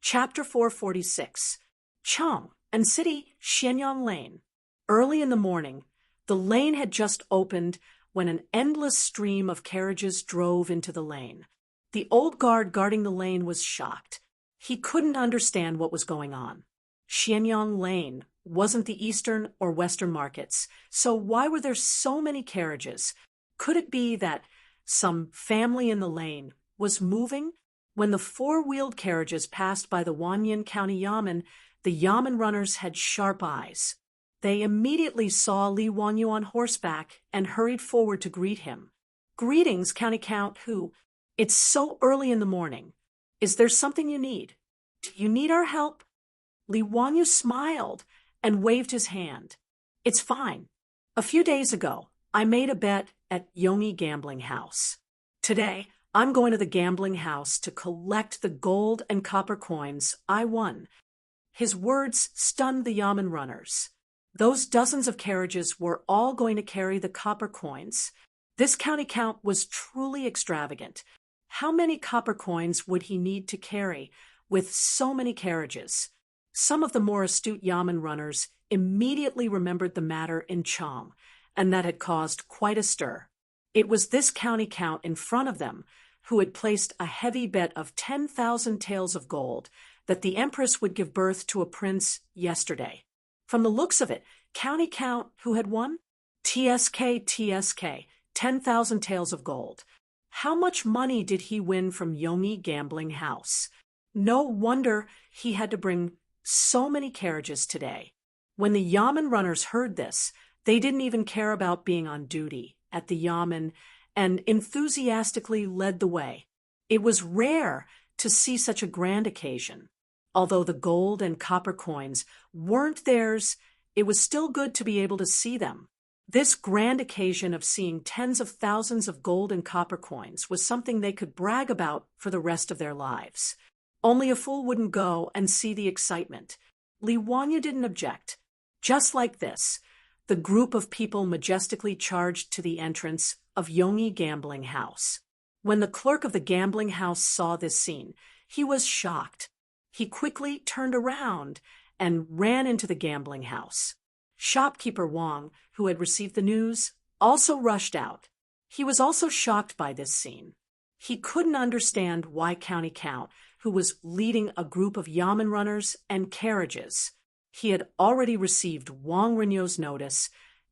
Chapter 446. Chong and City Xianyang Lane. Early in the morning, the lane had just opened when an endless stream of carriages drove into the lane. The old guard guarding the lane was shocked. He couldn't understand what was going on. Xianyang Lane wasn't the eastern or western markets, so why were there so many carriages? Could it be that some family in the lane was moving? When the four-wheeled carriages passed by the Wanyan County Yamen, the Yamen runners had sharp eyes. They immediately saw Li Wanyu on horseback and hurried forward to greet him. "Greetings, County Count Hu. It's so early in the morning. Is there something you need? Do you need our help?" Li Wanyu smiled and waved his hand. "It's fine. A few days ago, I made a bet at Yongyi Gambling House. Today, I'm going to the gambling house to collect the gold and copper coins I won." His words stunned the Yamen runners. Those dozens of carriages were all going to carry the copper coins. This county count was truly extravagant. How many copper coins would he need to carry with so many carriages? Some of the more astute Yamen runners immediately remembered the matter in Chong, and that had caused quite a stir. It was this county count in front of them who had placed a heavy bet of 10,000 taels of gold that the Empress would give birth to a prince yesterday. From the looks of it, county count who had won? TSK, 10,000 taels of gold. How much money did he win from Yongyi Gambling House? No wonder he had to bring so many carriages today. When the Yamen runners heard this, they didn't even care about being on duty at the Yamen and enthusiastically led the way. It was rare to see such a grand occasion. Although the gold and copper coins weren't theirs, it was still good to be able to see them. This grand occasion of seeing tens of thousands of gold and copper coins was something they could brag about for the rest of their lives. Only a fool wouldn't go and see the excitement. Li Wanyu didn't object. Just like this, the group of people majestically charged to the entrance of Yongyi Gambling House. When the clerk of the gambling house saw this scene, he was shocked. He quickly turned around and ran into the gambling house. Shopkeeper Wang, who had received the news, also rushed out. He was also shocked by this scene. He couldn't understand why County Count, who was leading a group of Yamen runners and carriages, he had already received Wang Renyou's notice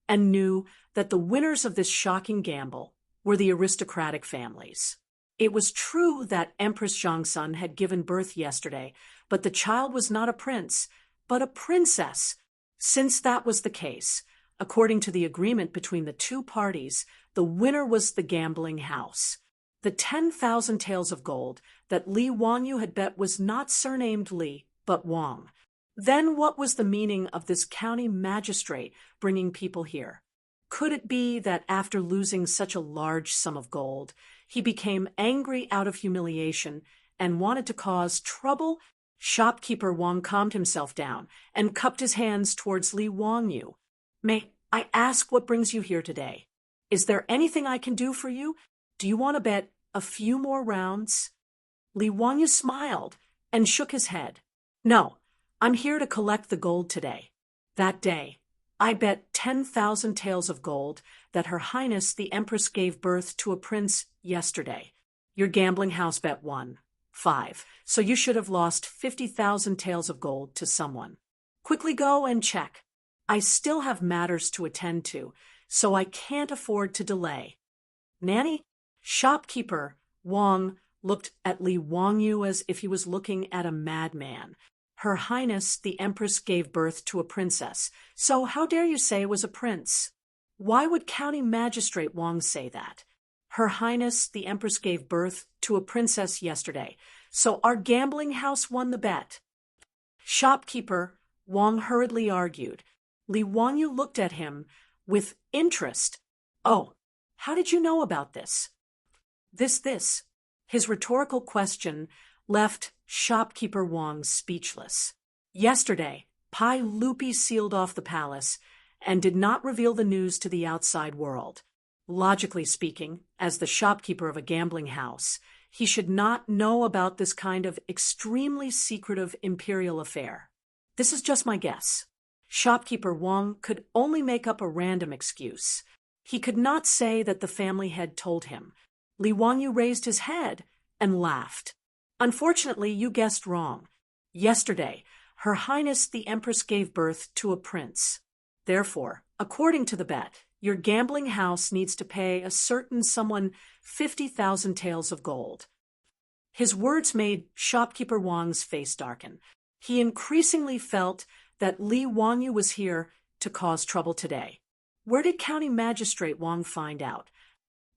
and knew that the winners of this shocking gamble were the aristocratic families. It was true that Empress Zhangsun had given birth yesterday, but the child was not a prince, but a princess. Since that was the case, according to the agreement between the two parties, the winner was the gambling house. The 10,000 taels of gold that Li Wanyu had bet was not surnamed Li, but Wang. Then what was the meaning of this county magistrate bringing people here? Could it be that after losing such a large sum of gold, he became angry out of humiliation and wanted to cause trouble? Shopkeeper Wang calmed himself down and cupped his hands towards Li Wanyu. "May I ask what brings you here today? Is there anything I can do for you? Do you want to bet a few more rounds?" Li Wanyu smiled and shook his head. "No, I'm here to collect the gold today. That day, I bet 10,000 taels of gold that Her Highness the Empress gave birth to a prince yesterday. Your gambling house bet won 5, so you should have lost 50,000 taels of gold to someone. Quickly go and check. I still have matters to attend to, so I can't afford to delay." "Nanny?" Shopkeeper Wang looked at Li Wanyu as if he was looking at a madman. "Her Highness the Empress gave birth to a princess, so how dare you say it was a prince?" Why would County Magistrate Wang say that? "Her Highness the Empress gave birth to a princess yesterday, so our gambling house won the bet." Shopkeeper Wang hurriedly argued. Li Wanyu looked at him with interest. "Oh, how did you know about this?" This. His rhetorical question left Shopkeeper Wang speechless. Yesterday, Pai Lupi sealed off the palace and did not reveal the news to the outside world. Logically speaking, as the shopkeeper of a gambling house, he should not know about this kind of extremely secretive imperial affair. This is just my guess. Shopkeeper Wang could only make up a random excuse. He could not say that the family had told him. Li Wangyu raised his head and laughed. Unfortunately, you guessed wrong. Yesterday, Her Highness the Empress gave birth to a prince. Therefore, according to the bet, your gambling house needs to pay a certain someone 50,000 taels of gold. His words made Shopkeeper Wang's face darken. He increasingly felt that Li Wangyu was here to cause trouble today. Where did County Magistrate Wang find out?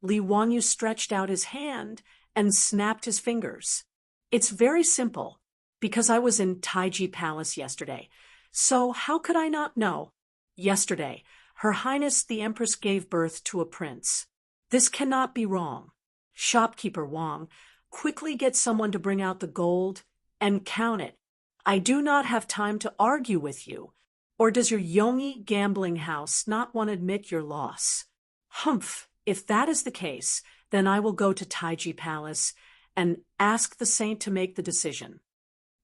Li Wangyu stretched out his hand and snapped his fingers. It's very simple, because I was in Taiji Palace yesterday. So how could I not know? Yesterday, Her Highness the Empress gave birth to a prince. This cannot be wrong. Shopkeeper Wang, quickly get someone to bring out the gold and count it. I do not have time to argue with you. Or does your Yongyi gambling house not want to admit your loss? Humph, if that is the case, then I will go to Taiji Palace and ask the saint to make the decision.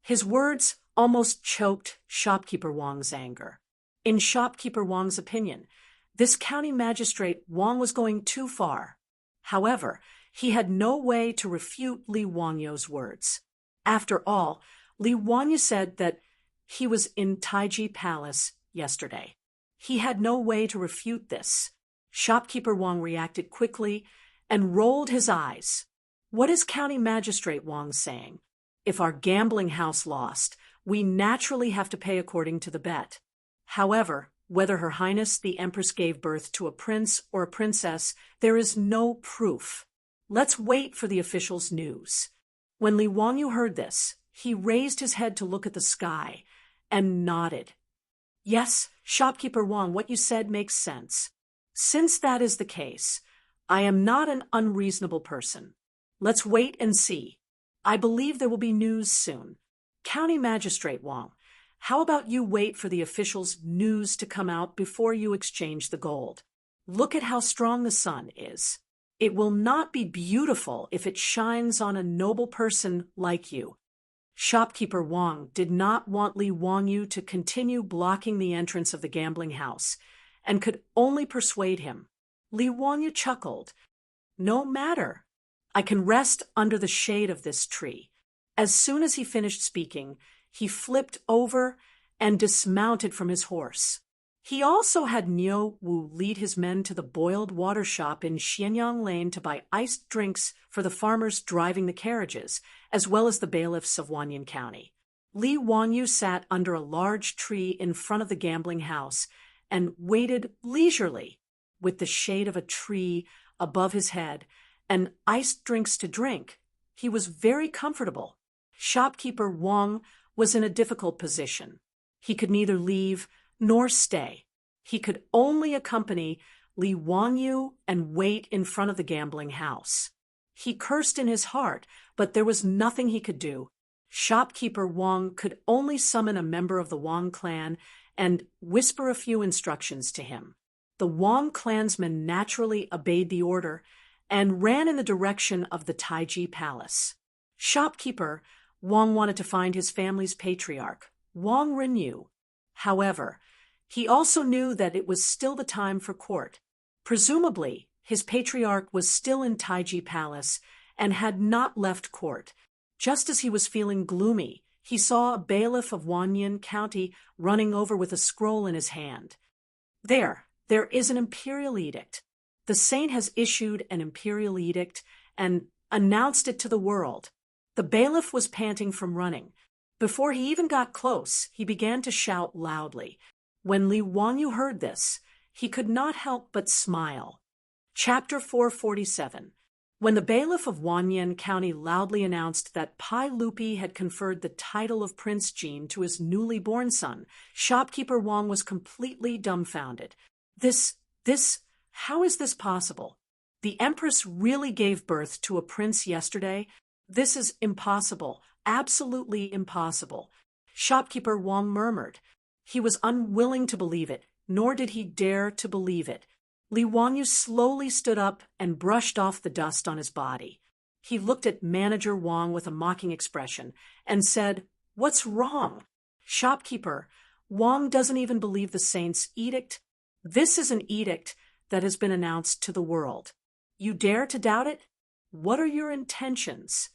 His words almost choked Shopkeeper Wang's anger. In Shopkeeper Wang's opinion, this county magistrate Wang was going too far. However, he had no way to refute Li Wangyu's words. After all, Li Wangyu said that he was in Taiji Palace yesterday. He had no way to refute this. Shopkeeper Wang reacted quickly and rolled his eyes. What is County Magistrate Wang saying? If our gambling house lost, we naturally have to pay according to the bet. However, whether Her Highness the Empress gave birth to a prince or a princess, there is no proof. Let's wait for the official's news. When Li Wangyu heard this, he raised his head to look at the sky and nodded. Yes, Shopkeeper Wang, what you said makes sense. Since that is the case, I am not an unreasonable person. Let's wait and see. I believe there will be news soon. County Magistrate Wang, how about you wait for the official's news to come out before you exchange the gold? Look at how strong the sun is. It will not be beautiful if it shines on a noble person like you. Shopkeeper Wang did not want Li Wangyu to continue blocking the entrance of the gambling house, and could only persuade him. Li Wangyu chuckled. No matter. I can rest under the shade of this tree. As soon as he finished speaking, he flipped over and dismounted from his horse. He also had Niu Wu lead his men to the boiled water shop in Xianyang Lane to buy iced drinks for the farmers driving the carriages, as well as the bailiffs of Wanyan County. Li Wangyu sat under a large tree in front of the gambling house and waited leisurely, with the shade of a tree above his head and iced drinks to drink. He was very comfortable. Shopkeeper Wang was in a difficult position. He could neither leave nor stay. He could only accompany Li Wangyu and wait in front of the gambling house. He cursed in his heart, but there was nothing he could do. Shopkeeper Wang could only summon a member of the Wang clan and whisper a few instructions to him. The Wang clansmen naturally obeyed the order and ran in the direction of the Taiji Palace. Shopkeeper Wang wanted to find his family's patriarch, Wang Renyu. However, he also knew that it was still the time for court. Presumably, his patriarch was still in Taiji Palace and had not left court. Just as he was feeling gloomy, he saw a bailiff of Wanyan County running over with a scroll in his hand. There is an imperial edict. The saint has issued an imperial edict and announced it to the world. The bailiff was panting from running. Before he even got close, he began to shout loudly. When Li Wangyu heard this, he could not help but smile. Chapter 447. When the bailiff of Wanyan County loudly announced that Pai Lupi had conferred the title of Prince Jean to his newly born son, Shopkeeper Wang was completely dumbfounded. How is this possible? The Empress really gave birth to a prince yesterday? This is impossible, absolutely impossible. Shopkeeper Wang murmured. He was unwilling to believe it, nor did he dare to believe it. Li Wangyu slowly stood up and brushed off the dust on his body. He looked at Manager Wang with a mocking expression and said, "What's wrong?" "Shopkeeper, Wang doesn't even believe the saint's edict. This is an edict that has been announced to the world. You dare to doubt it? What are your intentions?"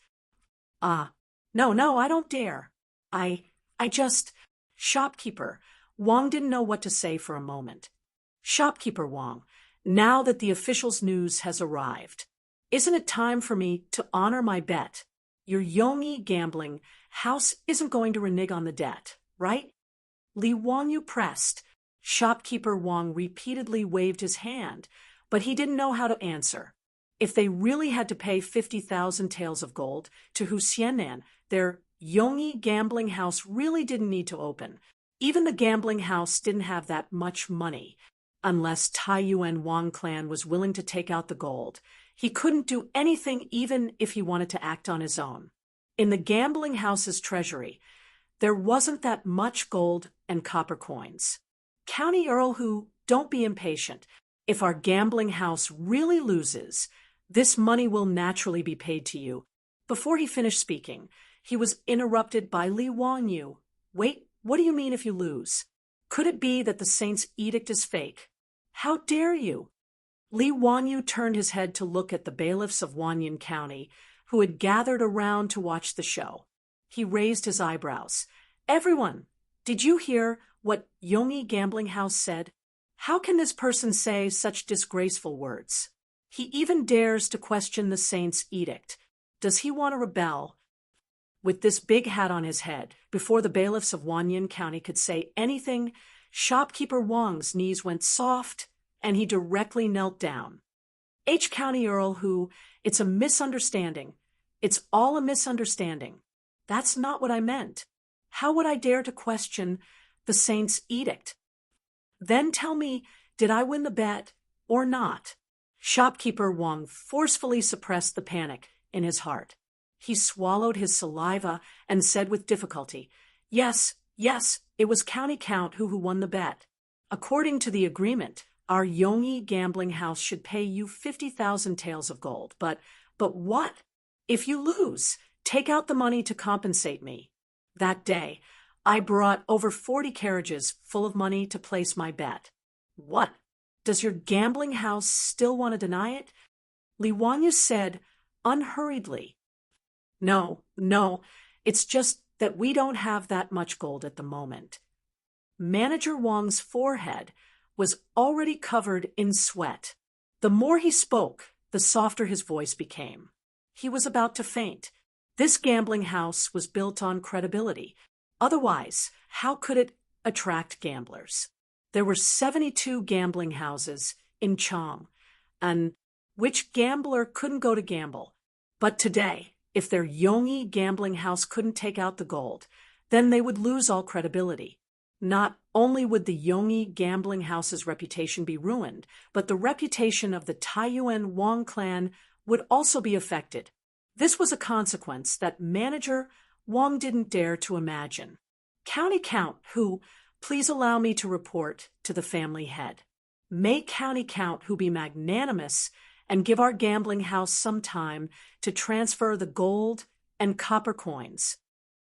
No, I don't dare. I just... Shopkeeper, Wang didn't know what to say for a moment. "Shopkeeper Wang, now that the official's news has arrived, isn't it time for me to honor my bet? Your Yongyi gambling house isn't going to renege on the debt, right?" Li Wangyu pressed. Shopkeeper Wang repeatedly waved his hand, but he didn't know how to answer. If they really had to pay 50,000 taels of gold to Hu Xiannan, their Yongyi gambling house really didn't need to open. Even the gambling house didn't have that much money. Unless Taiyuan Wang clan was willing to take out the gold, he couldn't do anything even if he wanted to act on his own. In the gambling house's treasury, there wasn't that much gold and copper coins. "County Earl Hu, don't be impatient. If our gambling house really loses, this money will naturally be paid to you." Before he finished speaking, he was interrupted by Li Wangyu. "Wait, what do you mean if you lose? Could it be that the saint's edict is fake? How dare you?" Li Wangyu turned his head to look at the bailiffs of Wanyan County, who had gathered around to watch the show. He raised his eyebrows. "Everyone, did you hear what Yongyi Gambling House said? How can this person say such disgraceful words? He even dares to question the saint's edict. Does he want to rebel?" With this big hat on his head, before the bailiffs of Wanyan County could say anything, Shopkeeper Wang's knees went soft, and he directly knelt down. "County Earl Hu, it's a misunderstanding. It's all a misunderstanding. That's not what I meant. How would I dare to question the saint's edict? Then tell me, did I win the bet or not?" Shopkeeper Wang forcefully suppressed the panic in his heart. He swallowed his saliva and said with difficulty, Yes, it was County Count who won the bet. According to the agreement, our Yongyi gambling house should pay you 50,000 taels of gold. But what? If you lose, take out the money to compensate me. That day, I brought over 40 carriages full of money to place my bet. What? Does your gambling house still want to deny it? Li Wangyu said unhurriedly. No, it's just that we don't have that much gold at the moment. Manager Wang's forehead was already covered in sweat. The more he spoke, the softer his voice became. He was about to faint. This gambling house was built on credibility. Otherwise, how could it attract gamblers? There were 72 gambling houses in Chang, and which gambler couldn't go to gamble? But today, if their Yongyi gambling house couldn't take out the gold, then they would lose all credibility. Not only would the Yongyi gambling house's reputation be ruined, but the reputation of the Taiyuan Wang clan would also be affected. This was a consequence that Manager Wang didn't dare to imagine. County Count, who, please allow me to report to the family head. May County Count, who be magnanimous and give our gambling house some time to transfer the gold and copper coins.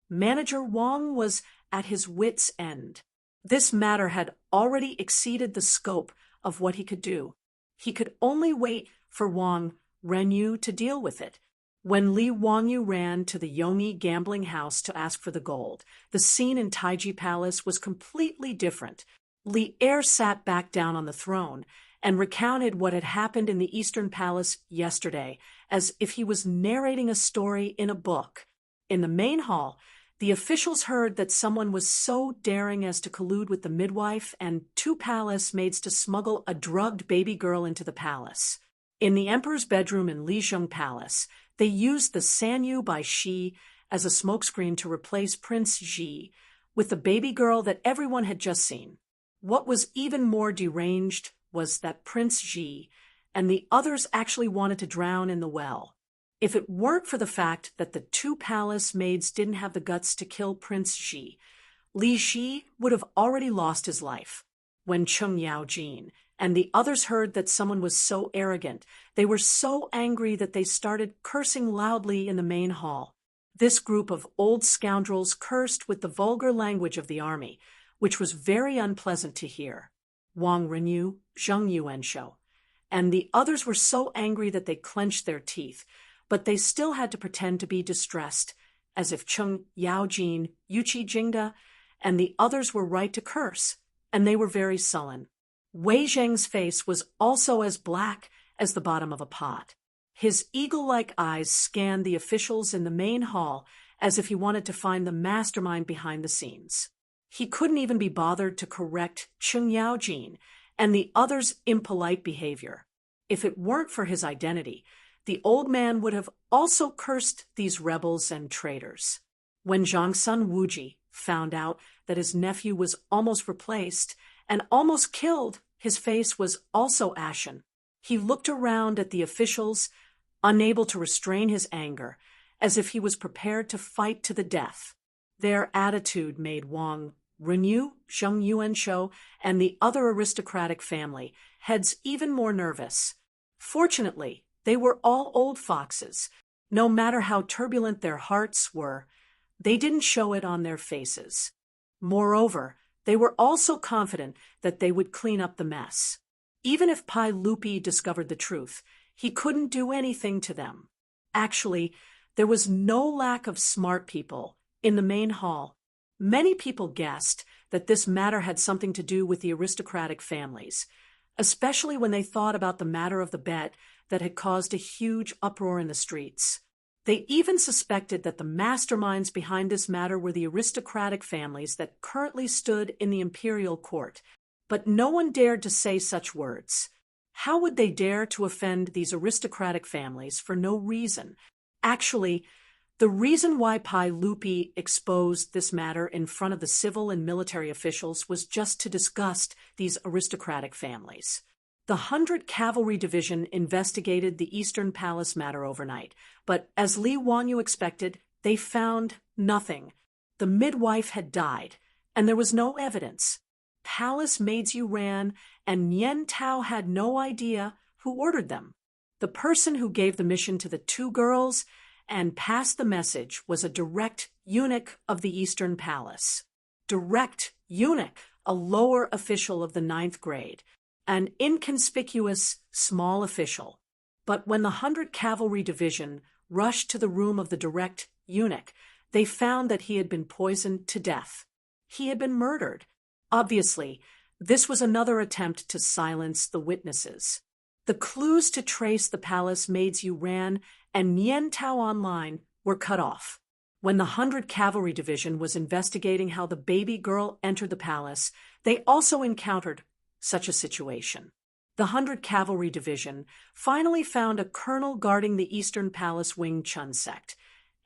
Manager Wang was at his wits' end. This matter had already exceeded the scope of what he could do. He could only wait for Wang Renyu to deal with it. When Li Wangyu ran to the Yongyi gambling house to ask for the gold, the scene in Taiji Palace was completely different. Li Er sat back down on the throne and recounted what had happened in the Eastern Palace yesterday, as if he was narrating a story in a book. In the main hall, the officials heard that someone was so daring as to collude with the midwife and 2 palace maids to smuggle a drugged baby girl into the palace. In the emperor's bedroom in Lijiang Palace, they used the Sanyu by Shi as a smokescreen to replace Prince Ji with the baby girl that everyone had just seen. What was even more deranged was that Prince Ji and the others actually wanted to drown in the well. If it weren't for the fact that the 2 palace maids didn't have the guts to kill Prince Ji, Li Ji would have already lost his life. When Cheng Yaojin and the others heard that someone was so arrogant. They were so angry that they started cursing loudly in the main hall. This group of old scoundrels cursed with the vulgar language of the army, which was very unpleasant to hear. Wang Renyu, Zheng Yuanshou, and the others were so angry that they clenched their teeth, but they still had to pretend to be distressed, as if Cheng Yaojin, Yuqi Jingda, and the others were right to curse, and they were very sullen. Wei Zheng's face was also as black as the bottom of a pot. His eagle-like eyes scanned the officials in the main hall as if he wanted to find the mastermind behind the scenes. He couldn't even be bothered to correct Cheng Yaojin and the others' impolite behavior. If it weren't for his identity, the old man would have also cursed these rebels and traitors. When Zhangsun Wuji found out that his nephew was almost replaced and almost killed, his face was also ashen. He looked around at the officials, unable to restrain his anger, as if he was prepared to fight to the death. Their attitude made Wang Renyu, Zheng Yuanshou, and the other aristocratic family heads even more nervous. Fortunately, they were all old foxes. No matter how turbulent their hearts were, they didn't show it on their faces. Moreover, they were also confident that they would clean up the mess. Even if Pai Lupi discovered the truth, he couldn't do anything to them. Actually, there was no lack of smart people in the main hall. Many people guessed that this matter had something to do with the aristocratic families, especially when they thought about the matter of the bet that had caused a huge uproar in the streets. They even suspected that the masterminds behind this matter were the aristocratic families that currently stood in the imperial court, but no one dared to say such words. How would they dare to offend these aristocratic families for no reason? Actually, the reason why Pai Lupi exposed this matter in front of the civil and military officials was just to disgust these aristocratic families. The 100 Cavalry Division investigated the Eastern Palace matter overnight, but as Li Wanyu expected, they found nothing. The midwife had died, and there was no evidence. Palace maids ran, and Nian Tao had no idea who ordered them. The person who gave the mission to the two girls and passed the message was a direct eunuch of the Eastern Palace. Direct eunuch, a lower official of the 9th grade, an inconspicuous small official. But when the 100 Cavalry Division rushed to the room of the direct eunuch, they found that he had been poisoned to death. He had been murdered. Obviously, this was another attempt to silence the witnesses. The clues to trace the palace maids ran and Nian Tao Online were cut off. When the 100 Cavalry Division was investigating how the baby girl entered the palace, they also encountered such a situation. The 100 Cavalry Division finally found a colonel guarding the Eastern Palace Wing Chun sect,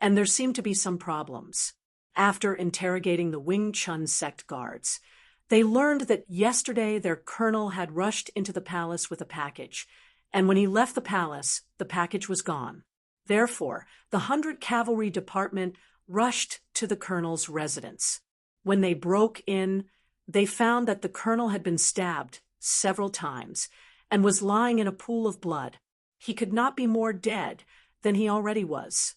and there seemed to be some problems. After interrogating the Wing Chun sect guards, they learned that yesterday their colonel had rushed into the palace with a package, and when he left the palace, the package was gone. Therefore, the 100 Cavalry Department rushed to the colonel's residence. When they broke in, they found that the colonel had been stabbed several times and was lying in a pool of blood. He could not be more dead than he already was.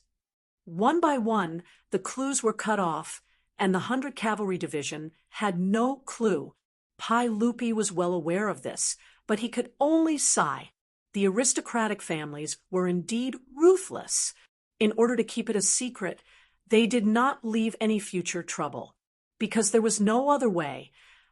One by one, the clues were cut off, and the 100 Cavalry Division had no clue. Pai Lupi was well aware of this, but he could only sigh. The aristocratic families were indeed ruthless. In order to keep it a secret, they did not leave any future trouble. Because there was no other way,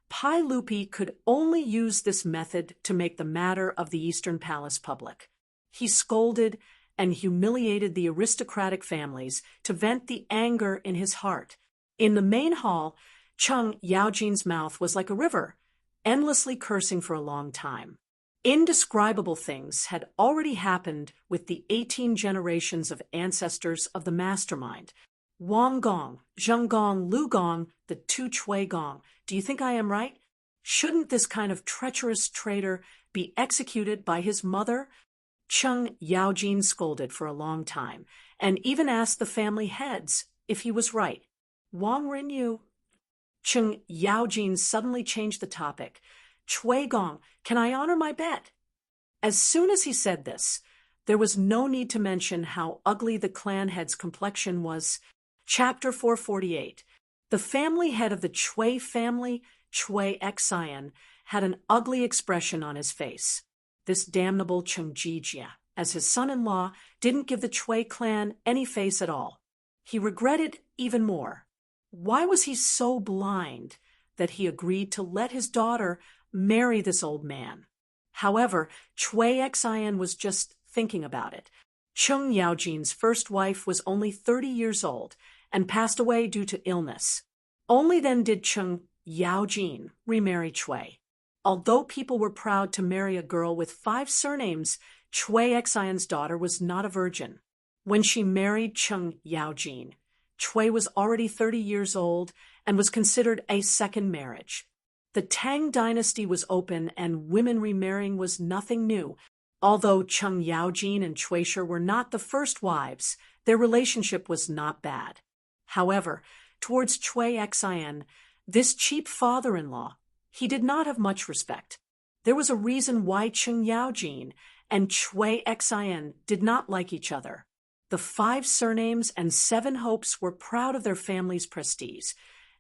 Pai Lupi could only use this method to make the matter of the Eastern Palace public. He scolded and humiliated the aristocratic families to vent the anger in his heart. In the main hall, Cheng Yaojin's mouth was like a river, endlessly cursing for a long time. Indescribable things had already happened with the 18 generations of ancestors of the mastermind. Wang Gong, Zheng Gong, Lu Gong, the two Chui Gong. Do you think I am right? Shouldn't this kind of treacherous traitor be executed by his mother? Cheng Yaojin scolded for a long time, and even asked the family heads if he was right. Wang Renyu. Cheng Yaojin suddenly changed the topic. Chui Gong, can I honor my bet? As soon as he said this, there was no need to mention how ugly the clan head's complexion was. Chapter 448. The family head of the Chui family, Chui Xian, had an ugly expression on his face. This damnable Chungjijia, as his son-in-law, didn't give the Chui clan any face at all. He regretted even more. Why was he so blind that he agreed to let his daughter marry this old man? However, Chui Xian was just thinking about it. Cheng Yaojin's first wife was only 30 years old and passed away due to illness. Only then did Cheng Yaojin remarry Chui. Although people were proud to marry a girl with 5 surnames, Chui Xian's daughter was not a virgin. When she married Cheng Yaojin, Chui was already 30 years old and was considered a second marriage. The Tang dynasty was open and women remarrying was nothing new. Although Cheng Yaojin and Chui Shi were not the first wives, their relationship was not bad. However, towards Chui Xian, this cheap father-in-law, he did not have much respect. There was a reason why Cheng Yaojin and Chui Xian did not like each other. The 5 surnames and 7 hopes were proud of their family's prestige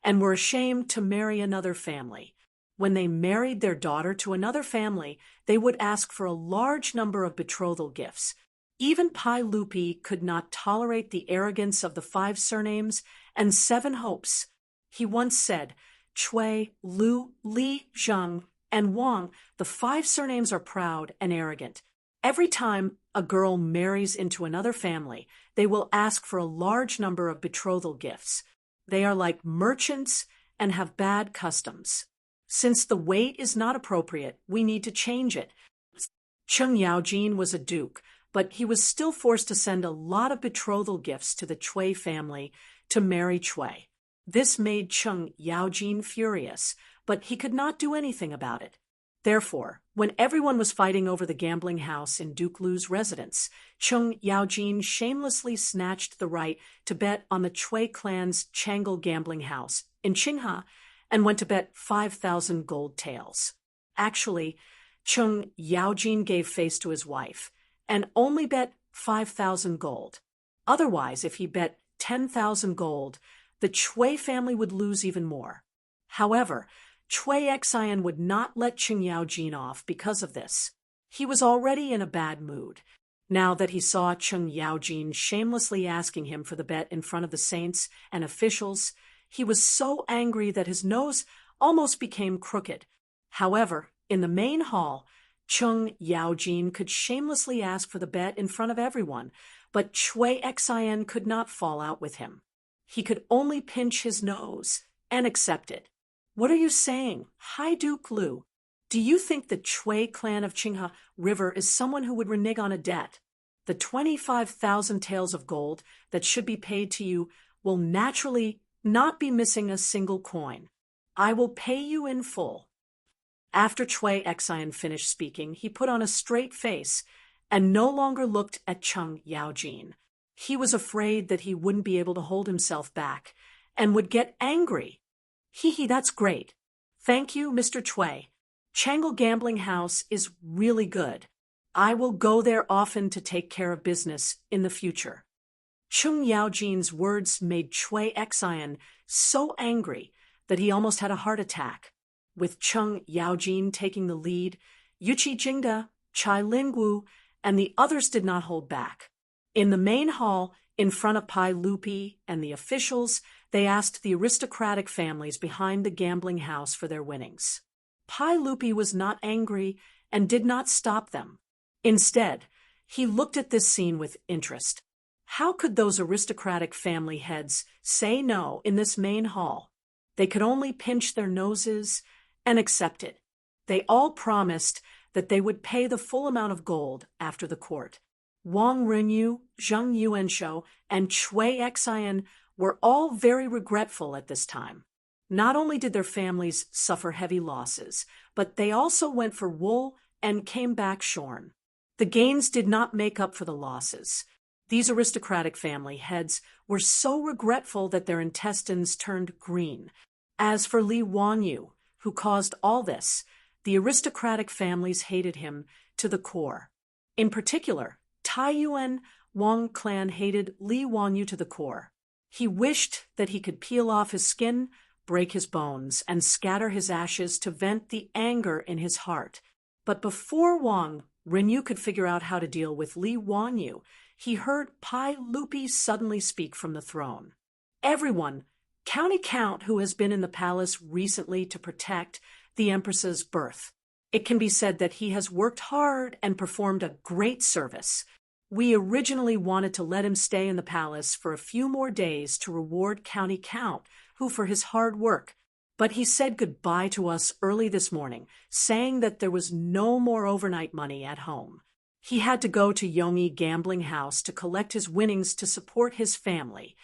and were ashamed to marry another family. When they married their daughter to another family, they would ask for a large number of betrothal gifts. Even Pai Lupi could not tolerate the arrogance of the 5 surnames and 7 hopes. He once said, Chui, Lu, Li, Zhang, and Wang, the 5 surnames are proud and arrogant. Every time a girl marries into another family, they will ask for a large number of betrothal gifts. They are like merchants and have bad customs. Since the weight is not appropriate, we need to change it. Cheng Yaojin was a duke, but he was still forced to send a lot of betrothal gifts to the Chui family to marry Chui. This made Cheng Yaojin furious, but he could not do anything about it. Therefore, when everyone was fighting over the gambling house in Duke Lu's residence, Cheng Yaojin shamelessly snatched the right to bet on the Chui clan's Changle gambling house in Qinghe and went to bet 5,000 gold taels. Actually, Cheng Yaojin gave face to his wife and only bet 5,000 gold. Otherwise, if he bet 10,000 gold, the Chui family would lose even more. However, Chui Xian would not let Cheng Yaojin off because of this. He was already in a bad mood. Now that he saw Cheng Yaojin shamelessly asking him for the bet in front of the saints and officials, he was so angry that his nose almost became crooked. However, in the main hall, Cheng Yaojin could shamelessly ask for the bet in front of everyone, but Chui Xian could not fall out with him. He could only pinch his nose and accept it. What are you saying, High Duke Lu? Do you think the Chui clan of Qinghe River is someone who would renege on a debt? The 25,000 taels of gold that should be paid to you will naturally not be missing a single coin. I will pay you in full. After Chui Xian finished speaking, he put on a straight face and no longer looked at Cheng Yaojin. He was afraid that he wouldn't be able to hold himself back and would get angry. Hee, that's great. Thank you, Mr. Chui. Changle Gambling House is really good. I will go there often to take care of business in the future. Cheng Yaojin's words made Chui Xian so angry that he almost had a heart attack. With Cheng Yaojin taking the lead, Yuqi Jingda, Chai Lingwu, and the others did not hold back. In the main hall, in front of Pai Lupi and the officials, they asked the aristocratic families behind the gambling house for their winnings. Pai Lupi was not angry and did not stop them. Instead, he looked at this scene with interest. How could those aristocratic family heads say no in this main hall? They could only pinch their noses and accept it. They all promised that they would pay the full amount of gold after the court. Wang Renyu, Zheng Yuanshou, and Chui Xian were all very regretful at this time. Not only did their families suffer heavy losses, but they also went for wool and came back shorn. The gains did not make up for the losses. These aristocratic family heads were so regretful that their intestines turned green. As for Li Wanyu, who caused all this, the aristocratic families hated him to the core. In particular, Taiyuan Wang clan hated Li Wanyu to the core. He wished that he could peel off his skin, break his bones, and scatter his ashes to vent the anger in his heart. But before Wang Renyu could figure out how to deal with Li Wanyu, he heard Pai Lupi suddenly speak from the throne. Everyone, County Count, who has been in the palace recently to protect the Empress's birth. It can be said that he has worked hard and performed a great service. We originally wanted to let him stay in the palace for a few more days to reward County Count, who for his hard work, but he said goodbye to us early this morning, saying that there was no more overnight money at home. He had to go to Yongi gambling house to collect his winnings to support his family.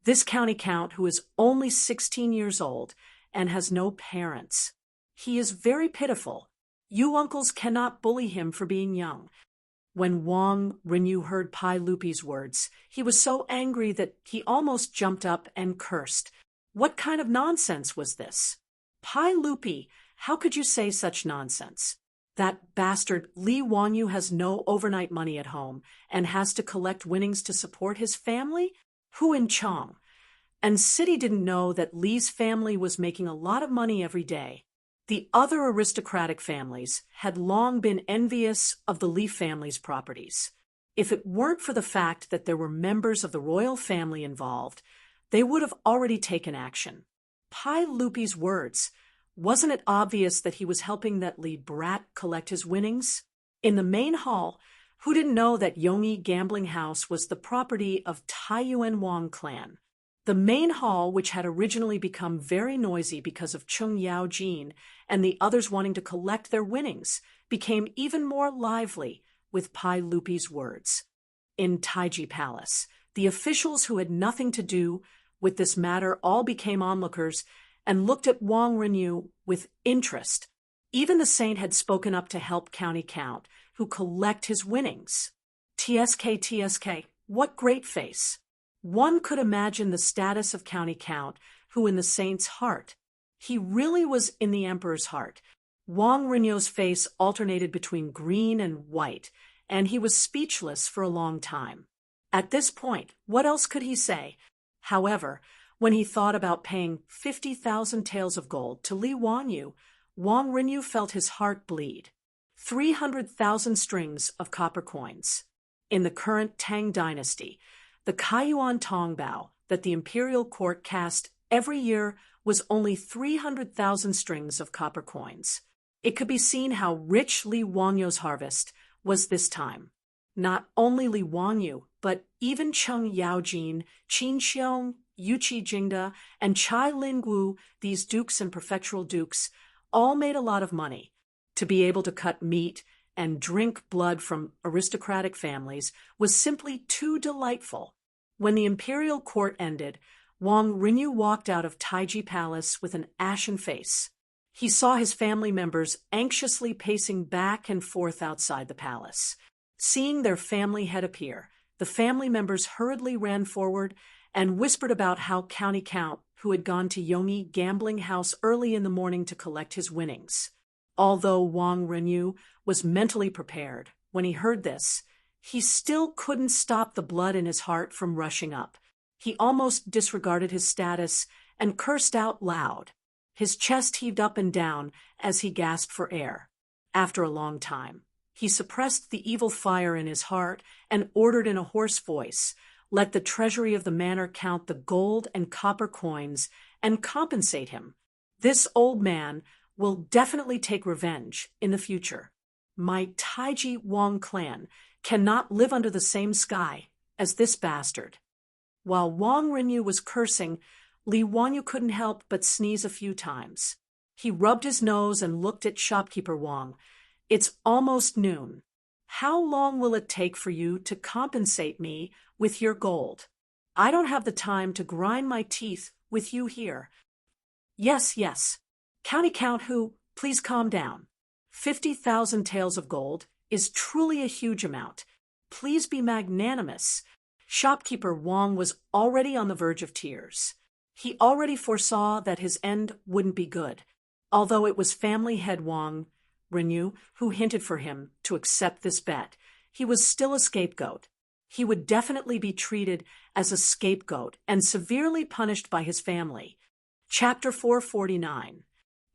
This County Count, who is only 16 years old and has no parents. He is very pitiful. You uncles cannot bully him for being young. When Wang Renyu heard Pai Lupi's words, he was so angry that he almost jumped up and cursed. What kind of nonsense was this? Pai Lupi, how could you say such nonsense? That bastard Li Wanyu has no overnight money at home and has to collect winnings to support his family? Who in Chong? And City didn't know that Li's family was making a lot of money every day. The other aristocratic families had long been envious of the Li family's properties. If it weren't for the fact that there were members of the royal family involved, they would have already taken action. Pai Lupi's words. Wasn't it obvious that he was helping that Li brat collect his winnings? In the main hall, who didn't know that Yongi gambling house was the property of Taiyuan Wang clan? The main hall, which had originally become very noisy because of Chung Yao Jin and the others wanting to collect their winnings, became even more lively with Pai Lupi's words. In Taiji Palace, the officials who had nothing to do with this matter all became onlookers and looked at Wang Renyu with interest. Even the saint had spoken up to help County Count, who collect his winnings. TSK, what great face! One could imagine the status of County Count, who in the saint's heart. He really was in the emperor's heart. Wang Renyu's face alternated between green and white, and he was speechless for a long time. At this point, what else could he say? However, when he thought about paying 50,000 taels of gold to Li Wanyu, Wang Renyu felt his heart bleed. 300,000 strings of copper coins. In the current Tang dynasty, the Kaiyuan Tongbao that the imperial court cast every year was only 300,000 strings of copper coins. It could be seen how rich Li Wanyu's harvest was this time. Not only Li Wanyu, but even Chung Yaojin, Qin Xiong, Yuqi Jingda, and Chai Lingwu, these dukes and prefectural dukes, all made a lot of money. To be able to cut meat and drink blood from aristocratic families was simply too delightful. When the imperial court ended, Wang Renyu walked out of Taiji Palace with an ashen face. He saw his family members anxiously pacing back and forth outside the palace. Seeing their family head appear, the family members hurriedly ran forward and whispered about how County Count, who had gone to Yongi gambling house early in the morning to collect his winnings. Although Wang Renyu was mentally prepared, when he heard this, he still couldn't stop the blood in his heart from rushing up. He almost disregarded his status and cursed out loud. His chest heaved up and down as he gasped for air. After a long time, he suppressed the evil fire in his heart and ordered in a hoarse voice, "Let the treasury of the manor count the gold and copper coins and compensate him. This old man will definitely take revenge in the future. My Taiji Wang clan cannot live under the same sky as this bastard." While Wang Renyu was cursing, Li Wanyu couldn't help but sneeze a few times. He rubbed his nose and looked at shopkeeper Wang. "It's almost noon. How long will it take for you to compensate me with your gold? I don't have the time to grind my teeth with you here." Yes. County Count who, please calm down. 50,000 taels of gold is truly a huge amount. Please be magnanimous. Shopkeeper Wang was already on the verge of tears. He already foresaw that his end wouldn't be good. Although it was family head Wang Renyu who hinted for him to accept this bet, he was still a scapegoat. He would definitely be treated as a scapegoat and severely punished by his family. Chapter 449.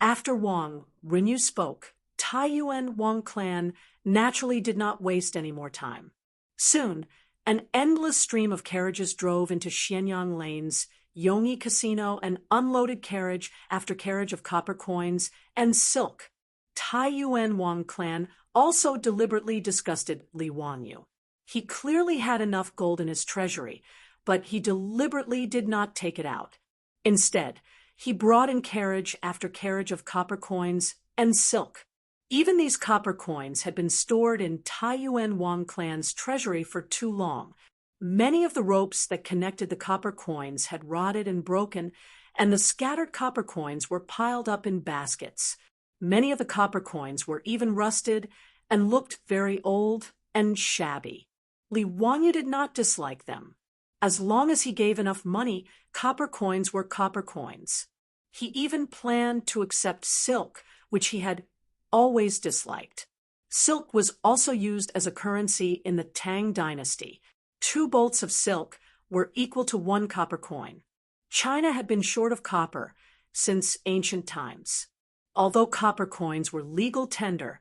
After Wang Renyu spoke, Taiyuan Wang clan naturally did not waste any more time. Soon, an endless stream of carriages drove into Xianyang lanes, Yongyi Casino, and unloaded carriage after carriage of copper coins and silk. Taiyuan Wang clan also deliberately disgusted Li Wanyu. He clearly had enough gold in his treasury, but he deliberately did not take it out. Instead, he brought in carriage after carriage of copper coins and silk. Even these copper coins had been stored in Taiyuan Wang clan's treasury for too long. Many of the ropes that connected the copper coins had rotted and broken, and the scattered copper coins were piled up in baskets. Many of the copper coins were even rusted and looked very old and shabby. Li Wanyu did not dislike them. As long as he gave enough money, copper coins were copper coins. He even planned to accept silk, which he had always disliked. Silk was also used as a currency in the Tang dynasty. 2 bolts of silk were equal to 1 copper coin. China had been short of copper since ancient times. Although copper coins were legal tender,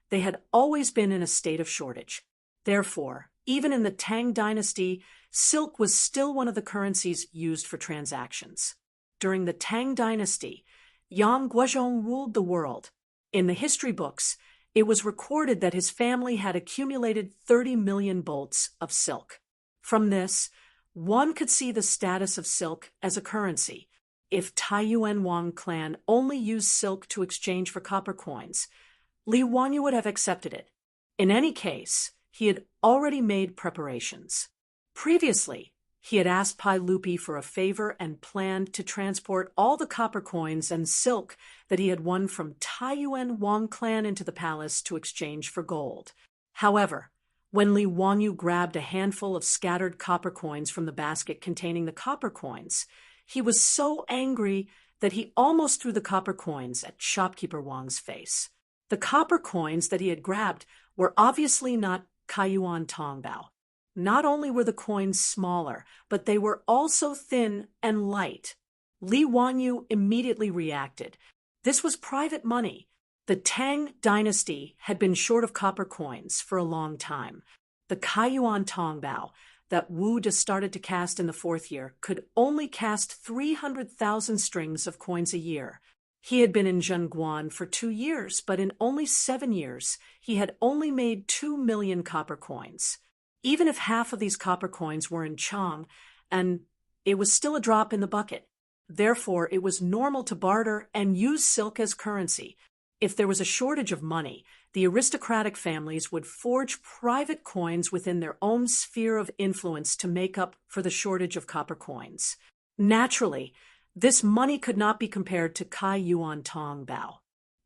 they had always been in a state of shortage. Therefore, even in the Tang dynasty, silk was still one of the currencies used for transactions. During the Tang dynasty, Yang Guozhong ruled the world. In the history books, it was recorded that his family had accumulated 30 million bolts of silk. From this, one could see the status of silk as a currency. If Taiyuan Wang clan only used silk to exchange for copper coins, Li Wanyu would have accepted it. In any case, he had already made preparations. Previously, he had asked Pai Lupi for a favor and planned to transport all the copper coins and silk that he had won from Taiyuan Wang clan into the palace to exchange for gold. However, when Li Wanyu grabbed a handful of scattered copper coins from the basket containing the copper coins, he was so angry that he almost threw the copper coins at shopkeeper Wang's face. The copper coins that he had grabbed were obviously not Kaiyuan Tongbao. Not only were the coins smaller, but they were also thin and light. Li Wanyu immediately reacted. This was private money. The Tang dynasty had been short of copper coins for a long time. The Kaiyuan Tongbao that Wu De started to cast in the 4th year could only cast 300,000 strings of coins a year. He had been in Zhengguan for 2 years, but in only 7 years, he had only made 2 million copper coins. Even if half of these copper coins were in Chang, and it was still a drop in the bucket. Therefore, it was normal to barter and use silk as currency. If there was a shortage of money, the aristocratic families would forge private coins within their own sphere of influence to make up for the shortage of copper coins. Naturally, this money could not be compared to Kai Yuan Tong Bao.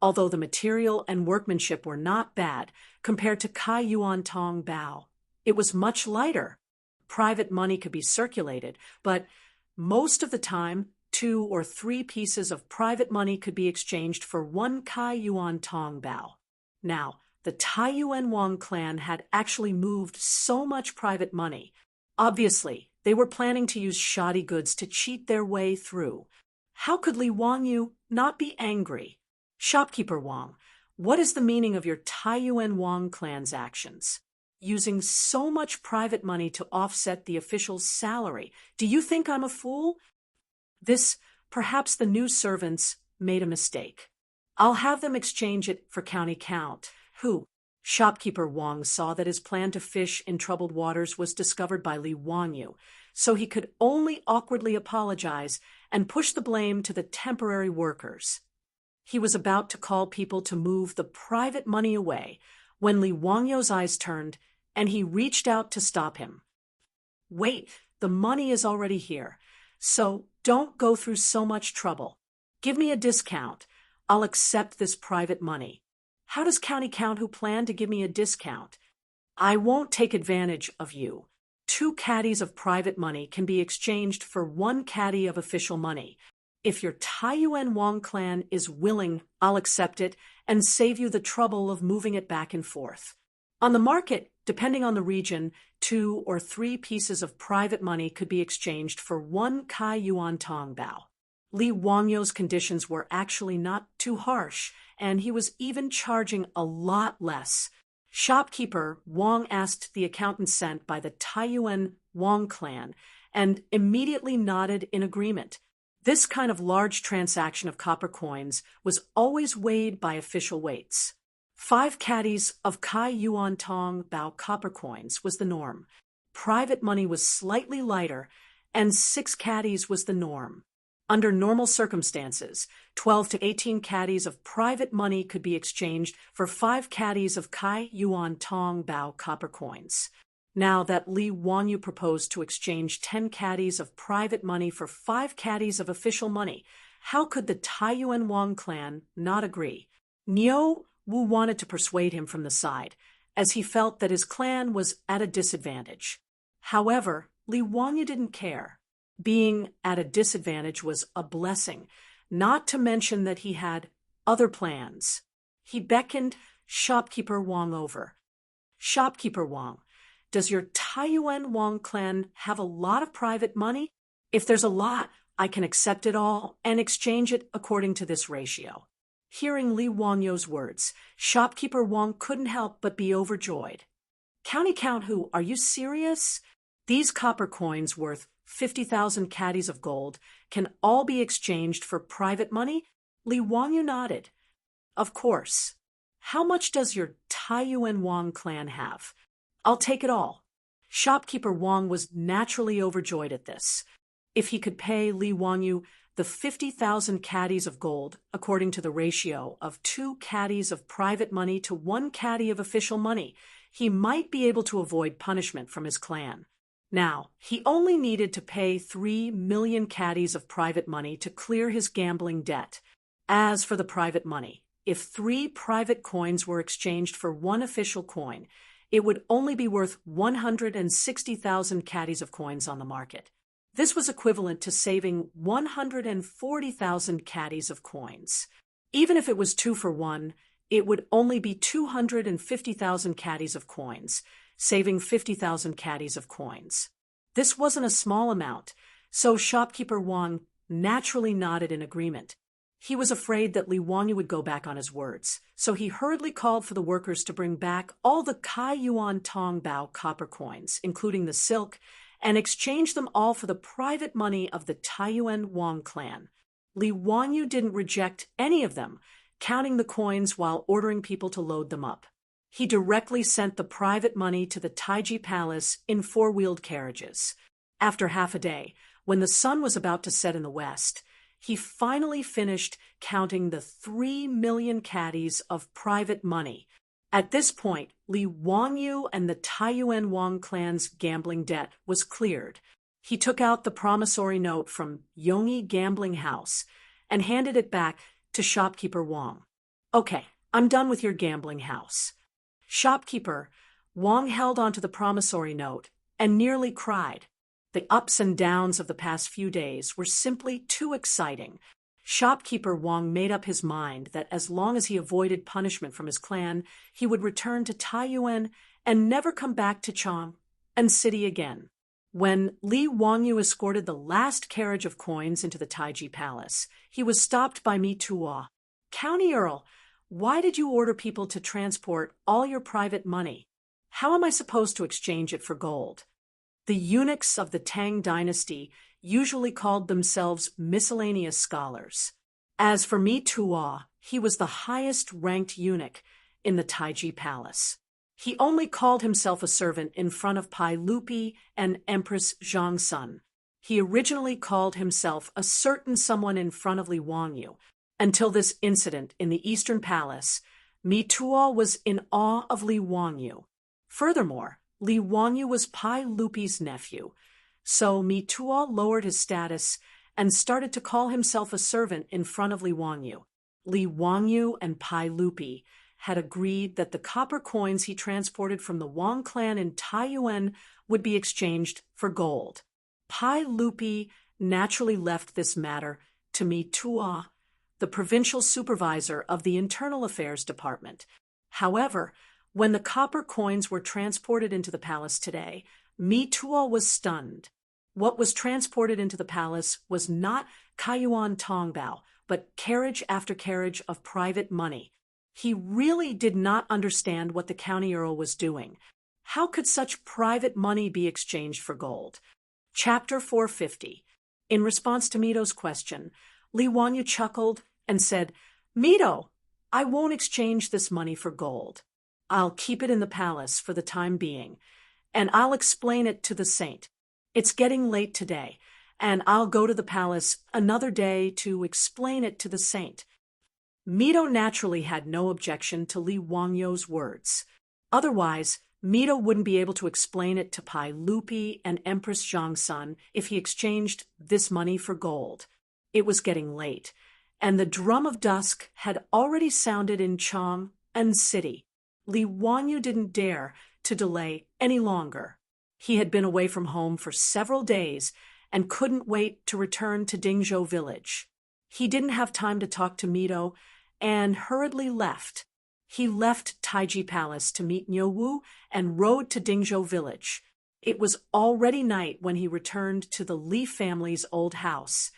Although the material and workmanship were not bad compared to Kai Yuan Tong Bao, it was much lighter. Private money could be circulated, but most of the time, 2 or 3 pieces of private money could be exchanged for 1 Kai Yuan Tong Bao. Now, the Taiyuan Wang clan had actually moved so much private money. Obviously, they were planning to use shoddy goods to cheat their way through. How could Li Wanyu not be angry? Shopkeeper Wang, what is the meaning of your Taiyuan Wang clan's actions? Using so much private money to offset the official's salary. Do you think I'm a fool? Perhaps the new servants made a mistake. I'll have them exchange it for county count. Who? Shopkeeper Wang saw that his plan to fish in troubled waters was discovered by Li Wanyu, so he could only awkwardly apologize and push the blame to the temporary workers. He was about to call people to move the private money away when Li Wangyu's eyes turned and he reached out to stop him. Wait, the money is already here, so don't go through so much trouble. Give me a discount. I'll accept this private money. How does county count who plan to give me a discount? I won't take advantage of you. 2 caddies of private money can be exchanged for 1 caddy of official money. If your Taiyuan Wang clan is willing, I'll accept it and save you the trouble of moving it back and forth. On the market, depending on the region, 2 or 3 pieces of private money could be exchanged for 1 Kai Yuan Tong Bao. Li Wangyou's conditions were actually not too harsh, and he was even charging a lot less. Shopkeeper Wang asked the accountant sent by the Taiyuan Wang clan and immediately nodded in agreement. This kind of large transaction of copper coins was always weighed by official weights. 5 caddies of Kai Yuan Tong Bao copper coins was the norm. Private money was slightly lighter, and 6 caddies was the norm. Under normal circumstances, 12 to 18 caddies of private money could be exchanged for 5 caddies of Kai Yuan Tong Bao copper coins. Now that Li Wanyu proposed to exchange 10 caddies of private money for 5 caddies of official money, how could the Taiyuan Wang clan not agree? Niu Wu wanted to persuade him from the side, as he felt that his clan was at a disadvantage. However, Li Wanyu didn't care. Being at a disadvantage was a blessing, not to mention that he had other plans. He beckoned Shopkeeper Wang over. Shopkeeper Wang, does your Taiyuan Wang clan have a lot of private money? If there's a lot, I can accept it all and exchange it according to this ratio. Hearing Li Wangyou's words, Shopkeeper Wang couldn't help but be overjoyed. Count who? Are you serious? These copper coins worth 50,000 caddies of gold can all be exchanged for private money? Li Wangyu nodded. Of course. How much does your Taiyuan Wang clan have? I'll take it all. Shopkeeper Wang was naturally overjoyed at this. If he could pay Li Wanyu the 50,000 caddies of gold, according to the ratio of 2 caddies of private money to 1 caddy of official money, he might be able to avoid punishment from his clan. Now, he only needed to pay 3 million caddies of private money to clear his gambling debt. As for the private money, if 3 private coins were exchanged for 1 official coin, it would only be worth 160,000 caddies of coins on the market. This was equivalent to saving 140,000 caddies of coins. Even if it was 2 for 1, it would only be 250,000 caddies of coins, saving 50,000 caddies of coins. This wasn't a small amount, so Shopkeeper Wang naturally nodded in agreement. He was afraid that Li Wanyu would go back on his words, so he hurriedly called for the workers to bring back all the Kai Yuan Tong Bao copper coins, including the silk, and exchange them all for the private money of the Taiyuan Wang clan. Li Wanyu didn't reject any of them, counting the coins while ordering people to load them up. He directly sent the private money to the Taiji Palace in 4-wheeled carriages. After half a day, when the sun was about to set in the west, he finally finished counting the 3 million caddies of private money. At this point, Li Wanyu and the Taiyuan Wang clan's gambling debt was cleared. He took out the promissory note from Yongyi Gambling House and handed it back to Shopkeeper Wang. Okay, I'm done with your gambling house. Shopkeeper Wang held onto the promissory note and nearly cried. The ups and downs of the past few days were simply too exciting. Shopkeeper Wang made up his mind that as long as he avoided punishment from his clan, he would return to Taiyuan and never come back to Chang'an City again. When Li Wanyu escorted the last carriage of coins into the Taiji Palace, he was stopped by Mi Tuo. County Earl, why did you order people to transport all your private money? How am I supposed to exchange it for gold? The eunuchs of the Tang dynasty usually called themselves miscellaneous scholars. As for Mi Tuo, he was the highest-ranked eunuch in the Taiji Palace. He only called himself a servant in front of Pai Lupi and Empress Zhangsun. He originally called himself a certain someone in front of Li Wanyu. Until this incident in the Eastern Palace, Mi Tuo was in awe of Li Wanyu. Furthermore, Li Wanyu was Pai Lupi's nephew, so Mi Tuo lowered his status and started to call himself a servant in front of Li Wanyu. Li Wanyu and Pai Lupi had agreed that the copper coins he transported from the Wang clan in Taiyuan would be exchanged for gold. Pai Lupi naturally left this matter to meet Tua, the provincial supervisor of the Internal Affairs Department. However, when the copper coins were transported into the palace today, Tua was stunned. What was transported into the palace was not Kayuan Tongbao, but carriage after carriage of private money. He really did not understand what the county earl was doing. How could such private money be exchanged for gold? Chapter 450. In response to Mito's question, Li Wanyu chuckled and said, "Mito, I won't exchange this money for gold. I'll keep it in the palace for the time being, and I'll explain it to the saint. It's getting late today, and I'll go to the palace another day to explain it to the saint." Mito naturally had no objection to Li Wangyu's words. Otherwise, Mito wouldn't be able to explain it to Pai Lupi and Empress Zhangsun if he exchanged this money for gold. It was getting late, and the drum of dusk had already sounded in Chong and City. Li Wanyu didn't dare to delay any longer. He had been away from home for several days and couldn't wait to return to Dingzhou village. He didn't have time to talk to Mito and hurriedly left. He left Taiji Palace to meet Niu Wu and rode to Dingzhou village. It was already night when he returned to the Li family's old house,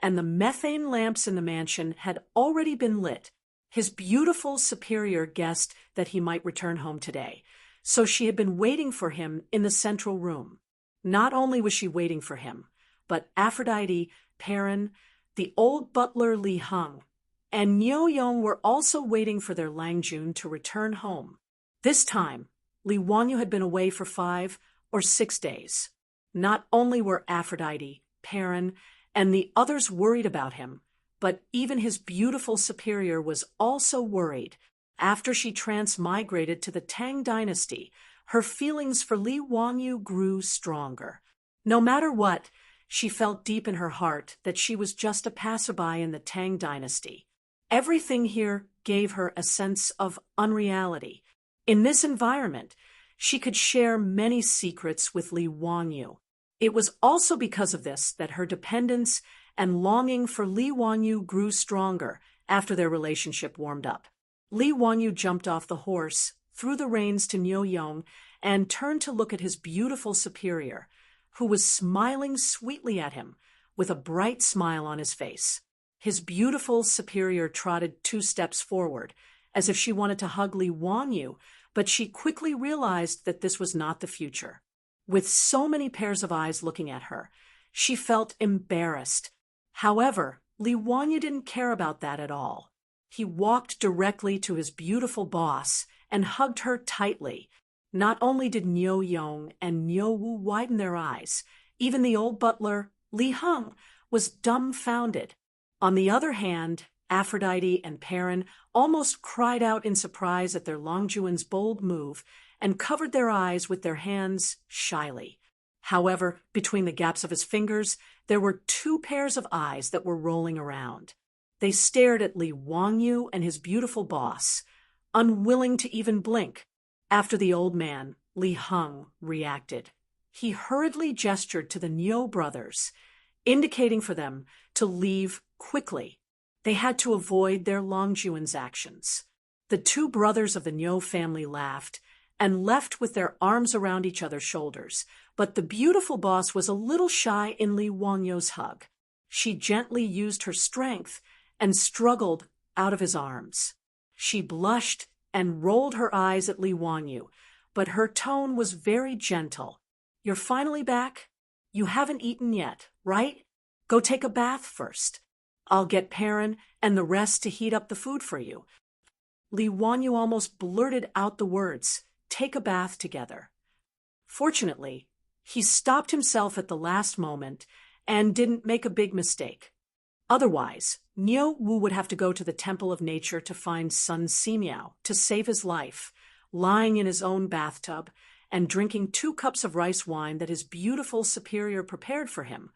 and the methane lamps in the mansion had already been lit. His beautiful superior guessed that he might return home today, so she had been waiting for him in the central room. Not only was she waiting for him, but Aphrodite, Perrin, the old butler Li Heng, and Niu Yong were also waiting for their Langjun to return home. This time, Li Wanyu had been away for 5 or 6 days. Not only were Aphrodite, Perrin, and the others worried about him, but even his beautiful superior was also worried. After she transmigrated to the Tang dynasty, her feelings for Li Wanyu grew stronger. No matter what, she felt deep in her heart that she was just a passerby in the Tang dynasty. Everything here gave her a sense of unreality. In this environment, she could share many secrets with Li Wanyu. It was also because of this that her dependence and longing for Li Wanyu grew stronger after their relationship warmed up. Li Wanyu jumped off the horse, threw the reins to Niu Yong, and turned to look at his beautiful superior, who was smiling sweetly at him with a bright smile on his face. His beautiful superior trotted 2 steps forward, as if she wanted to hug Li Wanyu, but she quickly realized that this was not the future. With so many pairs of eyes looking at her, she felt embarrassed. However, Li Wanyu didn't care about that at all. He walked directly to his beautiful boss and hugged her tightly. Not only did Niu Yong and Niu Wu widen their eyes, even the old butler, Li Heng, was dumbfounded. On the other hand, Aphrodite and Perrin almost cried out in surprise at their Longjuan's bold move and covered their eyes with their hands shyly. However, between the gaps of his fingers, there were 2 pairs of eyes that were rolling around. They stared at Li Wanyu and his beautiful boss, unwilling to even blink. After the old man, Li Heng, reacted. He hurriedly gestured to the Niu brothers, indicating for them to leave quickly. They had to avoid their Longjuan's actions. The 2 brothers of the Niu family laughed and left with their arms around each other's shoulders, but the beautiful boss was a little shy in Li Wanyu's hug. She gently used her strength and struggled out of his arms. She blushed and rolled her eyes at Li Wanyu, but her tone was very gentle. "You're finally back? You haven't eaten yet, right? Go take a bath first. I'll get Perrin and the rest to heat up the food for you." Li Wanyu almost blurted out the words, "Take a bath together." Fortunately, he stopped himself at the last moment and didn't make a big mistake. Otherwise, Niu Wu would have to go to the Temple of Nature to find Sun Simiao to save his life, lying in his own bathtub and drinking 2 cups of rice wine that his beautiful superior prepared for him.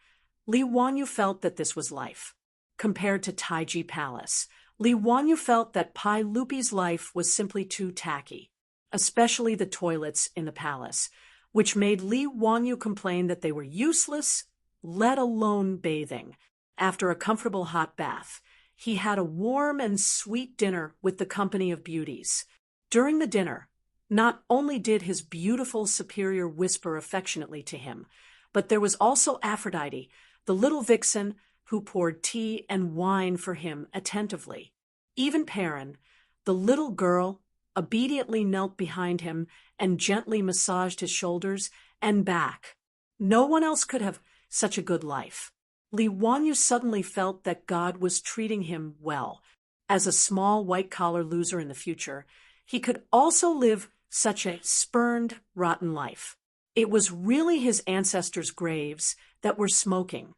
Li Wanyu felt that this was life. Compared to Taiji Palace, Li Wanyu felt that Pai Lupi's life was simply too tacky, especially the toilets in the palace, which made Li Wanyu complain that they were useless, let alone bathing. after a comfortable hot bath, he had a warm and sweet dinner with the company of beauties. During the dinner, not only did his beautiful superior whisper affectionately to him, but there was also Aphrodite, the little vixen, who poured tea and wine for him attentively. Even Perrin, the little girl, obediently knelt behind him and gently massaged his shoulders and back. No one else could have such a good life. Li Wanyu suddenly felt that God was treating him well. As a small white-collar loser in the future, he could also live such a spurned, rotten life. It was really his ancestors' graves that were smoking.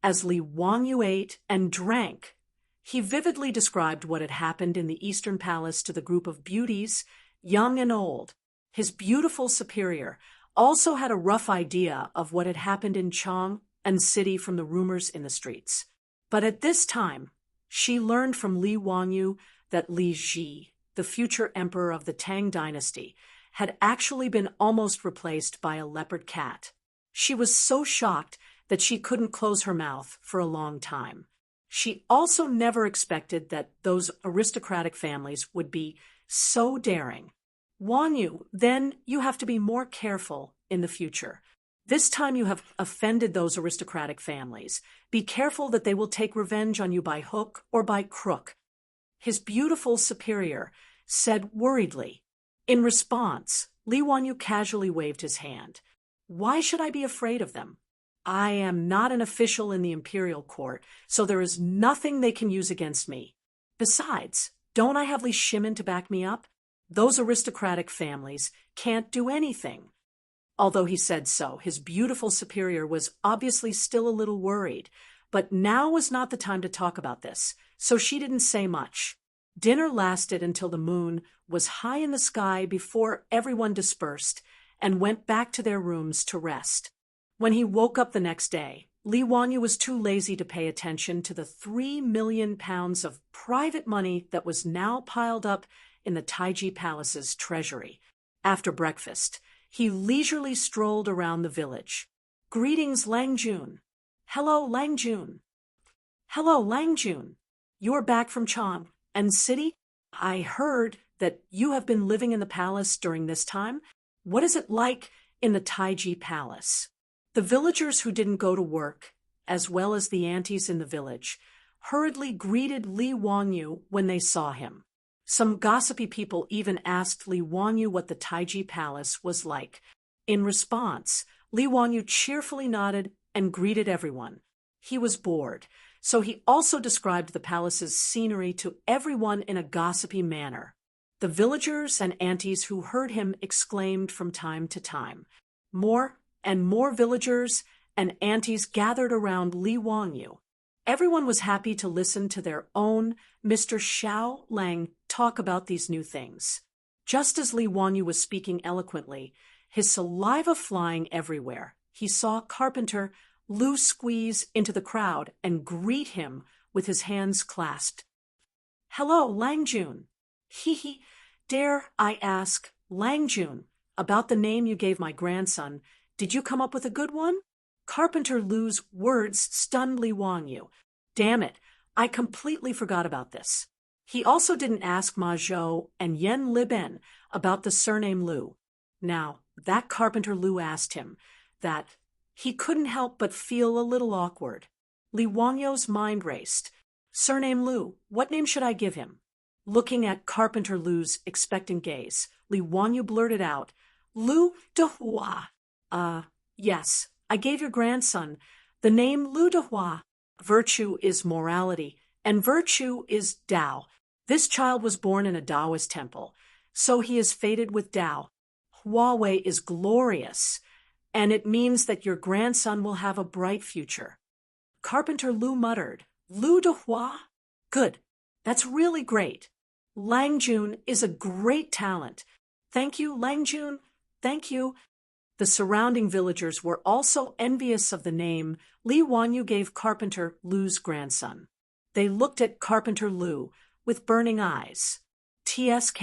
As Li Wanyu ate and drank, he vividly described what had happened in the Eastern Palace to the group of beauties, young and old. His beautiful superior also had a rough idea of what had happened in Chang and city from the rumors in the streets. But at this time, she learned from Li Wanyu that Li Ji, the future emperor of the Tang dynasty, had actually been almost replaced by a leopard cat. She was so shocked that she couldn't close her mouth for a long time. She also never expected that those aristocratic families would be so daring. Wanyu, then you have to be more careful in the future. This time you have offended those aristocratic families. Be careful that they will take revenge on you by hook or by crook. His beautiful superior said worriedly. In response, Li Wanyu casually waved his hand. Why should I be afraid of them? I am not an official in the imperial court, so there is nothing they can use against me. Besides, don't I have Li Shimin to back me up? Those aristocratic families can't do anything. Although he said so, his beautiful superior was obviously still a little worried, but now was not the time to talk about this, so she didn't say much. Dinner lasted until the moon was high in the sky before everyone dispersed and went back to their rooms to rest. When he woke up the next day, Li Wanyu was too lazy to pay attention to the 3 million pounds of private money that was now piled up in the Taiji Palace's treasury. After breakfast, he leisurely strolled around the village. Greetings, Lang Jun. Hello, Lang Jun. Hello, Lang Jun. You're back from Chang and city? I heard that you have been living in the palace during this time. What is it like in the Taiji Palace? The villagers who didn't go to work, as well as the aunties in the village, hurriedly greeted Li Wanyu when they saw him. Some gossipy people even asked Li Wanyu what the Taiji Palace was like. In response, Li Wanyu cheerfully nodded and greeted everyone. He was bored, so he also described the palace's scenery to everyone in a gossipy manner. The villagers and aunties who heard him exclaimed from time to time. More and more villagers and aunties gathered around Li Wanyu. Everyone was happy to listen to their own Mr. Xiao Lang talk about these new things. Just as Li Wanyu was speaking eloquently, his saliva flying everywhere, he saw Carpenter Lu squeeze into the crowd and greet him with his hands clasped. Hello, Lang Jun. Dare I ask, Lang Jun, about the name you gave my grandson, did you come up with a good one? Carpenter Lu's words stunned Li Wanyu. Damn it, I completely forgot about this. He also didn't ask Ma Zhou and Yen Liben about the surname Lu. Now, that Carpenter Lu asked him that he couldn't help but feel a little awkward. Li Wanyu's mind raced. Surname Lu, what name should I give him? Looking at Carpenter Lu's expectant gaze, Li Wanyu blurted out, Lu Dehua. Yes, I gave your grandson the name Lu Dehua. Virtue is morality, and virtue is Tao. This child was born in a Taoist temple, so he is fated with Tao. Huawei is glorious, and it means that your grandson will have a bright future. Carpenter Lu muttered, Lu Dehua? Good. That's really great. Lang Jun is a great talent. Thank you, Lang Jun. Thank you. The surrounding villagers were also envious of the name Li Wanyu gave Carpenter Lu's grandson. They looked at Carpenter Lu with burning eyes. TSK.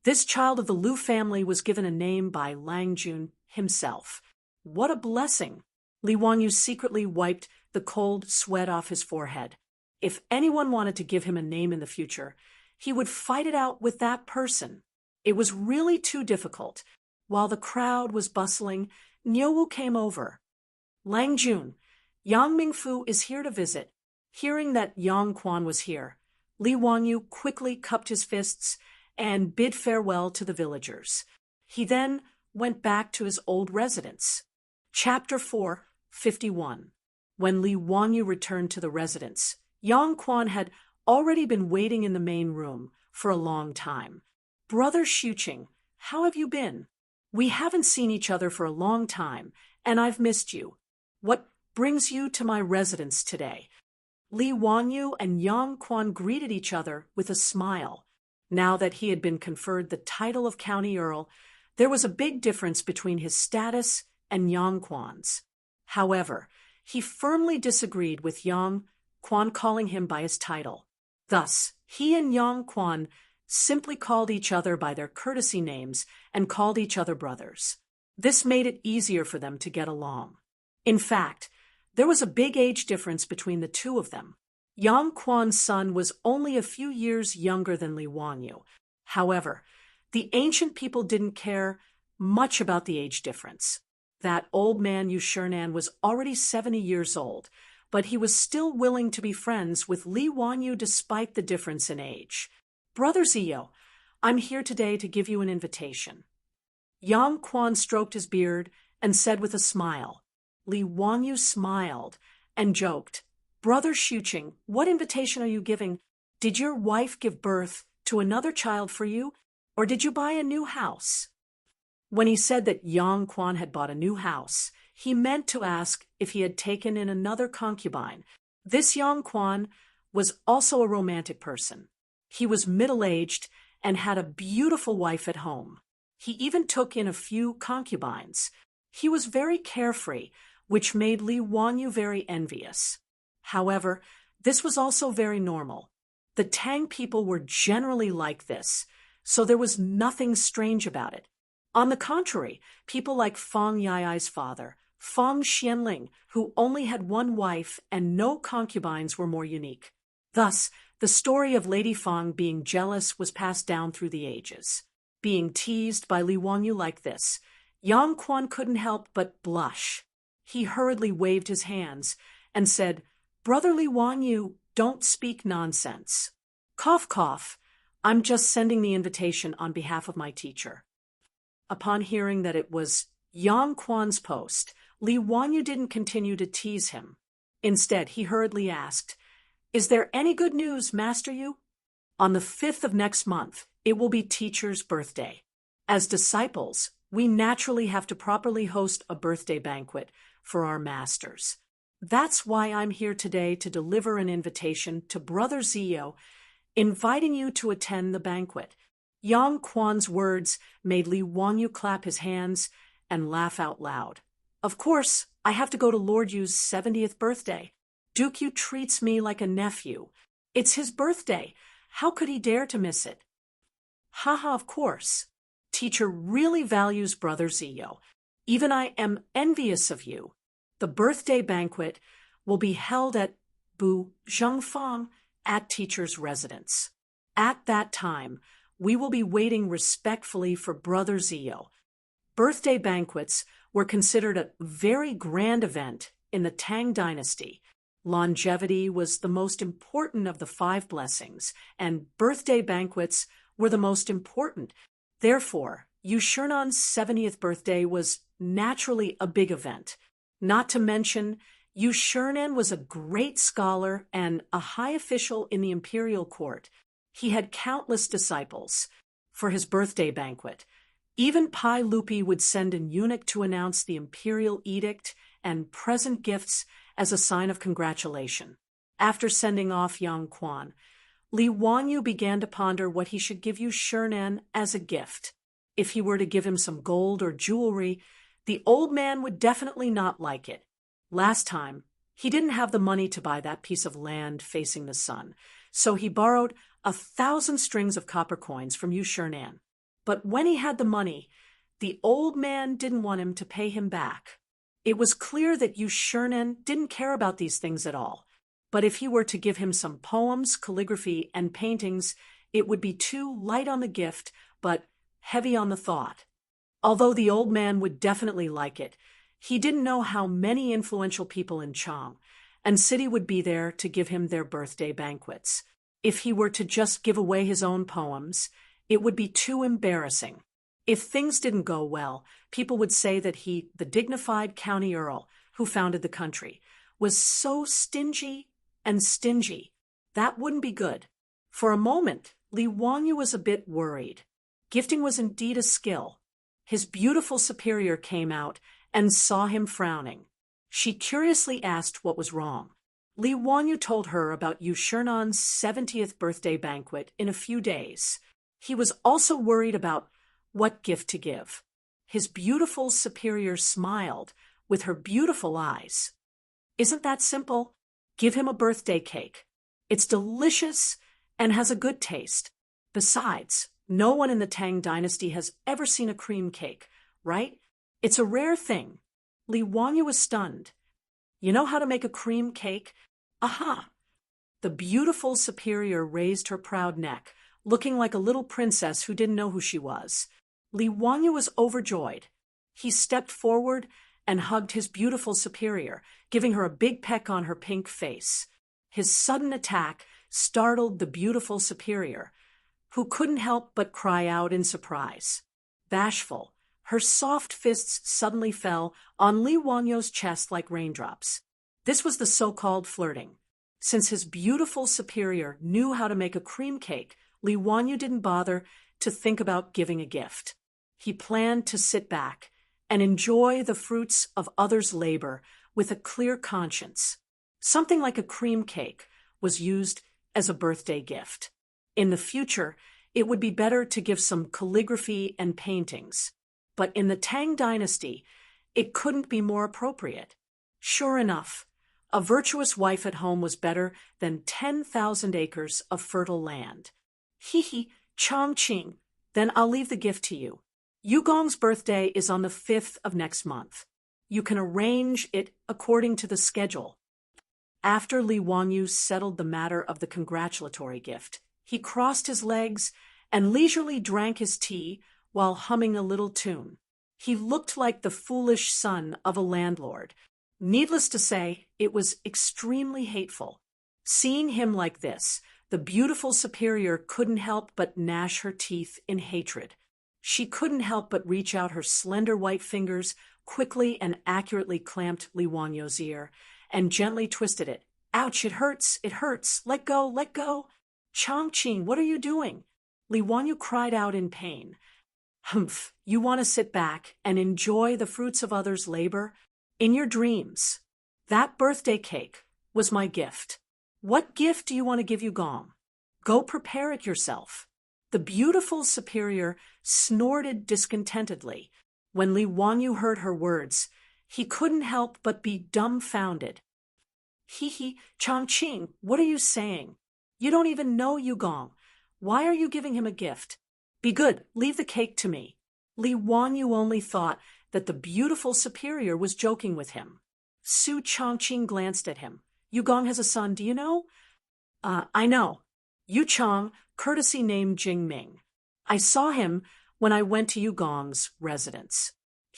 This child of the Lu family was given a name by Lang Jun himself. What a blessing! Li Wanyu secretly wiped the cold sweat off his forehead. If anyone wanted to give him a name in the future, he would fight it out with that person. It was really too difficult. While the crowd was bustling, Nyowu came over. Lang Jun, Yang Mingfu is here to visit. Hearing that Yang Quan was here, Li Wangyu quickly cupped his fists and bid farewell to the villagers. He then went back to his old residence. Chapter 4:51. When Li Wangyu returned to the residence, Yang Quan had already been waiting in the main room for a long time. Brother Xuqing, how have you been? We haven't seen each other for a long time, and I've missed you. What brings you to my residence today? Li Wangyu and Yang Quan greeted each other with a smile. Now that he had been conferred the title of County Earl, there was a big difference between his status and Yang Quan's. However, he firmly disagreed with Yang Quan calling him by his title. Thus, he and Yang Quan simply called each other by their courtesy names and called each other brothers. This made it easier for them to get along. In fact, there was a big age difference between the two of them. Yang Quan's son was only a few years younger than Li Wangyu. However, the ancient people didn't care much about the age difference. That old man Yushernan was already 70 years old, but he was still willing to be friends with Li Wangyu despite the difference in age. Brother Zio, I'm here today to give you an invitation. Yang Quan stroked his beard and said with a smile. Li Wangyu smiled and joked, Brother Xuqing, what invitation are you giving? Did your wife give birth to another child for you, or did you buy a new house? When he said that Yang Quan had bought a new house, he meant to ask if he had taken in another concubine. This Yang Quan was also a romantic person. He was middle-aged and had a beautiful wife at home. He even took in a few concubines. He was very carefree, which made Li Wangyu very envious. However, this was also very normal. The Tang people were generally like this, so there was nothing strange about it. On the contrary, people like Fang Yai's father, Fang Xianling, who only had one wife and no concubines, were more unique. Thus, the story of Lady Fang being jealous was passed down through the ages. Being teased by Li Wangyu like this, Yang Quan couldn't help but blush. He hurriedly waved his hands and said, Brother Li Wangyu, don't speak nonsense. Cough, cough. I'm just sending the invitation on behalf of my teacher. Upon hearing that it was Yang Quan's post, Li Wangyu didn't continue to tease him. Instead, he hurriedly asked, Is there any good news, Master Yu? On the 5th of next month, it will be teacher's birthday. As disciples, we naturally have to properly host a birthday banquet for our masters. That's why I'm here today to deliver an invitation to Brother Zio, inviting you to attend the banquet. Yang Quan's words made Li Wangyu clap his hands and laugh out loud. Of course, I have to go to Lord Yu's 70th birthday. Duke Yu treats me like a nephew. It's his birthday. How could he dare to miss it? Haha, of course. Teacher really values Brother Zio. Even I am envious of you. The birthday banquet will be held at Bu Zhengfang at teacher's residence. At that time, we will be waiting respectfully for Brother Zio. Birthday banquets were considered a very grand event in the Tang dynasty. Longevity was the most important of the 5 blessings, and birthday banquets were the most important. Therefore, Yushernan's 70th birthday was naturally a big event. Not to mention, Yushernan was a great scholar and a high official in the imperial court. He had countless disciples. For his birthday banquet, even Pai Lupi would send an eunuch to announce the imperial edict and present gifts as a sign of congratulation. After sending off Yang Quan, Li Wangyu began to ponder what he should give Yushernan as a gift. If he were to give him some gold or jewelry, the old man would definitely not like it. Last time, he didn't have the money to buy that piece of land facing the sun, so he borrowed 1,000 strings of copper coins from Yushernan. But when he had the money, the old man didn't want him to pay him back. It was clear that Yu Shernan didn't care about these things at all. But if he were to give him some poems, calligraphy, and paintings, it would be too light on the gift, but heavy on the thought. Although the old man would definitely like it, he didn't know how many influential people in Chang and city would be there to give him their birthday banquets. If he were to just give away his own poems, it would be too embarrassing. If things didn't go well, people would say that he, the dignified county earl who founded the country, was so stingy and stingy. That wouldn't be good. For a moment, Li Wangyu was a bit worried. Gifting was indeed a skill. His beautiful superior came out and saw him frowning. She curiously asked what was wrong. Li Wangyu told her about Yu Shernan's 70th birthday banquet in a few days. He was also worried about what gift to give. His beautiful superior smiled with her beautiful eyes. Isn't that simple? Give him a birthday cake. It's delicious and has a good taste. Besides, no one in the Tang dynasty has ever seen a cream cake, right? It's a rare thing. Li Wangyu was stunned. You know how to make a cream cake? Aha! The beautiful superior raised her proud neck, looking like a little princess who didn't know who she was. Li Wangyu was overjoyed. He stepped forward and hugged his beautiful superior, giving her a big peck on her pink face. His sudden attack startled the beautiful superior, who couldn't help but cry out in surprise. Bashful, her soft fists suddenly fell on Li Wangyu's chest like raindrops. This was the so-called flirting. Since his beautiful superior knew how to make a cream cake, Li Wangyu didn't bother to think about giving a gift. He planned to sit back and enjoy the fruits of others' labor with a clear conscience. Something like a cream cake was used as a birthday gift. In the future, it would be better to give some calligraphy and paintings. But in the Tang dynasty, it couldn't be more appropriate. Sure enough, a virtuous wife at home was better than 10,000 acres of fertile land. Hee, Chongqing, then I'll leave the gift to you. Yugong's birthday is on the 5th of next month. You can arrange it according to the schedule. After Li Wangyu settled the matter of the congratulatory gift, he crossed his legs and leisurely drank his tea while humming a little tune. He looked like the foolish son of a landlord. Needless to say, it was extremely hateful. Seeing him like this, the beautiful superior couldn't help but gnash her teeth in hatred. She couldn't help but reach out her slender white fingers, quickly and accurately clamped Li Wangyu's ear, and gently twisted it. Ouch, it hurts, let go, let go. Chongqing, what are you doing? Li Wangyu cried out in pain. Humph, you want to sit back and enjoy the fruits of others' labor? In your dreams. That birthday cake was my gift. What gift do you want to give Yugong? Go prepare it yourself. The beautiful superior snorted discontentedly. When Li Wangyu heard her words, he couldn't help but be dumbfounded. Hee, Chongqing, what are you saying? You don't even know Yugong. Why are you giving him a gift? Be good, leave the cake to me. Li Wangyu only thought that the beautiful superior was joking with him. Su Chongqing glanced at him. Yugong has a son, do you know? I know. Yu Chong, courtesy named Jingming. I saw him when I went to Yugong's residence.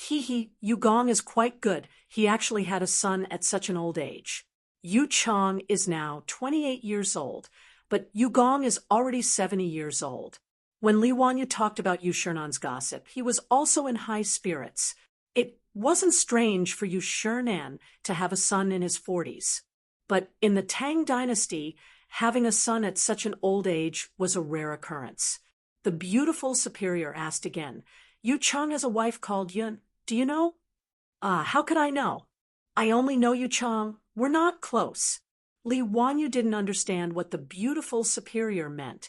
Yugong is quite good. He actually had a son at such an old age. Yu Chong is now 28 years old, but Yugong is already 70 years old. When Li Wangyu talked about Yu Shernan's gossip, he was also in high spirits. It wasn't strange for Yu Shernan to have a son in his 40s. But in the Tang dynasty, having a son at such an old age was a rare occurrence. The beautiful superior asked again, Yu Chong has a wife called Yun. Do you know? How could I know? I only know Yu Chong. We're not close. Li Wangyu didn't understand what the beautiful superior meant.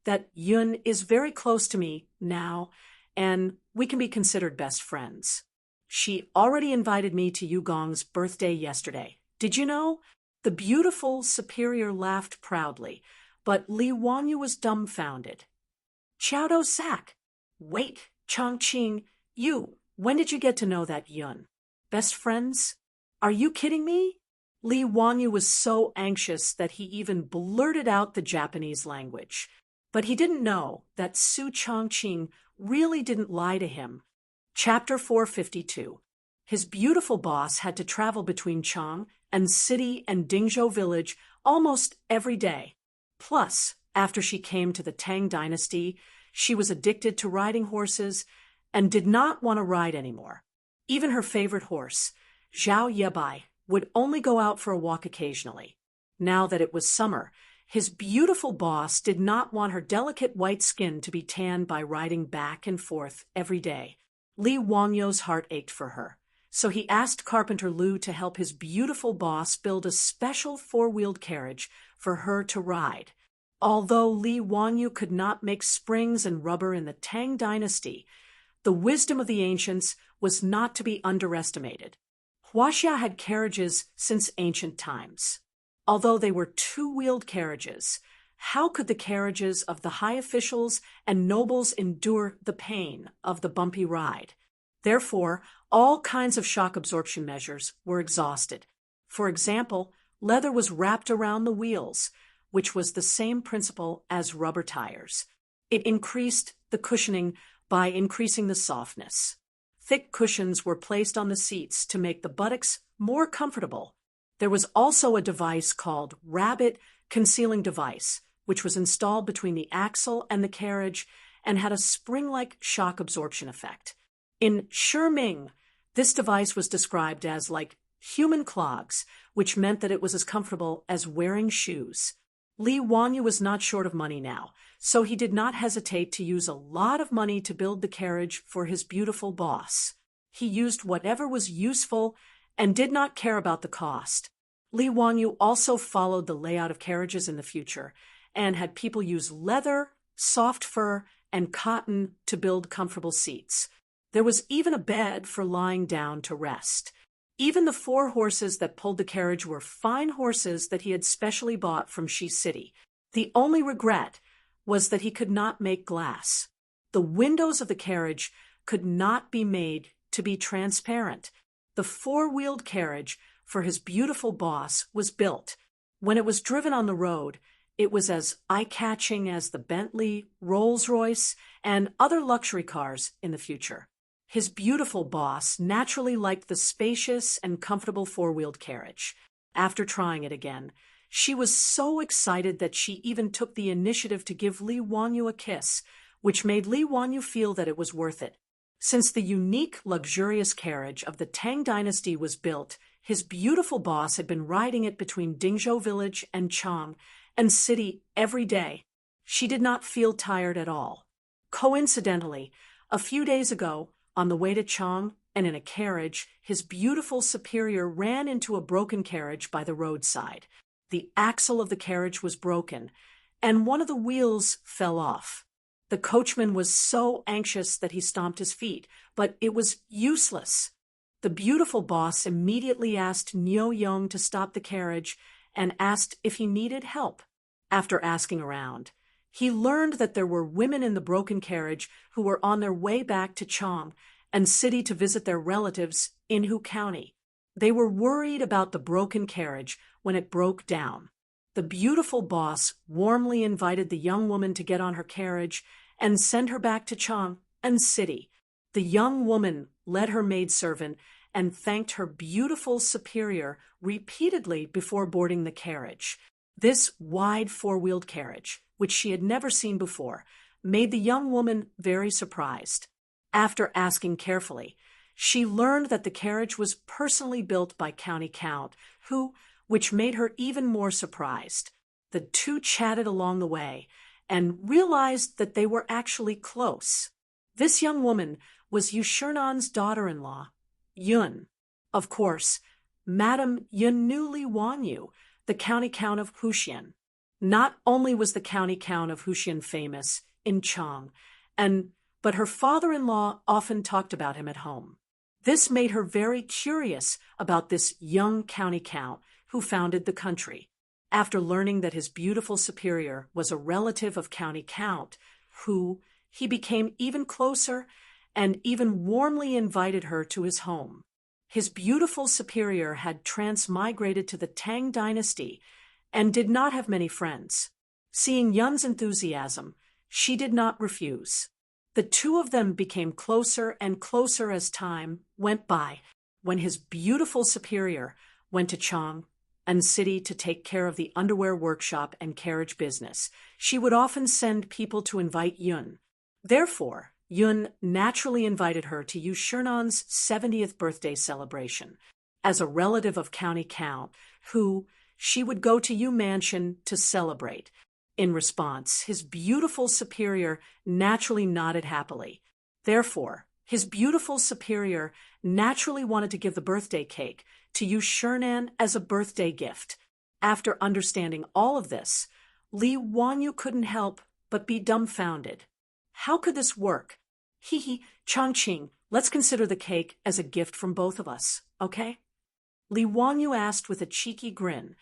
That Yun is very close to me now, and we can be considered best friends. She already invited me to Yugong's birthday yesterday. Did you know? The beautiful superior laughed proudly, but Li Wangyu was dumbfounded. Xiaodo Sak. Wait, Chongqing, when did you get to know that Yun? Best friends? Are you kidding me? Li Wanyu was so anxious that he even blurted out the Japanese language. But he didn't know that Su Chongqing really didn't lie to him. Chapter 452. His beautiful boss had to travel between Chang and City and Dingzhou village almost every day. Plus, after she came to the Tang dynasty, she was addicted to riding horses and did not want to ride anymore. Even her favorite horse, Zhao Yebai, would only go out for a walk occasionally. Now that it was summer, his beautiful boss did not want her delicate white skin to be tanned by riding back and forth every day. Li Wangyu's heart ached for her, so he asked Carpenter Lu to help his beautiful boss build a special four-wheeled carriage for her to ride. Although Li Wangyu could not make springs and rubber in the Tang dynasty, the wisdom of the ancients was not to be underestimated. Huaxia had carriages since ancient times. Although they were two-wheeled carriages, how could the carriages of the high officials and nobles endure the pain of the bumpy ride? Therefore, all kinds of shock absorption measures were exhausted. For example, leather was wrapped around the wheels, which was the same principle as rubber tires. It increased the cushioning by increasing the softness. Thick cushions were placed on the seats to make the buttocks more comfortable. There was also a device called rabbit concealing device, which was installed between the axle and the carriage and had a spring-like shock absorption effect. In Shiming, this device was described as like human clogs, which meant that it was as comfortable as wearing shoes. Li Wanyu was not short of money now, so he did not hesitate to use a lot of money to build the carriage for his beautiful boss. He used whatever was useful and did not care about the cost. Li Wanyu also followed the layout of carriages in the future and had people use leather, soft fur, and cotton to build comfortable seats. There was even a bed for lying down to rest. Even the 4 horses that pulled the carriage were fine horses that he had specially bought from Shi City. The only regret was that he could not make glass. The windows of the carriage could not be made to be transparent. The four-wheeled carriage for his beautiful boss was built. When it was driven on the road, it was as eye-catching as the Bentley, Rolls-Royce, and other luxury cars in the future. His beautiful boss naturally liked the spacious and comfortable four-wheeled carriage. After trying it again, she was so excited that she even took the initiative to give Li Wanyu a kiss, which made Li Wanyu feel that it was worth it. Since the unique, luxurious carriage of the Tang dynasty was built, his beautiful boss had been riding it between Dingzhou village and Chang and City every day. She did not feel tired at all. Coincidentally, a few days ago, on the way to Chang and in a carriage, his beautiful superior ran into a broken carriage by the roadside. The axle of the carriage was broken, and one of the wheels fell off. The coachman was so anxious that he stomped his feet, but it was useless. The beautiful boss immediately asked Niu Yong to stop the carriage and asked if he needed help. After asking around, he learned that there were women in the broken carriage who were on their way back to Chang and City to visit their relatives in Hu County. They were worried about the broken carriage when it broke down. The beautiful boss warmly invited the young woman to get on her carriage and send her back to Chang and City. The young woman led her maidservant and thanked her beautiful superior repeatedly before boarding the carriage. This wide four-wheeled carriage, which she had never seen before, made the young woman very surprised. After asking carefully, she learned that the carriage was personally built by County Count, which made her even more surprised. The two chatted along the way and realized that they were actually close. This young woman was Yushernan's daughter-in-law, Yun. Of course, Madame Yun knew Li Wanyu, the County Count of Huxian. Not only was the County Count of Huxian famous in Chang, but her father-in-law often talked about him at home. This made her very curious about this young county count who founded the country. After learning that his beautiful superior was a relative of County Count, he became even closer and even warmly invited her to his home. His beautiful superior had transmigrated to the Tang dynasty and did not have many friends. Seeing Yun's enthusiasm, she did not refuse. The two of them became closer and closer as time went by. When his beautiful superior went to Chang and city to take care of the underwear workshop and carriage business, she would often send people to invite Yun. Therefore, Yun naturally invited her to Yu Shernan's 70th birthday celebration. As a relative of County Count, who she would go to Yu Mansion to celebrate. In response, his beautiful superior naturally nodded happily. Therefore, his beautiful superior naturally wanted to give the birthday cake to Yu Shernan as a birthday gift. After understanding all of this, Li Wanyu couldn't help but be dumbfounded. How could this work? Changqing, let's consider the cake as a gift from both of us, okay? Li Wanyu asked with a cheeky grin.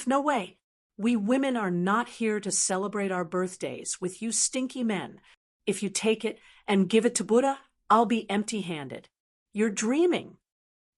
No way. We women are not here to celebrate our birthdays with you stinky men. If you take it and give it to Buddha, I'll be empty-handed. You're dreaming.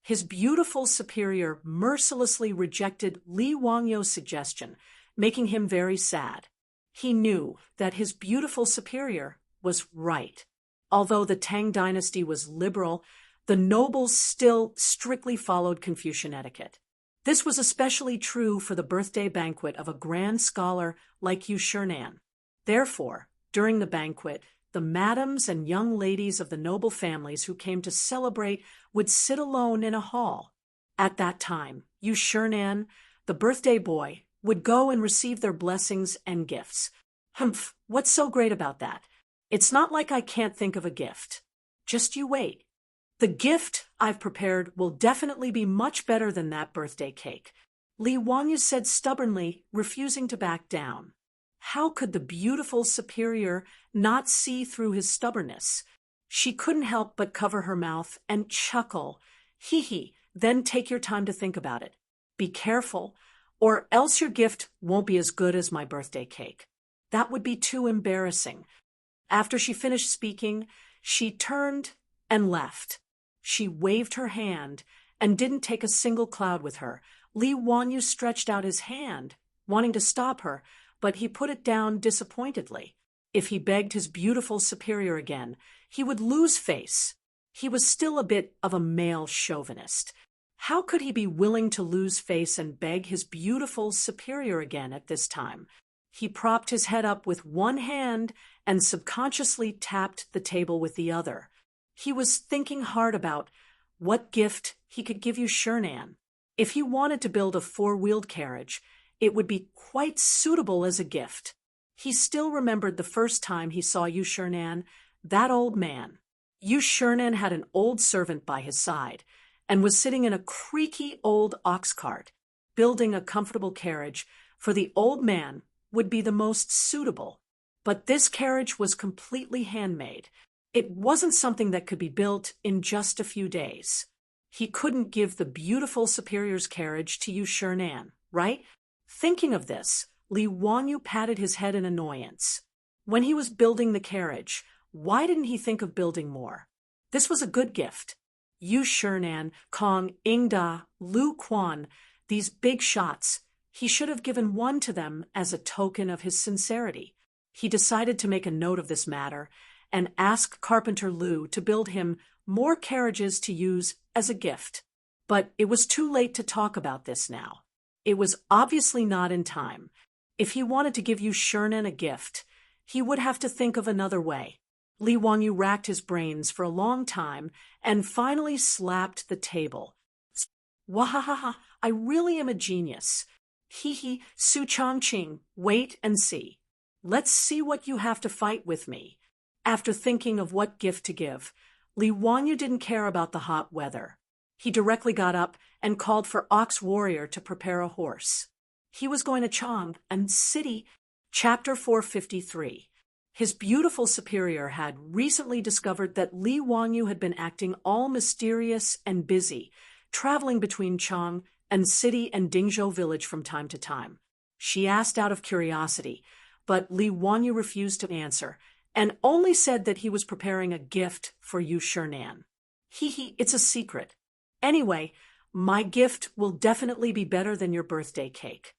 His beautiful superior mercilessly rejected Li Wangyu's suggestion, making him very sad. He knew that his beautiful superior was right. Although the Tang dynasty was liberal, the nobles still strictly followed Confucian etiquette. This was especially true for the birthday banquet of a grand scholar like Yu Shernan. Therefore, during the banquet, the madams and young ladies of the noble families who came to celebrate would sit alone in a hall. At that time, Yu Shernan, the birthday boy, would go and receive their blessings and gifts. What's so great about that? It's not like I can't think of a gift. Just you wait. The gift I've prepared will definitely be much better than that birthday cake, Li Wanyu said stubbornly, refusing to back down. How could the beautiful superior not see through his stubbornness? She couldn't help but cover her mouth and chuckle. Then take your time to think about it. Be careful, or else your gift won't be as good as my birthday cake. That would be too embarrassing. After she finished speaking, she turned and left. She waved her hand and didn't take a single cloud with her. Li Wanyu stretched out his hand, wanting to stop her, but he put it down disappointedly. If he begged his beautiful superior again, he would lose face. He was still a bit of a male chauvinist. How could he be willing to lose face and beg his beautiful superior again at this time? He propped his head up with one hand and subconsciously tapped the table with the other. He was thinking hard about what gift he could give Yu Shernan. If he wanted to build a four-wheeled carriage, it would be quite suitable as a gift. He still remembered the first time he saw Yu Shernan, that old man. Yu Shernan had an old servant by his side and was sitting in a creaky old ox cart. Building a comfortable carriage for the old man would be the most suitable. But this carriage was completely handmade. It wasn't something that could be built in just a few days. He couldn't give the beautiful superior's carriage to Yu Shernan, right? Thinking of this, Li Wanyu patted his head in annoyance. When he was building the carriage, why didn't he think of building more? This was a good gift. Yu Shernan, Kong, Ingda, Lu Quan, these big shots, he should have given one to them as a token of his sincerity. He decided to make a note of this matter and ask Carpenter Lu to build him more carriages to use as a gift. But it was too late to talk about this now. It was obviously not in time. If he wanted to give Yu Shernan a gift, he would have to think of another way. Li Wanyu racked his brains for a long time and finally slapped the table. Wahahaha, I really am a genius. Su Changqing, wait and see. Let's see what you have to fight with me. After thinking of what gift to give, Li Wanyu didn't care about the hot weather. He directly got up and called for Ox Warrior to prepare a horse. He was going to Chang and City. Chapter 453. His beautiful superior had recently discovered that Li Wanyu had been acting all mysterious and busy, traveling between Chang and City and Dingzhou village from time to time. She asked out of curiosity, but Li Wanyu refused to answer, and only said that he was preparing a gift for Yu Shernan. It's a secret. Anyway, my gift will definitely be better than your birthday cake.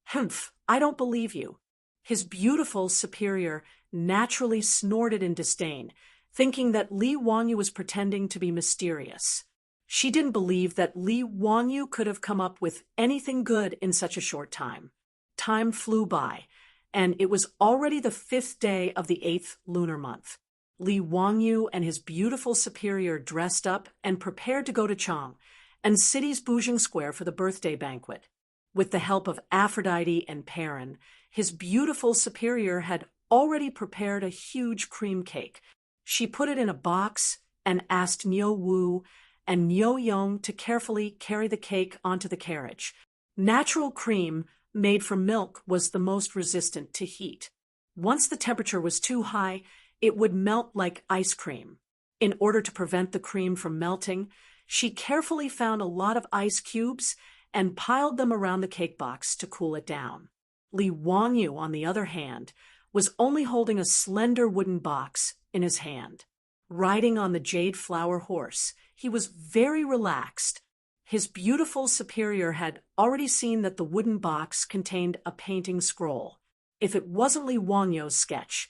Humph, I don't believe you. His beautiful superior naturally snorted in disdain, thinking that Li Wangyu was pretending to be mysterious. She didn't believe that Li Wangyu could have come up with anything good in such a short time. Time flew by, and it was already the 5th day of the 8th lunar month. Li Wangyu and his beautiful superior dressed up and prepared to go to Chang, and city's Bujing Square for the birthday banquet. With the help of Aphrodite and Perrin, his beautiful superior had already prepared a huge cream cake. She put it in a box and asked Niu Wu and Niu Yong to carefully carry the cake onto the carriage. Natural cream made from milk was the most resistant to heat. Once the temperature was too high, it would melt like ice cream. In order to prevent the cream from melting, she carefully found a lot of ice cubes and piled them around the cake box to cool it down. Li Wangyu, on the other hand, was only holding a slender wooden box in his hand. Riding on the jade flower horse, he was very relaxed. His beautiful superior had already seen that the wooden box contained a painting scroll. If it wasn't Li Wangyu's sketch,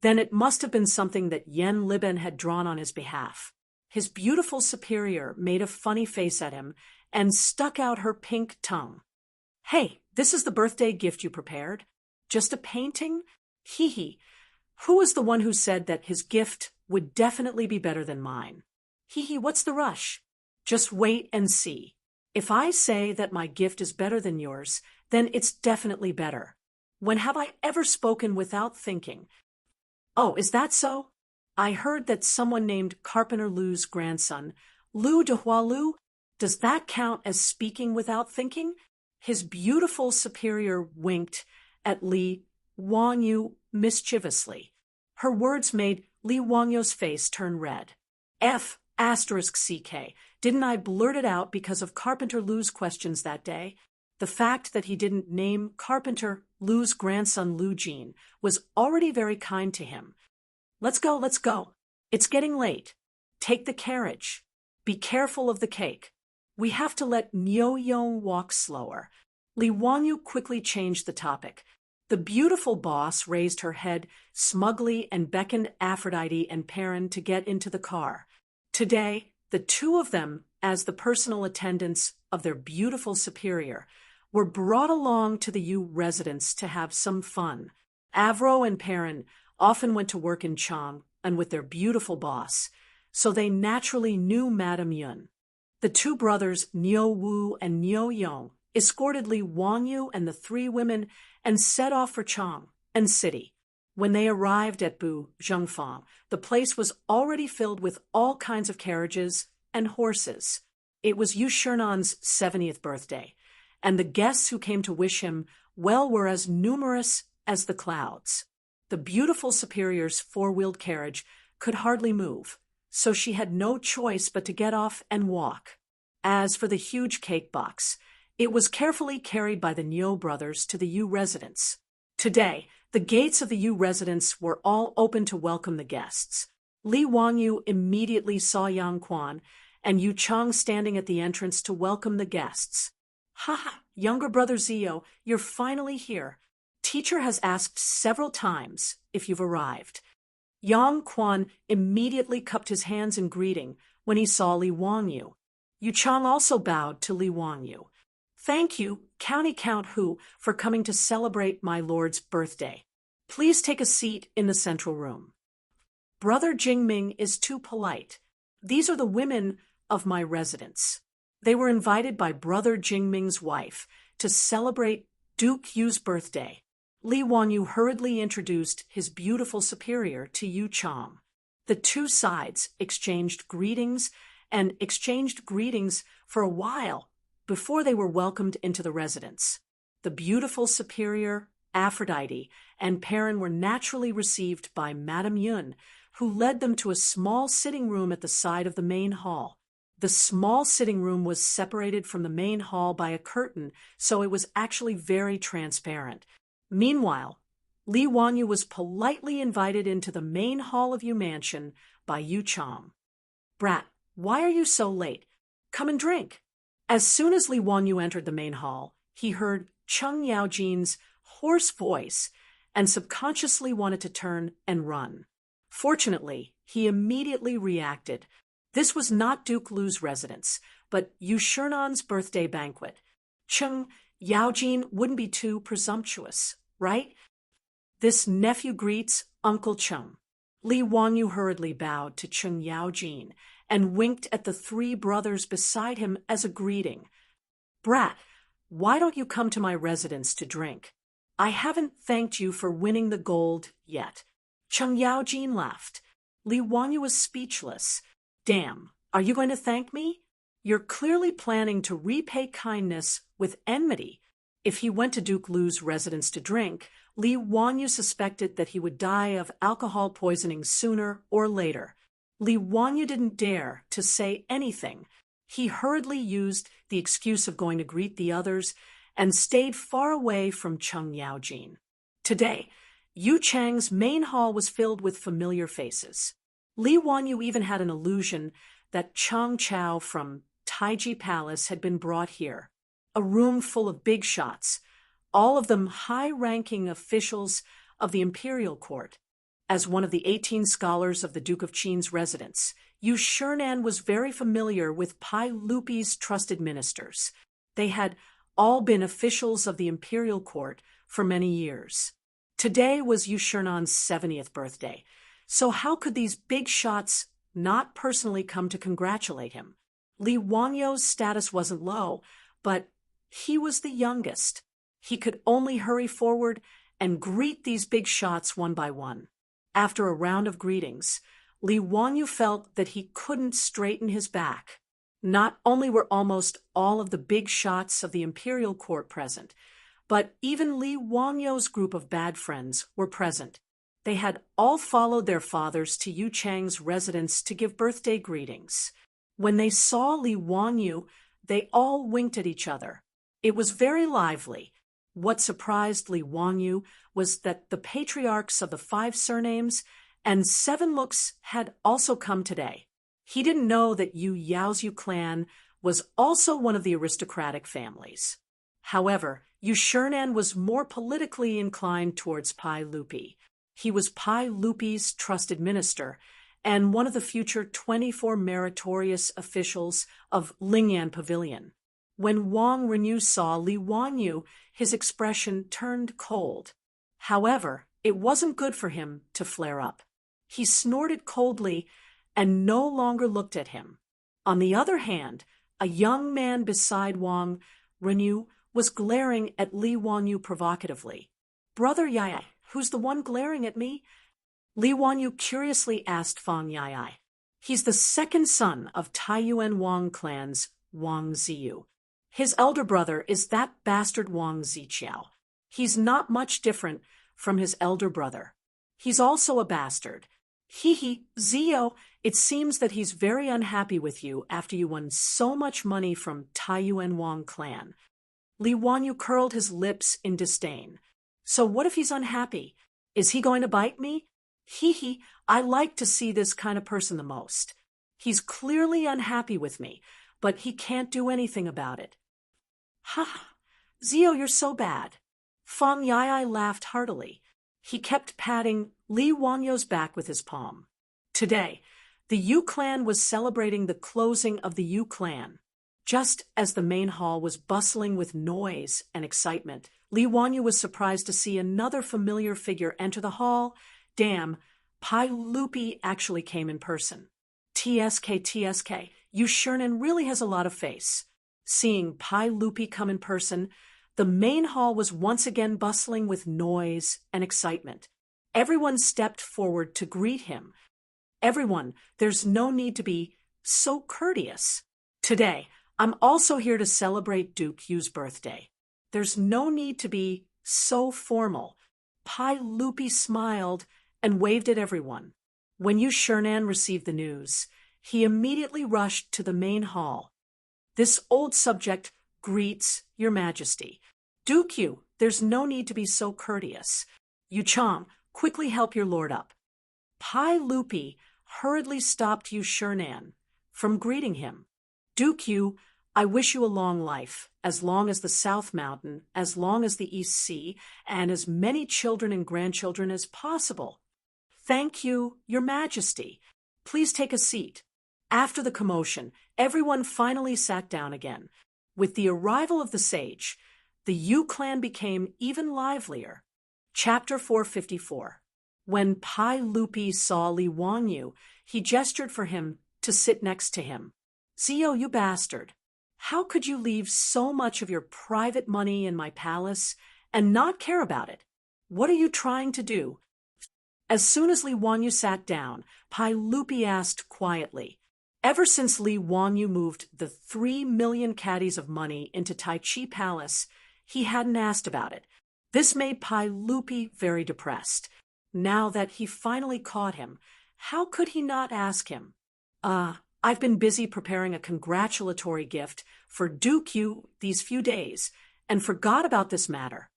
then it must have been something that Yen Liben had drawn on his behalf. His beautiful superior made a funny face at him and stuck out her pink tongue. "Hey, this is the birthday gift you prepared? Just a painting? Hee hee. Who was the one who said that his gift would definitely be better than mine? Hee hee, what's the rush? Just wait and see. If I say that my gift is better than yours, then it's definitely better. When have I ever spoken without thinking? Oh, is that so? I heard that someone named Carpenter Lu's grandson, Lu de Hualu, does that count as speaking without thinking?" His beautiful superior winked at Li Wangyu mischievously. Her words made Li Wangyu's face turn red. F***CK. Didn't I blurt it out because of Carpenter Lu's questions that day? The fact that he didn't name Carpenter Lu's grandson Lu Jin was already very kind to him. Let's go. It's getting late. Take the carriage. Be careful of the cake. We have to let Niu Yong walk slower. Li Wangyu quickly changed the topic. The beautiful boss raised her head smugly and beckoned Aphrodite and Perrin to get into the car. Today, the two of them, as the personal attendants of their beautiful superior, were brought along to the Yu residence to have some fun. Avro and Perrin often went to work in Chang and with their beautiful boss, so they naturally knew Madame Yun. The two brothers, Niu Wu and Niu Yong, escorted Li Wangyu and the three women and set off for Chang and city. When they arrived at Bu Zhengfang, the place was already filled with all kinds of carriages and horses. It was Yu Shernan's 70th birthday, and the guests who came to wish him well were as numerous as the clouds. The beautiful superior's four-wheeled carriage could hardly move, so she had no choice but to get off and walk. As for the huge cake box, it was carefully carried by the Niu brothers to the Yu residence. Today, the gates of the Yu residence were all open to welcome the guests. Li Wangyu immediately saw Yang Quan and Yu Chang standing at the entrance to welcome the guests. "Ha! Younger brother Zio, you're finally here. Teacher has asked several times if you've arrived." Yang Quan immediately cupped his hands in greeting when he saw Li Wangyu. Yu Chang also bowed to Li Wangyu. "Thank you, County Count Hu, for coming to celebrate my lord's birthday. Please take a seat in the central room." "Brother Jingming is too polite. These are the women of my residence. They were invited by Brother Jingming's wife to celebrate Duke Yu's birthday." Li Wangyu hurriedly introduced his beautiful superior to Yu Chang. The two sides exchanged greetings for a while before they were welcomed into the residence. The beautiful superior, Aphrodite, and Perrin were naturally received by Madame Yun, who led them to a small sitting room at the side of the main hall. The small sitting room was separated from the main hall by a curtain, so it was actually very transparent. Meanwhile, Li Wangyu was politely invited into the main hall of Yu Mansion by Yu Chang. "Brat, why are you so late? Come and drink. As soon as Li Wanyu entered the main hall, he heard Cheng Yaojin's hoarse voice and subconsciously wanted to turn and run. Fortunately, he immediately reacted. This was not Duke Lu's residence, but Yu Shernan's birthday banquet. Cheng Yaojin wouldn't be too presumptuous, right? This nephew greets Uncle Cheng. Li Wanyu hurriedly bowed to Cheng Yaojin and winked at the three brothers beside him as a greeting. Brat, why don't you come to my residence to drink? I haven't thanked you for winning the gold yet. Cheng Yaojin laughed. Li Wanyu was speechless. Damn, are you going to thank me? You're clearly planning to repay kindness with enmity. If he went to Duke Lu's residence to drink, Li Wanyu suspected that he would die of alcohol poisoning sooner or later. Li Wanyu didn't dare to say anything. He hurriedly used the excuse of going to greet the others and stayed far away from Cheng Yaojin. Today, Yu Chang's main hall was filled with familiar faces. Li Wanyu even had an illusion that Chang Chao from Taiji Palace had been brought here. A room full of big shots, all of them high-ranking officials of the imperial court. As one of the 18 scholars of the Duke of Qin's residence, Yu Shernan was very familiar with Pai Lupi's trusted ministers. They had all been officials of the imperial court for many years. Today was Yu Shernan's 70th birthday, so how could these big shots not personally come to congratulate him? Li Wanyu's status wasn't low, but he was the youngest. He could only hurry forward and greet these big shots one by one. After a round of greetings, Li Wanyu felt that he couldn't straighten his back. Not only were almost all of the big shots of the imperial court present, but even Li Wanyu's group of bad friends were present. They had all followed their fathers to Yu Chang's residence to give birthday greetings. When they saw Li Wanyu, they all winked at each other. It was very lively. What surprised Li Wanyu was that the patriarchs of the 5 surnames and 7 looks had also come today. He didn't know that Yu Yaozu clan was also one of the aristocratic families. However, Yu Shernan was more politically inclined towards Pai Lupi. He was Pai Lupi's trusted minister and one of the future 24 meritorious officials of Lingyan Pavilion. When Wang Renyu saw Li Wanyu, his expression turned cold. However, it wasn't good for him to flare up. He snorted coldly and no longer looked at him. On the other hand, a young man beside Wang Renyu was glaring at Li Wanyu provocatively. "Brother Yai, who's the one glaring at me?" Li Wanyu curiously asked Fang Yai. "He's the second son of Taiyuan Wang clan's Wang Ziyu. His elder brother is that bastard Wang Ziqiao. He's not much different from his elder brother. He's also a bastard. Zio, it seems that he's very unhappy with you after you won so much money from Taiyuan Wang clan." Li Wanyu curled his lips in disdain. "So what if he's unhappy? Is he going to bite me? I like to see this kind of person the most. He's clearly unhappy with me, but he can't do anything about it." "Ha! Zio, you're so bad." Fang Yai laughed heartily. He kept patting Li Wanyu's back with his palm. Today, the Yu clan was celebrating the closing of the Yu clan. Just as the main hall was bustling with noise and excitement, Li Wanyu was surprised to see another familiar figure enter the hall. Damn, Pai Lupi actually came in person. TSK, Yu Shernan really has a lot of face. Seeing Pai Lupi come in person, the main hall was once again bustling with noise and excitement. Everyone stepped forward to greet him. Everyone, there's no need to be so courteous. Today, I'm also here to celebrate Duke Yu's birthday. There's no need to be so formal. Pai Lupi smiled and waved at everyone. When Yu Shernan received the news, he immediately rushed to the main hall. "This old subject greets your majesty. Duke Yu, there's no need to be so courteous. Yu Chang, quickly help your lord up." Pai Lupi hurriedly stopped Yu Shernan from greeting him. Duke Yu, I wish you a long life, as long as the South Mountain, as long as the East Sea, and as many children and grandchildren as possible. Thank you, Your Majesty. Please take a seat. After the commotion, everyone finally sat down again. With the arrival of the sage, the Yu clan became even livelier. Chapter 454. When Pai Lupi saw Li Wangyu, he gestured for him to sit next to him. Zio, you bastard! How could you leave so much of your private money in my palace and not care about it? What are you trying to do? As soon as Li Wangyu sat down, Pai Lupi asked quietly. Ever since Li Wangyu moved the 3 million caddies of money into Tai Chi Palace, he hadn't asked about it. This made Pai Lupi very depressed. Now that he finally caught him, how could he not ask him? I've been busy preparing a congratulatory gift for Duke Yu these few days and forgot about this matter.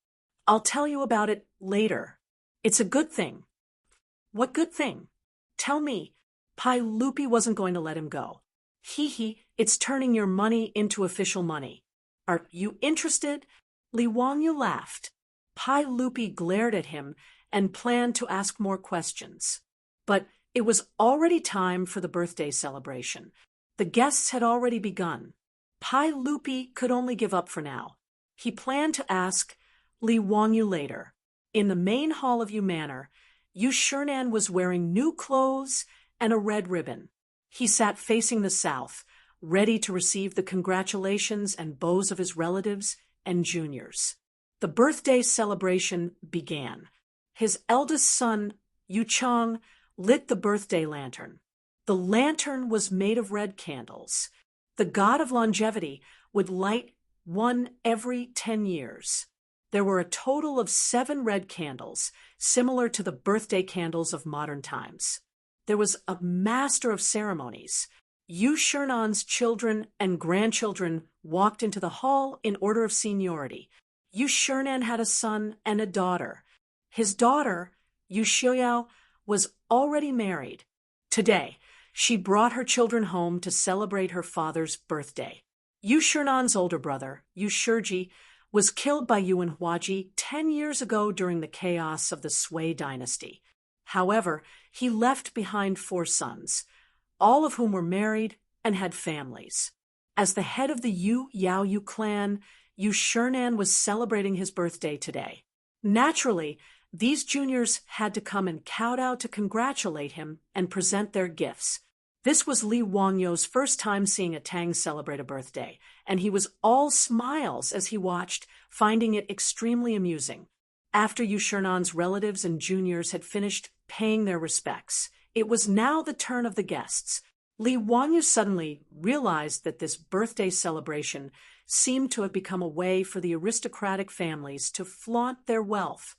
I'll tell you about it later. It's a good thing. What good thing? Tell me. Pai Lupi wasn't going to let him go. It's turning your money into official money. Are you interested? Li Wangyu laughed. Pai Lupi glared at him and planned to ask more questions. But it was already time for the birthday celebration. The guests had already begun. Pai Lupi could only give up for now. He planned to ask Li Wangyu later. In the main hall of Yu Manor, Yu Shernan was wearing new clothes and a red ribbon. He sat facing the south, ready to receive the congratulations and bows of his relatives and juniors. The birthday celebration began. His eldest son, Yu Chang, lit the birthday lantern. The lantern was made of red candles. The god of longevity would light one every 10 years. There were a total of 7 red candles, similar to the birthday candles of modern times. There was a master of ceremonies. Yu Shernan's children and grandchildren walked into the hall in order of seniority. Yu Shernan had a son and a daughter. His daughter, Yu Xiuyao, was already married. Today, she brought her children home to celebrate her father's birthday. Yu Shernan's older brother, Yu Shiji, was killed by Yuan Huaji 10 years ago during the chaos of the Sui dynasty. However, he left behind 4 sons, all of whom were married and had families. As the head of the Yu Yaoyu clan, Yu Shernan was celebrating his birthday today. Naturally, these juniors had to come and kowtow to congratulate him and present their gifts. This was Li Wangyu's first time seeing a Tang celebrate a birthday, and he was all smiles as he watched, finding it extremely amusing. After Yu Shernan's relatives and juniors had finished paying their respects, it was now the turn of the guests. Li Wangyu suddenly realized that this birthday celebration seemed to have become a way for the aristocratic families to flaunt their wealth.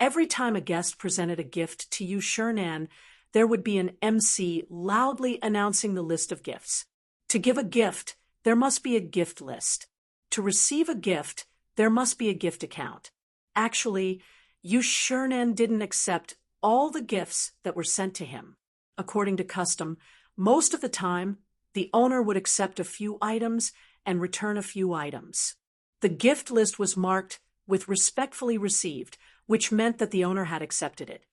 Every time a guest presented a gift to Yu Shernan, there would be an MC loudly announcing the list of gifts. To give a gift, there must be a gift list. To receive a gift, there must be a gift account. Actually, Yu Shernan didn't accept all the gifts that were sent to him. According to custom, most of the time, the owner would accept a few items and return a few items. The gift list was marked with respectfully received, which meant that the owner had accepted it.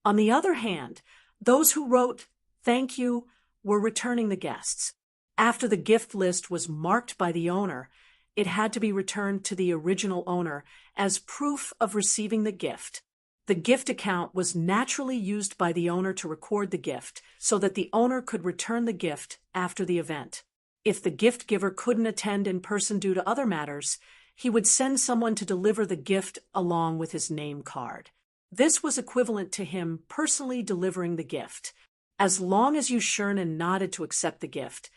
On the other hand, those who wrote thank you were returning the guests. After the gift list was marked by the owner, it had to be returned to the original owner as proof of receiving the gift. The gift account was naturally used by the owner to record the gift so that the owner could return the gift after the event. If the gift giver couldn't attend in person due to other matters, he would send someone to deliver the gift along with his name card. This was equivalent to him personally delivering the gift. As long as Yu Shernan nodded to accept the gift,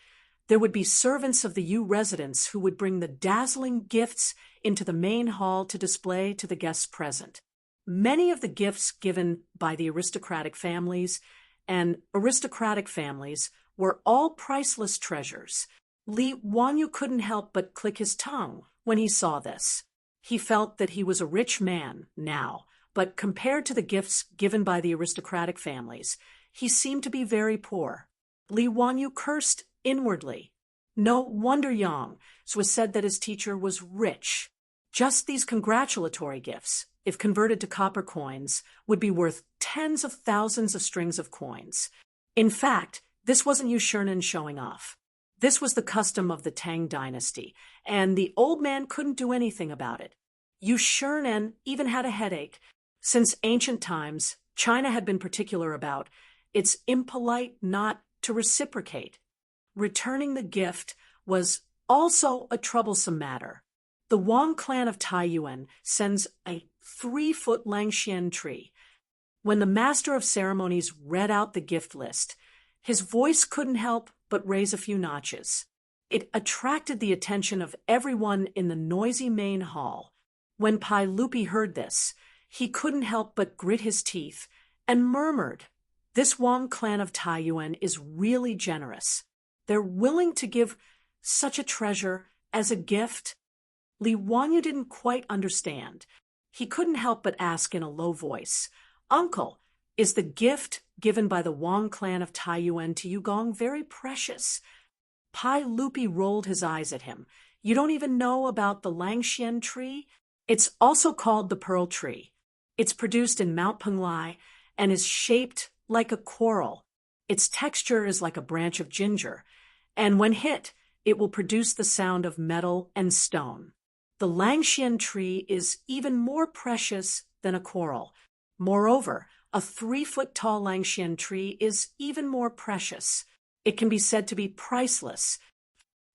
there would be servants of the Yu residence who would bring the dazzling gifts into the main hall to display to the guests present. Many of the gifts given by the aristocratic families were all priceless treasures. Li Wangyu couldn't help but click his tongue when he saw this. He felt that he was a rich man now, but compared to the gifts given by the aristocratic families, he seemed to be very poor. Li Wangyu cursed inwardly. No wonder Yang was said that his teacher was rich. Just these congratulatory gifts, if converted to copper coins, would be worth tens of thousands of strings of coins. In fact, this wasn't Yushirnan showing off. This was the custom of the Tang dynasty, and the old man couldn't do anything about it. Yushirnan even had a headache. Since ancient times, China had been particular about it's impolite not to reciprocate. Returning the gift was also a troublesome matter. The Wang clan of Taiyuan sends a 3-foot Langxian tree. When the master of ceremonies read out the gift list, his voice couldn't help but raise a few notches. It attracted the attention of everyone in the noisy main hall. When Pai Lupi heard this, he couldn't help but grit his teeth and murmured, "This Wang clan of Taiyuan is really generous. They're willing to give such a treasure as a gift." Li Wanyu didn't quite understand. He couldn't help but ask in a low voice, "Uncle, is the gift given by the Wang clan of Taiyuan to Yugong very precious?" Pai Lupi rolled his eyes at him. "You don't even know about the Langxian tree? It's also called the pearl tree. It's produced in Mount Penglai and is shaped like a coral. Its texture is like a branch of ginger, and when hit, it will produce the sound of metal and stone. The Langxian tree is even more precious than a coral. Moreover, a 3-foot-tall Langxian tree is even more precious. It can be said to be priceless."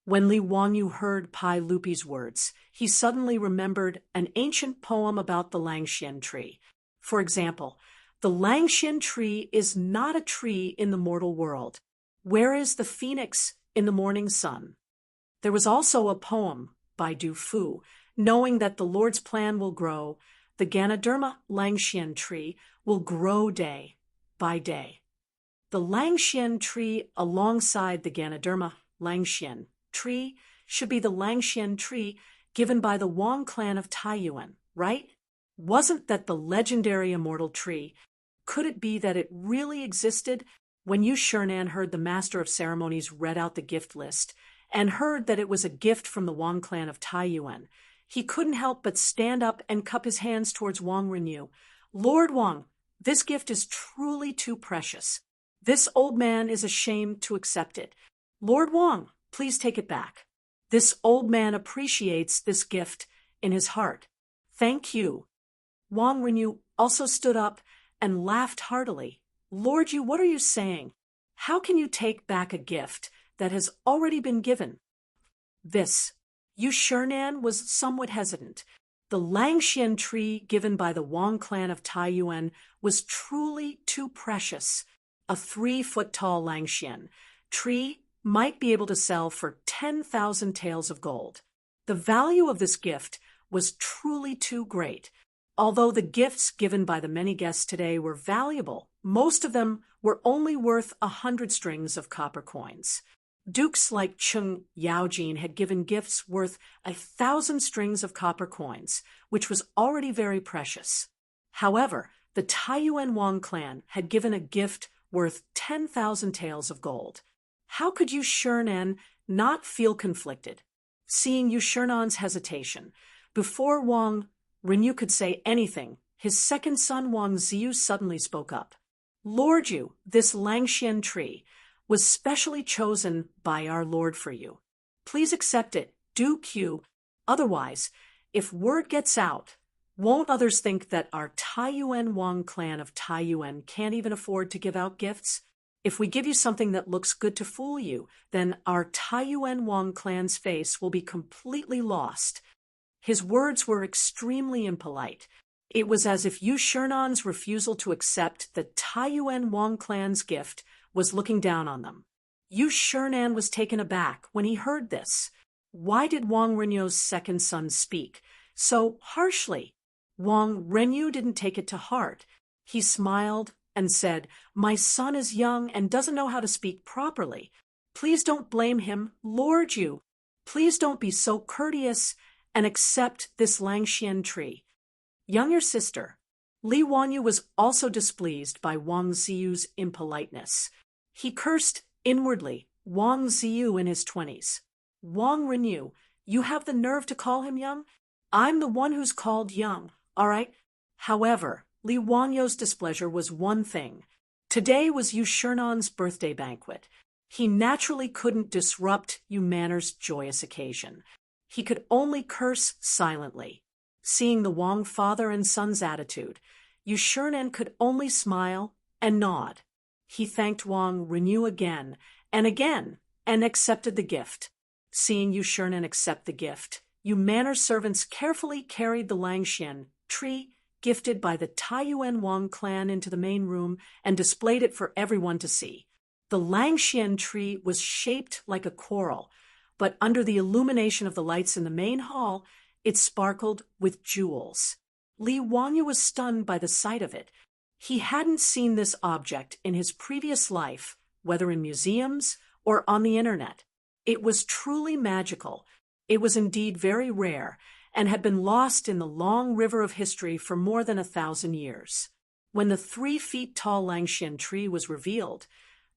When Li Wanyu heard Pai Lupi's words, he suddenly remembered an ancient poem about the Langxian tree. For example, "The Langxian tree is not a tree in the mortal world. Where is the phoenix in the morning sun?" There was also a poem by Du Fu, "Knowing that the Lord's plan will grow, the Ganoderma Langxian tree will grow day by day." The Langxian tree alongside the Ganoderma Langxian tree should be the Langxian tree given by the Wang clan of Taiyuan, right? Wasn't that the legendary immortal tree? Could it be that it really existed? When Yushirnan heard the master of ceremonies read out the gift list and heard that it was a gift from the Wang clan of Taiyuan, he couldn't help but stand up and cup his hands towards Wang Renyu. "Lord Wang, this gift is truly too precious. This old man is ashamed to accept it. Lord Wang, please take it back. This old man appreciates this gift in his heart. Thank you." Wang Renyu also stood up and laughed heartily. "Lord Yu, what are you saying? How can you take back a gift that has already been given?" This. Yushirnan was somewhat hesitant. The Langxian tree given by the Wang clan of Taiyuan was truly too precious. A 3-foot-tall Langxian tree might be able to sell for 10,000 taels of gold. The value of this gift was truly too great. Although the gifts given by the many guests today were valuable, most of them were only worth 100 strings of copper coins. Dukes like Chung Yaojin had given gifts worth 1,000 strings of copper coins, which was already very precious. However, the Taiyuan Wang clan had given a gift worth 10,000 taels of gold. How could Yushirnan not feel conflicted? Seeing Yushirnan's hesitation, before Wang Renyu could say anything, his second son Wang Ziyu suddenly spoke up. "Lord Yu, this Langxian tree was specially chosen by our Lord for you. Please accept it, do Q. Otherwise, if word gets out, won't others think that our Taiyuan Wang clan of Taiyuan can't even afford to give out gifts? If we give you something that looks good to fool you, then our Taiyuan Wang clan's face will be completely lost." His words were extremely impolite. It was as if Yushirnan's refusal to accept the Taiyuan Wang clan's gift was looking down on them. Yushirnan was taken aback when he heard this. Why did Wang Renyu's second son speak so harshly? Wang Renyu didn't take it to heart. He smiled and said, "My son is young and doesn't know how to speak properly. Please don't blame him, Lord Yu. Please don't be so courteous and accept this Langxian tree." Younger sister, Li Wanyu was also displeased by Wang Ziyu's impoliteness. He cursed inwardly Wang Ziyu in his 20s. Wang Renyu, you have the nerve to call him young? I'm the one who's called young, all right? However, Li Wanyo's displeasure was one thing. Today was Yu Shernan's birthday banquet. He naturally couldn't disrupt Yu Manor's joyous occasion. He could only curse silently. Seeing the Wang father and son's attitude, Yu Shernan could only smile and nod. He thanked Wang Renyu again, and accepted the gift. Seeing Yu Shernan accept the gift, Yu Manor servants carefully carried the Langxian tree gifted by the Taiyuan Wang clan into the main room and displayed it for everyone to see. The Langxian tree was shaped like a coral, but under the illumination of the lights in the main hall, it sparkled with jewels. Li Wangyu was stunned by the sight of it. He hadn't seen this object in his previous life, whether in museums or on the internet. It was truly magical. It was indeed very rare, and had been lost in the long river of history for more than 1,000 years. When the 3-feet-tall Langxian tree was revealed,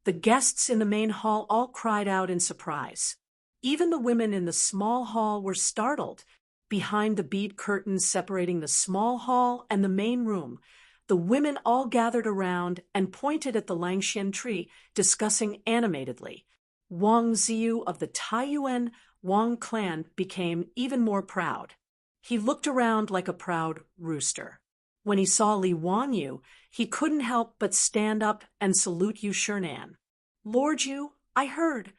the guests in the main hall all cried out in surprise. Even the women in the small hall were startled. Behind the bead curtains separating the small hall and the main room, the women all gathered around and pointed at the Langxian tree, discussing animatedly. Wang Ziyu of the Taiyuan Wang clan became even more proud. He looked around like a proud rooster. When he saw Li Wangyu, he couldn't help but stand up and salute Yu Shernan. Lord Yu, I heard.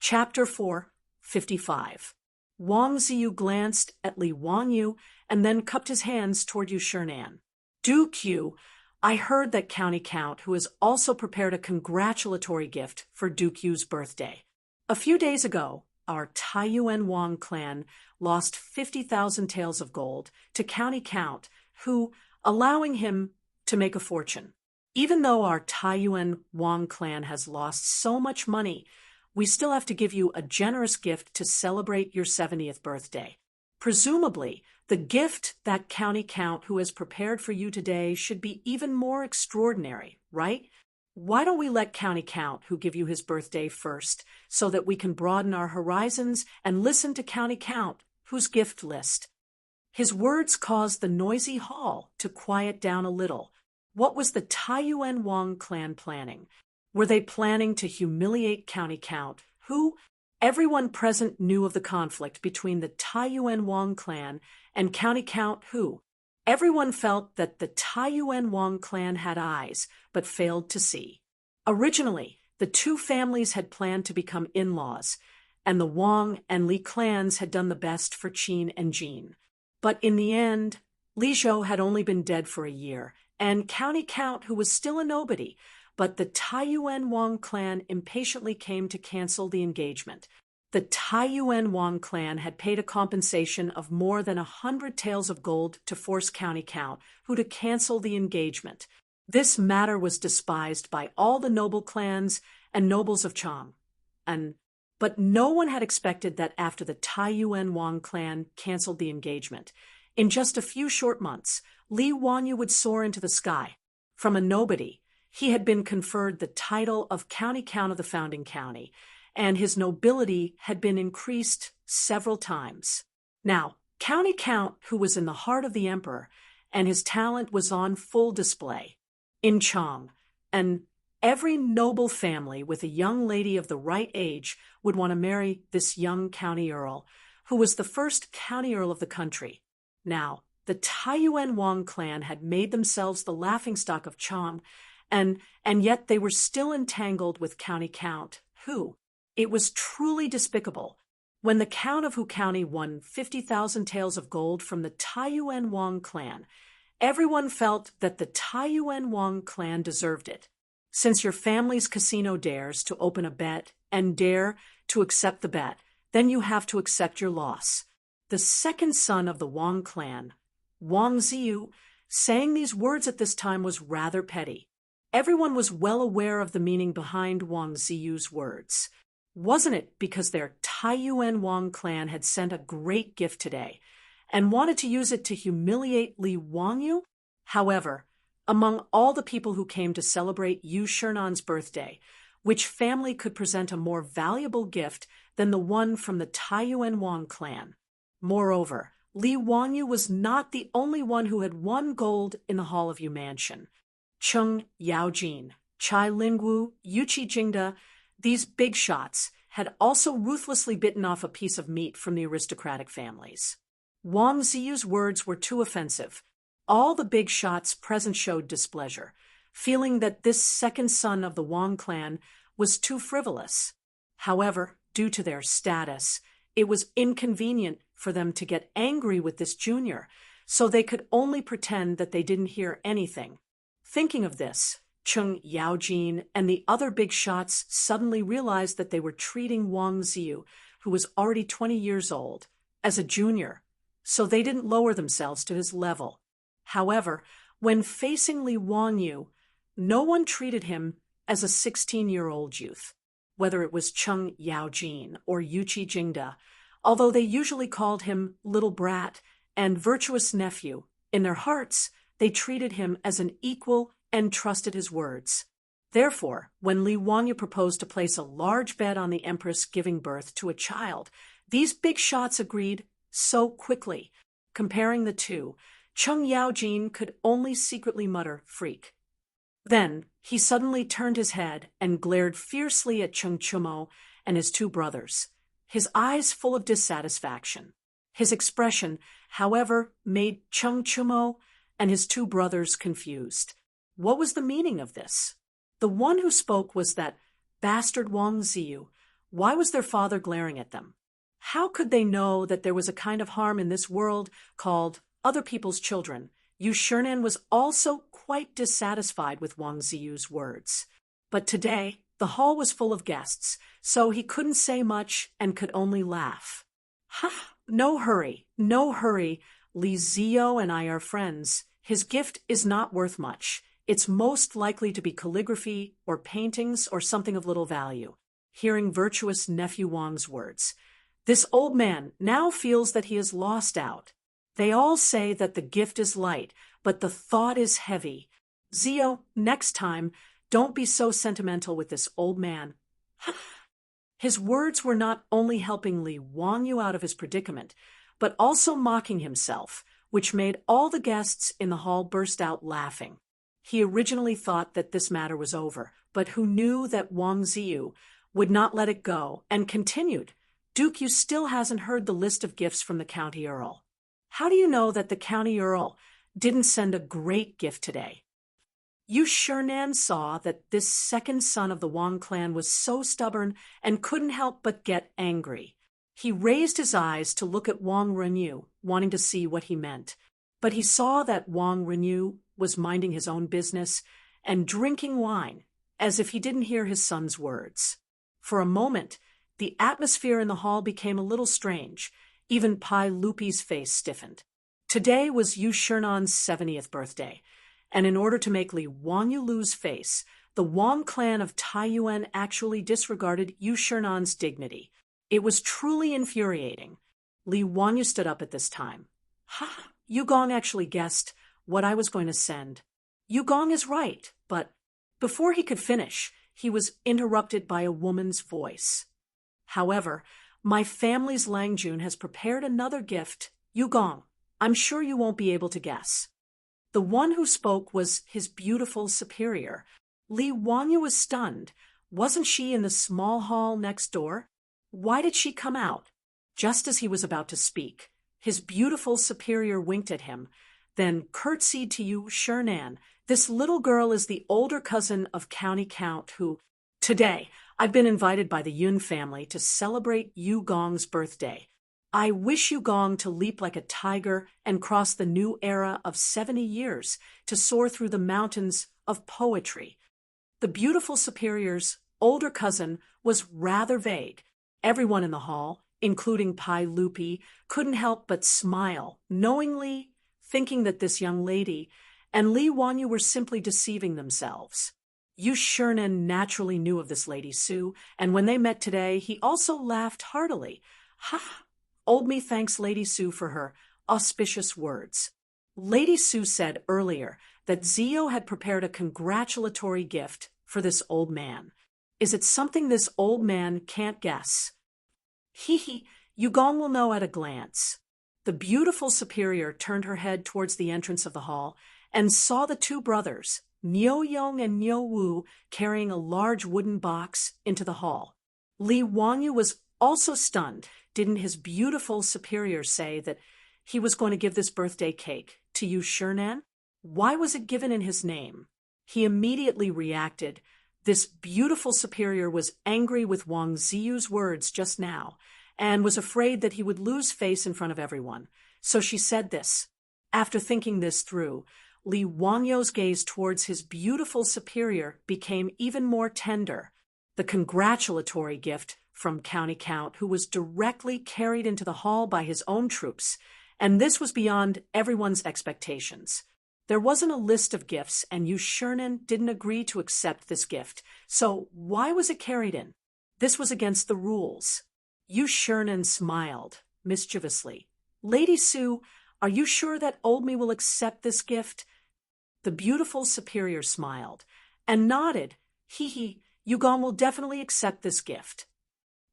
Chapter 4, 55. Wang Ziyu glanced at Li Wangyu and then cupped his hands toward Yu Shernan. Duke Yu, I heard that County Count, who has also prepared a congratulatory gift for Duke Yu's birthday. A few days ago, our Taiyuan Wang clan lost 50,000 taels of gold to County Count, who, allowing him to make a fortune. Even though our Taiyuan Wang clan has lost so much money, we still have to give you a generous gift to celebrate your 70th birthday. Presumably, the gift that County Count who has prepared for you today should be even more extraordinary, right? Why don't we let County Count who give you his birthday first, so that we can broaden our horizons and listen to County Count whose gift list? His words caused the noisy hall to quiet down a little. What was the Taiyuan Wang clan planning? Were they planning to humiliate County Count, who? Everyone present knew of the conflict between the Taiyuan Wang clan and County Count, who? Everyone felt that the Taiyuan Wang clan had eyes, but failed to see. Originally, the two families had planned to become in-laws, and the Wang and Li clans had done the best for Qin and Jin. But in the end, Li Zhou had only been dead for a year, and County Count, who was still a nobody, but the Taiyuan Wang clan impatiently came to cancel the engagement. The Taiyuan Wang clan had paid a compensation of more than 100 taels of gold to force County Count, who to cancel the engagement. This matter was despised by all the noble clans and nobles of Chang. But no one had expected that after the Taiyuan Wang clan canceled the engagement, in just a few short months, Li Wangyu would soar into the sky. From a nobody, he had been conferred the title of County Count of the founding county, and his nobility had been increased several times. Now, County Count, who was in the heart of the emperor, and his talent was on full display. In Chang, and every noble family with a young lady of the right age would want to marry this young county earl, who was the first county earl of the country. Now, the Taiyuan Wang clan had made themselves the laughingstock of Chang, and yet they were still entangled with County Count, who? It was truly despicable. When the Count of Hu County won 50,000 taels of gold from the Taiyuan Wang clan, everyone felt that the Taiyuan Wang clan deserved it. Since your family's casino dares to open a bet and dare to accept the bet, then you have to accept your loss. The second son of the Wang clan, Wang Ziyu, saying these words at this time was rather petty. Everyone was well aware of the meaning behind Wang Ziyu's words. Wasn't it because their Taiyuan Wang clan had sent a great gift today and wanted to use it to humiliate Li Wangyu? However, among all the people who came to celebrate Yu Shernan's birthday, Which family could present a more valuable gift than the one from the Taiyuan Wang clan? Moreover, Li Wanyu was not the only one who had won gold in the Hall of Yu Mansion. Cheng Yaojin, Chai Lingwu, Yuqi Jingda, these big shots had also ruthlessly bitten off a piece of meat from the aristocratic families. Wang Ziyu's words were too offensive. All the big shots present showed displeasure, feeling that this second son of the Wang clan was too frivolous. However, due to their status, it was inconvenient for them to get angry with this junior, so they could only pretend that they didn't hear anything. Thinking of this, Cheng Yaojin and the other big shots suddenly realized that they were treating Wang Ziyu, who was already 20 years old, as a junior, so they didn't lower themselves to his level. However, when facing Li Wanyu, no one treated him as a 16-year-old youth, whether it was Cheng Yaojin or Yuqi Jingda, although they usually called him little brat and virtuous nephew. In their hearts, they treated him as an equal and trusted his words. Therefore, when Li Wanyu proposed to place a large bet on the Empress giving birth to a child, these big shots agreed so quickly. Comparing the two, Cheng Yaojin could only secretly mutter, "Freak." Then, he suddenly turned his head and glared fiercely at Cheng Chumo and his two brothers, his eyes full of dissatisfaction. His expression, however, made Cheng Chumo and his two brothers confused. What was the meaning of this? The one who spoke was that bastard Wang Ziyu. Why was their father glaring at them? How could they know that there was a kind of harm in this world called other people's children? Yu Shernan was also quite dissatisfied with Wang Ziyu's words. But today, the hall was full of guests, so he couldn't say much and could only laugh. "Ha! No hurry, no hurry. Li Ziyo and I are friends. His gift is not worth much. It's most likely to be calligraphy or paintings or something of little value." Hearing virtuous nephew Wang's words, this old man now feels that he has lost out. They all say that the gift is light, but the thought is heavy. Ziyo, next time, don't be so sentimental with this old man. His words were not only helping Li Wanyu out of his predicament, but also mocking himself, which made all the guests in the hall burst out laughing. He originally thought that this matter was over, but who knew that Wang Ziyu would not let it go and continued, "Duke, you still hasn't heard the list of gifts from the county earl. How do you know that the county earl didn't send a great gift today?" Yu Shernan saw that this second son of the Wang clan was so stubborn and couldn't help but get angry. He raised his eyes to look at Wang Renyu, wanting to see what he meant. But he saw that Wang Renyu was minding his own business and drinking wine, as if he didn't hear his son's words. For a moment, the atmosphere in the hall became a little strange. Even Pai Lupi's face stiffened. Today was Yu Shernan's 70th birthday, and in order to make Li Wanyu lose face, the Wang clan of Taiyuan actually disregarded Yu Shernan's dignity. It was truly infuriating. Li Wanyu stood up at this time. "Ha! Yugong actually guessed what I was going to send. Yugong is right," but before he could finish, he was interrupted by a woman's voice. "However, my family's Langjun has prepared another gift. Yugong, I'm sure you won't be able to guess." The one who spoke was his beautiful superior. Li Wanyu was stunned. Wasn't she in the small hall next door? Why did she come out? Just as he was about to speak, his beautiful superior winked at him, then curtsied to Yu Shernan. "This little girl is the older cousin of County Count who, today, I've been invited by the Yun family to celebrate Yu Gong's birthday. I wish Yu Gong to leap like a tiger and cross the new era of 70 years to soar through the mountains of poetry." The beautiful superior's older cousin was rather vague. Everyone in the hall, including Pai Lupi, couldn't help but smile, knowingly thinking that this young lady and Li Wanyu were simply deceiving themselves. Yu Shernan naturally knew of this Lady Su, and when they met today, he also laughed heartily. "Ha! Old me thanks Lady Su for her auspicious words." Lady Su said earlier that Ziyo had prepared a congratulatory gift for this old man. Is it something this old man can't guess? Hee hee, Yugong will know at a glance. The beautiful superior turned her head towards the entrance of the hall and saw the two brothers, Niu Yong and Niu Wu, carrying a large wooden box into the hall. Li Wangyu was also stunned. Didn't his beautiful superior say that he was going to give this birthday cake to Yu Shinan? Why was it given in his name? He immediately reacted. This beautiful superior was angry with Wang Ziyu's words just now, and was afraid that he would lose face in front of everyone. So she said this. After thinking this through, Li Wangyu's gaze towards his beautiful superior became even more tender. The congratulatory gift from County Count, who was directly carried into the hall by his own troops, and this was beyond everyone's expectations. There wasn't a list of gifts, and Yu Shinan didn't agree to accept this gift, so why was it carried in? This was against the rules. Yu Shinan smiled mischievously. Lady Su, are you sure that old me will accept this gift? The beautiful superior smiled and nodded. Hee hee, Yugong will definitely accept this gift.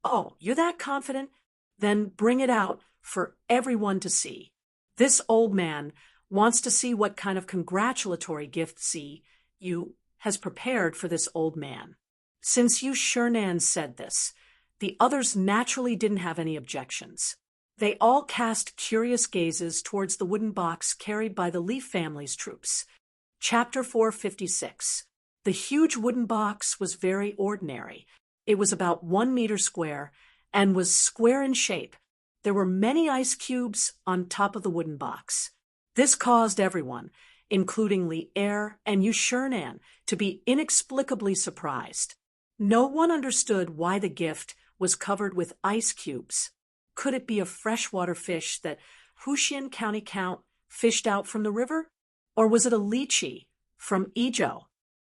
Oh, you're that confident? Then bring it out for everyone to see. This old man wants to see what kind of congratulatory gift Yu has prepared for this old man. Since Yu Shinan said this, the others naturally didn't have any objections. They all cast curious gazes towards the wooden box carried by the Li family's troops. Chapter 456. The huge wooden box was very ordinary. It was about 1 meter square and was square in shape. There were many ice cubes on top of the wooden box. This caused everyone, including Li Er and Yu Shinan, to be inexplicably surprised. No one understood why the gift was covered with ice cubes. Could it be a freshwater fish that Huxian County Count fished out from the river? Or was it a lychee from Izhou?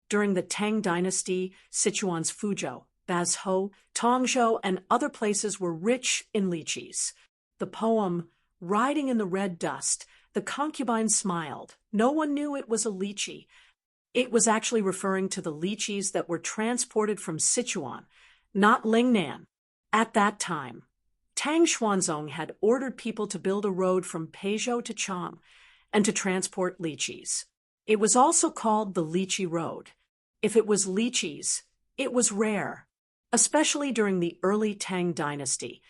During the Tang Dynasty, Sichuan's Fuzhou, Bazhou, Tongzhou, and other places were rich in lychees. The poem, Riding in the Red Dust, the concubine smiled. No one knew it was a lychee. It was actually referring to the lychees that were transported from Sichuan, not Lingnan. At that time, Tang Xuanzong had ordered people to build a road from Peizhou to Cham and to transport lychees. It was also called the Lychee Road. If it was lychees, it was rare, especially during the early Tang Dynasty.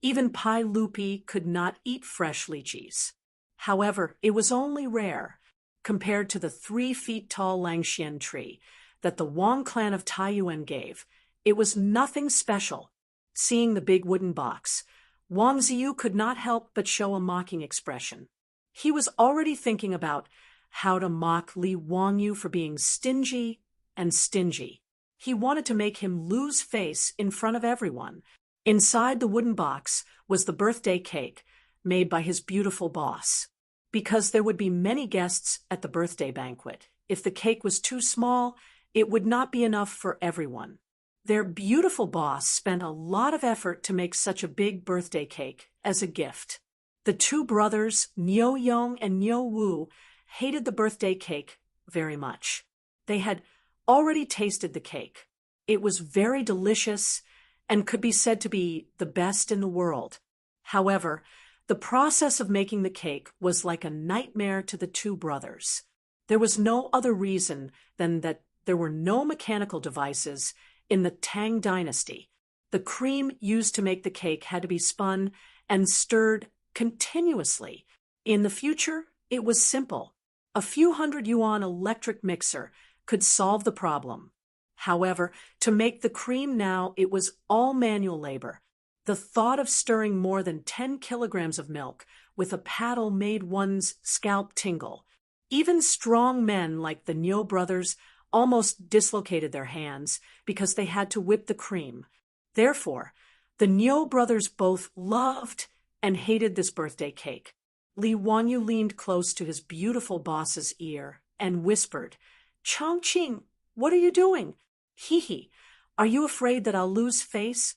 Even Pai Lupi could not eat fresh lychees. However, it was only rare compared to the 3-feet-tall Langxian tree that the Wang clan of Taiyuan gave. It was nothing special. Seeing the big wooden box, Wang Ziyu could not help but show a mocking expression. He was already thinking about how to mock Li Wangyu for being stingy and stingy. He wanted to make him lose face in front of everyone. Inside the wooden box was the birthday cake made by his beautiful boss. Because there would be many guests at the birthday banquet, if the cake was too small, it would not be enough for everyone. Their beautiful boss spent a lot of effort to make such a big birthday cake as a gift. The two brothers, Niu Yong and Niu Wu, hated the birthday cake very much. They had already tasted the cake. It was very delicious and could be said to be the best in the world. However, the process of making the cake was like a nightmare to the two brothers. There was no other reason than that there were no mechanical devices in the Tang Dynasty. The cream used to make the cake had to be spun and stirred continuously. In the future, it was simple. A few hundred-yuan electric mixer could solve the problem. However, to make the cream now, it was all manual labor. The thought of stirring more than 10 kilograms of milk with a paddle made one's scalp tingle. Even strong men like the Niu brothers almost dislocated their hands because they had to whip the cream. Therefore, the Niu brothers both loved and hated this birthday cake. Li Wanyu leaned close to his beautiful boss's ear and whispered, "Chongqing, what are you doing? Hee hee, are you afraid that I'll lose face?"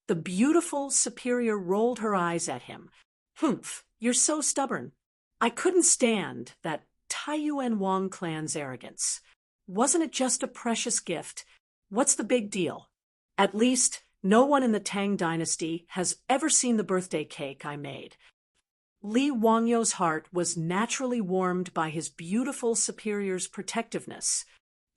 The beautiful superior rolled her eyes at him. "Humph, you're so stubborn. I couldn't stand that Taiyuan Wang clan's arrogance. Wasn't it just a precious gift? What's the big deal?" At least, no one in the Tang dynasty has ever seen the birthday cake I made. Li Wangyo's heart was naturally warmed by his beautiful superior's protectiveness.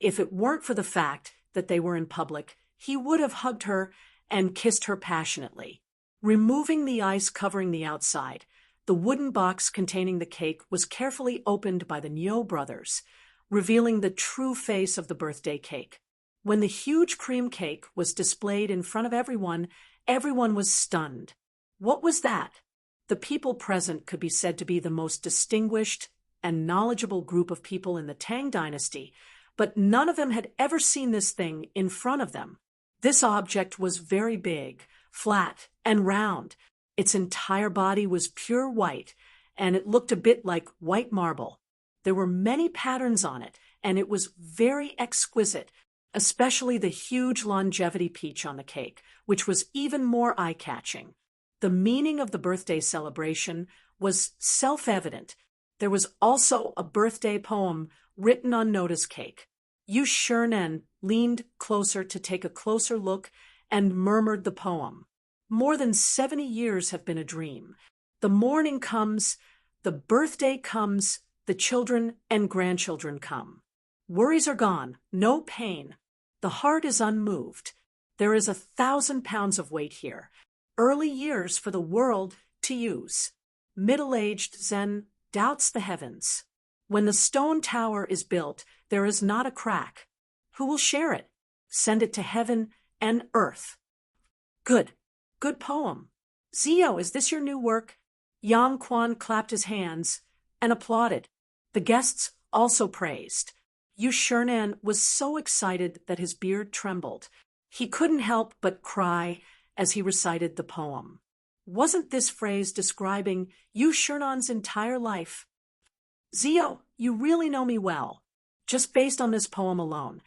If it weren't for the fact that they were in public, he would have hugged her and kissed her passionately. Removing the ice covering the outside, the wooden box containing the cake was carefully opened by the Nyo brothers, revealing the true face of the birthday cake. When the huge cream cake was displayed in front of everyone, everyone was stunned. What was that? The people present could be said to be the most distinguished and knowledgeable group of people in the Tang dynasty, but none of them had ever seen this thing in front of them. This object was very big, flat, and round. Its entire body was pure white, and it looked a bit like white marble. There were many patterns on it, and it was very exquisite, especially the huge longevity peach on the cake, which was even more eye-catching. The meaning of the birthday celebration was self-evident. There was also a birthday poem written on notice cake. Yu Shirnen leaned closer to take a closer look and murmured the poem. More than 70 years have been a dream. The morning comes, the birthday comes, the children and grandchildren come. Worries are gone, no pain. The heart is unmoved. There is 1,000 pounds of weight here. Early years for the world to use. Middle-aged Zen doubts the heavens. When the stone tower is built, there is not a crack. Who will share it? Send it to heaven and earth. Good poem. Zio, is this your new work? Yang Quan clapped his hands and applauded. The guests also praised. Yu Shirnan was so excited that his beard trembled. He couldn't help but cry as he recited the poem. Wasn't this phrase describing Yu Shirnan's entire life? Zio, you really know me well. Just based on this poem alone,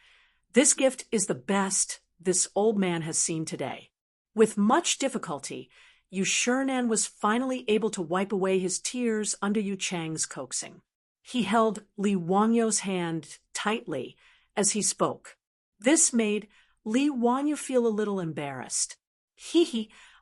this gift is the best this old man has seen today. With much difficulty, Yu Shirnan was finally able to wipe away his tears under Yu Chang's coaxing. He held Li Wangyo's hand tightly as he spoke. This made Li Wangyo feel a little embarrassed.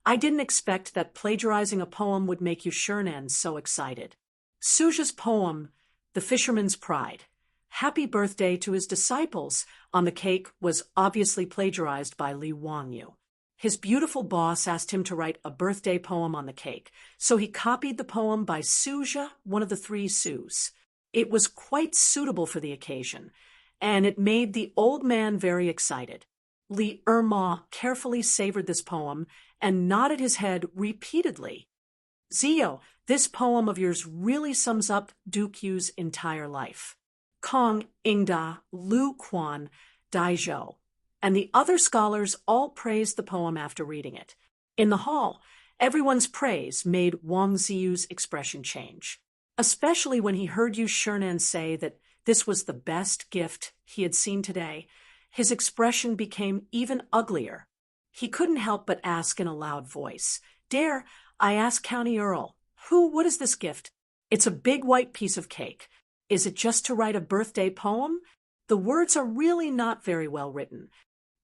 I didn't expect that plagiarizing a poem would make Yu Shirnan so excited. Suja's poem, The Fisherman's Pride, Happy Birthday to his disciples, on the cake was obviously plagiarized by Li Wangyo. His beautiful boss asked him to write a birthday poem on the cake, so he copied the poem by Suja, one of the 3 Sus. It was quite suitable for the occasion, and it made the old man very excited. Li Erma carefully savored this poem and nodded his head repeatedly. Zio, this poem of yours really sums up Duke Yu's entire life. Kong, Ingda, Lu Quan, Daizhou, and the other scholars all praised the poem after reading it. In the hall, everyone's praise made Wang Ziyu's expression change, especially when he heard Yu Shirnan say that this was the best gift he had seen today. His expression became even uglier. He couldn't help but ask in a loud voice, "Dare I ask County Earl, what is this gift? It's a big white piece of cake. Is it just to write a birthday poem? The words are really not very well written."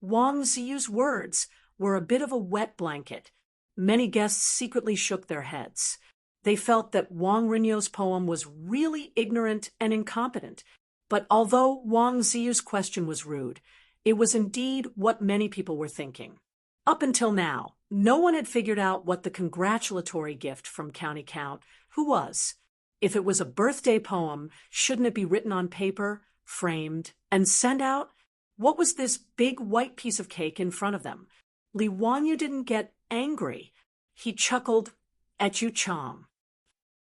Wang Ziyu's words were a bit of a wet blanket. Many guests secretly shook their heads. They felt that Wang Rinyo's poem was really ignorant and incompetent. But although Wang Ziyu's question was rude, it was indeed what many people were thinking. Up until now, no one had figured out what the congratulatory gift from County Count was. If it was a birthday poem, shouldn't it be written on paper, framed, and sent out? What was this big white piece of cake in front of them? Li Wangyu didn't get angry. He chuckled at Yu Chang.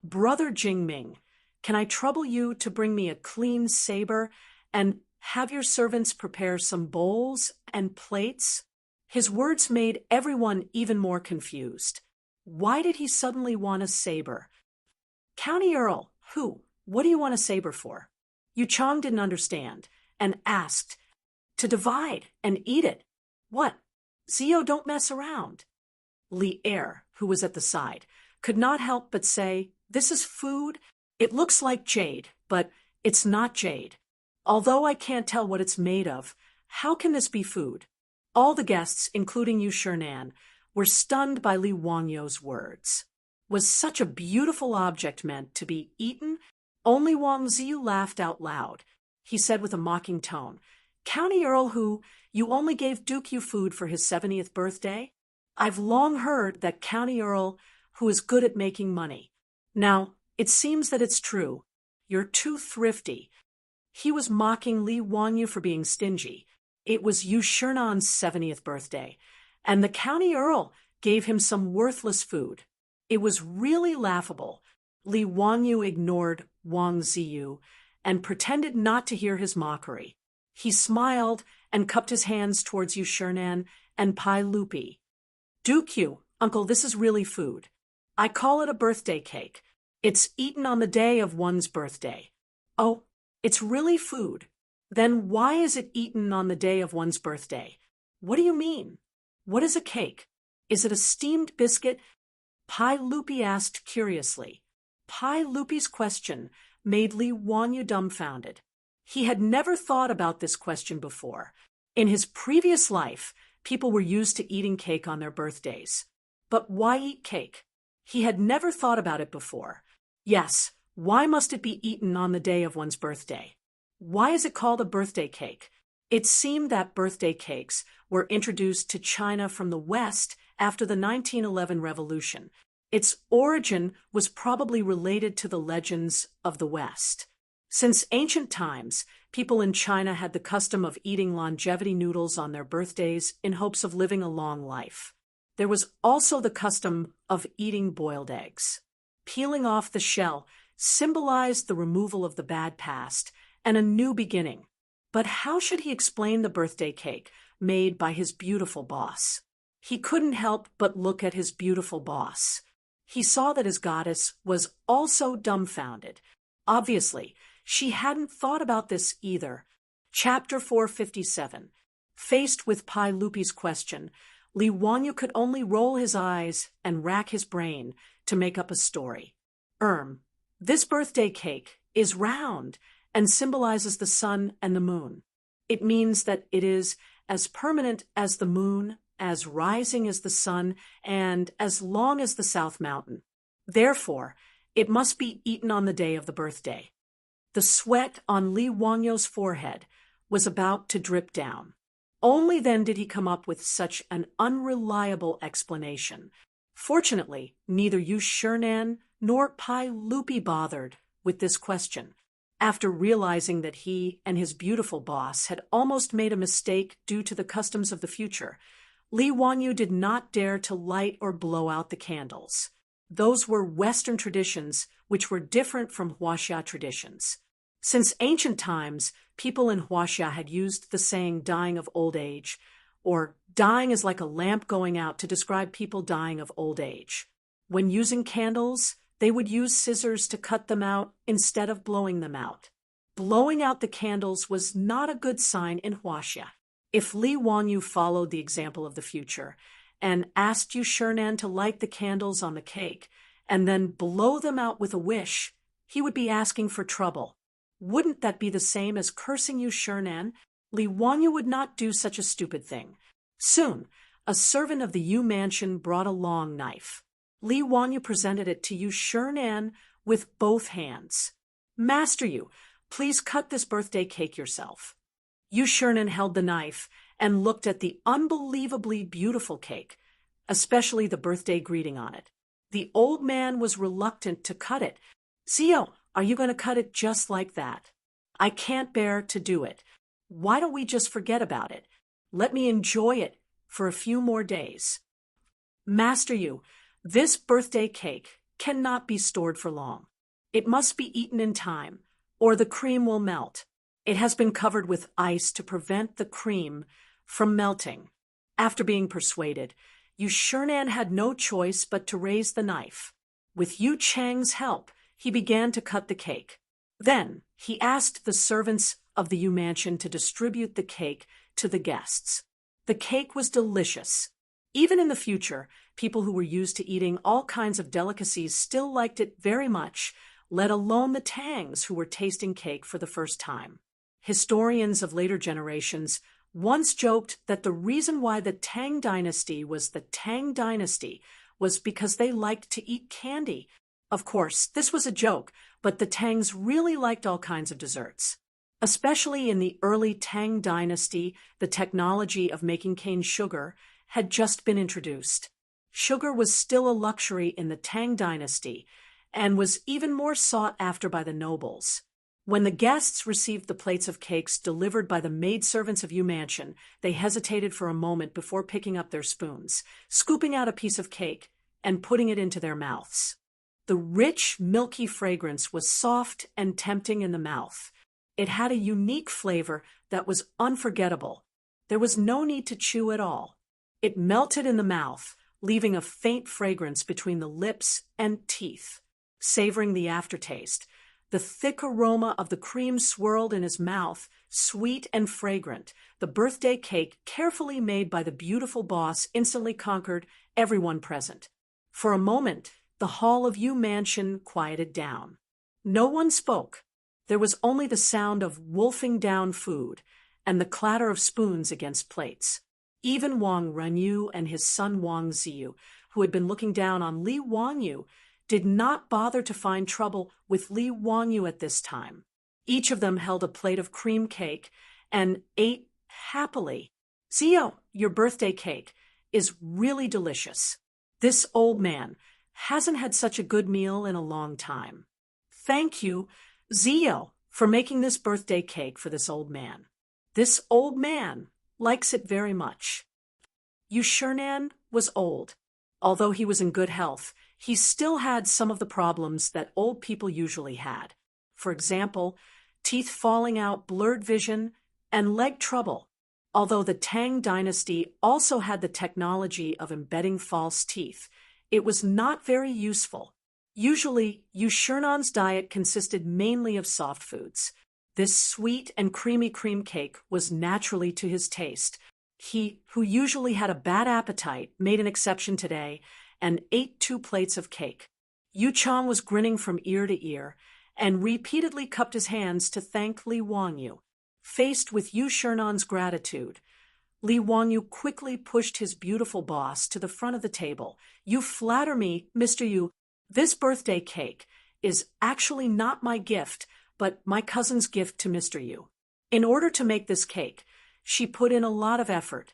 "Brother Jingming, can I trouble you to bring me a clean saber and have your servants prepare some bowls and plates?" His words made everyone even more confused. Why did he suddenly want a saber? "County Earl, what do you want a saber for?" Yu Chang didn't understand and asked, "To divide and eat it." "What? Zio, don't mess around." Li Er, who was at the side, could not help but say, "This is food. It looks like jade, but it's not jade. Although I can't tell what it's made of, how can this be food?" All the guests, including Yu Shernan, were stunned by Li Wangyou's words. Was such a beautiful object meant to be eaten? Only Wang Ziyu laughed out loud. He said with a mocking tone, "County Earl who, you only gave Duke Yu food for his 70th birthday? I've long heard that County Earl who is good at making money. Now, it seems that it's true. You're too thrifty." He was mocking Li Wanyu for being stingy. It was Yu Shernan's 70th birthday, and the county earl gave him some worthless food. It was really laughable. Li Wanyu ignored Wang Ziyu and pretended not to hear his mockery. He smiled and cupped his hands towards Yu Shernan and Pai Lupi. "Duke Yu, uncle, this is really food. I call it a birthday cake. It's eaten on the day of one's birthday." "Oh, it's really food. Then why is it eaten on the day of one's birthday? What do you mean? What is a cake? Is it a steamed biscuit?" Pai Lupi asked curiously. Pai Lupi's question made Li Wanyu dumbfounded. He had never thought about this question before. In his previous life, people were used to eating cake on their birthdays. But why eat cake? He had never thought about it before. Yes, why must it be eaten on the day of one's birthday? Why is it called a birthday cake? It seemed that birthday cakes were introduced to China from the West after the 1911 revolution. Its origin was probably related to the legends of the West. Since ancient times, people in China had the custom of eating longevity noodles on their birthdays in hopes of living a long life. There was also the custom of eating boiled eggs. Peeling off the shell symbolized the removal of the bad past and a new beginning. But how should he explain the birthday cake made by his beautiful boss? He couldn't help but look at his beautiful boss. He saw that his goddess was also dumbfounded. Obviously, she hadn't thought about this either. Chapter 457. Faced with Pai Lupi's question, Li Wanyu could only roll his eyes and rack his brain to make up a story. This birthday cake is round and symbolizes the sun and the moon. It means that it is as permanent as the moon, as rising as the sun, and as long as the South Mountain. Therefore, it must be eaten on the day of the birthday. The sweat on Li Wangyou's forehead was about to drip down. Only then did he come up with such an unreliable explanation. Fortunately, neither Yu Shernan nor Pai Lupi bothered with this question. After realizing that he and his beautiful boss had almost made a mistake due to the customs of the future, Li Wanyu did not dare to light or blow out the candles. Those were Western traditions which were different from Huaxia traditions. Since ancient times, people in Huaxia had used the saying dying of old age, or dying is like a lamp going out to describe people dying of old age. When using candles, they would use scissors to cut them out instead of blowing them out. Blowing out the candles was not a good sign in Huaxia. If Li Wanyu followed the example of the future and asked Yu Shernan to light the candles on the cake and then blow them out with a wish, he would be asking for trouble. Wouldn't that be the same as cursing Yu Shernan? Li Wanyu would not do such a stupid thing. Soon, a servant of the Yu mansion brought a long knife. Li Wanyu presented it to Yu Shernan with both hands. "Master Yu, please cut this birthday cake yourself." Yu Shernan held the knife and looked at the unbelievably beautiful cake, especially the birthday greeting on it. The old man was reluctant to cut it. "Zio, are you going to cut it just like that? I can't bear to do it. Why don't we just forget about it? Let me enjoy it for a few more days." "Master Yu, this birthday cake cannot be stored for long. It must be eaten in time, or the cream will melt. It has been covered with ice to prevent the cream from melting." After being persuaded, Yu Shernan had no choice but to raise the knife. With Yu Chang's help, he began to cut the cake. Then he asked the servants of the Yu mansion to distribute the cake to the guests. The cake was delicious. Even in the future, people who were used to eating all kinds of delicacies still liked it very much, let alone the Tangs who were tasting cake for the first time. Historians of later generations once joked that the reason why the Tang dynasty was the Tang dynasty was because they liked to eat candy. Of course, this was a joke, but the Tangs really liked all kinds of desserts. Especially in the early Tang dynasty, the technology of making cane sugar had just been introduced. Sugar was still a luxury in the Tang dynasty and was even more sought after by the nobles. When the guests received the plates of cakes delivered by the maidservants of Yu Mansion, they hesitated for a moment before picking up their spoons, scooping out a piece of cake, and putting it into their mouths. The rich, milky fragrance was soft and tempting in the mouth. It had a unique flavor that was unforgettable. There was no need to chew at all. It melted in the mouth, leaving a faint fragrance between the lips and teeth. Savoring the aftertaste, the thick aroma of the cream swirled in his mouth, sweet and fragrant. The birthday cake, carefully made by the beautiful boss, instantly conquered everyone present. For a moment, the hall of Yu Mansion quieted down. No one spoke. There was only the sound of wolfing down food and the clatter of spoons against plates. Even Wang Renyu and his son Wang Ziyu, who had been looking down on Li Wangyu, did not bother to find trouble with Li Wangyu at this time. Each of them held a plate of cream cake and ate happily. Ziyu, your birthday cake is really delicious. This old man hasn't had such a good meal in a long time. Thank you, Ziyu, for making this birthday cake for this old man. This old man likes it very much. Yu Shernan was old. Although he was in good health, he still had some of the problems that old people usually had. For example, teeth falling out, blurred vision, and leg trouble. Although the Tang dynasty also had the technology of embedding false teeth, it was not very useful. Usually, Yu Shernan's diet consisted mainly of soft foods. This sweet and creamy cream cake was naturally to his taste. He, who usually had a bad appetite, made an exception today and ate 2 plates of cake. Yu Chang was grinning from ear to ear and repeatedly cupped his hands to thank Li Wangyu. Faced with Yu Shernan's gratitude, Li Wangyu quickly pushed his beautiful boss to the front of the table. You flatter me, Mr. Yu. This birthday cake is actually not my gift, but my cousin's gift to Mr. Yu. In order to make this cake, she put in a lot of effort.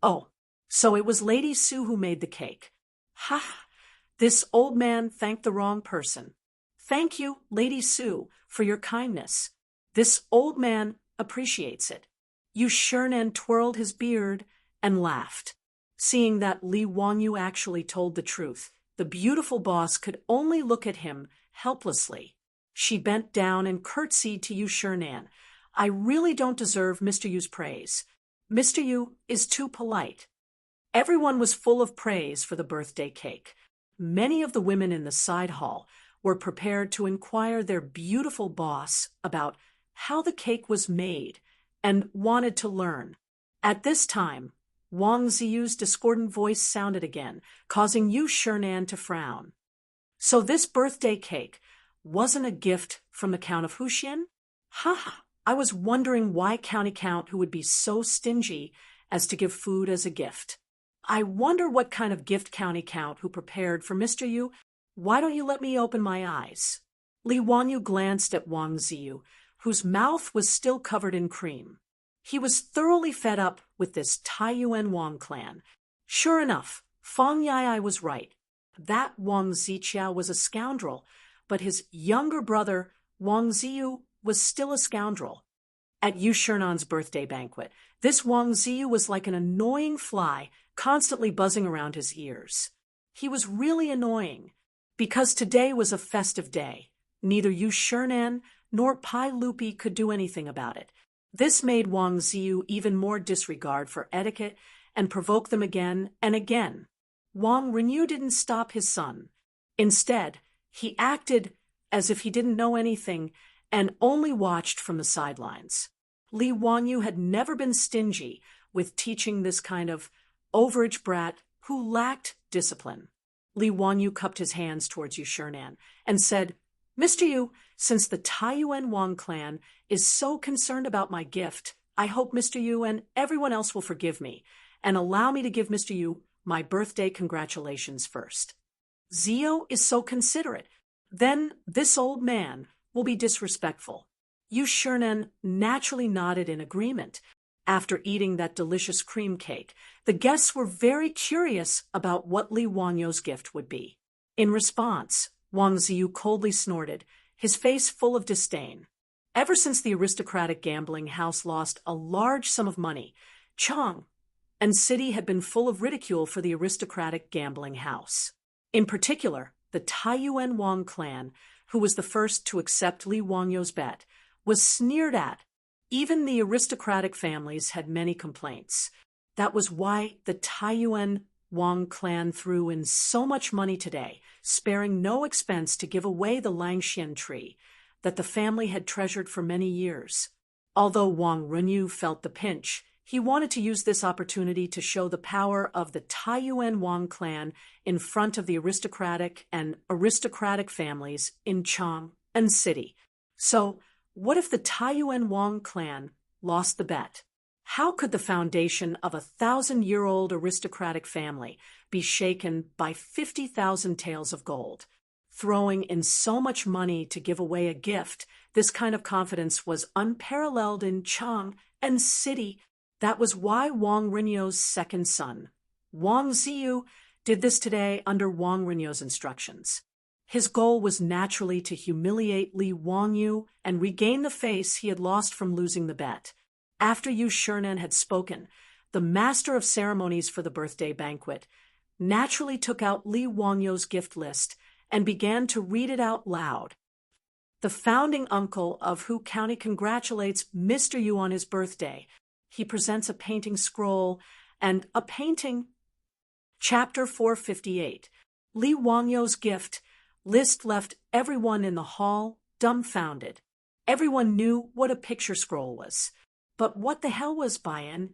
Oh, so it was Lady Sue who made the cake. Ha! This old man thanked the wrong person. Thank you, Lady Sue, for your kindness. This old man appreciates it. Yu Shernan twirled his beard and laughed. Seeing that Li Wangyu actually told the truth, the beautiful boss could only look at him helplessly. She bent down and curtsied to Yu Shernan. I really don't deserve Mr. Yu's praise. Mr. Yu is too polite. Everyone was full of praise for the birthday cake. Many of the women in the side hall were prepared to inquire their beautiful boss about how the cake was made and wanted to learn. At this time, Wang Ziyu's discordant voice sounded again, causing Yu Shernan to frown. So this birthday cake wasn't a gift from the Count of Huxian? Ha! I was wondering why County Count who would be so stingy as to give food as a gift. I wonder what kind of gift County Count who prepared for Mr. Yu. Why don't you let me open my eyes? Li Wangyu glanced at Wang Ziyu, whose mouth was still covered in cream. He was thoroughly fed up with this Taiyuan Wang clan. Sure enough, Fang Yai was right. That Wang Ziqiao was a scoundrel, but his younger brother, Wang Ziyu, was still a scoundrel. At Yu Shernan's birthday banquet, this Wang Ziyu was like an annoying fly, constantly buzzing around his ears. He was really annoying, because today was a festive day. Neither Yu Shernan nor Pai Lupi could do anything about it. This made Wang Ziyu even more disregard for etiquette and provoke them again and again. Wang Renyu didn't stop his son. Instead, he acted as if he didn't know anything and only watched from the sidelines. Li Wangyu had never been stingy with teaching this kind of overage brat who lacked discipline. Li Wangyu cupped his hands towards Yu Shernan and said, Mr. Yu, since the Taiyuan Wang clan is so concerned about my gift, I hope Mr. Yu and everyone else will forgive me, and allow me to give Mr. Yu my birthday congratulations first. Zio is so considerate. Then this old man will be disrespectful. Yu Shernan naturally nodded in agreement. After eating that delicious cream cake, the guests were very curious about what Li Wanyo's gift would be. In response, Wang Ziyu coldly snorted, his face full of disdain. Ever since the aristocratic gambling house lost a large sum of money, Chang and City had been full of ridicule for the aristocratic gambling house. In particular, the Taiyuan Wang clan, who was the first to accept Li Wangyo's bet, was sneered at. Even the aristocratic families had many complaints. That was why the Taiyuan Wang clan threw in so much money today, sparing no expense to give away the Langxian tree that the family had treasured for many years. Although Wang Runyu felt the pinch, he wanted to use this opportunity to show the power of the Taiyuan Wang clan in front of the aristocratic families in Chang and City. So, what if the Taiyuan Wang clan lost the bet? How could the foundation of a 1,000-year-old aristocratic family be shaken by 50,000 taels of gold? Throwing in so much money to give away a gift, this kind of confidence was unparalleled in Chang and City. That was why Wang Rinyo's second son, Wang Ziyu, did this today under Wang Rinyo's instructions. His goal was naturally to humiliate Li Wangyu and regain the face he had lost from losing the bet. After Yu Shernan had spoken, the master of ceremonies for the birthday banquet naturally took out Li Wangyu's gift list and began to read it out loud. The founding uncle of Hu County congratulates Mr. Yu on his birthday. He presents a painting scroll and a painting. Chapter 458. Li Wangyo's gift list left everyone in the hall dumbfounded. Everyone knew what a picture scroll was. But what the hell was Baian?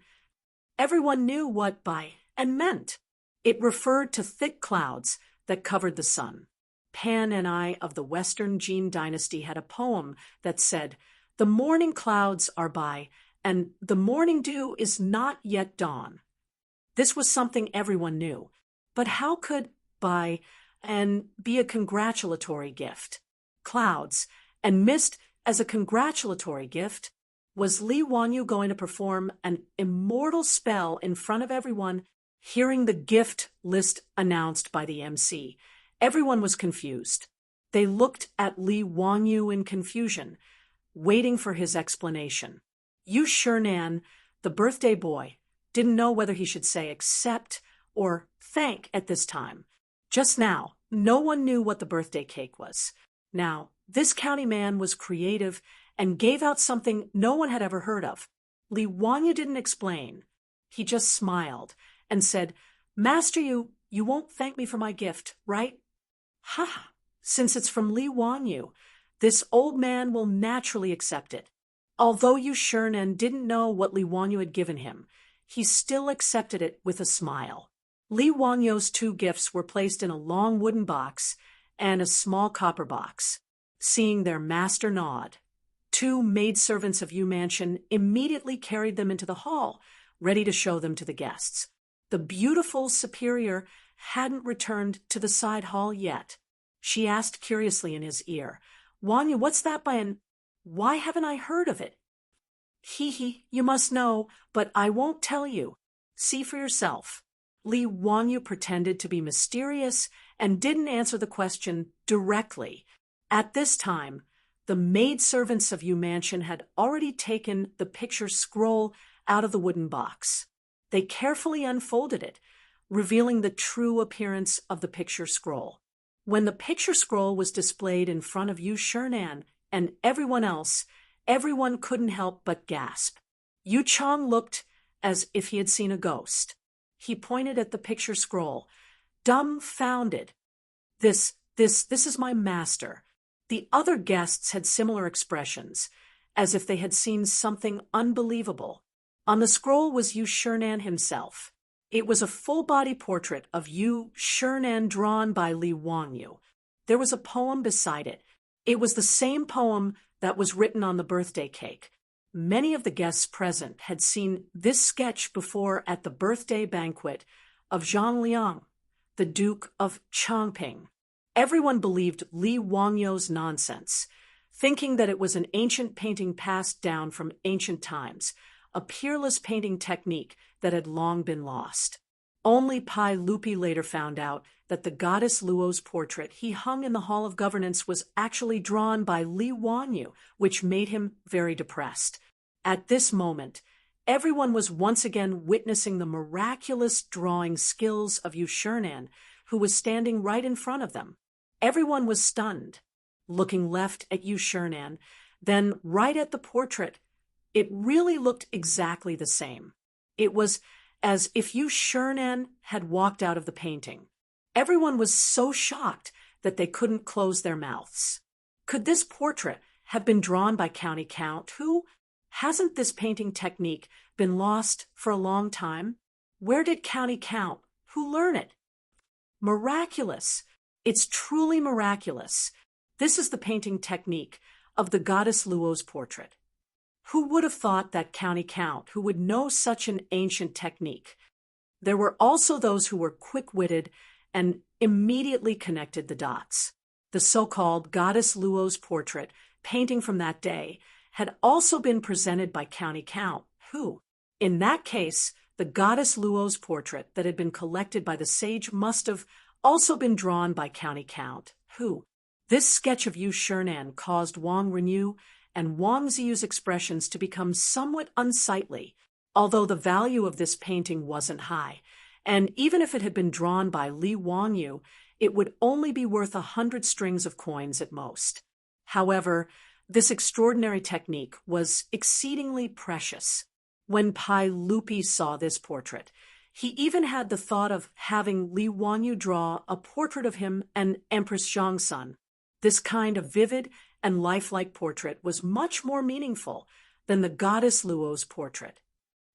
Everyone knew what Baian meant. It referred to thick clouds that covered the sun. Pan and I of the Western Jin dynasty had a poem that said, "The morning clouds are by, and the morning dew is not yet dawn." This was something everyone knew. But how could Baian be a congratulatory gift? Clouds and mist as a congratulatory gift? Was Li Wanyu going to perform an immortal spell in front of everyone? Hearing the gift list announced by the MC, everyone was confused. They looked at Li Wanyu in confusion, waiting for his explanation. Yu Shernan, the birthday boy, didn't know whether he should say accept or thank at this time. Just now, no one knew what the birthday cake was. Now, this county man was creative and gave out something no one had ever heard of. Li Wanyu didn't explain. He just smiled and said, "Master Yu, you won't thank me for my gift, right?" "Ha! Since it's from Li Wanyu, this old man will naturally accept it." Although Yu Shernan didn't know what Li Wanyu had given him, he still accepted it with a smile. Li Wangyu's two gifts were placed in a long wooden box and a small copper box. Seeing their master nod, two maidservants of Yu Mansion immediately carried them into the hall, ready to show them to the guests. The beautiful superior hadn't returned to the side hall yet. She asked curiously in his ear, "Wanyu, what's that why haven't I heard of it?" "Hee, you must know, but I won't tell you. See for yourself." Li Wanyu pretended to be mysterious and didn't answer the question directly. At this time, the maidservants of Yu Mansion had already taken the picture scroll out of the wooden box. They carefully unfolded it, revealing the true appearance of the picture scroll. When the picture scroll was displayed in front of Yu Shernan and everyone else, everyone couldn't help but gasp. Yu Chang looked as if he had seen a ghost. He pointed at the picture scroll, dumbfounded. This is my master." The other guests had similar expressions, as if they had seen something unbelievable. On the scroll was Yu Shernan himself. It was a full-body portrait of Yu Shernan drawn by Li Wangyu. There was a poem beside it. It was the same poem that was written on the birthday cake. many of the guests present had seen this sketch before at the birthday banquet of Zhang Liang, the Duke of Chongping. Everyone believed Li Wangyou's nonsense, thinking that it was an ancient painting passed down from ancient times, a peerless painting technique that had long been lost. Only Pai Lupi later found out that the goddess Luo's portrait he hung in the Hall of Governance was actually drawn by Li Wanyu, which made him very depressed. At this moment, everyone was once again witnessing the miraculous drawing skills of Yu Shernan, who was standing right in front of them. Everyone was stunned, looking left at Yu Shernan, then right at the portrait. It really looked exactly the same. It was as if Yu Shernan had walked out of the painting. Everyone was so shocked that they couldn't close their mouths. Could this portrait have been drawn by County Count, who? Hasn't this painting technique been lost for a long time? Where did County Count, who learn it? Miraculous! It's truly miraculous. This is the painting technique of the goddess Luo's portrait. Who would have thought that County Count, who would know such an ancient technique? There were also those who were quick-witted and immediately connected the dots. The so-called goddess Luo's portrait, painting from that day, had also been presented by County Count, who, in that case, the goddess Luo's portrait that had been collected by the sage must have also been drawn by County Count, who. This sketch of Yu Shernan caused Wang Renyu and Wang Ziyu's expressions to become somewhat unsightly, although the value of this painting wasn't high, and even if it had been drawn by Li Wangyu, it would only be worth 100 strings of coins at most. However, this extraordinary technique was exceedingly precious. When Pai Lupi saw this portrait, he even had the thought of having Li Wanyu draw a portrait of him and Empress Zhongsun. This kind of vivid and lifelike portrait was much more meaningful than the goddess Luo's portrait.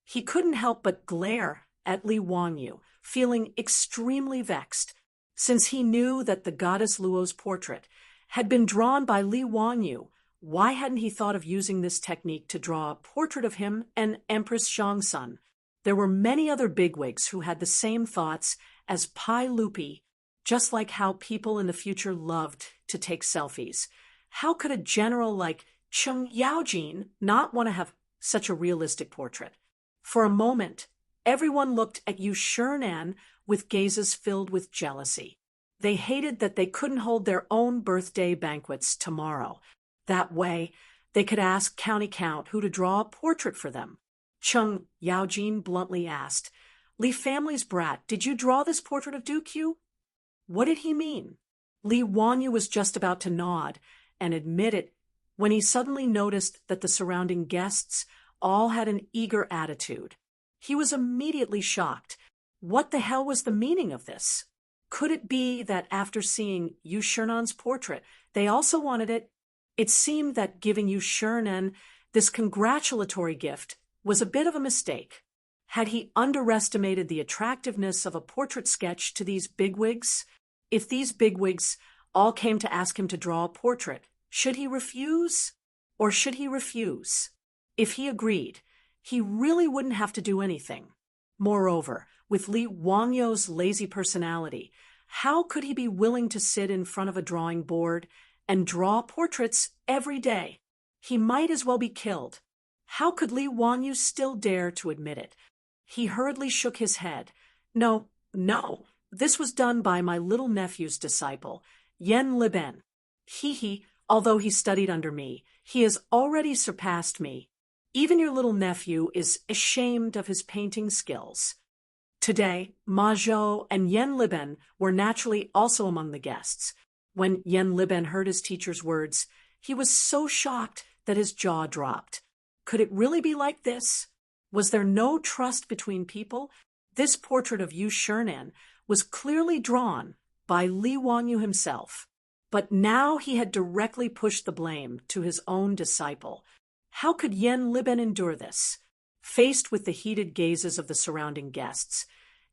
He couldn't help but glare at Li Wanyu, feeling extremely vexed, since he knew that the goddess Luo's portrait had been drawn by Li Wanyu. Why hadn't he thought of using this technique to draw a portrait of him and Empress Zhongsun? There were many other bigwigs who had the same thoughts as Pai Lupi, just like how people in the future loved to take selfies. How could a general like Cheng Yaojin not want to have such a realistic portrait? For a moment, everyone looked at Yu Shernan with gazes filled with jealousy. They hated that they couldn't hold their own birthday banquets tomorrow. That way, they could ask County Count who to draw a portrait for them. Cheng Yaojin bluntly asked, "Li family's brat, did you draw this portrait of Duke Yu?" What did he mean? Li Wanyu was just about to nod and admit it when he suddenly noticed that the surrounding guests all had an eager attitude. He was immediately shocked. What the hell was the meaning of this? Could it be that after seeing Yu Shernan's portrait, they also wanted it? It seemed that giving Yu Shernan this congratulatory gift was a bit of a mistake. Had he underestimated the attractiveness of a portrait sketch to these bigwigs? If these bigwigs all came to ask him to draw a portrait, should he refuse? Or should he refuse? If he agreed, he really wouldn't have to do anything. Moreover, with Li Wangyou's lazy personality, how could he be willing to sit in front of a drawing board and draw portraits every day? He might as well be killed. How could Li Wanyu still dare to admit it? He hurriedly shook his head. No, this was done by my little nephew's disciple, Yen Liben. Although he studied under me, he has already surpassed me. Even your little nephew is ashamed of his painting skills. Today, Ma Zhou and Yen Liben were naturally also among the guests. When Yen Liben heard his teacher's words, he was so shocked that his jaw dropped. Could it really be like this? Was there no trust between people? This portrait of Yu Shernan was clearly drawn by Li Wanyu himself. But now he had directly pushed the blame to his own disciple. How could Yen Liben endure this? Faced with the heated gazes of the surrounding guests,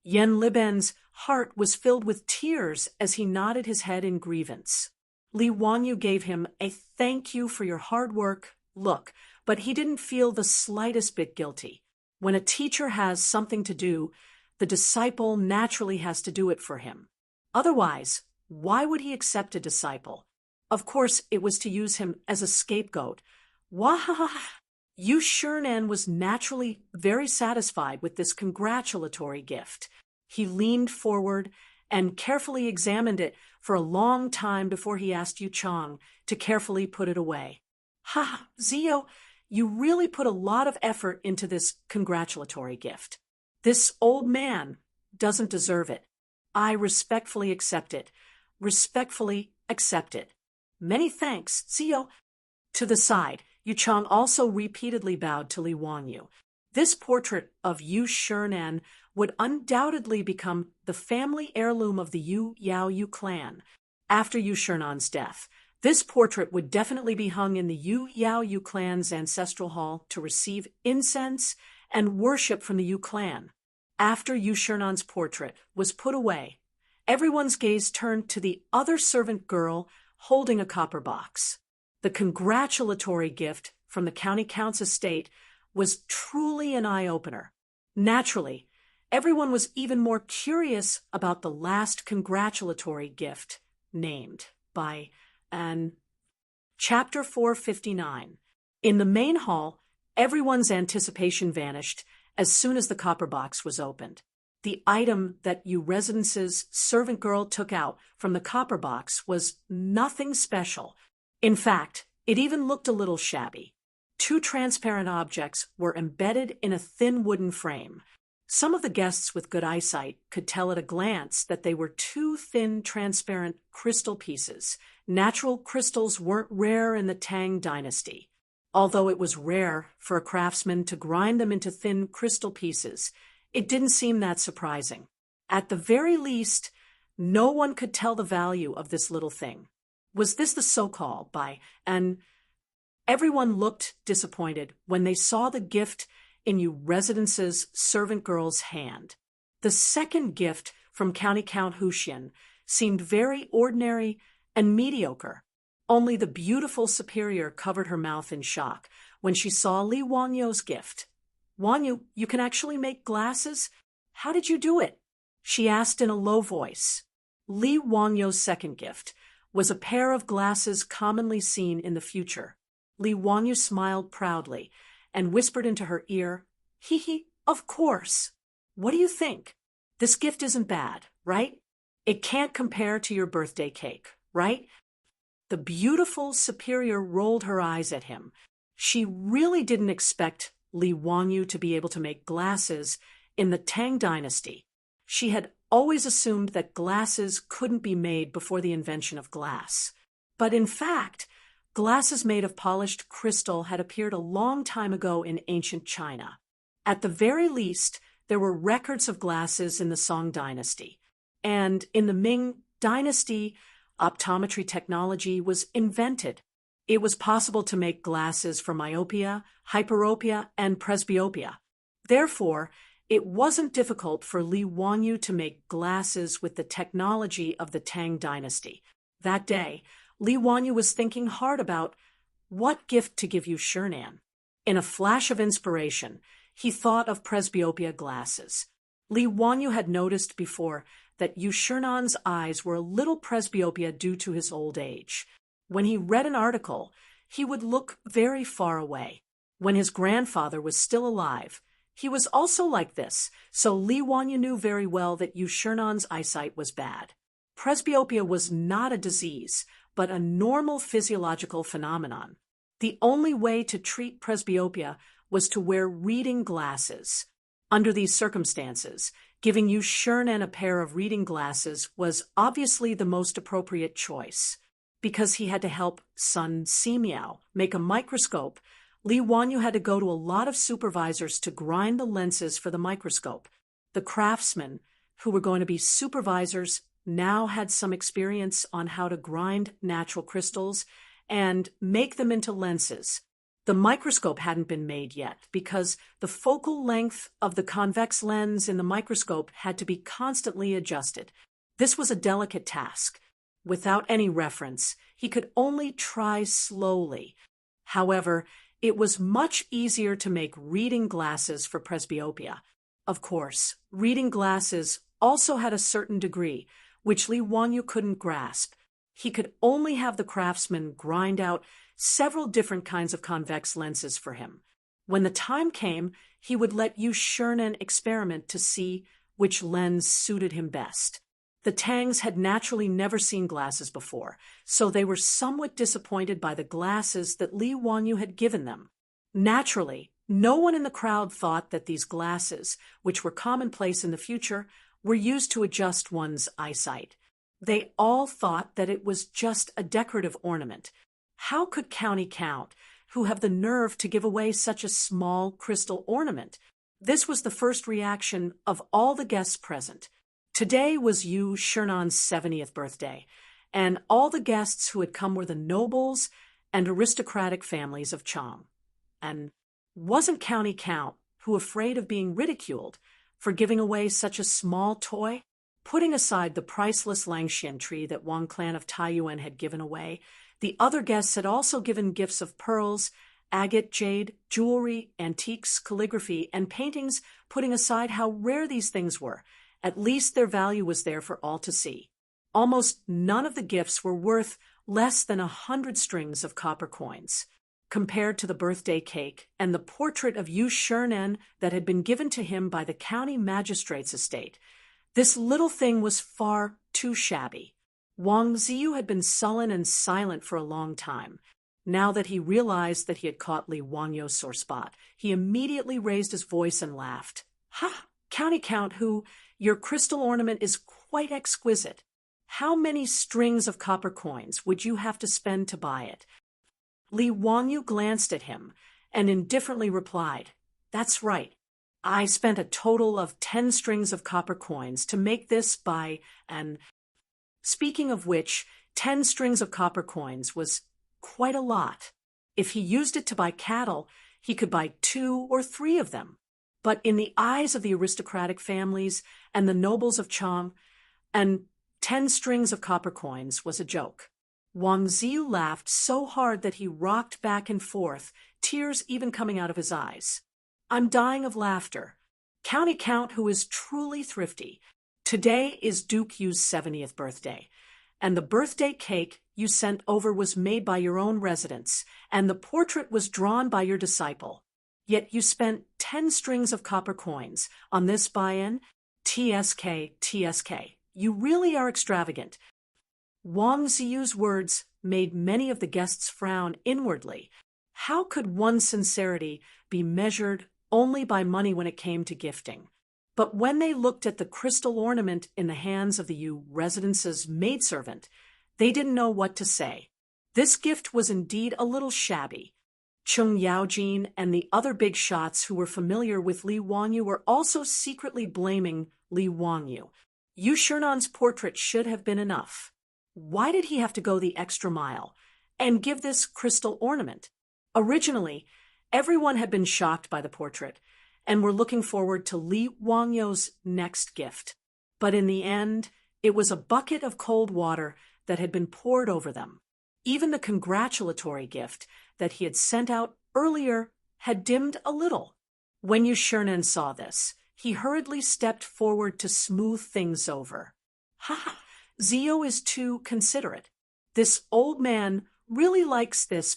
Yen Liben's heart was filled with tears as he nodded his head in grievance. Li Wanyu gave him a thank you for your hard work look, but he didn't feel the slightest bit guilty. When a teacher has something to do, the disciple naturally has to do it for him. Otherwise, why would he accept a disciple? Of course, it was to use him as a scapegoat. Wah! Yu Shernan was naturally very satisfied with this congratulatory gift. He leaned forward and carefully examined it for a long time before he asked Yu Chang to carefully put it away. Ha, Zio, you really put a lot of effort into this congratulatory gift. This old man doesn't deserve it. I respectfully accept it. Respectfully accept it. Many thanks, Zio. To the side, Yu Chang also repeatedly bowed to Li Wangyu. This portrait of Yu Shernan would undoubtedly become the family heirloom of the Yu Yaoyu clan after Yu Shernan's death. This portrait would definitely be hung in the Yu Yaoyu clan's ancestral hall to receive incense and worship from the Yu clan. After Yu Shernan's portrait was put away, everyone's gaze turned to the other servant girl holding a copper box. The congratulatory gift from the county count's estate was truly an eye-opener. Naturally, everyone was even more curious about the last congratulatory gift, named by Chapter 459. In the main hall, everyone's anticipation vanished as soon as the copper box was opened. The item that Yu Residence's servant girl took out from the copper box was nothing special. In fact, it even looked a little shabby. Two transparent objects were embedded in a thin wooden frame. Some of the guests with good eyesight could tell at a glance that they were two thin, transparent crystal pieces. Natural crystals weren't rare in the Tang dynasty. Although it was rare for a craftsman to grind them into thin crystal pieces, it didn't seem that surprising. At the very least, no one could tell the value of this little thing. Was this the so-called everyone looked disappointed when they saw the gift in Yu Residence's servant girl's hand. The second gift from County Count Huxian seemed very ordinary and mediocre. Only the beautiful superior covered her mouth in shock when she saw Li Wangyu's gift. Wangyu, you can actually make glasses? How did you do it? She asked in a low voice. Li Wangyu's second gift was a pair of glasses commonly seen in the future. Li Wangyu smiled proudly and whispered into her ear, "Hee, of course. What do you think? This gift isn't bad, right? It can't compare to your birthday cake, right?" The beautiful superior rolled her eyes at him. She really didn't expect Li Wangyu to be able to make glasses in the Tang dynasty. She had always assumed that glasses couldn't be made before the invention of glass. But in fact, glasses made of polished crystal had appeared a long time ago in ancient China. At the very least, there were records of glasses in the Song dynasty. And in the Ming dynasty, optometry technology was invented. It was possible to make glasses for myopia, hyperopia, and presbyopia. Therefore, it wasn't difficult for Li Wangyu to make glasses with the technology of the Tang dynasty. That day, Li Wangyu was thinking hard about what gift to give Yu Shernan. In a flash of inspiration, he thought of presbyopia glasses. Li Wangyu had noticed before that Yu Shernan's eyes were a little presbyopia due to his old age. When he read an article, he would look very far away. When his grandfather was still alive, he was also like this, so Li Wangyu knew very well that Yu Shernan's eyesight was bad. Presbyopia was not a disease, but a normal physiological phenomenon. The only way to treat presbyopia was to wear reading glasses. Under these circumstances, giving Yu Shernan a pair of reading glasses was obviously the most appropriate choice. Because he had to help Sun Simiao make a microscope, Li Wangyu had to go to a lot of supervisors to grind the lenses for the microscope. The craftsmen, who were going to be supervisors, now had some experience on how to grind natural crystals and make them into lenses. The microscope hadn't been made yet because the focal length of the convex lens in the microscope had to be constantly adjusted. This was a delicate task. Without any reference, he could only try slowly. However, It was much easier to make reading glasses for presbyopia. Of course, reading glasses also had a certain degree, which Li Wangyu couldn't grasp. He could only have the craftsman grind out several different kinds of convex lenses for him. When the time came, he would let Yu Shurnen experiment to see which lens suited him best. The Tangs had naturally never seen glasses before, so they were somewhat disappointed by the glasses that Li Wangyu had given them. Naturally, no one in the crowd thought that these glasses, which were commonplace in the future, were used to adjust one's eyesight. They all thought that it was just a decorative ornament. How could County Count, who have the nerve to give away such a small crystal ornament? This was the first reaction of all the guests present. Today was Yu Shurnan's 70th birthday, and all the guests who had come were the nobles and aristocratic families of Chang. And wasn't County Count, who afraid of being ridiculed for giving away such a small toy? Putting aside the priceless Langxian tree that Wang clan of Taiyuan had given away, the other guests had also given gifts of pearls, agate, jade, jewelry, antiques, calligraphy, and paintings. Putting aside how rare these things were, at least their value was there for all to see. Almost none of the gifts were worth less than 100 strings of copper coins. Compared to the birthday cake and the portrait of Yu Shurnen that had been given to him by the county magistrate's estate, this little thing was far too shabby. Wang Ziyu had been sullen and silent for a long time. Now that he realized that he had caught Li Wangyu's sore spot, he immediately raised his voice and laughed. "Ha! County Count, your crystal ornament is quite exquisite. How many strings of copper coins would you have to spend to buy it?" Li Wangyu glanced at him and indifferently replied, "That's right. I spent a total of 10 strings of copper coins to make this and speaking of which, 10 strings of copper coins was quite a lot. If he used it to buy cattle, he could buy 2 or 3 of them. But in the eyes of the aristocratic families and the nobles of Chang, and 10 strings of copper coins was a joke." Wang Ziyu laughed so hard that he rocked back and forth, tears even coming out of his eyes. "I'm dying of laughter. County Count, who is truly thrifty. Today is Duke Yu's 70th birthday, and the birthday cake you sent over was made by your own residents, and the portrait was drawn by your disciple. Yet you spent 10 strings of copper coins on this buy-in? TSK. You really are extravagant." Wang Ziyu's words made many of the guests frown inwardly. How could one's sincerity be measured only by money when it came to gifting? But when they looked at the crystal ornament in the hands of the Yu residence's maidservant, they didn't know what to say. This gift was indeed a little shabby. Chung Yaojin and the other big shots who were familiar with Li Wangyu were also secretly blaming Li Wangyu. Yu Shurnan's portrait should have been enough. Why did he have to go the extra mile and give this crystal ornament? Originally, everyone had been shocked by the portrait and were looking forward to Li Wangyu's next gift. But in the end, it was a bucket of cold water that had been poured over them. Even the congratulatory gift that he had sent out earlier had dimmed a little. When Yu Shurnen saw this, he hurriedly stepped forward to smooth things over. "Ha! Zio is too considerate. This old man really likes this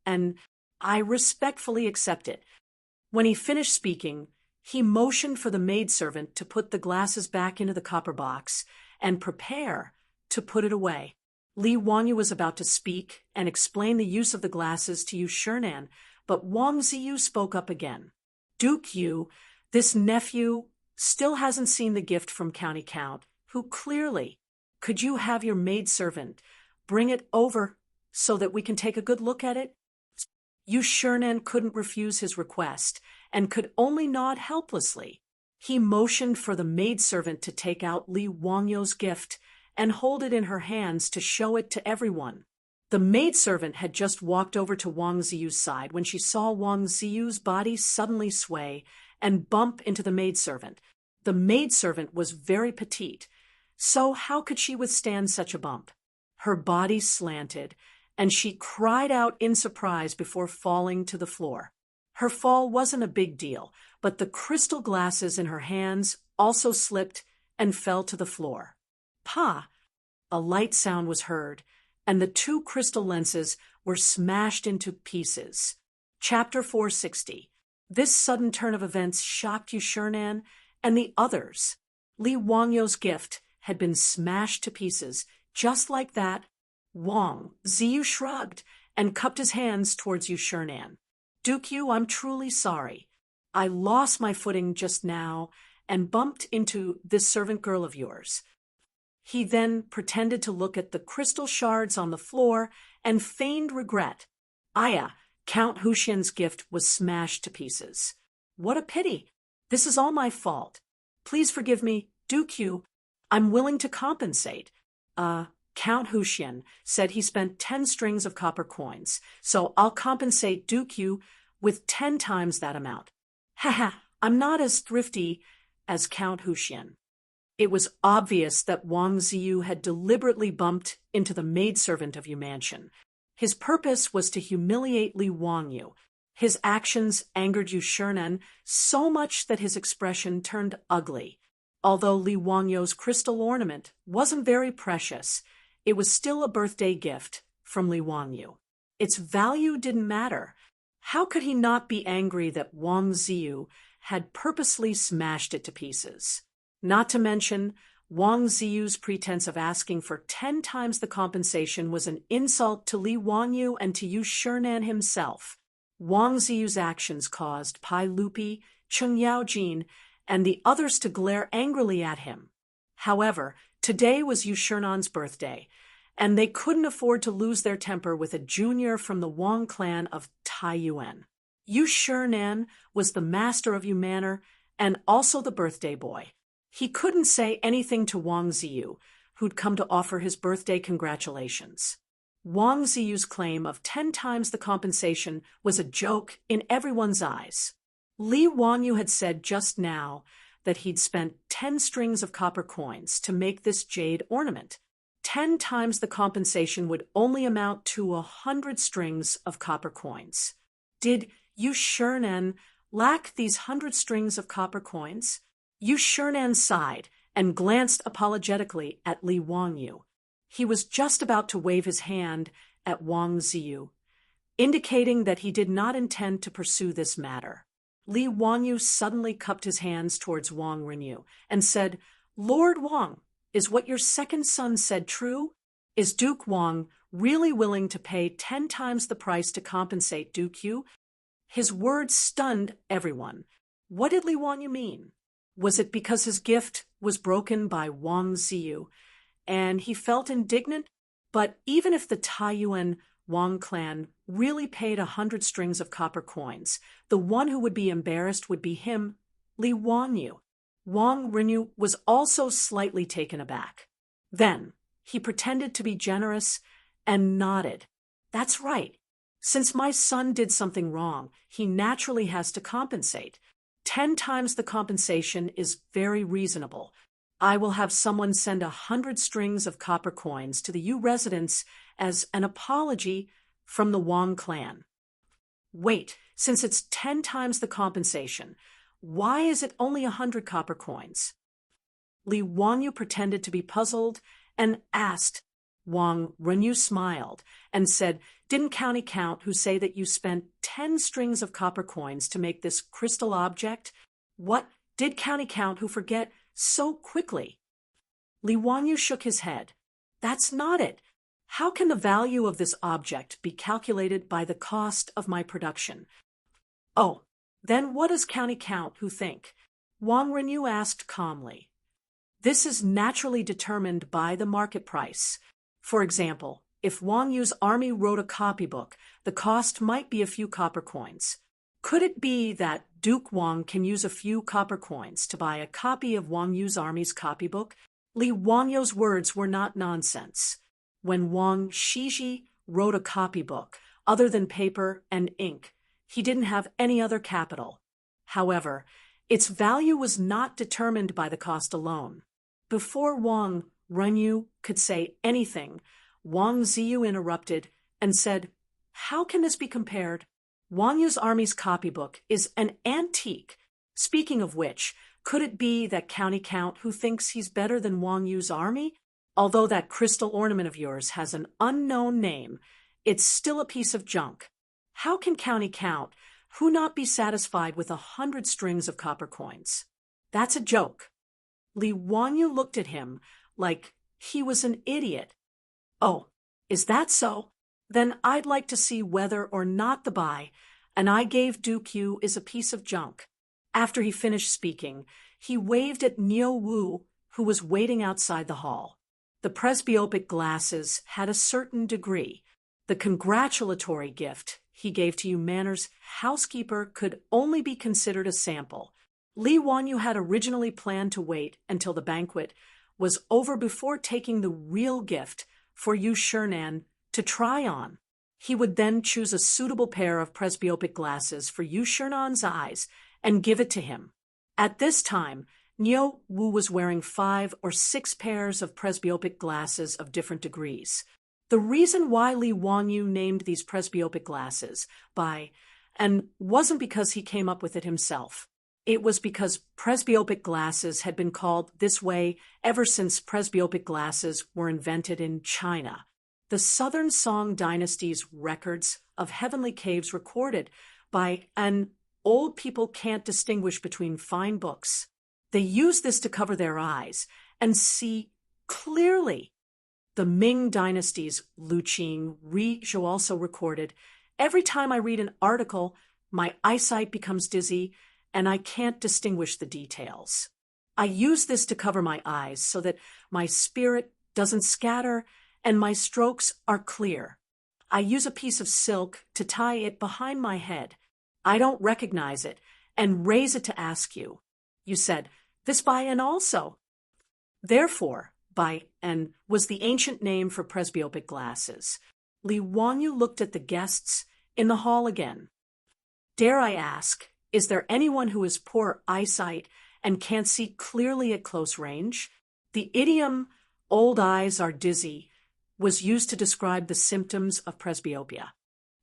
and I respectfully accept it." When he finished speaking, he motioned for the maidservant to put the glasses back into the copper box and prepare to put it away. Li Wangyu was about to speak and explain the use of the glasses to Yu Shurnan, but Wang Ziyu spoke up again. "Duke Yu, this nephew, still hasn't seen the gift from County Count, who clearly, could you have your maidservant bring it over so that we can take a good look at it?" Yu Shurnan couldn't refuse his request and could only nod helplessly. He motioned for the maidservant to take out Li Wangyu's gift and hold it in her hands to show it to everyone. The maidservant had just walked over to Wang Ziyu's side when she saw Wang Ziyu's body suddenly sway and bump into the maidservant. The maidservant was very petite, so how could she withstand such a bump? Her body slanted, and she cried out in surprise before falling to the floor. Her fall wasn't a big deal, but the crystal glasses in her hands also slipped and fell to the floor. Pa! A light sound was heard, and the two crystal lenses were smashed into pieces. Chapter 460. This sudden turn of events shocked Yushernan and the others. Li Wangyu's gift had been smashed to pieces, just like that. Wang Ziyu shrugged and cupped his hands towards Yushernan. Duke Yu, I'm truly sorry. I lost my footing just now and bumped into this servant girl of yours. He then pretended to look at the crystal shards on the floor and feigned regret. Aya, Count Huxian's gift was smashed to pieces. What a pity. This is all my fault. Please forgive me, Duke Yu. I'm willing to compensate. Count Huxian said he spent 10 strings of copper coins, so I'll compensate Duke Yu with 10 times that amount. Haha, I'm not as thrifty as Count Huxian. It was obvious that Wang Ziyu had deliberately bumped into the maidservant of Yu Mansion. His purpose was to humiliate Li Wangyu. His actions angered Yushernan so much that his expression turned ugly. Although Li Wangyu's crystal ornament wasn't very precious, it was still a birthday gift from Li Wangyu. Its value didn't matter. How could he not be angry that Wang Ziyu had purposely smashed it to pieces? Not to mention, Wang Ziyu's pretense of asking for 10 times the compensation was an insult to Li Wangyu and to Yushernan himself. Wang Ziyu's actions caused Pai Lupi, Cheng Yaojin, and the others to glare angrily at him. However, today was Yushernan's birthday, and they couldn't afford to lose their temper with a junior from the Wang clan of Taiyuan. Yushernan was the master of Yu Manor and also the birthday boy. He couldn't say anything to Wang Ziyu, who'd come to offer his birthday congratulations. Wang Ziyu's claim of 10 times the compensation was a joke in everyone's eyes. Li Wangyu had said just now that he'd spent 10 strings of copper coins to make this jade ornament. 10 times the compensation would only amount to 100 strings of copper coins. Did Yushernan lack these 100 strings of copper coins? Yushernan sighed and glanced apologetically at Li Wangyu. He was just about to wave his hand at Wang Ziyu, indicating that he did not intend to pursue this matter. Li Wangyu suddenly cupped his hands towards Wang Renyu and said, Lord Wang, is what your second son said true? Is Duke Wang really willing to pay 10 times the price to compensate Duke Yu? His words stunned everyone. What did Li Wangyu mean? Was it because his gift was broken by Wang Ziyu, and he felt indignant? But even if the Taiyuan Wang clan really paid 100 strings of copper coins, the one who would be embarrassed would be him, Li Wangyu. Wang Renyu was also slightly taken aback. Then he pretended to be generous and nodded. That's right. Since my son did something wrong, he naturally has to compensate. 10 times the compensation is very reasonable. I will have someone send 100 strings of copper coins to the Yu residence as an apology from the Wang clan. Wait, since it's 10 times the compensation, why is it only 100 copper coins? Li Wangyu pretended to be puzzled and asked. Wang Renyu smiled and said, Didn't County Count who say that you spent 10 strings of copper coins to make this crystal object? What did County Count who forget so quickly? Li Wangyu shook his head. That's not it. How can the value of this object be calculated by the cost of my production? Oh, then what does County Count who think? Wang Renyu asked calmly. This is naturally determined by the market price. For example, if Wang Yu's army wrote a copybook, the cost might be a few copper coins. Could it be that Duke Wang can use a few copper coins to buy a copy of Wang Yu's army's copybook? Li Wangyu's words were not nonsense. When Wang Shiji wrote a copybook, other than paper and ink, he didn't have any other capital. However, its value was not determined by the cost alone. Before Wang Renyu could say anything, Wang Ziyu interrupted and said, "How can this be compared? Wang Yu's army's copybook is an antique. Speaking of which, could it be that County Count who thinks he's better than Wang Yu's army? Although that crystal ornament of yours has an unknown name, it's still a piece of junk. How can County Count who not be satisfied with 100 strings of copper coins? That's a joke." Li Wanyu looked at him like he was an idiot. "Oh, is that so? Then I'd like to see whether or not the buy, and I gave Duke Yu is a piece of junk." After he finished speaking, he waved at Niu Wu, who was waiting outside the hall. The presbyopic glasses had a certain degree. The congratulatory gift he gave to Yu Manor's housekeeper could only be considered a sample. Li Wanyu had originally planned to wait until the banquet was over before taking the real gift for Yu Shernan to try on. He would then choose a suitable pair of presbyopic glasses for Yu Shernan's eyes and give it to him. At this time, Niu Wu was wearing 5 or 6 pairs of presbyopic glasses of different degrees. The reason why Li Wanyu named these presbyopic glasses by and wasn't because he came up with it himself. It was because presbyopic glasses had been called this way ever since presbyopic glasses were invented in China. The Southern Song Dynasty's records of heavenly caves recorded by an old people can't distinguish between fine books. They use this to cover their eyes and see clearly. The Ming Dynasty's Lu Qing Ri Zhou also recorded, "Every time I read an article, my eyesight becomes dizzy and I can't distinguish the details. I use this to cover my eyes so that my spirit doesn't scatter and my strokes are clear. I use a piece of silk to tie it behind my head. I don't recognize it and raise it to ask you." You said, "This Bayan also." Therefore, Bayan was the ancient name for presbyopic glasses. Li Wanyu looked at the guests in the hall again. "Dare I ask, is there anyone who has poor eyesight and can't see clearly at close range?" The idiom, "old eyes are dizzy," was used to describe the symptoms of presbyopia.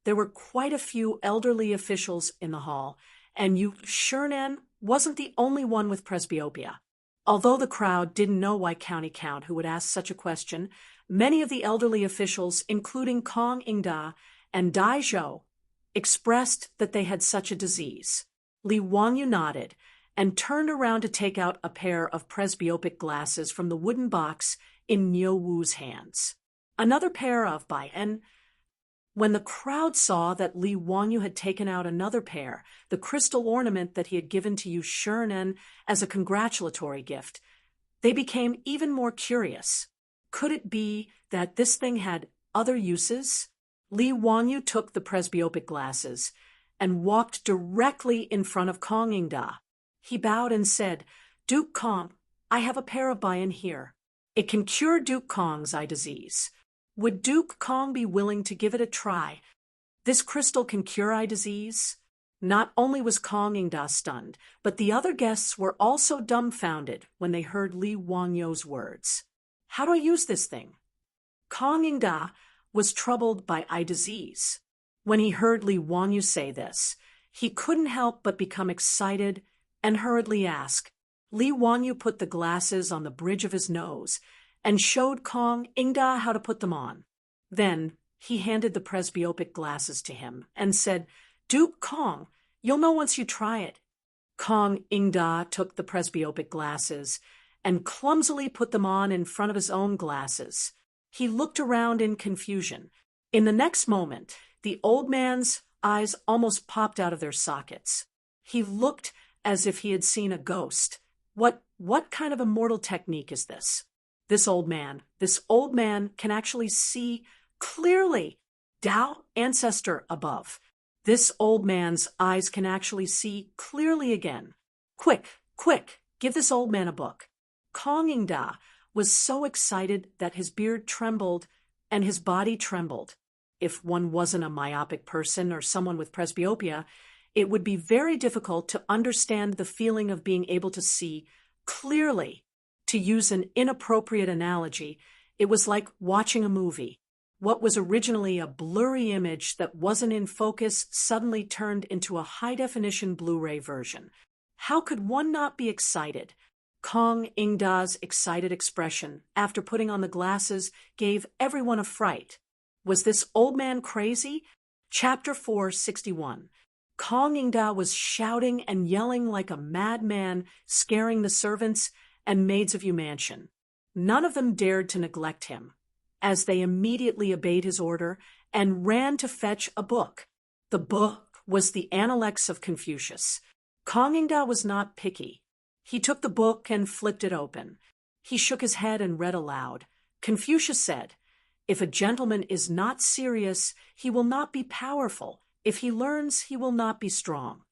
There were quite a few elderly officials in the hall, and Yu Shernan wasn't the only one with presbyopia. Although the crowd didn't know why County Count who would ask such a question, many of the elderly officials, including Kong Ingda and Dai Zhou, expressed that they had such a disease. Li Wanyu nodded and turned around to take out a pair of presbyopic glasses from the wooden box in Niu Wu's hands. Another pair of Bayan. When the crowd saw that Li Wanyu had taken out another pair, the crystal ornament that he had given to Yu Shernan as a congratulatory gift, they became even more curious. Could it be that this thing had other uses? Li Wanyu took the presbyopic glasses and walked directly in front of Kong Ingda. He bowed and said, "Duke Kong, I have a pair of Bayan here. It can cure Duke Kong's eye disease. Would Duke Kong be willing to give it a try? This crystal can cure eye disease?" Not only was Kong Ingda stunned, but the other guests were also dumbfounded when they heard Li Wanyu's words. "How do I use this thing?" Kong Ingda was troubled by eye disease. When he heard Li Wanyu say this, he couldn't help but become excited and hurriedly ask. Li Wanyu put the glasses on the bridge of his nose and showed Kong Ingda how to put them on. Then he handed the presbyopic glasses to him and said, "Duke Kong, you'll know once you try it." Kong Ingda took the presbyopic glasses and clumsily put them on in front of his own glasses. He looked around in confusion. In the next moment, the old man's eyes almost popped out of their sockets. He looked as if he had seen a ghost. What kind of immortal technique is this? This old man can actually see clearly. Tao, ancestor above. This old man's eyes can actually see clearly again. Quick, give this old man a book." Kong Ingda was so excited that his beard trembled and his body trembled. If one wasn't a myopic person or someone with presbyopia, it would be very difficult to understand the feeling of being able to see clearly. To use an inappropriate analogy, it was like watching a movie. What was originally a blurry image that wasn't in focus suddenly turned into a high-definition Blu-ray version. How could one not be excited? Kong Ingda's excited expression after putting on the glasses gave everyone a fright. Was this old man crazy? Chapter 461. Kong Ingda was shouting and yelling like a madman, scaring the servants and maids of Yu Mansion. None of them dared to neglect him, as they immediately obeyed his order and ran to fetch a book. The book was the Analects of Confucius. Kong Ingda was not picky. He took the book and flipped it open. He shook his head and read aloud. Confucius said, "If a gentleman is not serious, he will not be powerful. If he learns, he will not be strong."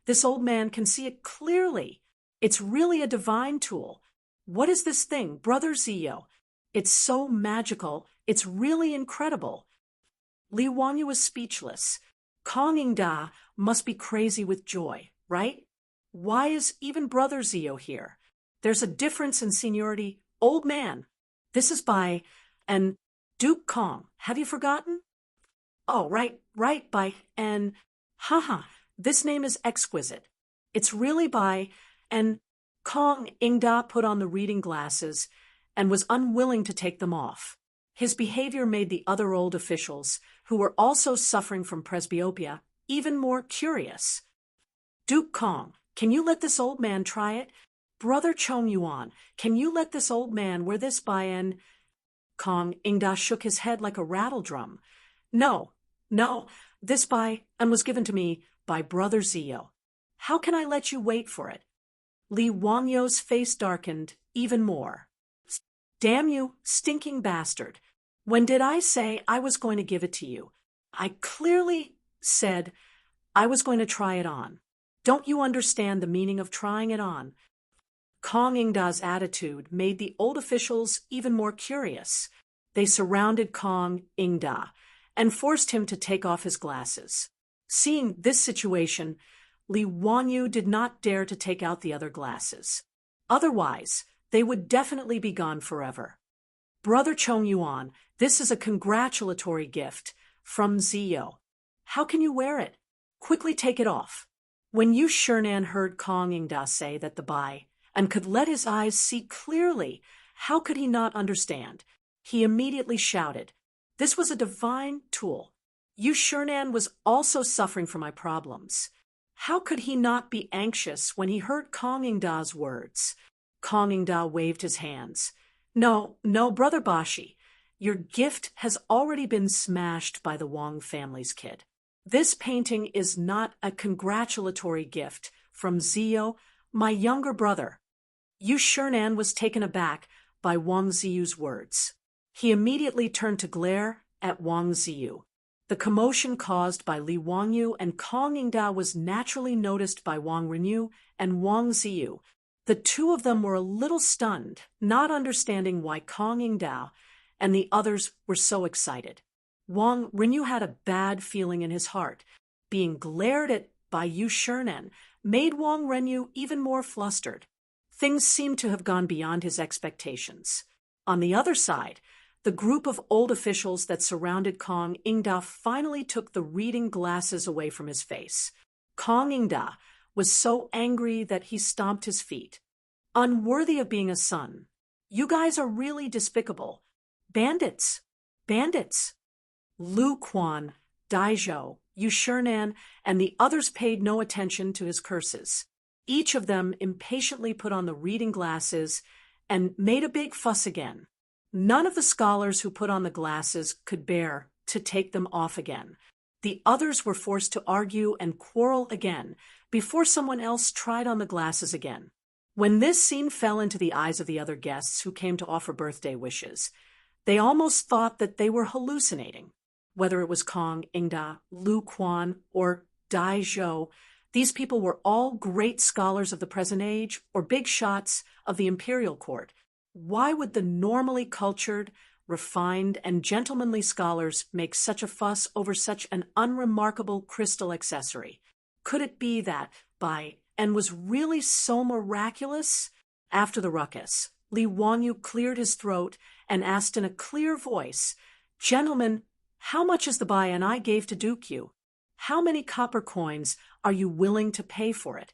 This old man can see it clearly. It's really a divine tool. What is this thing, Brother Zio? It's so magical. It's really incredible. Li Wangyu was speechless. Kong Ingda must be crazy with joy, right? Why is even Brother Zio here? There's a difference in seniority. Old man. This is by and Duke Kong. Have you forgotten? Oh, right, by and this name is exquisite. It's really by and Kong Ingda put on the reading glasses and was unwilling to take them off. His behavior made the other old officials, who were also suffering from presbyopia, even more curious. Duke Kong, can you let this old man try it? Brother Chong Yuan, can you let this old man wear this by and Kong Ingda shook his head like a rattle drum. No, this by and was given to me by Brother Zio. How can I let you wait for it? Li Wangyu's face darkened even more. Damn you, stinking bastard. When did I say I was going to give it to you? I clearly said I was going to try it on. Don't you understand the meaning of trying it on? Kong Ingda's attitude made the old officials even more curious. They surrounded Kong Ingda and forced him to take off his glasses. Seeing this situation, Li Wangyu did not dare to take out the other glasses. Otherwise, they would definitely be gone forever. Brother Chong Yuan, this is a congratulatory gift from Zio. How can you wear it? Quickly take it off. When Yu Shernan heard Kong Ingda say that the Bai and could let his eyes see clearly, how could he not understand? He immediately shouted, "This was a divine tool. Yu Shernan was also suffering from my problems." How could he not be anxious when he heard Kong Ingda's words? Kong Ingda waved his hands. No, Brother Bashi. Your gift has already been smashed by the Wang family's kid. This painting is not a congratulatory gift from Zio, my younger brother. Yu Shernan was taken aback by Wang Ziyu's words. He immediately turned to glare at Wang Ziyu. The commotion caused by Li Wangyu and Kong Ingda was naturally noticed by Wang Renyu and Wang Ziyu. The two of them were a little stunned, not understanding why Kong Ingda and the others were so excited. Wang Renyu had a bad feeling in his heart. Being glared at by Yu Shernan made Wang Renyu even more flustered. Things seemed to have gone beyond his expectations. On the other side, the group of old officials that surrounded Kong Ingda finally took the reading glasses away from his face. Kong Ingda was so angry that he stomped his feet. Unworthy of being a son. You guys are really despicable. Bandits. Lu Quan, Daizhou, Yu Shernan, and the others paid no attention to his curses. Each of them impatiently put on the reading glasses and made a big fuss again. None of the scholars who put on the glasses could bear to take them off again. The others were forced to argue and quarrel again before someone else tried on the glasses again. When this scene fell into the eyes of the other guests who came to offer birthday wishes, they almost thought that they were hallucinating. Whether it was Kong Ingda, Lu Quan, or Dai Zhou, these people were all great scholars of the present age or big shots of the imperial court. Why would the normally cultured, refined, and gentlemanly scholars make such a fuss over such an unremarkable crystal accessory? Could it be that and was really so miraculous? After the ruckus, Li Wangyu cleared his throat and asked in a clear voice, Gentlemen, how much is the buy and I gave to duke you? How many copper coins are you willing to pay for it?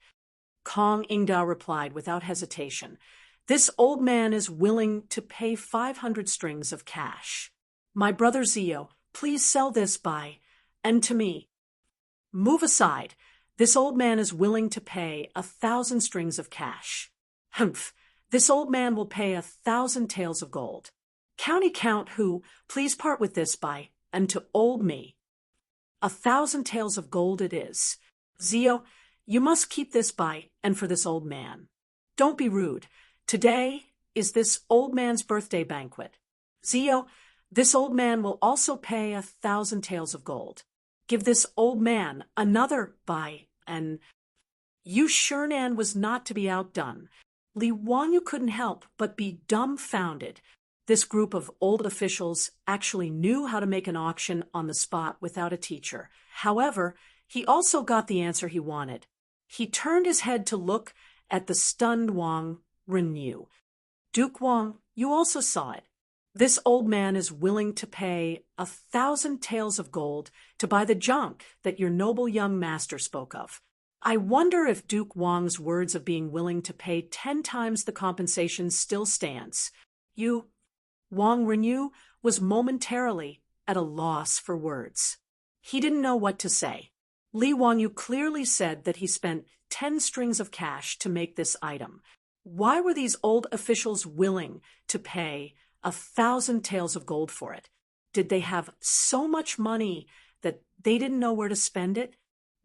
Kong Ingda replied without hesitation, This old man is willing to pay 500 strings of cash. My brother Zio, please sell this by, and to me. Move aside. This old man is willing to pay 1,000 strings of cash. Humph, this old man will pay 1,000 taels of gold. County count who, please part with this by, and to old me. 1,000 taels of gold it is. Zio, you must keep this by, and for this old man. Don't be rude. Today is this old man's birthday banquet. Zio, this old man will also pay 1,000 taels of gold. Give this old man another by, and Yu Shernan was not to be outdone. Li Wanyu couldn't help but be dumbfounded. This group of old officials actually knew how to make an auction on the spot without a teacher. However, he also got the answer he wanted. He turned his head to look at the stunned Wang Renyu. Duke Wang, you also saw it. This old man is willing to pay 1,000 taels of gold to buy the junk that your noble young master spoke of. I wonder if Duke Wang's words of being willing to pay 10 times the compensation still stands. Wang Renyu was momentarily at a loss for words. He didn't know what to say. Li Wanyu clearly said that he spent 10 strings of cash to make this item. Why were these old officials willing to pay 1,000 taels of gold for it? Did they have so much money that they didn't know where to spend it?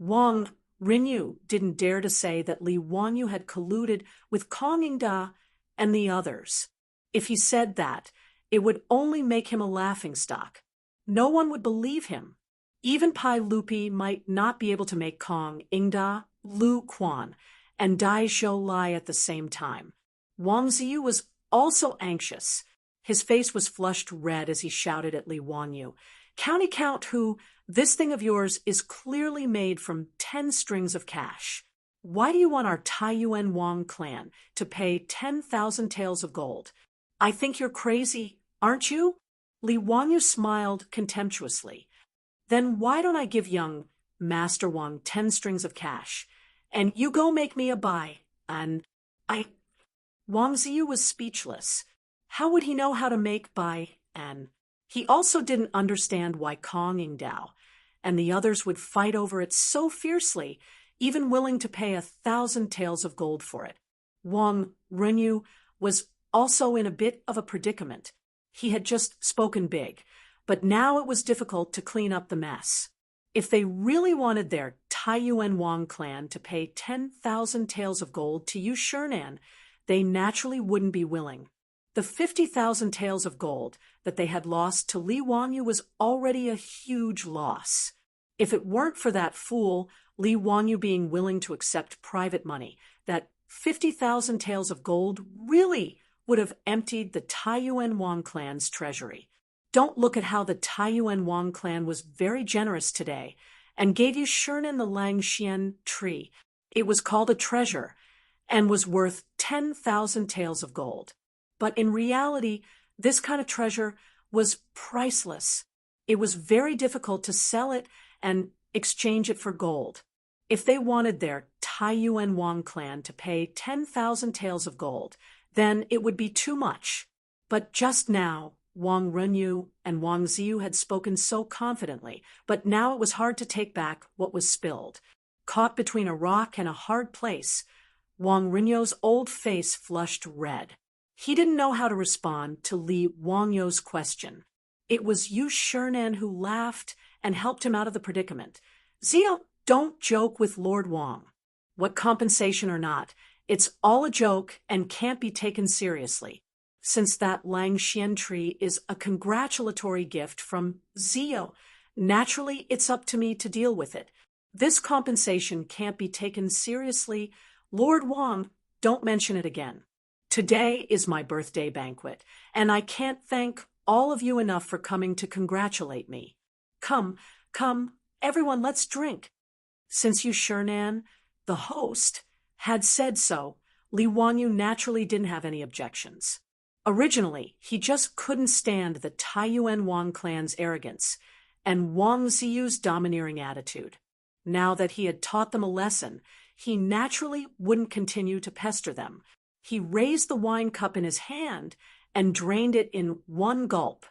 Wang Renyu didn't dare to say that Li Wanyu had colluded with Kong Ingda and the others. If he said that, it would only make him a laughingstock. No one would believe him. Even Pai Lupi might not be able to make Kong Ingda, Lu Quan, and Dai Zhou lie at the same time. Wang Ziyu was also anxious. His face was flushed red as he shouted at Li Wanyu, County count who, this thing of yours is clearly made from 10 strings of cash. Why do you want our Taiyuan Wang clan to pay 10,000 taels of gold? I think you're crazy, aren't you? Li Wanyu smiled contemptuously. Then why don't I give young Master Wang 10 strings of cash, and you go make me a buy, and Wang Ziyu was speechless. How would he know how to make buy, and he also didn't understand why Kong Ingdao and the others would fight over it so fiercely, even willing to pay 1,000 taels of gold for it. Wang Renyu was also in a bit of a predicament. He had just spoken big, but now it was difficult to clean up the mess. If they really wanted their Taiyuan Wang clan to pay 10,000 taels of gold to Yu Shernan, they naturally wouldn't be willing. The 50,000 taels of gold that they had lost to Li Wanyu was already a huge loss. If it weren't for that fool, Li Wanyu being willing to accept private money, that 50,000 taels of gold really would have emptied the Taiyuan Wang clan's treasury. Don't look at how the Taiyuan Wang clan was very generous today and gave you Shernan the Langxian tree. It was called a treasure and was worth 10,000 taels of gold. But in reality, this kind of treasure was priceless. It was very difficult to sell it and exchange it for gold. If they wanted their Taiyuan Wang clan to pay 10,000 taels of gold, then it would be too much. But just now, Wang Renyu and Wang Ziyu had spoken so confidently, but now it was hard to take back what was spilled. Caught between a rock and a hard place, Wang Renyu's old face flushed red. He didn't know how to respond to Li Wangyu's question. It was Yu Shernan who laughed and helped him out of the predicament. Zio, don't joke with Lord Wang. What compensation or not, it's all a joke and can't be taken seriously. Since that Langxian tree is a congratulatory gift from Zio, naturally it's up to me to deal with it. This compensation can't be taken seriously. Lord Wang, don't mention it again. Today is my birthday banquet, and I can't thank all of you enough for coming to congratulate me. Come, everyone, let's drink. Since Yu Shernan, the host, had said so, Li Wanyu naturally didn't have any objections. Originally, he just couldn't stand the Taiyuan Wang clan's arrogance and Wang Ziyu's domineering attitude. Now that he had taught them a lesson, he naturally wouldn't continue to pester them. He raised the wine cup in his hand and drained it in one gulp.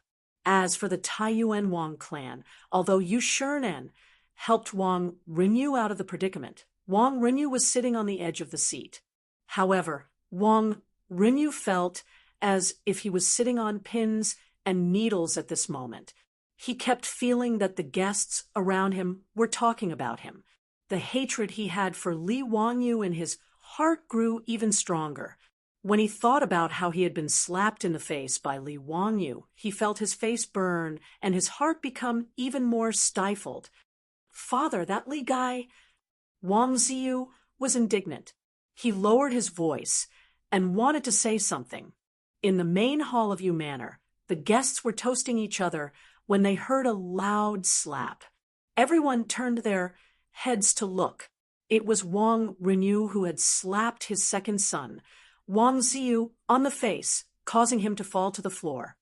As for the Taiyuan Wang clan, although Yu Shurnen helped Wang Rinyu out of the predicament, Wang Rinyu was sitting on the edge of the seat. However, Wang Rinyu felt as if he was sitting on pins and needles at this moment. He kept feeling that the guests around him were talking about him. The hatred he had for Li Wangyu in his heart grew even stronger. When he thought about how he had been slapped in the face by Li Wangyu, he felt his face burn and his heart become even more stifled. "Father, that Li guy—" Wang Ziyu was indignant. He lowered his voice and wanted to say something. In the main hall of Yu Manor, the guests were toasting each other when they heard a loud slap. Everyone turned their heads to look. It was Wang Rinyu who had slapped his second son, Wang Ziyu, on the face, causing him to fall to the floor.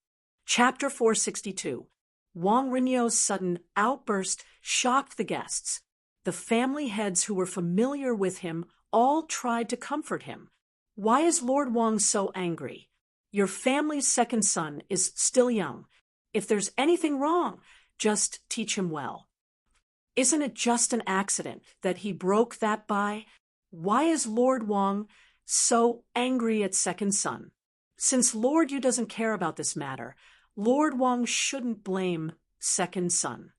Chapter 462. Wang Rinyu's sudden outburst shocked the guests. The family heads who were familiar with him all tried to comfort him. "Why is Lord Wang so angry? Your family's second son is still young. If there's anything wrong, just teach him well. Isn't it just an accident that he broke that by? Why is Lord Wang so angry at second son? Since Lord Yu doesn't care about this matter, Lord Wang shouldn't blame second son."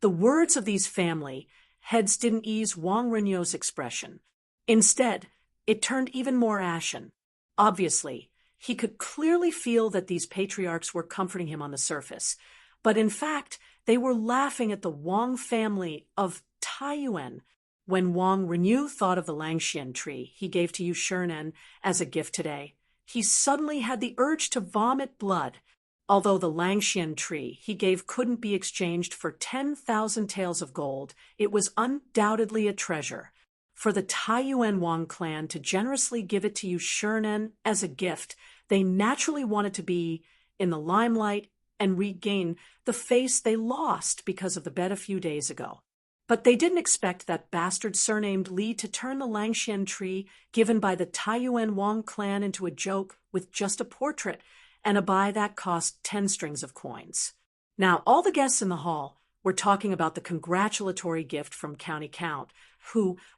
The words of these family heads didn't ease Wang Rinyu's expression. Instead, it turned even more ashen. Obviously, he could clearly feel that these patriarchs were comforting him on the surface, but in fact, they were laughing at the Wang family of Taiyuan. When Wang Rinyu thought of the Langxian tree he gave to Yu Shurnen as a gift today, he suddenly had the urge to vomit blood. Although the Langxian tree he gave couldn't be exchanged for 10,000 taels of gold, it was undoubtedly a treasure. For the Taiyuan Wang clan to generously give it to Yu Shurnen as a gift, they naturally wanted to be in the limelight and regain the face they lost because of the bet a few days ago. But they didn't expect that bastard surnamed Li to turn the Langxian tree given by the Taiyuan Wang clan into a joke with just a portrait and a buy that cost 10 strings of coins. Now, all the guests in the hall were talking about the congratulatory gift from County Count,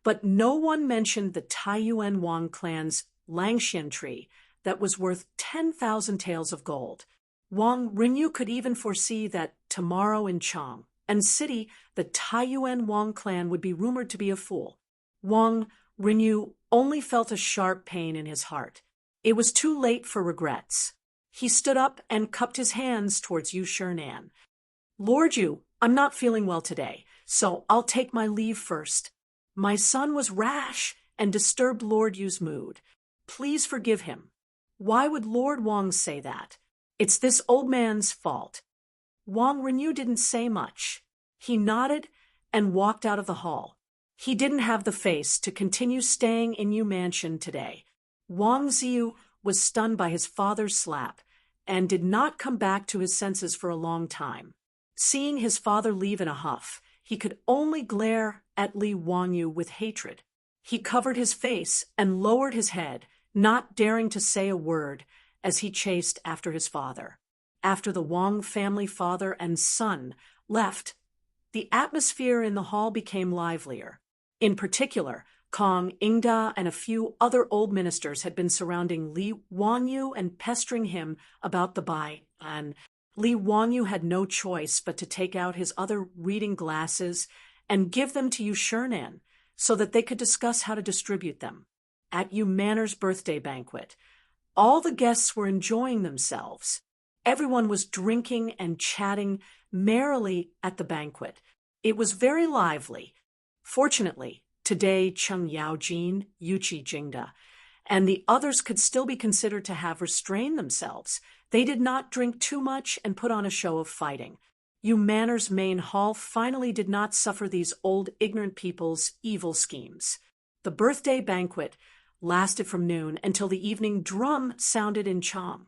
but no one mentioned the Taiyuan Wang clan's Langxian tree that was worth 10,000 taels of gold. Wang Rinyu could even foresee that tomorrow in Chang and City, the Taiyuan Wang clan would be rumored to be a fool. Wang Rinyu only felt a sharp pain in his heart. It was too late for regrets. He stood up and cupped his hands towards Yu Shurnen. "Lord Yu, I'm not feeling well today, so I'll take my leave first. My son was rash and disturbed Lord Yu's mood. Please forgive him." "Why would Lord Wang say that? It's this old man's fault." Wang Rinyu didn't say much. He nodded and walked out of the hall. He didn't have the face to continue staying in Yu Mansion today. Wang Ziyu was stunned by his father's slap and did not come back to his senses for a long time. Seeing his father leave in a huff, he could only glare at Li Wangyu with hatred. He covered his face and lowered his head, not daring to say a word as he chased after his father. After the Wang family father and son left, the atmosphere in the hall became livelier. In particular, Kong, Ingda, and a few other old ministers had been surrounding Li Wangyu and pestering him about the buy, and Li Wangyu had no choice but to take out his other reading glasses and give them to Yu Shurnen so that they could discuss how to distribute them. At Yu Manor's birthday banquet, all the guests were enjoying themselves. Everyone was drinking and chatting merrily at the banquet. It was very lively. Fortunately, today Cheng Yaojin, Yuchi Jingda, and the others could still be considered to have restrained themselves. They did not drink too much and put on a show of fighting. Yu Manor's main hall finally did not suffer these old ignorant people's evil schemes. The birthday banquet lasted from noon until the evening drum sounded in Chang.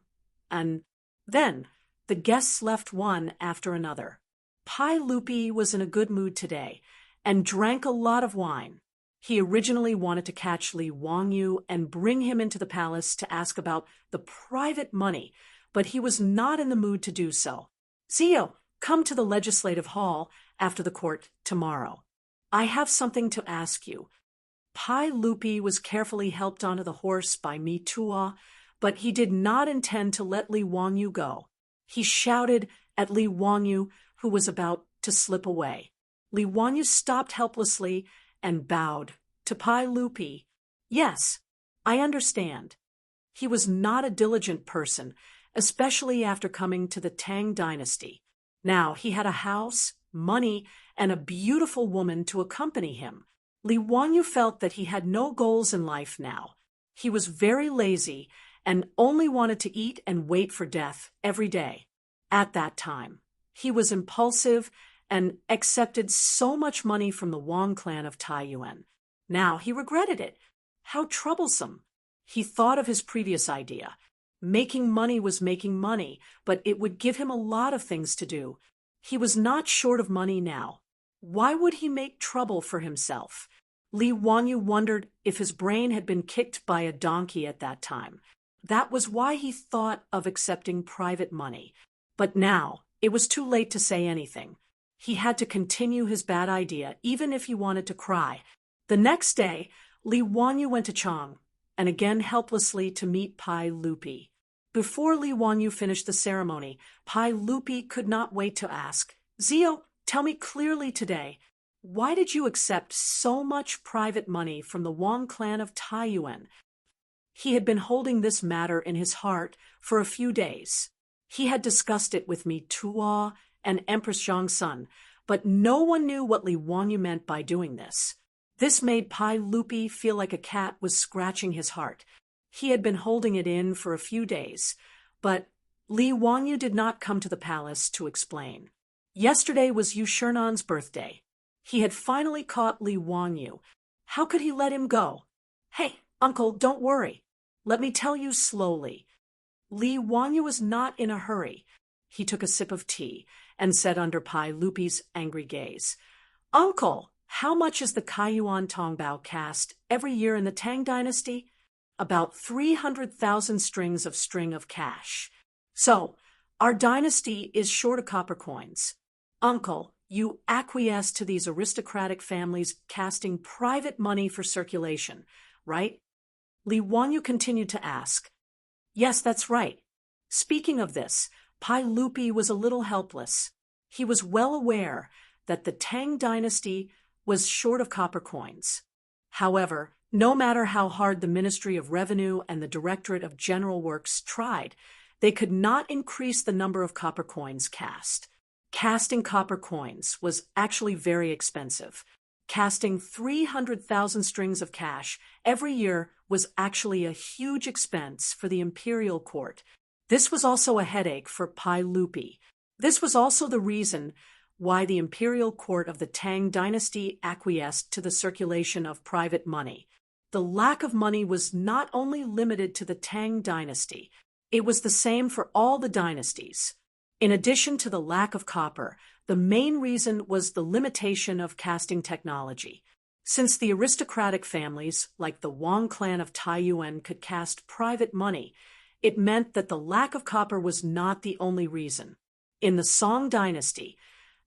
and then the guests left one after another. Pai Lupi was in a good mood today and drank a lot of wine. He originally wanted to catch Li Wangyu and bring him into the palace to ask about the private money, but he was not in the mood to do so. Zio, come to the legislative hall after the court tomorrow. I have something to ask you. Pai Lupi was carefully helped onto the horse by Mi Tua, but he did not intend to let Li Wangyu go. He shouted at Li Wangyu, who was about to slip away. Li Wangyu stopped helplessly and bowed to Pai Lupi. Yes, I understand. He was not a diligent person, especially after coming to the Tang dynasty. Now he had a house, money, and a beautiful woman to accompany him. Li Wangyu felt that he had no goals in life now. He was very lazy and only wanted to eat and wait for death every day. At that time, he was impulsive and accepted so much money from the Wang clan of Taiyuan. Now he regretted it. How troublesome. He thought of his previous idea. Making money was making money, but it would give him a lot of things to do. He was not short of money now. Why would he make trouble for himself? Li Wangyu wondered if his brain had been kicked by a donkey at that time. That was why he thought of accepting private money. But now, it was too late to say anything. He had to continue his bad idea, even if he wanted to cry. The next day, Li Wangyu went to Chang, and again helplessly to meet Pai Lupi. Before Li Wangyu finished the ceremony, Pai Lupi could not wait to ask, Zio, tell me clearly today, why did you accept so much private money from the Wang clan of Taiyuan? He had been holding this matter in his heart for a few days. He had discussed it with Mi Tua and Empress Zhangsun, but no one knew what Li Wangyu meant by doing this. This made Pai Lupi feel like a cat was scratching his heart. He had been holding it in for a few days, but Li Wangyu did not come to the palace to explain. Yesterday was Yu Shernan's birthday. He had finally caught Li Wangyu. How could he let him go? Hey, uncle, don't worry. Let me tell you slowly. Li Wangyu was not in a hurry. He took a sip of tea and said under Pai Lupi's angry gaze, Uncle, how much is the Kaiyuan Tongbao cast every year in the Tang dynasty? About 300,000 strings of cash. So, our dynasty is short of copper coins. Uncle, you acquiesce to these aristocratic families casting private money for circulation, right? Li Wangyu continued to ask. Yes, that's right. Speaking of this, Pai Lupi was a little helpless. He was well aware that the Tang dynasty was short of copper coins. However, no matter how hard the Ministry of Revenue and the Directorate of General Works tried, they could not increase the number of copper coins cast. Casting copper coins was actually very expensive. Casting 300,000 strings of cash every year was actually a huge expense for the imperial court. This was also a headache for Pai Lupi. This was also the reason why the imperial court of the Tang dynasty acquiesced to the circulation of private money. The lack of money was not only limited to the Tang dynasty, it was the same for all the dynasties. In addition to the lack of copper, the main reason was the limitation of casting technology. Since the aristocratic families, like the Wang clan of Taiyuan, could cast private money, it meant that the lack of copper was not the only reason. In the Song dynasty,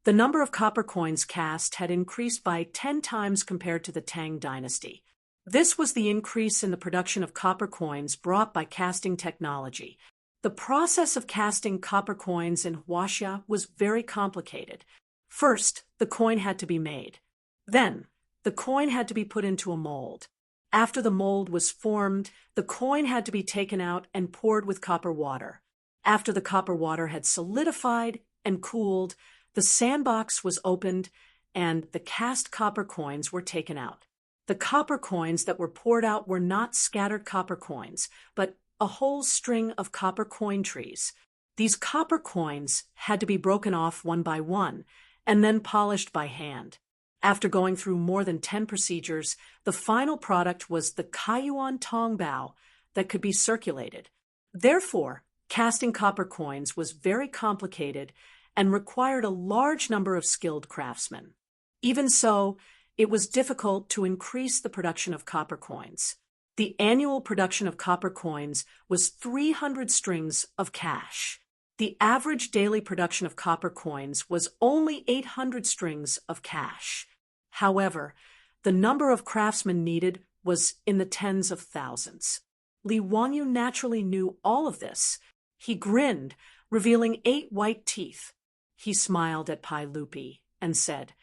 the number of copper coins cast had increased by 10 times compared to the Tang dynasty. This was the increase in the production of copper coins brought by casting technology. The process of casting copper coins in huaxia was very complicated. First, the coin had to be made. Then, the coin had to be put into a mold. After the mold was formed, the coin had to be taken out and poured with copper water. After the copper water had solidified and cooled, the sandbox was opened and the cast copper coins were taken out. The copper coins that were poured out were not scattered copper coins, but a whole string of copper coin trees. These copper coins had to be broken off one by one and then polished by hand. After going through more than 10 procedures, the final product was the Kaiyuan Tongbao that could be circulated. Therefore, Casting copper coins was very complicated and required a large number of skilled craftsmen. Even so, it was difficult to increase the production of copper coins. The annual production of copper coins was 300 strings of cash. The average daily production of copper coins was only 800 strings of cash. However, the number of craftsmen needed was in the tens of thousands. Li Wanyu naturally knew all of this. He grinned, revealing 8 white teeth. He smiled at Pai Lupi and said,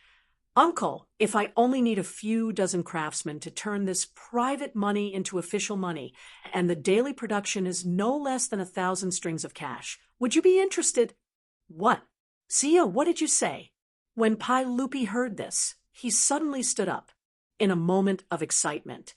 "Uncle, if I only need a few dozen craftsmen to turn this private money into official money, and the daily production is no less than 1,000 strings of cash, would you be interested?" "What? Zia, what did you say?" When Pai Lupi heard this, he suddenly stood up, in a moment of excitement.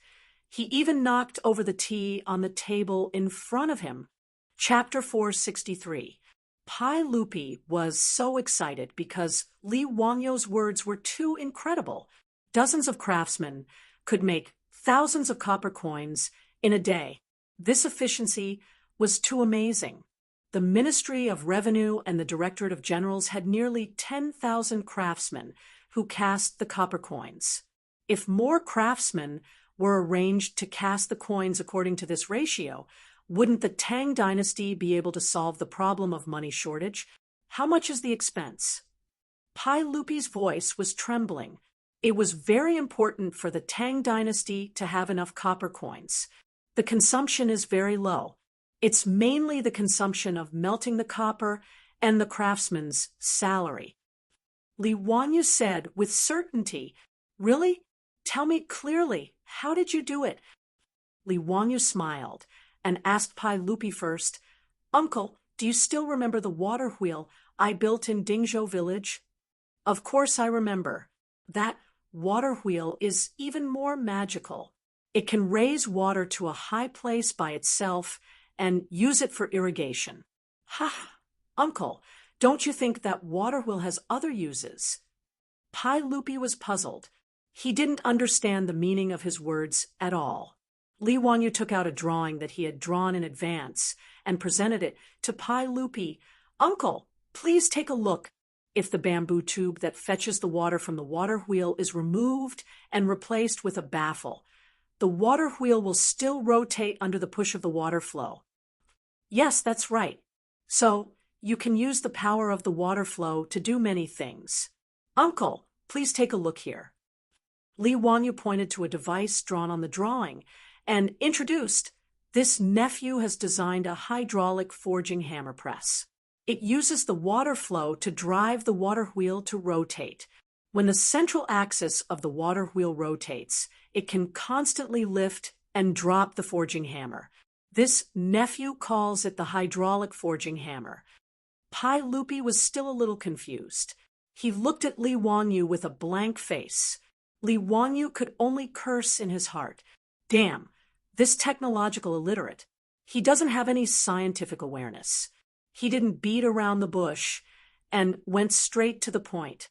He even knocked over the tea on the table in front of him. Chapter 463. Pai Lupi was so excited because Li Wanyo's words were too incredible. Dozens of craftsmen could make thousands of copper coins in a day. This efficiency was too amazing. The Ministry of Revenue and the Directorate of Generals had nearly 10,000 craftsmen who cast the copper coins. If more craftsmen were arranged to cast the coins according to this ratio, wouldn't the Tang dynasty be able to solve the problem of money shortage? How much is the expense? Pai Lupi's voice was trembling. It was very important for the Tang dynasty to have enough copper coins. The consumption is very low. It's mainly the consumption of melting the copper and the craftsman's salary. Li Wanyu said with certainty, "Really? Tell me clearly, how did you do it?" Li Wanyu smiled and asked Pai Lupi first, "Uncle, do you still remember the water wheel I built in Dingzhou village?" "Of course I remember. That water wheel is even more magical. It can raise water to a high place by itself and use it for irrigation." "Ha! Uncle, don't you think that water wheel has other uses?" Pai Lupi was puzzled. He didn't understand the meaning of his words at all. Li Wanyu took out a drawing that he had drawn in advance and presented it to Pai Lupi. "Uncle, please take a look. If the bamboo tube that fetches the water from the water wheel is removed and replaced with a baffle, the water wheel will still rotate under the push of the water flow." "Yes, that's right. So you can use the power of the water flow to do many things. Uncle, please take a look here." Li Wanyu pointed to a device drawn on the drawing and introduced, "This nephew has designed a hydraulic forging hammer press. It uses the water flow to drive the water wheel to rotate. When the central axis of the water wheel rotates, it can constantly lift and drop the forging hammer. This nephew calls it the hydraulic forging hammer." Pai Lupi was still a little confused. He looked at Li Wanyu with a blank face. Li Wanyu could only curse in his heart. Damn, this technological illiterate. He doesn't have any scientific awareness. He didn't beat around the bush and went straight to the point.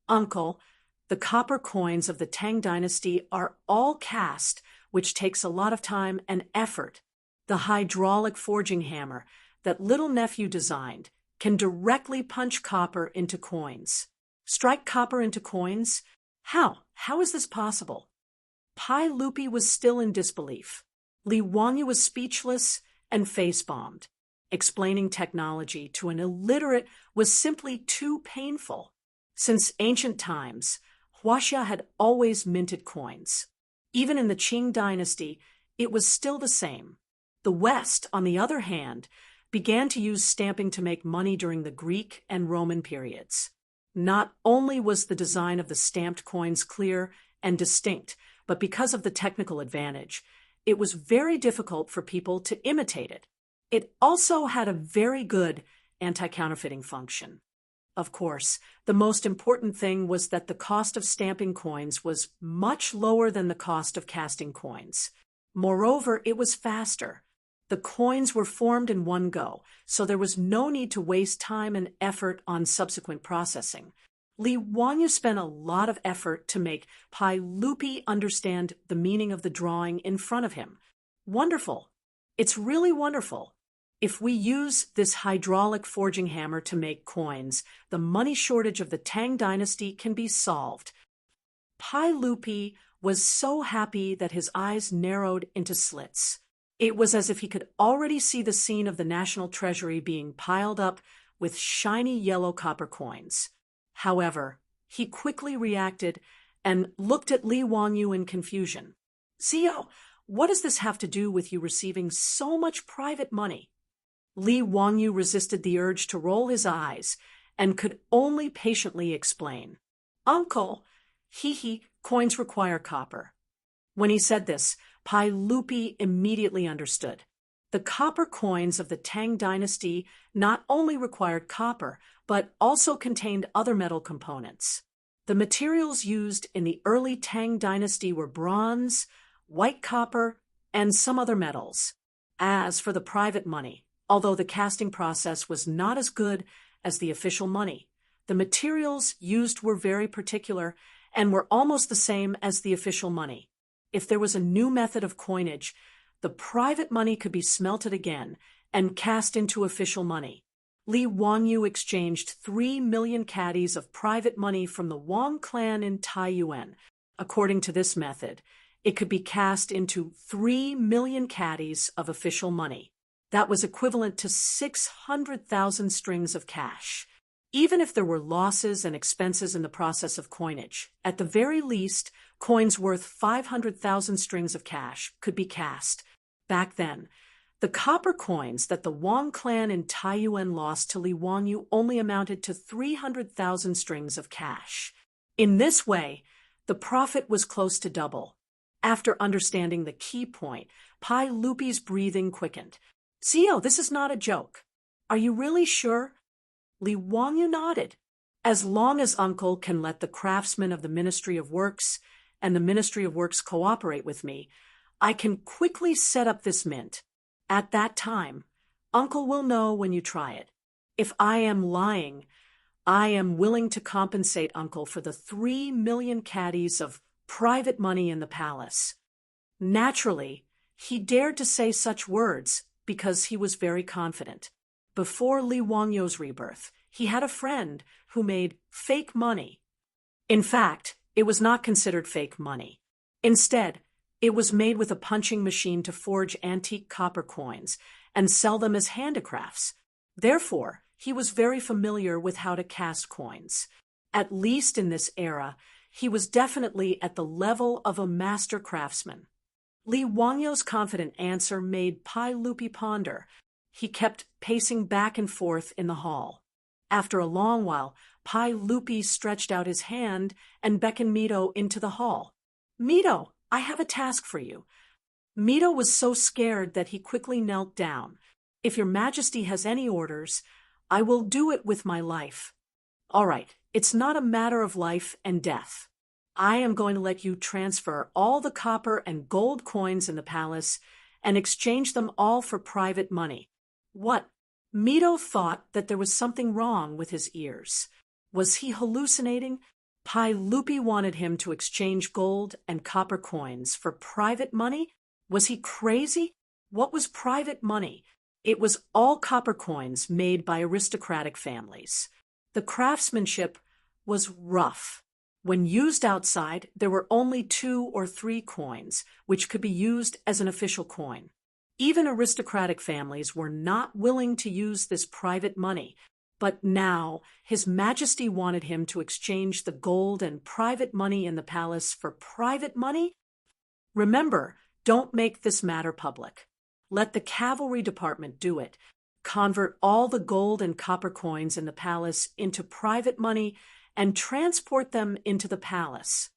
"Uncle, the copper coins of the Tang dynasty are all cast, which takes a lot of time and effort. The hydraulic forging hammer that little nephew designed can directly punch copper into coins." "Strike copper into coins? How? How is this possible?" Pai Lupi was still in disbelief. Li Wanyu was speechless and face-bombed. Explaining technology to an illiterate was simply too painful. Since ancient times, Huaxia had always minted coins. Even in the Qing dynasty, it was still the same. The West, on the other hand, began to use stamping to make money during the Greek and Roman periods. Not only was the design of the stamped coins clear and distinct, but because of the technical advantage, it was very difficult for people to imitate it. It also had a very good anti-counterfeiting function. Of course, the most important thing was that the cost of stamping coins was much lower than the cost of casting coins. Moreover, it was faster. The coins were formed in one go, so there was no need to waste time and effort on subsequent processing. Li Wanyu spent a lot of effort to make Pai Lupi understand the meaning of the drawing in front of him. Wonderful. It's really wonderful. If we use this hydraulic forging hammer to make coins, the money shortage of the Tang dynasty can be solved. Pai Lupi was so happy that his eyes narrowed into slits. It was as if he could already see the scene of the national treasury being piled up with shiny yellow copper coins. However, he quickly reacted and looked at Li Wangyu in confusion. "Xiao, what does this have to do with you receiving so much private money?" Li Wangyu resisted the urge to roll his eyes and could only patiently explain. "Uncle, coins require copper." When he said this, Pai Lupi immediately understood. The copper coins of the Tang dynasty not only required copper, but also contained other metal components. The materials used in the early Tang dynasty were bronze, white copper, and some other metals. As for the private money, although the casting process was not as good as the official money, the materials used were very particular and were almost the same as the official money. If there was a new method of coinage, the private money could be smelted again and cast into official money. Li Wangyu exchanged 3 million caddies of private money from the Wang clan in Taiyuan. According to this method, it could be cast into 3 million caddies of official money. That was equivalent to 600,000 strings of cash. Even if there were losses and expenses in the process of coinage, at the very least, coins worth 500,000 strings of cash could be cast. Back then, the copper coins that the Wang clan in Taiyuan lost to Li Wangyu only amounted to 300,000 strings of cash. In this way, the profit was close to double. After understanding the key point, Pai Lupi's breathing quickened. "Xiao, this is not a joke. Are you really sure?" Li Wangyu nodded. "As long as Uncle can let the craftsmen of the Ministry of Works and the Ministry of Works cooperate with me, I can quickly set up this mint. At that time, Uncle will know when you try it. If I am lying, I am willing to compensate Uncle for the 3 million caddies of private money in the palace." Naturally, he dared to say such words because he was very confident. Before Li Wangyu's rebirth, he had a friend who made fake money. In fact, it was not considered fake money. Instead, it was made with a punching machine to forge antique copper coins and sell them as handicrafts. Therefore, he was very familiar with how to cast coins. At least in this era, he was definitely at the level of a master craftsman. Li Wangyu's confident answer made Pai Lupi ponder. He kept pacing back and forth in the hall. After a long while, Pai Lupi stretched out his hand and beckoned Mito into the hall. "Mito, I have a task for you." Mito was so scared that he quickly knelt down. "If your Majesty has any orders, I will do it with my life." "All right, it's not a matter of life and death. I am going to let you transfer all the copper and gold coins in the palace and exchange them all for private money." What? Mito thought that there was something wrong with his ears. Was he hallucinating? Pai Lupi wanted him to exchange gold and copper coins for private money? Was he crazy? What was private money? It was all copper coins made by aristocratic families. The craftsmanship was rough. When used outside, there were only 2 or 3 coins, which could be used as an official coin. Even aristocratic families were not willing to use this private money, but now His Majesty wanted him to exchange the gold and private money in the palace for private money? Remember, don't make this matter public. Let the cavalry department do it. Convert all the gold and copper coins in the palace into private money and transport them into the palace.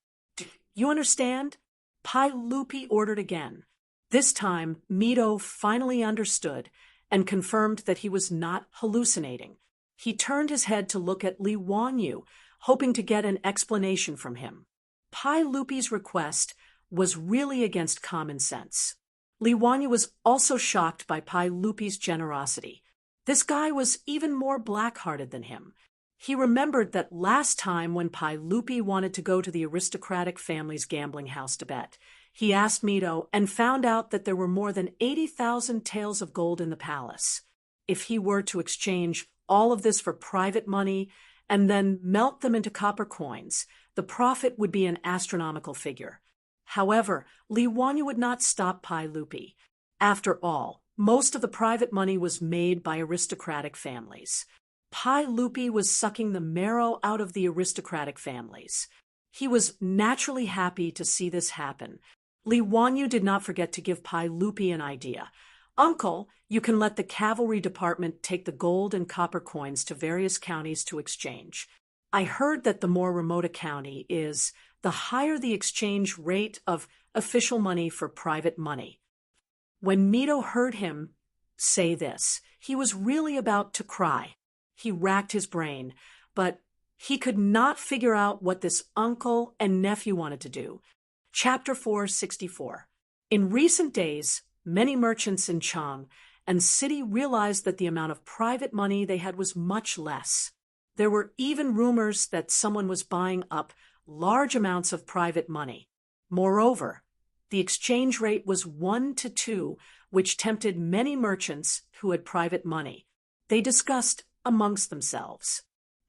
You understand? Pai Lupi ordered again. This time, Mito finally understood and confirmed that he was not hallucinating. He turned his head to look at Li Wangyu, hoping to get an explanation from him. Pai Lupi's request was really against common sense. Li Wangyu was also shocked by Pai Lupi's generosity. This guy was even more black-hearted than him. He remembered that last time when Pai Lupi wanted to go to the aristocratic family's gambling house to bet, he asked Mito and found out that there were more than 80,000 taels of gold in the palace. if he were to exchange all of this for private money and then melt them into copper coins, the profit would be an astronomical figure. However, Li Wanyu would not stop Pai Lupi. After all, most of the private money was made by aristocratic families. Pai Lupi was sucking the marrow out of the aristocratic families. He was naturally happy to see this happen. Li Wanyu did not forget to give Pai Lupi an idea. "Uncle, you can let the cavalry department take the gold and copper coins to various counties to exchange. I heard that the more remote a county is, the higher the exchange rate of official money for private money." When Mito heard him say this, he was really about to cry. He racked his brain, but he could not figure out what this uncle and nephew wanted to do. Chapter 464. In recent days, many merchants in Chang and city realized that the amount of private money they had was much less. There were even rumors that someone was buying up large amounts of private money. Moreover, the exchange rate was 1 to 2, which tempted many merchants who had private money. They discussed amongst themselves,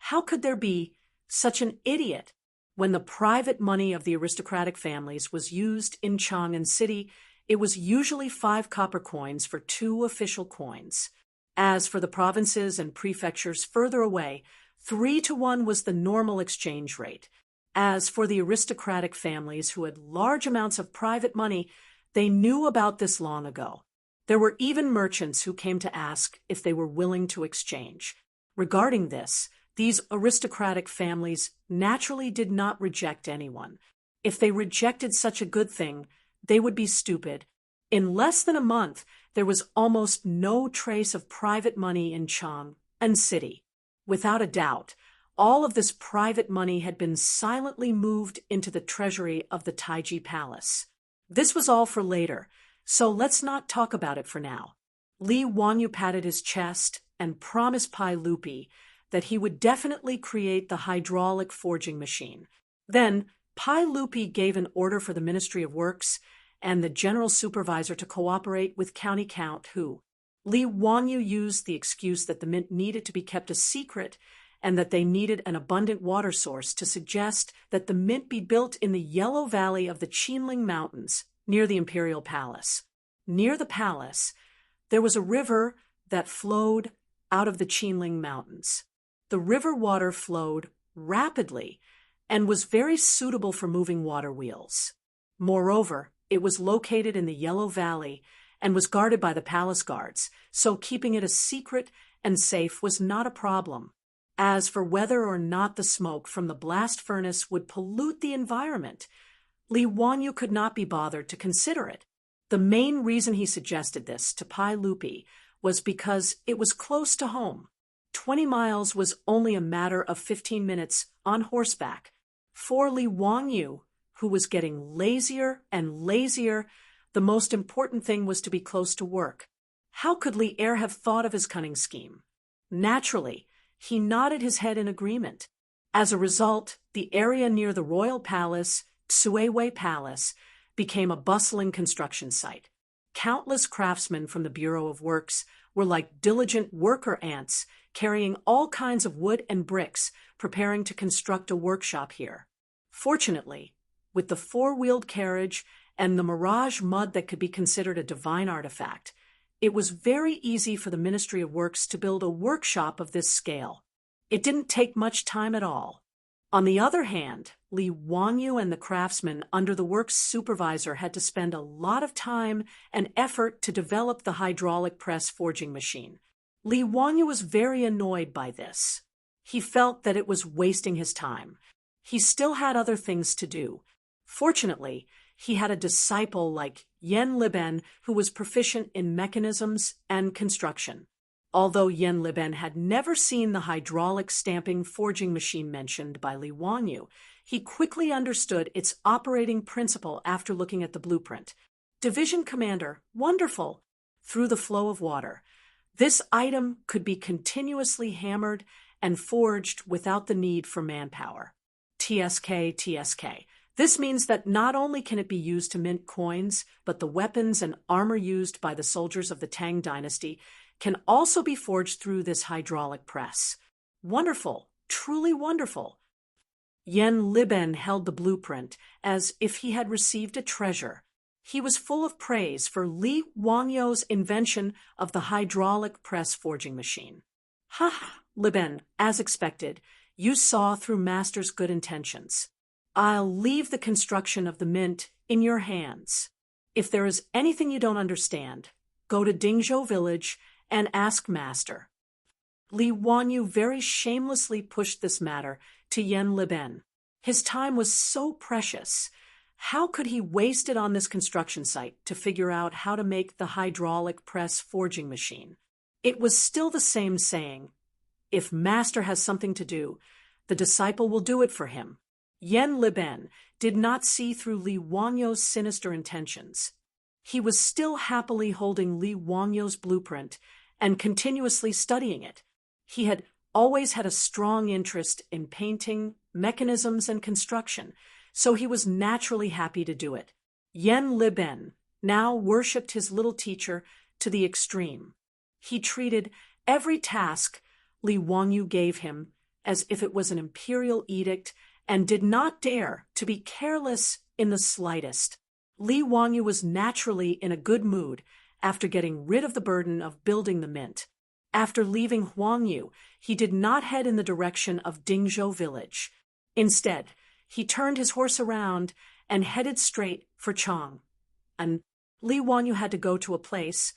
how could there be such an idiot? When the private money of the aristocratic families was used in Chang'an City, it was usually 5 copper coins for 2 official coins. As for the provinces and prefectures further away, 3 to 1 was the normal exchange rate. As for the aristocratic families who had large amounts of private money, they knew about this long ago. There were even merchants who came to ask if they were willing to exchange. Regarding this, these aristocratic families naturally did not reject anyone. If they rejected such a good thing, they would be stupid. In less than a month, there was almost no trace of private money in Chang'an City. Without a doubt, all of this private money had been silently moved into the treasury of the Taiji Palace. This was all for later, so let's not talk about it for now. Li Wanyu patted his chest and promised Pai Lupi that he would definitely create the hydraulic forging machine. Then, Pai Lupi gave an order for the Ministry of Works and the General Supervisor to cooperate with County Count Hu. Li Wanyu used the excuse that the mint needed to be kept a secret and that they needed an abundant water source to suggest that the mint be built in the Yellow Valley of the Qinling Mountains, near the Imperial Palace. Near the palace, there was a river that flowed out of the Qinling Mountains. The river water flowed rapidly and was very suitable for moving water wheels. Moreover, it was located in the Yellow Valley and was guarded by the palace guards, so keeping it a secret and safe was not a problem. As for whether or not the smoke from the blast furnace would pollute the environment, Li Wanyu could not be bothered to consider it. The main reason he suggested this to Pai Lupi was because it was close to home. 20 miles was only a matter of 15 minutes on horseback. For Li Wanyu, who was getting lazier and lazier, the most important thing was to be close to work. How could Li Er have thought of his cunning scheme? Naturally, he nodded his head in agreement. As a result, the area near the royal palace, Tsuewei Palace, became a bustling construction site. Countless craftsmen from the Bureau of Works were like diligent worker ants, carrying all kinds of wood and bricks, preparing to construct a workshop here. Fortunately, with the 4-wheeled carriage and the mirage mud that could be considered a divine artifact, it was very easy for the Ministry of Works to build a workshop of this scale. It didn't take much time at all. On the other hand, Li Wanyu and the craftsmen under the works supervisor had to spend a lot of time and effort to develop the hydraulic press forging machine. Li Wanyu was very annoyed by this. He felt that it was wasting his time. He still had other things to do. Fortunately, he had a disciple like Yen Liben who was proficient in mechanisms and construction. Although Yen Liben had never seen the hydraulic stamping forging machine mentioned by Li Wanyu, he quickly understood its operating principle after looking at the blueprint. Division Commander, wonderful! Through the flow of water. This item could be continuously hammered and forged without the need for manpower. TSK, TSK. This means that not only can it be used to mint coins, but the weapons and armor used by the soldiers of the Tang dynasty can also be forged through this hydraulic press. Wonderful, truly wonderful. Yen Liben held the blueprint as if he had received a treasure. He was full of praise for Li Wangyou's invention of the hydraulic press forging machine. Ha, Liben, as expected, you saw through Master's good intentions. I'll leave the construction of the mint in your hands. If there is anything you don't understand, go to Dingzhou village and ask Master. Li Wanyu very shamelessly pushed this matter to Yen Liben. His time was so precious. How could he waste it on this construction site to figure out how to make the hydraulic press forging machine? It was still the same saying, if Master has something to do, the disciple will do it for him. Yen Liben did not see through Li Wangyou's sinister intentions. He was still happily holding Li Wangyou's blueprint and continuously studying it. He had always had a strong interest in painting, mechanisms, and construction, so he was naturally happy to do it. Yen Liben now worshipped his little teacher to the extreme. He treated every task Li Wanyu gave him as if it was an imperial edict and did not dare to be careless in the slightest. Li Wanyu was naturally in a good mood after getting rid of the burden of building the mint. After leaving Huangyu, he did not head in the direction of Dingzhou village. Instead, he turned his horse around and headed straight for Chang. And Li Wanyu had to go to a place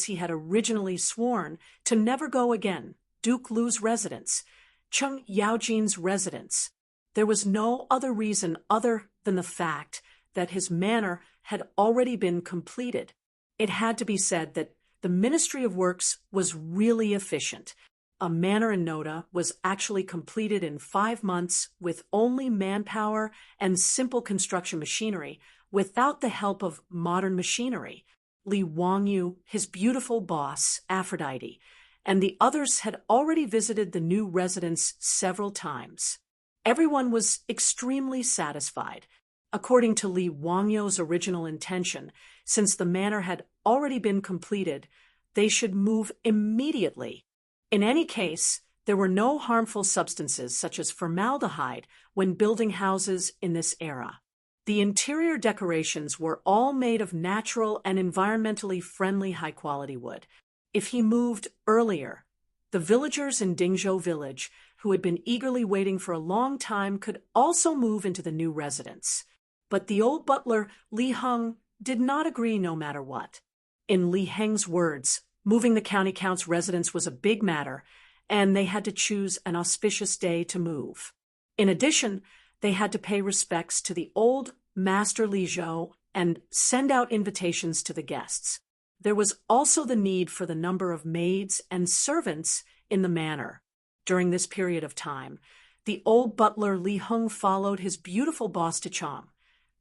he had originally sworn to never go again, Duke Lu's residence, Cheng Yaojin's residence. There was no other reason other than the fact that his manor had already been completed. It had to be said that the Ministry of Works was really efficient. A manor in Noda was actually completed in 5 months with only manpower and simple construction machinery, without the help of modern machinery. Li Wanyu, his beautiful boss, Aphrodite, and the others had already visited the new residence several times. Everyone was extremely satisfied. According to Li Wangyou's original intention, since the manor had already been completed, they should move immediately. In any case, there were no harmful substances such as formaldehyde when building houses in this era. The interior decorations were all made of natural and environmentally friendly high-quality wood. If he moved earlier, the villagers in Dingzhou village, who had been eagerly waiting for a long time, could also move into the new residence. But the old butler, Li Heng, did not agree no matter what. In Li Heng's words, moving the county count's residence was a big matter, and they had to choose an auspicious day to move. In addition, they had to pay respects to the old Master Li Zhou and send out invitations to the guests. There was also the need for the number of maids and servants in the manor. During this period of time, the old butler Li Heng followed his beautiful boss to Chang,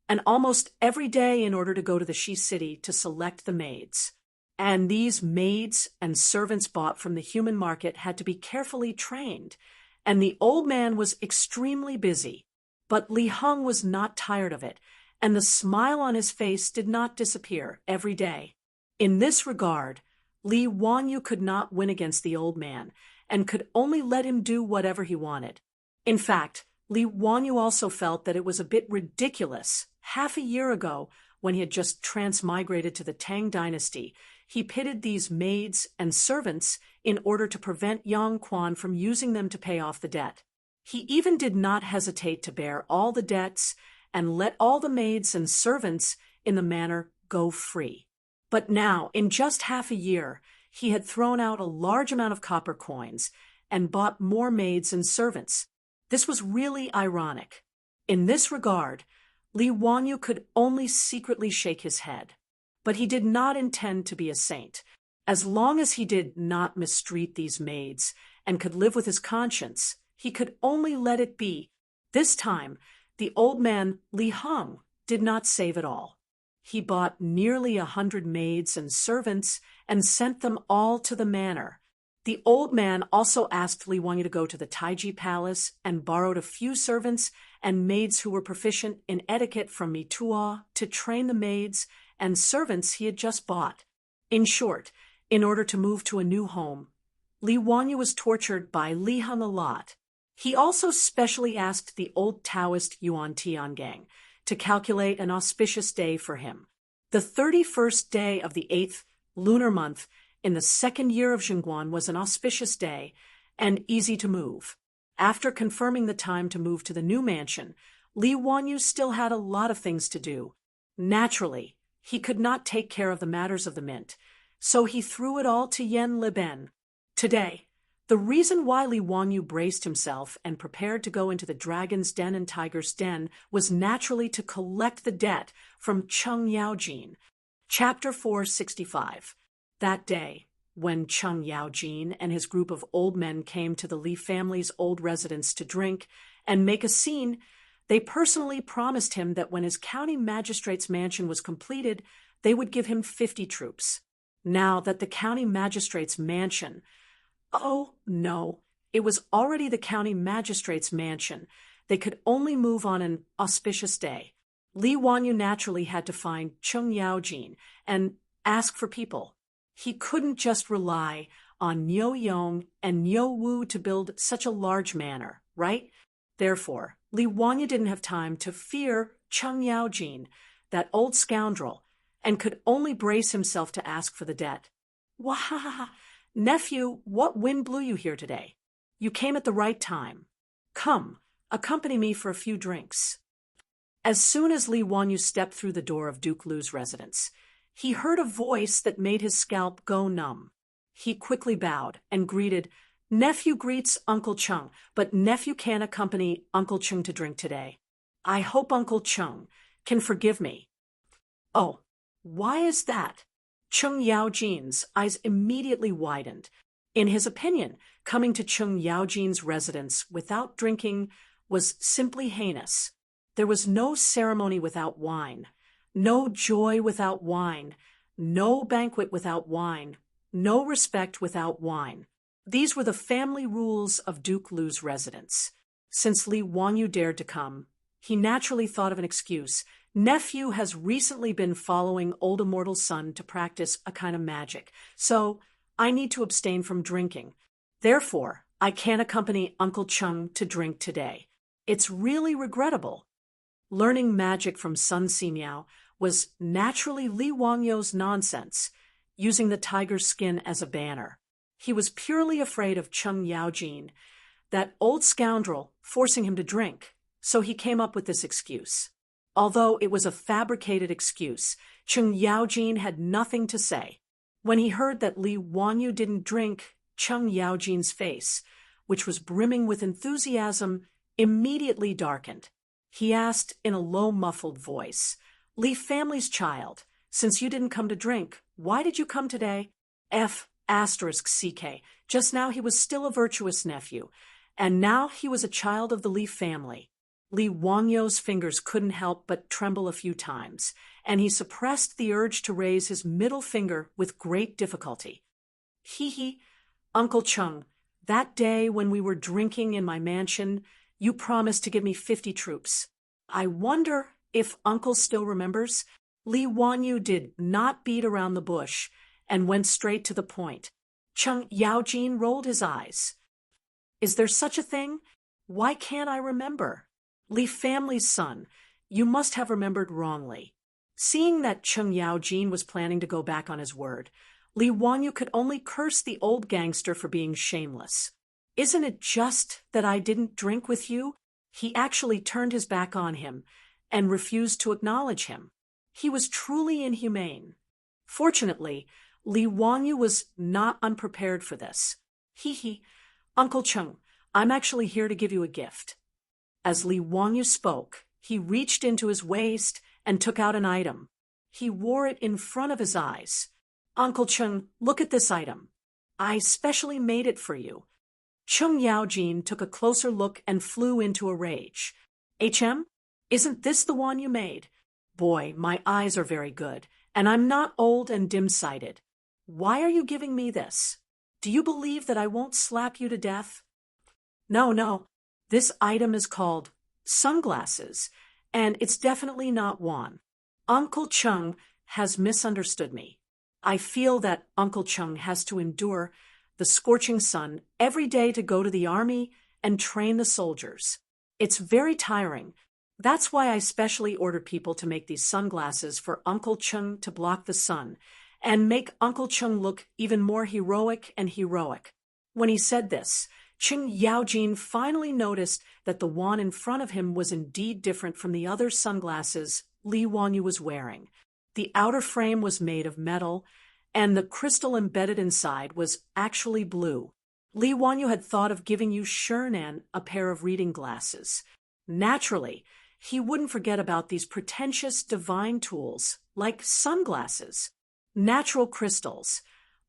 and almost every day in order to go to the Shi city to select the maids. And these maids and servants bought from the human market had to be carefully trained, and the old man was extremely busy. But Li Heng was not tired of it, and the smile on his face did not disappear every day. In this regard, Li Wanyu could not win against the old man, and could only let him do whatever he wanted. In fact, Li Wanyu also felt that it was a bit ridiculous. Half a year ago, when he had just transmigrated to the Tang dynasty, he pitted these maids and servants in order to prevent Yang Quan from using them to pay off the debt. He even did not hesitate to bear all the debts and let all the maids and servants in the manor go free. But now, in just half a year, he had thrown out a large amount of copper coins and bought more maids and servants. This was really ironic. In this regard, Li Wanyu could only secretly shake his head. But he did not intend to be a saint. As long as he did not mistreat these maids and could live with his conscience, he could only let it be. This time, the old man Li Heng did not save it all. He bought nearly 100 maids and servants and sent them all to the manor. The old man also asked Li Wangyu to go to the Taiji Palace and borrowed a few servants and maids who were proficient in etiquette from Mitua to train the maids and servants he had just bought. In short, in order to move to a new home, Li Wangyu was tortured by Li Hung a lot. He also specially asked the old Taoist Yuan Tiangang to calculate an auspicious day for him. The 31st day of the 8th lunar month in the second year of Xingguan was an auspicious day and easy to move. After confirming the time to move to the new mansion, Li Wangyu still had a lot of things to do. Naturally, he could not take care of the matters of the mint, so he threw it all to Yen Liben. Today, the reason why Li Wangyu braced himself and prepared to go into the dragon's den and tiger's den was naturally to collect the debt from Cheng Yaojin. Chapter 465. That day, when Cheng Yaojin and his group of old men came to the Li family's old residence to drink and make a scene, they personally promised him that when his county magistrate's mansion was completed, they would give him 50 troops. Now that the county magistrate's mansion— oh, no, it was already the county magistrate's mansion. They could only move on an auspicious day. Li Wangyu naturally had to find Cheng Yaojin and ask for people. He couldn't just rely on Niu Yong and Niu Wu to build such a large manor, right? Therefore, Li Wangyu didn't have time to fear Cheng Yaojin, that old scoundrel, and could only brace himself to ask for the debt. Wah! Nephew, what wind blew you here today? You came at the right time. Come, accompany me for a few drinks. As soon as Li Wangyu stepped through the door of Duke Lu's residence, he heard a voice that made his scalp go numb. He quickly bowed and greeted, "Nephew greets Uncle Cheng, but nephew can't accompany Uncle Cheng to drink today. I hope Uncle Cheng can forgive me." "Oh, why is that?" Cheng Yaojin's eyes immediately widened. In his opinion, coming to Cheng Yaojin's residence without drinking was simply heinous. There was no ceremony without wine, no joy without wine, no banquet without wine, no respect without wine. These were the family rules of Duke Lu's residence. Since Li Wangyu dared to come, he naturally thought of an excuse. Nephew has recently been following old immortal son to practice a kind of magic, so I need to abstain from drinking. Therefore, I can't accompany Uncle Cheng to drink today. It's really regrettable. Learning magic from Sun Simiao was naturally Li Wangyu's nonsense, using the tiger's skin as a banner. He was purely afraid of Cheng Yaojin, that old scoundrel, forcing him to drink, so he came up with this excuse. Although it was a fabricated excuse, Cheng Yaojin had nothing to say. When he heard that Li Wangyu didn't drink, Cheng Yaojin's face, which was brimming with enthusiasm, immediately darkened. He asked in a low, muffled voice, "Li family's child, since you didn't come to drink, why did you come today?" F***CK. Just now he was still a virtuous nephew, and now he was a child of the Li family. Li Wangyu's fingers couldn't help but tremble a few times, and he suppressed the urge to raise his middle finger with great difficulty. Hee, Uncle Cheng, that day when we were drinking in my mansion, you promised to give me 50 troops. I wonder if Uncle still remembers? Li Wangyu did not beat around the bush and went straight to the point. Cheng Yaojin rolled his eyes. "Is there such a thing? Why can't I remember? Li family's son, you must have remembered wrongly." Seeing that Cheng Yaojin was planning to go back on his word, Li Wangyu could only curse the old gangster for being shameless. "Isn't it just that I didn't drink with you?" He actually turned his back on him and refused to acknowledge him. He was truly inhumane. Fortunately, Li Wangyu was not unprepared for this. Hee, Uncle Cheng, I'm actually here to give you a gift." As Li Wangyu spoke, he reached into his waist and took out an item. He wore it in front of his eyes. "Uncle Cheng, look at this item. I specially made it for you." Cheng Yaojin took a closer look and flew into a rage. "HM, isn't this the one you made? Boy, my eyes are very good, and I'm not old and dim-sighted. Why are you giving me this?" Do you believe that I won't slap you to death? No, no. This item is called sunglasses, and it's definitely not one. Uncle Chung has misunderstood me. I feel that Uncle Chung has to endure the scorching sun every day to go to the army and train the soldiers. It's very tiring. That's why I specially ordered people to make these sunglasses for Uncle Chung to block the sun and make Uncle Chung look even more heroic and heroic. When he said this, Chung Yaojin finally noticed that the wand in front of him was indeed different from the other sunglasses Li Wanyu was wearing. The outer frame was made of metal, and the crystal embedded inside was actually blue. Li Wanyu had thought of giving Yu Shernan a pair of reading glasses. Naturally, he wouldn't forget about these pretentious divine tools, like sunglasses. Natural crystals,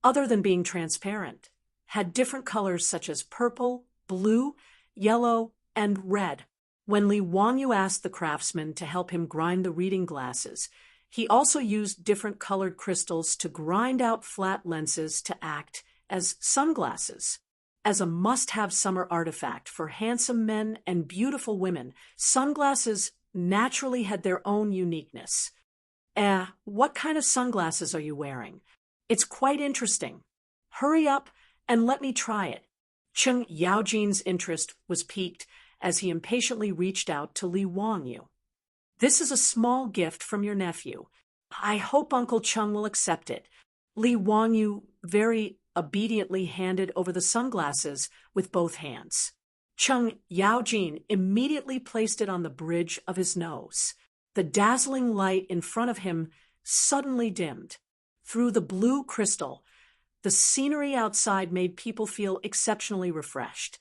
other than being transparent, had different colors such as purple, blue, yellow, and red. When Li Wanyu asked the craftsman to help him grind the reading glasses, he also used different colored crystals to grind out flat lenses to act as sunglasses. As a must-have summer artifact for handsome men and beautiful women, sunglasses naturally had their own uniqueness. What kind of sunglasses are you wearing? It's quite interesting. Hurry up and let me try it. Chung Yaojin's interest was piqued as he impatiently reached out to Li Wanyu. This is a small gift from your nephew. I hope Uncle Chung will accept it. Li Wanyu very obediently handed over the sunglasses with both hands. Chung Yaojin immediately placed it on the bridge of his nose. The dazzling light in front of him suddenly dimmed. Through the blue crystal, the scenery outside made people feel exceptionally refreshed.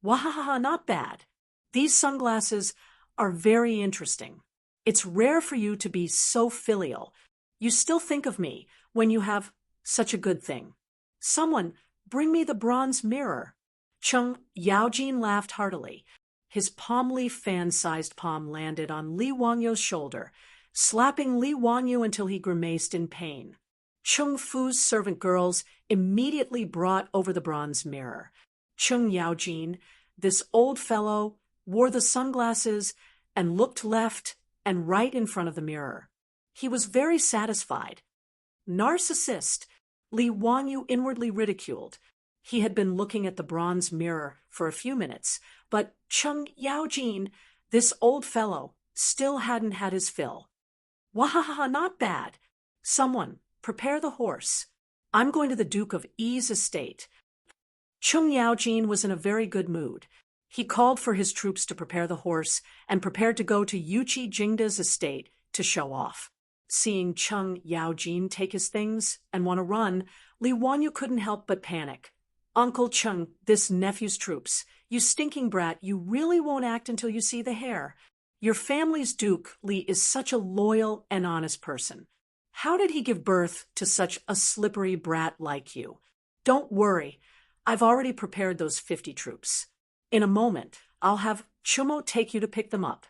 Wahaha, not bad. These sunglasses are very interesting. It's rare for you to be so filial. You still think of me when you have such a good thing. Someone, bring me the bronze mirror. Chung Yaojin laughed heartily. His palm leaf fan-sized palm landed on Li Wanyu's shoulder, slapping Li Wanyu until he grimaced in pain. Chung Fu's servant girls immediately brought over the bronze mirror. Chung Yaojin, this old fellow, wore the sunglasses and looked left and right in front of the mirror. He was very satisfied. Narcissist, Li Wanyu inwardly ridiculed. He had been looking at the bronze mirror for a few minutes, but Chung Yaojin, this old fellow, still hadn't had his fill. Wahaha, not bad. Someone, prepare the horse. I'm going to the Duke of Yi's estate. Chung Yaojin was in a very good mood. He called for his troops to prepare the horse and prepared to go to Yuchi Jingda's estate to show off. Seeing Chung Yaojin take his things and want to run, Li Wanyu couldn't help but panic. Uncle Chung, this nephew's troops. You stinking brat, you really won't act until you see the hair. Your family's Duke, Li, is such a loyal and honest person. How did he give birth to such a slippery brat like you? Don't worry. I've already prepared those 50 troops. In a moment, I'll have Chumo take you to pick them up.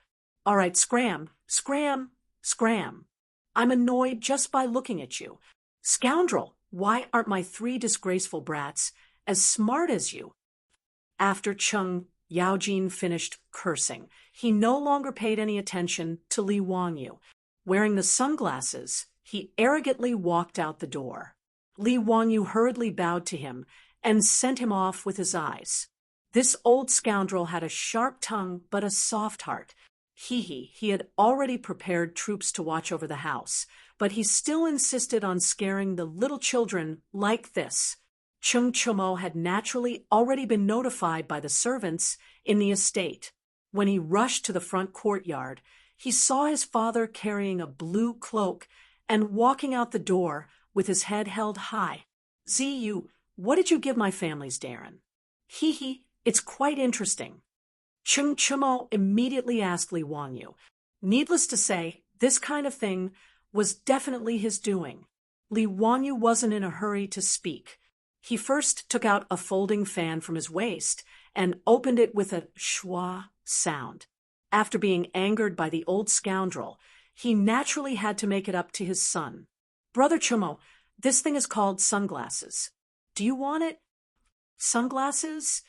All right, scram, scram, scram. I'm annoyed just by looking at you. Scoundrel, why aren't my 3 disgraceful brats as smart as you? After Chung Yaojin finished cursing, he no longer paid any attention to Li Wanyu. Wearing the sunglasses, he arrogantly walked out the door. Li Wanyu hurriedly bowed to him and sent him off with his eyes. This old scoundrel had a sharp tongue but a soft heart. He had already prepared troops to watch over the house, but he still insisted on scaring the little children like this. Chung Chomo had naturally already been notified by the servants in the estate. When he rushed to the front courtyard, he saw his father carrying a blue cloak and walking out the door with his head held high. Ziyu, what did you give my families, Darren? It's quite interesting. Chung Chumo immediately asked Li Wanyu. Needless to say, this kind of thing was definitely his doing. Li Wanyu wasn't in a hurry to speak. He first took out a folding fan from his waist and opened it with a schwa sound. After being angered by the old scoundrel, he naturally had to make it up to his son. Brother Chumo, this thing is called sunglasses. Do you want it? Sunglasses?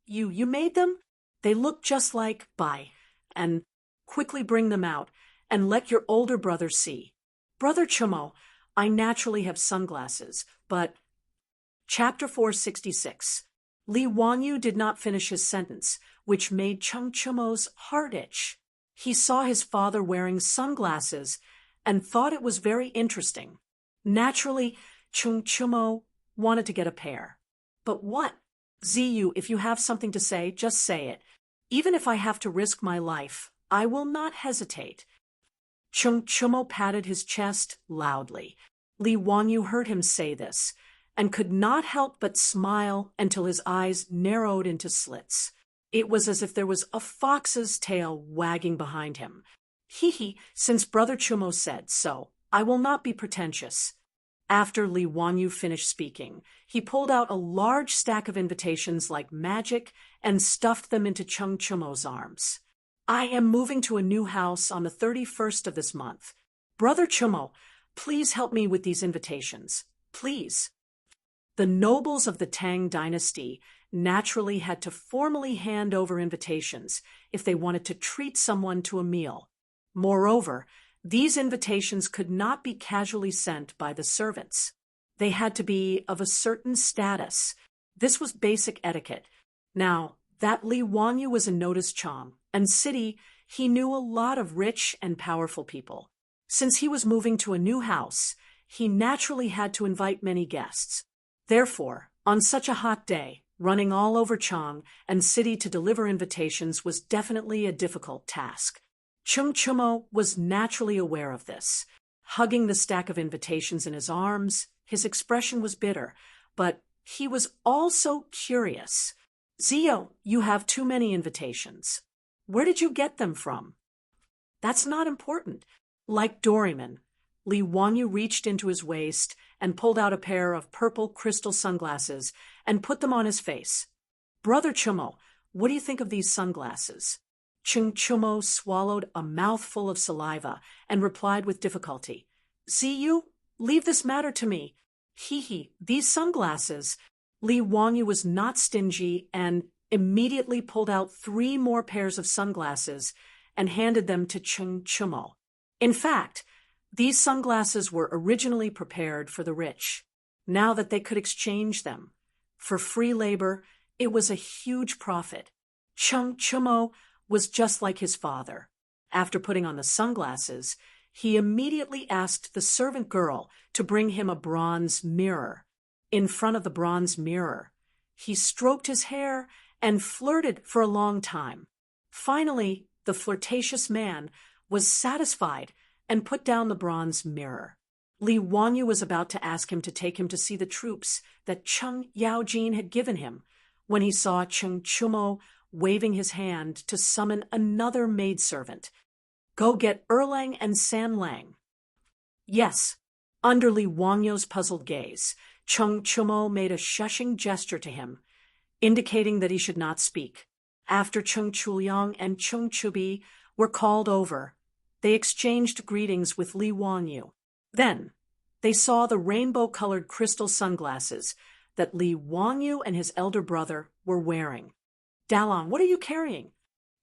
You made them? They look just like, buy, and quickly bring them out, and let your older brother see. Brother Chumo, I naturally have sunglasses, but... Chapter 466. Li Wanyu did not finish his sentence, which made Chung Chumo's heart itch. He saw his father wearing sunglasses and thought it was very interesting. Naturally, Chung Chumo wanted to get a pair. But what? Ziyu, if you have something to say, just say it. Even if I have to risk my life, I will not hesitate. Chung Chumo patted his chest loudly. Li Wanyu heard him say this, and could not help but smile until his eyes narrowed into slits. It was as if there was a fox's tail wagging behind him. Hee, since Brother Chumo said so, I will not be pretentious. After Li Wanyu finished speaking, he pulled out a large stack of invitations like magic and stuffed them into Chung Chumo's arms. I am moving to a new house on the 31st of this month. Brother Chumo, please help me with these invitations. Please. The nobles of the Tang dynasty naturally had to formally hand over invitations if they wanted to treat someone to a meal. Moreover, these invitations could not be casually sent by the servants. They had to be of a certain status. This was basic etiquette. Now, that Li Wanyu was a noticed Chong, and city, he knew a lot of rich and powerful people. Since he was moving to a new house, he naturally had to invite many guests. Therefore, on such a hot day, running all over Chong and city to deliver invitations was definitely a difficult task. Chung Chumo was naturally aware of this. Hugging the stack of invitations in his arms, his expression was bitter, but he was also curious. Zio, you have too many invitations. Where did you get them from? That's not important. Like Doryman, Li Wanyu reached into his waist and pulled out a pair of purple crystal sunglasses and put them on his face. Brother Chumo, what do you think of these sunglasses? Chung Chumo swallowed a mouthful of saliva and replied with difficulty. Ziyu, leave this matter to me. Hee, these sunglasses. Li Wanyu was not stingy and immediately pulled out 3 more pairs of sunglasses and handed them to Chung Chumo. In fact, these sunglasses were originally prepared for the rich. Now that they could exchange them for free labor, it was a huge profit. Chung Chumo was just like his father. After putting on the sunglasses, he immediately asked the servant girl to bring him a bronze mirror. In front of the bronze mirror, he stroked his hair and flirted for a long time. Finally, the flirtatious man was satisfied and put down the bronze mirror. Li Wanyu was about to ask him to take him to see the troops that Chung Yaojin had given him when he saw Chung Chumo waving his hand to summon another maidservant. Go get Erlang and Sanlang. Yes. Under Li Wanyu's puzzled gaze, Chung Chumo made a shushing gesture to him, indicating that he should not speak. After Chung Chuliang and Chung Chubi were called over, they exchanged greetings with Li Wanyu. Then, they saw the rainbow-colored crystal sunglasses that Li Wanyu and his elder brother were wearing. Dalong, what are you carrying?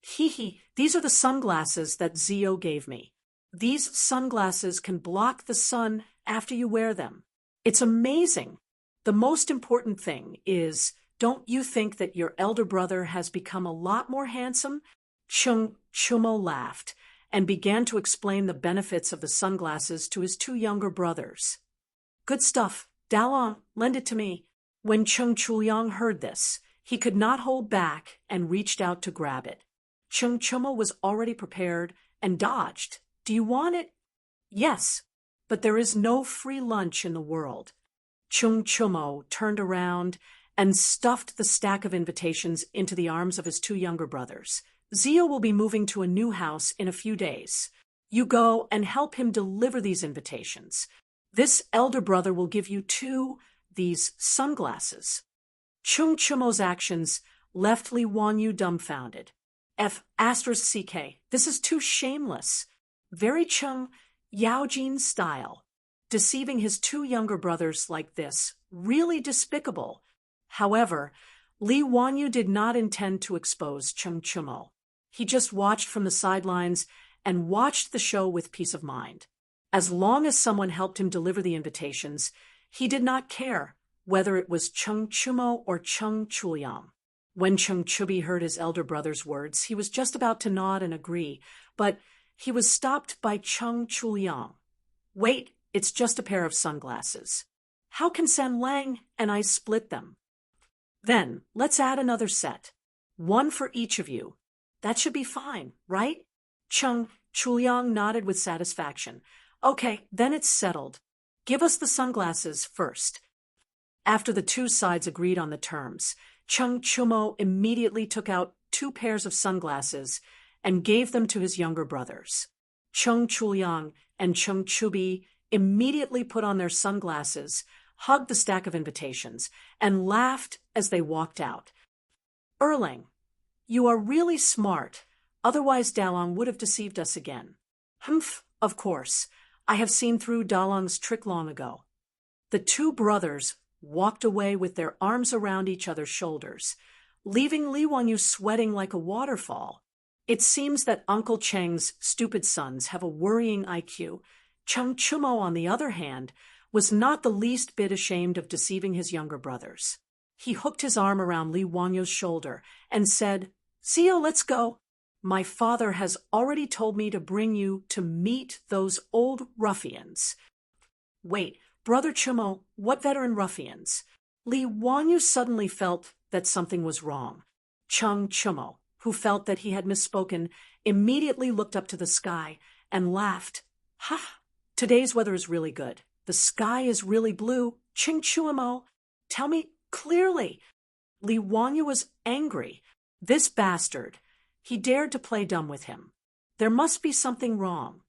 Hee, these are the sunglasses that Zio gave me. These sunglasses can block the sun after you wear them. It's amazing. The most important thing is, don't you think that your elder brother has become a lot more handsome? Chung Chumo laughed and began to explain the benefits of the sunglasses to his 2 younger brothers. Good stuff. Dalong, lend it to me. When Chung Chuliang heard this, he could not hold back and reached out to grab it. Chung Chumo was already prepared and dodged. Do you want it? Yes, but there is no free lunch in the world. Chung Chumo turned around and stuffed the stack of invitations into the arms of his 2 younger brothers. Zio will be moving to a new house in a few days. You go and help him deliver these invitations. This elder brother will give you these sunglasses. Chung Chumo's actions left Li Wanyu dumbfounded. F***CK, this is too shameless. Very Chung Yaojin style. Deceiving his 2 younger brothers like this really despicable. However, Li Wanyu did not intend to expose Cheng Chumo. He just watched from the sidelines and watched the show with peace of mind. As long as someone helped him deliver the invitations, he did not care whether it was Cheng Chumo or Cheng Chuliang. When Cheng Chubi heard his elder brother's words, he was just about to nod and agree, but he was stopped by Cheng Chuliang. Wait, it's just a pair of sunglasses. How can San Lang and I split them? Then, let's add another set. One for each of you. That should be fine, right? Cheng Chuliang nodded with satisfaction. Okay, then it's settled. Give us the sunglasses first. After the two sides agreed on the terms, Cheng Chumo immediately took out 2 pairs of sunglasses and gave them to his younger brothers. Cheng Chuliang and Cheng Chubi immediately put on their sunglasses, hugged the stack of invitations, and laughed as they walked out. Erlang, you are really smart. Otherwise Dalong would have deceived us again. Humph, of course. I have seen through Dalong's trick long ago. The 2 brothers walked away with their arms around each other's shoulders, leaving Li Wanyu sweating like a waterfall. It seems that Uncle Cheng's stupid sons have a worrying IQ. Cheng Chumo, on the other hand, was not the least bit ashamed of deceiving his younger brothers. He hooked his arm around Li Wanyu's shoulder and said, "Zio, let's go. My father has already told me to bring you to meet those old ruffians." Wait, Brother Chumo, what veteran ruffians? Li Wanyu suddenly felt that something was wrong. Cheng Chumo, who felt that he had misspoken, immediately looked up to the sky and laughed. Ha! Today's weather is really good. The sky is really blue. Cheng Chumo, tell me clearly. Li Wanyu was angry. This bastard. He dared to play dumb with him. There must be something wrong.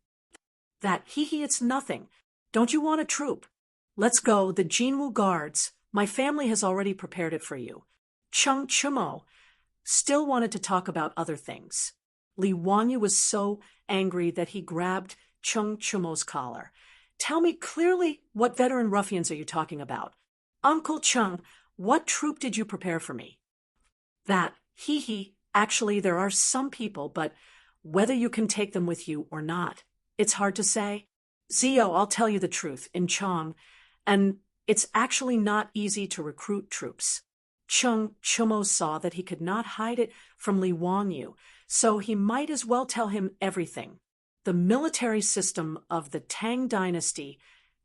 That, it's nothing. Don't you want a troop? Let's go, the Jinwu Guards. My family has already prepared it for you. Cheng Chumo still wanted to talk about other things. Li Wanyu was so angry that he grabbed Cheng Chumo's collar. Tell me clearly, what veteran ruffians are you talking about? Uncle Cheng, what troop did you prepare for me? That, actually there are some people, but whether you can take them with you or not, it's hard to say. Zio, I'll tell you the truth, in Chong, and it's actually not easy to recruit troops. Cheng Chumo saw that he could not hide it from Li Wanyu, so he might as well tell him everything. The military system of the Tang Dynasty,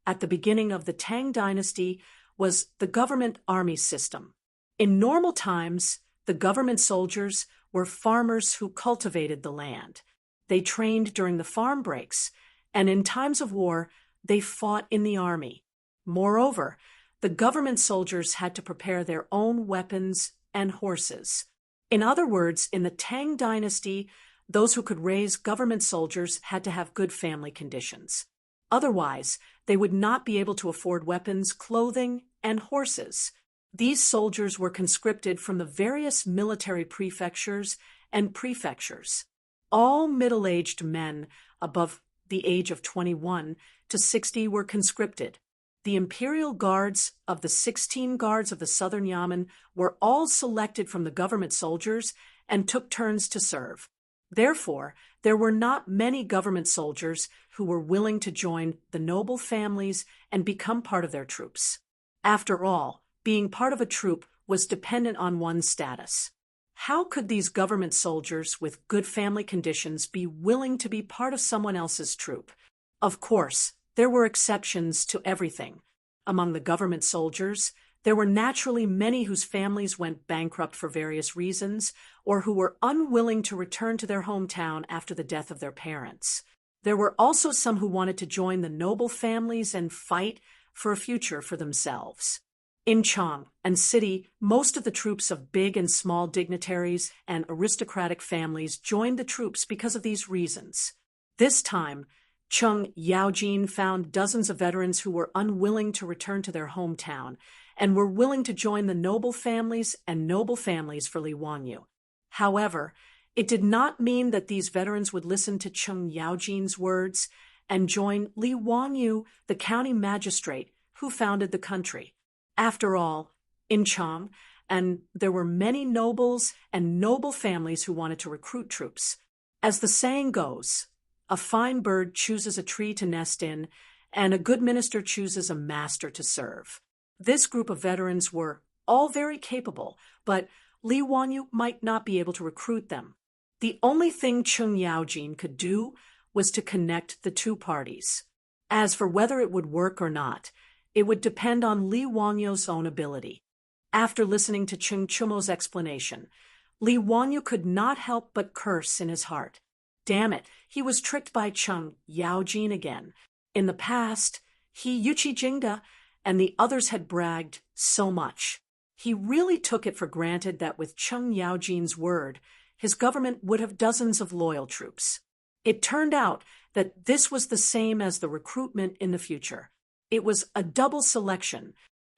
at the beginning of the Tang Dynasty, was the government army system. In normal times, the government soldiers were farmers who cultivated the land. They trained during the farm breaks, and in times of war, they fought in the army. Moreover, the government soldiers had to prepare their own weapons and horses. In other words, in the Tang Dynasty, those who could raise government soldiers had to have good family conditions. Otherwise, they would not be able to afford weapons, clothing, and horses. These soldiers were conscripted from the various military prefectures and prefectures. All middle-aged men above the age of 21 to 60 were conscripted. The imperial guards of the 16 guards of the Southern Yamen were all selected from the government soldiers and took turns to serve. Therefore, there were not many government soldiers who were willing to join the noble families and become part of their troops. After all, being part of a troop was dependent on one's status. How could these government soldiers with good family conditions be willing to be part of someone else's troop? Of course, there were exceptions to everything. Among the government soldiers, there were naturally many whose families went bankrupt for various reasons, or who were unwilling to return to their hometown after the death of their parents. There were also some who wanted to join the noble families and fight for a future for themselves. In Chang and City, most of the troops of big and small dignitaries and aristocratic families joined the troops because of these reasons. This time, Chung Yaojin found dozens of veterans who were unwilling to return to their hometown and were willing to join the noble families and noble families for Li Wanyu. However, it did not mean that these veterans would listen to Chung Yaojin's words and join Li Wanyu, the county magistrate who founded the country. After all, in Chang, and there were many nobles and noble families who wanted to recruit troops. As the saying goes, a fine bird chooses a tree to nest in, and a good minister chooses a master to serve. This group of veterans were all very capable, but Li Wanyu might not be able to recruit them. The only thing Cheng Yaojin could do was to connect the two parties. As for whether it would work or not, it would depend on Li Wanyu's own ability. After listening to Cheng Chumo's explanation, Li Wanyu could not help but curse in his heart. Damn it, he was tricked by Cheng Yaojin again. In the past, he, Yuchi Jingda, and the others had bragged so much. He really took it for granted that with Cheng Yaojin's word, his government would have dozens of loyal troops. It turned out that this was the same as the recruitment in the future. It was a double selection.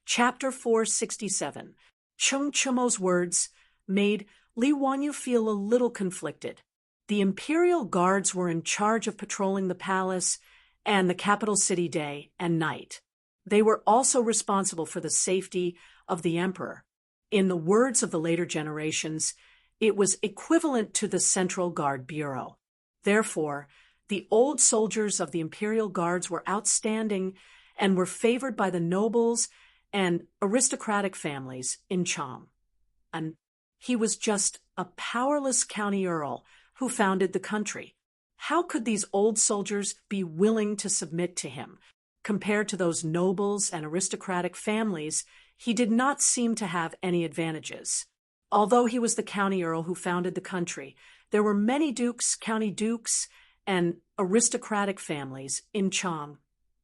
Chapter 467. Cheng Chumo's words made Li Wanyu feel a little conflicted. The imperial guards were in charge of patrolling the palace and the capital city day and night. They were also responsible for the safety of the emperor. In the words of the later generations, it was equivalent to the Central Guard Bureau. Therefore, the old soldiers of the imperial guards were outstanding and were favored by the nobles and aristocratic families in Chang. And he was just a powerless county earl who founded the country. How could these old soldiers be willing to submit to him? Compared to those nobles and aristocratic families, he did not seem to have any advantages. Although he was the county earl who founded the country, there were many dukes, county dukes, and aristocratic families in Chang.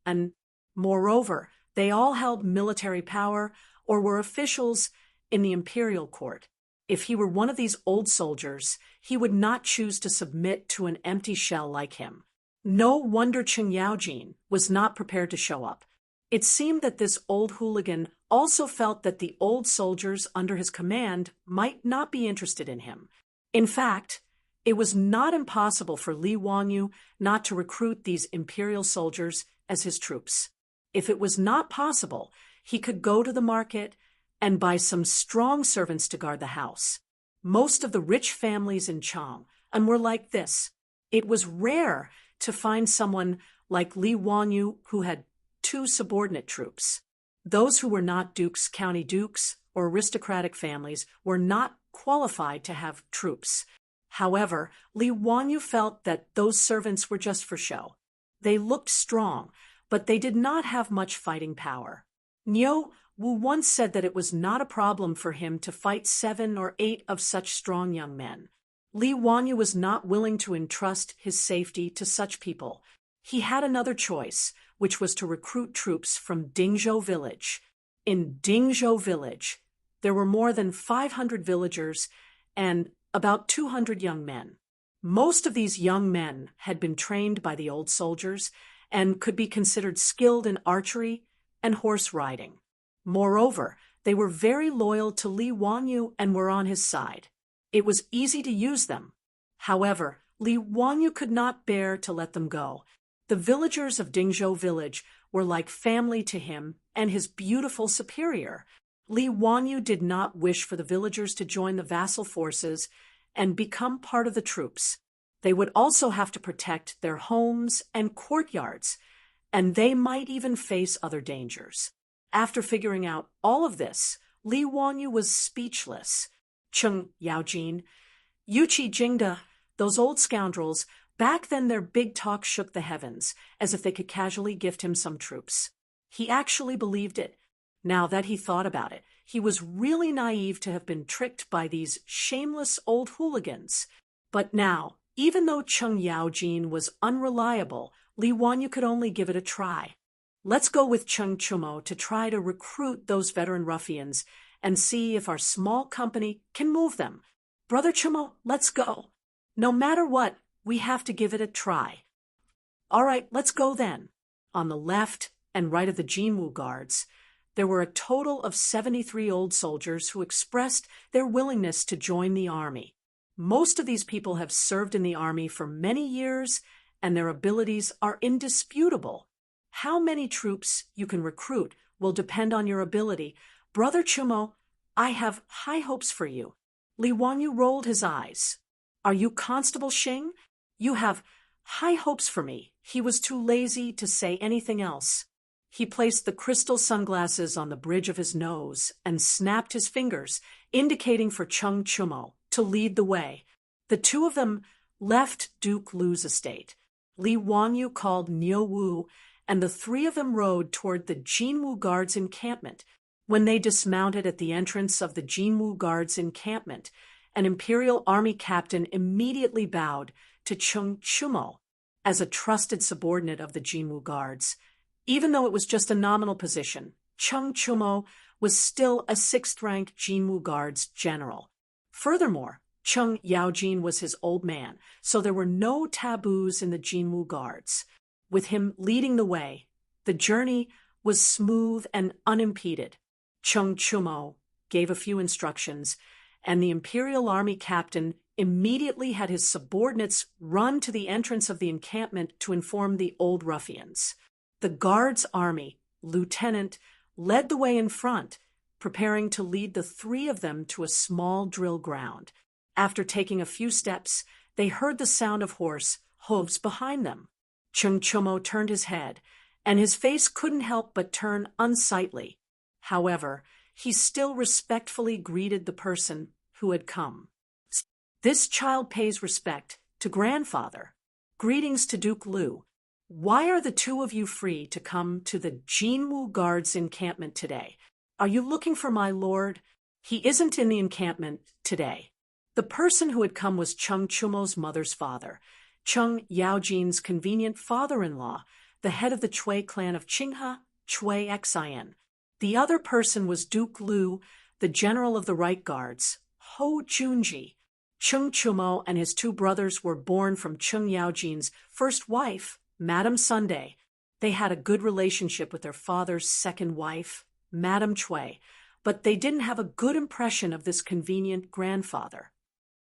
And moreover, they all held military power or were officials in the imperial court. If he were one of these old soldiers, he would not choose to submit to an empty shell like him. No wonder Cheng Yaojin was not prepared to show up. It seemed that this old hooligan also felt that the old soldiers under his command might not be interested in him. In fact, it was not impossible for Li Wanyu not to recruit these imperial soldiers as his troops. If it was not possible, he could go to the market and buy some strong servants to guard the house. Most of the rich families in Chang were like this. It was rare to find someone like Li Wanyu who had two subordinate troops. Those who were not dukes, county dukes, or aristocratic families were not qualified to have troops. However, Li Wanyu felt that those servants were just for show. They looked strong, but they did not have much fighting power. Niu Wu once said that it was not a problem for him to fight 7 or 8 of such strong young men. Li Wanyu was not willing to entrust his safety to such people. He had another choice, which was to recruit troops from Dingzhou village. In Dingzhou village, there were more than 500 villagers and about 200 young men. Most of these young men had been trained by the old soldiers and could be considered skilled in archery and horse riding. Moreover, they were very loyal to Li Wanyu and were on his side. It was easy to use them. However, Li Wanyu could not bear to let them go. The villagers of Dingzhou village were like family to him and his beautiful superior. Li Wanyu did not wish for the villagers to join the vassal forces and become part of the troops. They would also have to protect their homes and courtyards, and they might even face other dangers. After figuring out all of this, Li Wanyu was speechless. Cheng Yaojin, Yuchi Jingda, those old scoundrels, back then their big talk shook the heavens, as if they could casually gift him some troops. He actually believed it. Now that he thought about it, he was really naive to have been tricked by these shameless old hooligans. But now, even though Cheng Yaojin was unreliable, Li Wanyu could only give it a try. Let's go with Cheng Chumo to try to recruit those veteran ruffians and see if our small company can move them. Brother Chumo, let's go. No matter what, we have to give it a try. All right, let's go then. On the left and right of the Jinwu guards, there were a total of 73 old soldiers who expressed their willingness to join the army. Most of these people have served in the army for many years, and their abilities are indisputable. How many troops you can recruit will depend on your ability. Brother Chumo, I have high hopes for you. Li Wanyu rolled his eyes. Are you Constable Xing? You have high hopes for me. He was too lazy to say anything else. He placed the crystal sunglasses on the bridge of his nose and snapped his fingers, indicating for Cheng Chumo to lead the way. The two of them left Duke Lu's estate. Li Wanyu called Niu Wu, and the three of them rode toward the Jinwu Guards encampment. When they dismounted at the entrance of the Jinwu Guards encampment, an Imperial Army captain immediately bowed to Cheng Chumo as a trusted subordinate of the Jinwu Guards. Even though it was just a nominal position, Cheng Chumo was still a sixth-rank Jinwu Guards general. Furthermore, Cheng Yaojin was his old man, so there were no taboos in the Jinwu Guards. With him leading the way, the journey was smooth and unimpeded. Cheng Chumo gave a few instructions, and the Imperial Army captain immediately had his subordinates run to the entrance of the encampment to inform the old ruffians. The Guards' army lieutenant led the way in front, preparing to lead the three of them to a small drill ground. After taking a few steps, they heard the sound of horse hooves behind them. Cheng Chumo turned his head, and his face couldn't help but turn unsightly. However, he still respectfully greeted the person who had come. This child pays respect to grandfather. Greetings to Duke Lu. Why are the two of you free to come to the Jinwu Guards encampment today? Are you looking for my lord? He isn't in the encampment today. The person who had come was Cheng Chumo's mother's father, Cheng Yaojin's convenient father-in-law, the head of the Chui clan of Qinghe, Chui Xian. The other person was Duke Lu, the general of the Right Guards, Ho Junji. Cheng Chumo and his two brothers were born from Cheng Yaojin's first wife, Madame Sunday. They had a good relationship with their father's second wife, Madame Chui, but they didn't have a good impression of this convenient grandfather.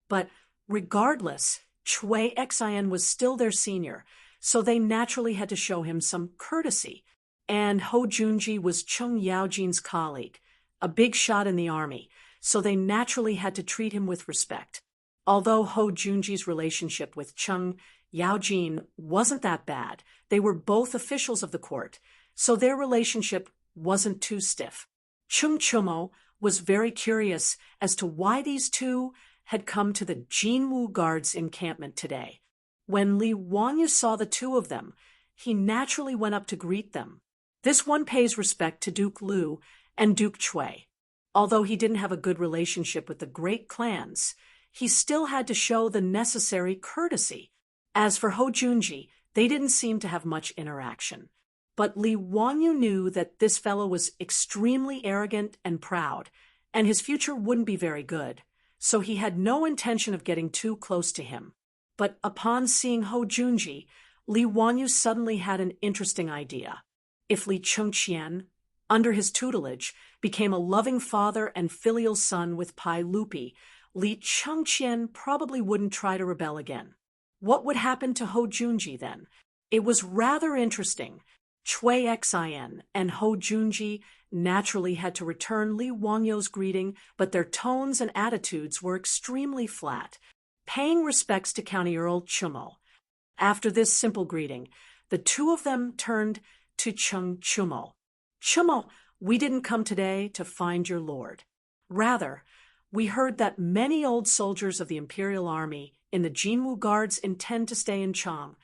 But regardless, Chui Xian was still their senior, so they naturally had to show him some courtesy. And Ho Junji was Cheng Yaojin's colleague, a big shot in the army, so they naturally had to treat him with respect. Although Ho Junji's relationship with Cheng Yaojin wasn't that bad, they were both officials of the court, so their relationship wasn't too stiff. Cheng Chumo was very curious as to why these two had come to the Jinwu Guards encampment today. When Li Wanyu saw the two of them, he naturally went up to greet them. This one pays respect to Duke Lu and Duke Chui. Although he didn't have a good relationship with the great clans, he still had to show the necessary courtesy. As for Ho Junji, they didn't seem to have much interaction. But Li Wanyu knew that this fellow was extremely arrogant and proud, and his future wouldn't be very good, so he had no intention of getting too close to him. But upon seeing Ho Junji, Li Wanyu suddenly had an interesting idea. If Li Chengqian, under his tutelage, became a loving father and filial son with Pai Lupi, Li Chengqian probably wouldn't try to rebel again. What would happen to Ho Junji then? It was rather interesting. Chui Xian and Ho Junji naturally had to return Li Wanyu's greeting, but their tones and attitudes were extremely flat, paying respects to County Earl Chumo. After this simple greeting, the two of them turned to Cheng Chumo. Chumo, we didn't come today to find your lord. Rather, we heard that many old soldiers of the Imperial Army in the Jinwu Guards intend to stay in Chang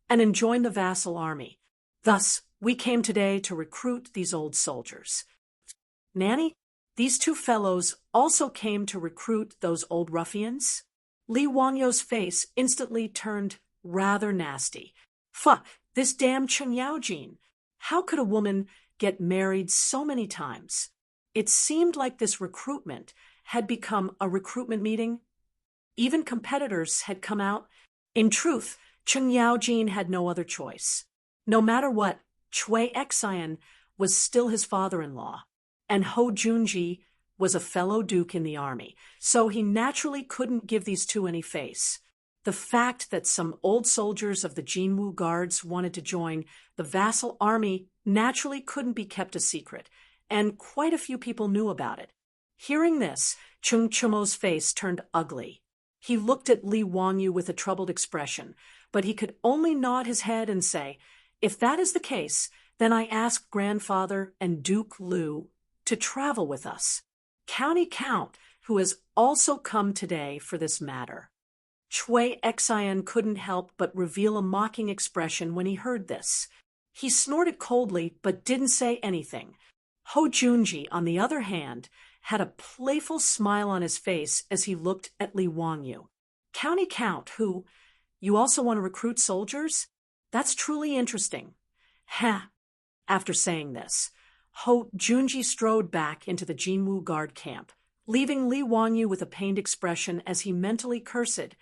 and join the vassal army. Thus, we came today to recruit these old soldiers. Nanny, these two fellows also came to recruit those old ruffians? Li Wangyu's face instantly turned rather nasty. Fuck, this damn Cheng Yaojin. How could a woman get married so many times? It seemed like this recruitment had become a recruitment meeting. Even competitors had come out. In truth, Cheng Yaojin had no other choice. No matter what, Chui Xian was still his father-in-law, and Ho Junji was a fellow duke in the army, so he naturally couldn't give these two any face. The fact that some old soldiers of the Jinwu Guards wanted to join the vassal army naturally couldn't be kept a secret, and quite a few people knew about it. Hearing this, Chung Chumo's face turned ugly. He looked at Li Wangyu with a troubled expression, but he could only nod his head and say, "If that is the case, then I ask Grandfather and Duke Lu to travel with us. County Count, who has also come today for this matter." Chui Xian couldn't help but reveal a mocking expression when he heard this. He snorted coldly but didn't say anything. Ho Junji, on the other hand, had a playful smile on his face as he looked at Li Wangyu. "County Count, who? You also want to recruit soldiers? That's truly interesting." "Heh." After saying this, Ho Junji strode back into the Jinwu guard camp, leaving Li Wangyu with a pained expression as he mentally cursed,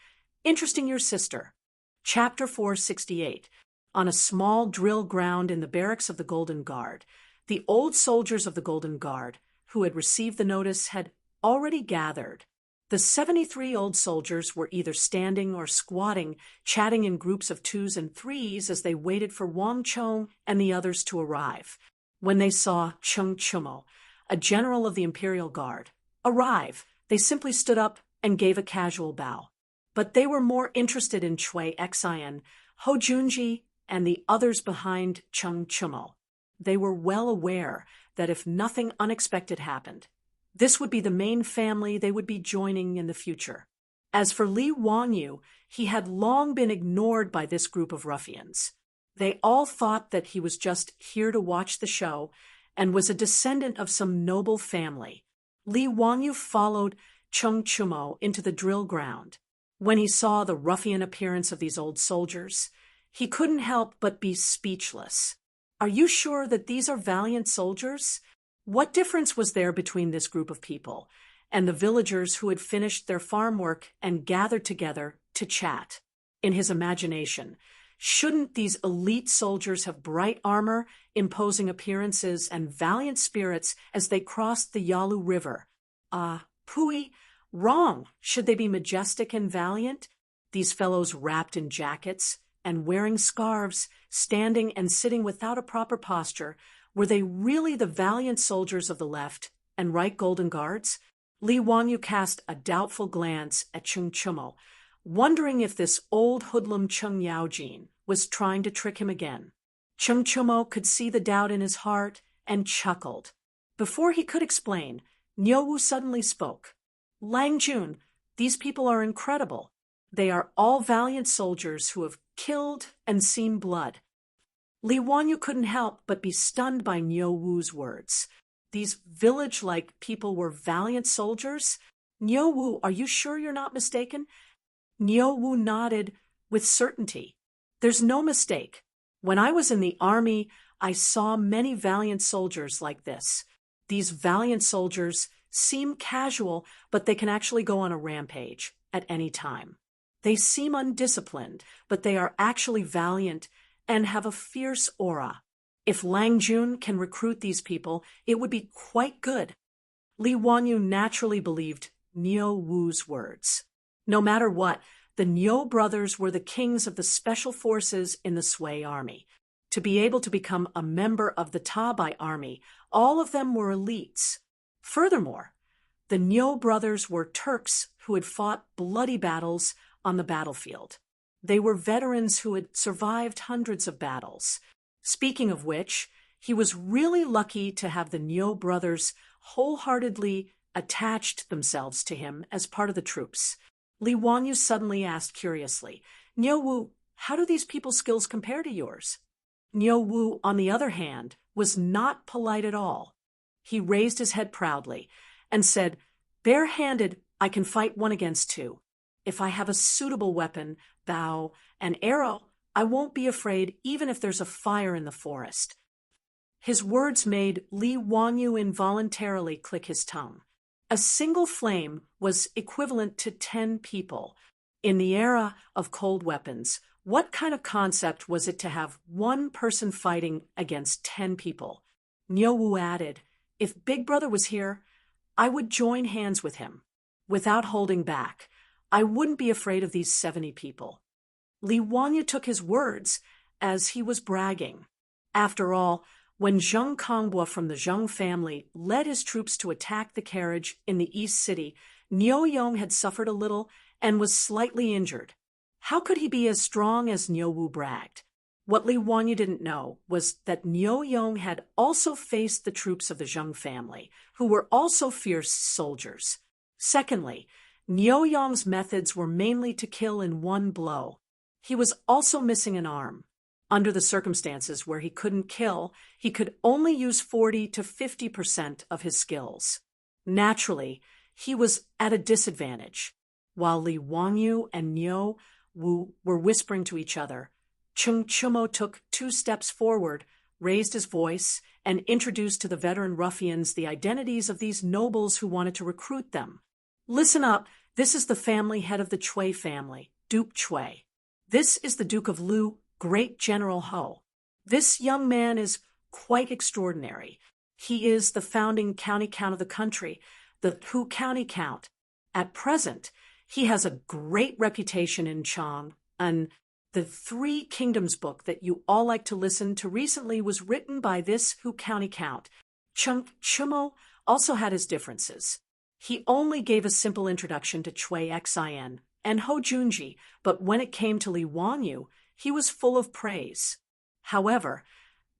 "Interesting your sister." Chapter 468. On a small drill ground in the barracks of the Golden Guard, the old soldiers of the Golden Guard, who had received the notice, had already gathered. The 73 old soldiers were either standing or squatting, chatting in groups of twos and threes as they waited for Wang Chong and the others to arrive. When they saw Chung Chumo, a general of the Imperial Guard, arrive, they simply stood up and gave a casual bow. But they were more interested in Chui Xian, Ho Junji, and the others behind Chung Chumo. They were well aware that if nothing unexpected happened, this would be the main family they would be joining in the future. As for Li Wangyu, he had long been ignored by this group of ruffians. They all thought that he was just here to watch the show and was a descendant of some noble family. Li Wangyu followed Chung Chumo into the drill ground. When he saw the ruffian appearance of these old soldiers, he couldn't help but be speechless. "Are you sure that these are valiant soldiers?" What difference was there between this group of people and the villagers who had finished their farm work and gathered together to chat? In his imagination, shouldn't these elite soldiers have bright armor, imposing appearances, and valiant spirits as they crossed the Yalu River? Pui, wrong. Should they be majestic and valiant? These fellows wrapped in jackets and wearing scarves, standing and sitting without a proper posture, were they really the valiant soldiers of the left and right Golden Guards? Li Wangyu cast a doubtful glance at Chung Chumo, wondering if this old hoodlum Chung Yaojin was trying to trick him again. Chung Chumo could see the doubt in his heart and chuckled. Before he could explain, Nyowu suddenly spoke. "Lang Jun, these people are incredible. They are all valiant soldiers who have killed and seen blood." Li Wangyu couldn't help but be stunned by Nyo Wu's words. These village-like people were valiant soldiers? "Nyo Wu, are you sure you're not mistaken?" Nyo Wu nodded with certainty. "There's no mistake. When I was in the army, I saw many valiant soldiers like this. These valiant soldiers seem casual, but they can actually go on a rampage at any time. They seem undisciplined, but they are actually valiant and have a fierce aura. If Lang Jun can recruit these people, it would be quite good." Li Wangyu naturally believed Nyo Wu's words. No matter what, the Nyo brothers were the kings of the special forces in the Sui army. To be able to become a member of the Tabai army, all of them were elites. Furthermore, the Nyo brothers were Turks who had fought bloody battles on the battlefield. They were veterans who had survived hundreds of battles. Speaking of which, he was really lucky to have the Nyo brothers wholeheartedly attached themselves to him as part of the troops. Li Wangyu suddenly asked curiously, "Nyo Wu, how do these people's skills compare to yours?" Nyo Wu, on the other hand, was not polite at all. He raised his head proudly and said, "Bare-handed, I can fight 1 against 2. If I have a suitable weapon, bow, and arrow, I won't be afraid even if there's a fire in the forest." His words made Li Wangyu involuntarily click his tongue. A single flame was equivalent to 10 people. In the era of cold weapons, what kind of concept was it to have 1 person fighting against 10 people? Nyo Wu added, "If Big Brother was here, I would join hands with him. Without holding back, I wouldn't be afraid of these 70 people." Li Wangyu took his words as he was bragging. After all, When Zheng Kongbua from the Zheng family led his troops to attack the carriage in the East City, Niu Yong had suffered a little and was slightly injured. How could he be as strong as Niu Wu bragged? What Li Wanyu didn't know was that Niu Yong had also faced the troops of the Zheng family, who were also fierce soldiers. Secondly, Niu Yong's methods were mainly to kill in one blow. He was also missing an arm. Under the circumstances where he couldn't kill, he could only use 40 to 50% of his skills. Naturally, he was at a disadvantage. While Li Wanyu and Niu Wu were whispering to each other, Cheng Chumo took 2 steps forward, raised his voice, and introduced to the veteran ruffians the identities of these nobles who wanted to recruit them. Listen up, this is the family head of the Chui family, Duke Chui. This is the Duke of Lu, Great General Ho. This young man is quite extraordinary. He is the founding county count of the country, the Hu County Count. At present, he has a great reputation in Chang, and the Three Kingdoms book that you all like to listen to recently was written by this Hu County Count. Cheng Chumo also had his differences. He only gave a simple introduction to Chui Xin and Ho Junji, but when it came to Li Wanyu, he was full of praise. However,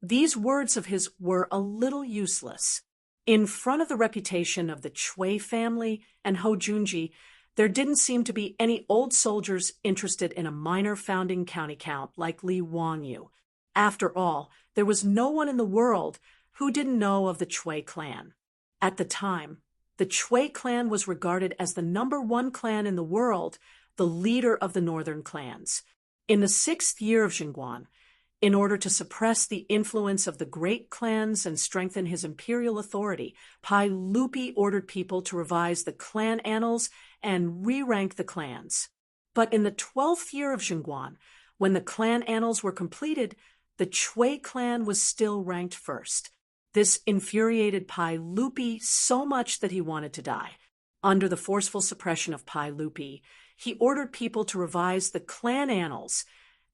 these words of his were a little useless. In front of the reputation of the Chui family and Ho Junji, there didn't seem to be any old soldiers interested in a minor founding county count like Li Wanyu. After all, there was no one in the world who didn't know of the Chui clan. At the time, the Chui clan was regarded as the #1 clan in the world, the leader of the northern clans. In the 6th year of Jingguan, in order to suppress the influence of the great clans and strengthen his imperial authority, Pai Lupi ordered people to revise the clan annals and re-rank the clans. But in the 12th year of Jingguan, when the clan annals were completed, the Chui clan was still ranked first. This infuriated Pai Lupi so much that he wanted to die. Under the forceful suppression of Pai Lupi, he ordered people to revise the clan annals,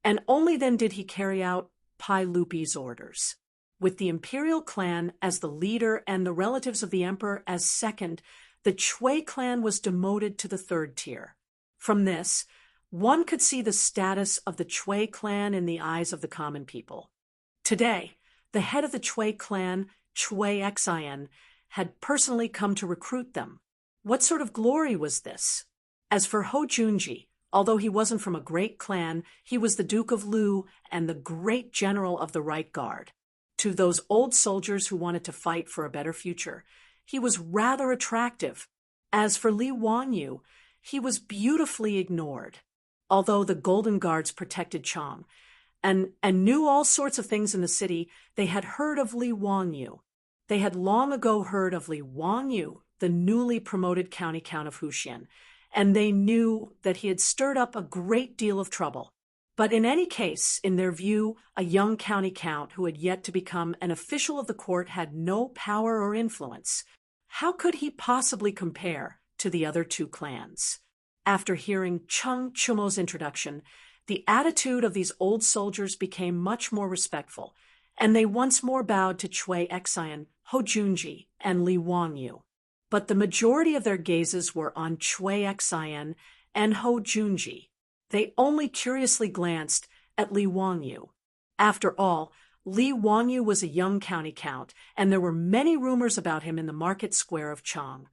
and only then did he carry out Pai Lupi's orders. With the imperial clan as the leader and the relatives of the emperor as second, the Chui clan was demoted to the 3rd tier. From this, one could see the status of the Chui clan in the eyes of the common people. Today, the head of the Chui clan, Chui Xin, had personally come to recruit them. What sort of glory was this? As for Ho Junji, although he wasn't from a great clan, he was the Duke of Lu and the great general of the Right Guard. To those old soldiers who wanted to fight for a better future, he was rather attractive. As for Li Wanyu, he was beautifully ignored. Although the Golden Guards protected Chang and knew all sorts of things in the city, they had heard of Li Wanyu. They had long ago heard of Li Wanyu, the newly promoted county count of Huxian, and they knew that he had stirred up a great deal of trouble. But in any case, in their view, a young county count who had yet to become an official of the court had no power or influence. How could he possibly compare to the other 2 clans? After hearing Cheng Chumo's introduction, the attitude of these old soldiers became much more respectful, and they once more bowed to Chui Xin, Ho Junji, and Li Wanyu. But the majority of their gazes were on Chui Xin and Ho Junji. They only curiously glanced at Li Wanyu. After all, Li Wanyu was a young county count, and there were many rumors about him in the market square of Chang.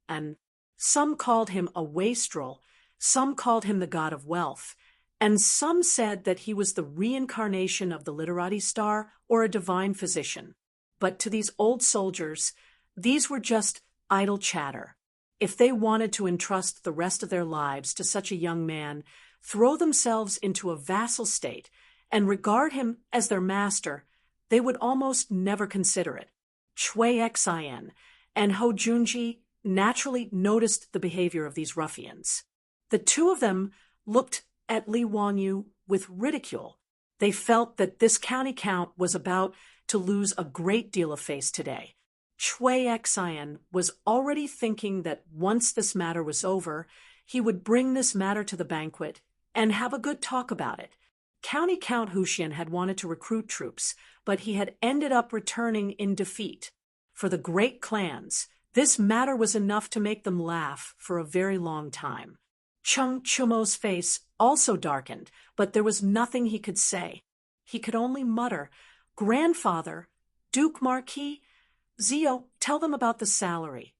And some called him a wastrel, some called him the god of wealth, and some said that he was the reincarnation of the literati star or a divine physician. But to these old soldiers, these were just idle chatter. If they wanted to entrust the rest of their lives to such a young man, throw themselves into a vassal state, and regard him as their master, they would almost never consider it. Chui Xin and Ho Junji naturally noticed the behavior of these ruffians. The 2 of them looked at Li Wanyu with ridicule. They felt that this county count was about to lose a great deal of face today. Chui Xin was already thinking that once this matter was over, he would bring this matter to the banquet and have a good talk about it. County Count Huxian had wanted to recruit troops, but he had ended up returning in defeat. For the great clans, this matter was enough to make them laugh for a very long time. Chung Chumo's face also darkened, but there was nothing he could say. He could only mutter, "Grandfather, Duke Marquis, Zio, tell them about the salary."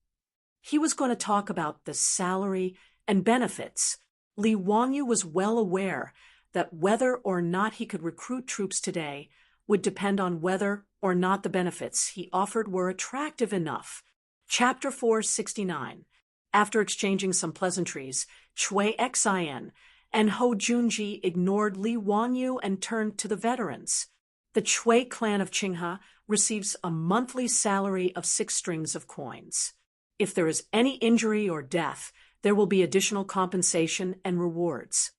He was going to talk about the salary and benefits. Li Wangyu was well aware that whether or not he could recruit troops today would depend on whether or not the benefits he offered were attractive enough. Chapter 469. After exchanging some pleasantries, Chui Xin and Ho Junji ignored Li Wangyu and turned to the veterans. The Chui clan of Qinghe receives a monthly salary of 6 strings of coins. If there is any injury or death, there will be additional compensation and rewards.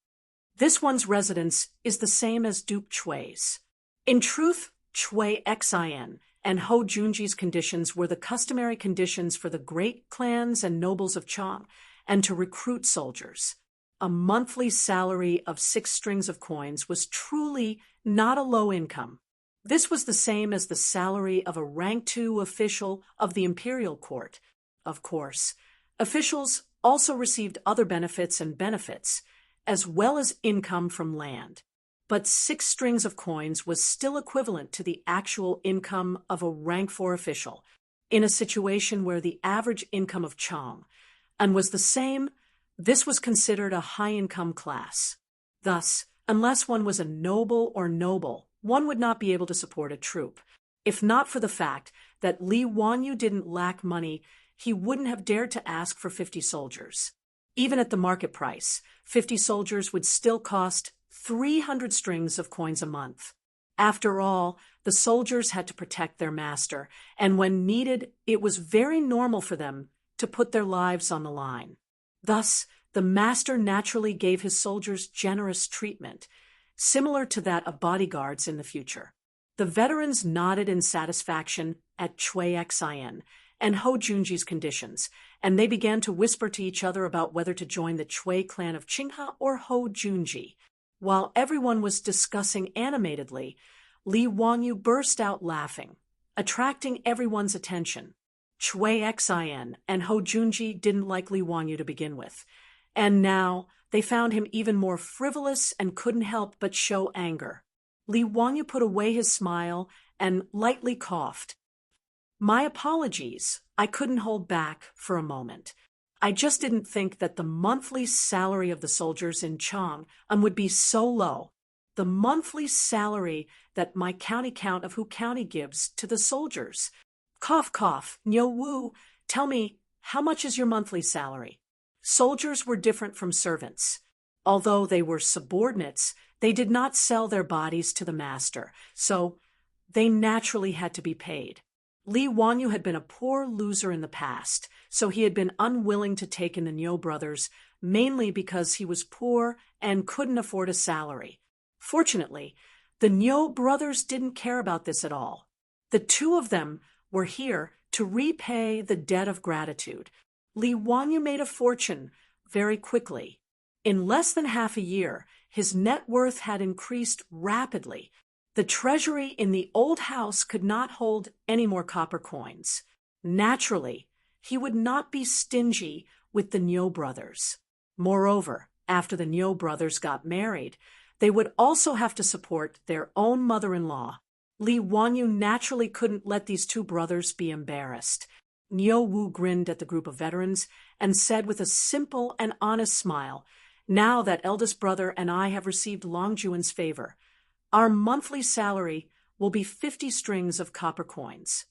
This one's residence is the same as Duke Chui's. In truth, Chui Xin and Ho Junji's conditions were the customary conditions for the great clans and nobles of Chang, and to recruit soldiers. A monthly salary of 6 strings of coins was truly not a low income. This was the same as the salary of a rank 2 official of the imperial court. Of course, officials also received other benefits, as well as income from land. But 6 strings of coins was still equivalent to the actual income of a rank 4 official, in a situation where the average income of Chang and was the same. This was considered a high-income class. Thus, unless one was a noble, one would not be able to support a troop. If not for the fact that Li Wangyu didn't lack money, he wouldn't have dared to ask for 50 soldiers. Even at the market price, 50 soldiers would still cost 300 strings of coins a month. After all, the soldiers had to protect their master, and when needed, it was very normal for them to put their lives on the line. Thus, the master naturally gave his soldiers generous treatment, similar to that of bodyguards in the future. The veterans nodded in satisfaction at Chui Xin and Ho Junji's conditions, and they began to whisper to each other about whether to join the Chui clan of Qinghe or Ho Junji. While everyone was discussing animatedly, Li Wangyu burst out laughing, attracting everyone's attention. Chui Xin and Ho Junji didn't like Li Wangyu to begin with, and now they found him even more frivolous and couldn't help but show anger. Li Wangyu put away his smile and lightly coughed. "My apologies, I couldn't hold back for a moment. I just didn't think that the monthly salary of the soldiers in Chang would be so low. The monthly salary that my county count of Hu County gives to the soldiers. Cough, cough, Niu Wu, tell me, how much is your monthly salary?" Soldiers were different from servants. Although they were subordinates, they did not sell their bodies to the master, so they naturally had to be paid. Li Wangyu had been a poor loser in the past, so he had been unwilling to take in the Niu brothers, mainly because he was poor and couldn't afford a salary. Fortunately, the Niu brothers didn't care about this at all. The 2 of them were here to repay the debt of gratitude. Li Wangyu made a fortune very quickly. In less than half a year, his net worth had increased rapidly. The treasury in the old house could not hold any more copper coins. Naturally, he would not be stingy with the Niu brothers. Moreover, after the Niu brothers got married, they would also have to support their own mother-in-law. Li Wangyu naturally couldn't let these 2 brothers be embarrassed. Niu Wu grinned at the group of veterans and said with a simple and honest smile, "Now that eldest brother and I have received Longjuan's favor, our monthly salary will be 50 strings of copper coins."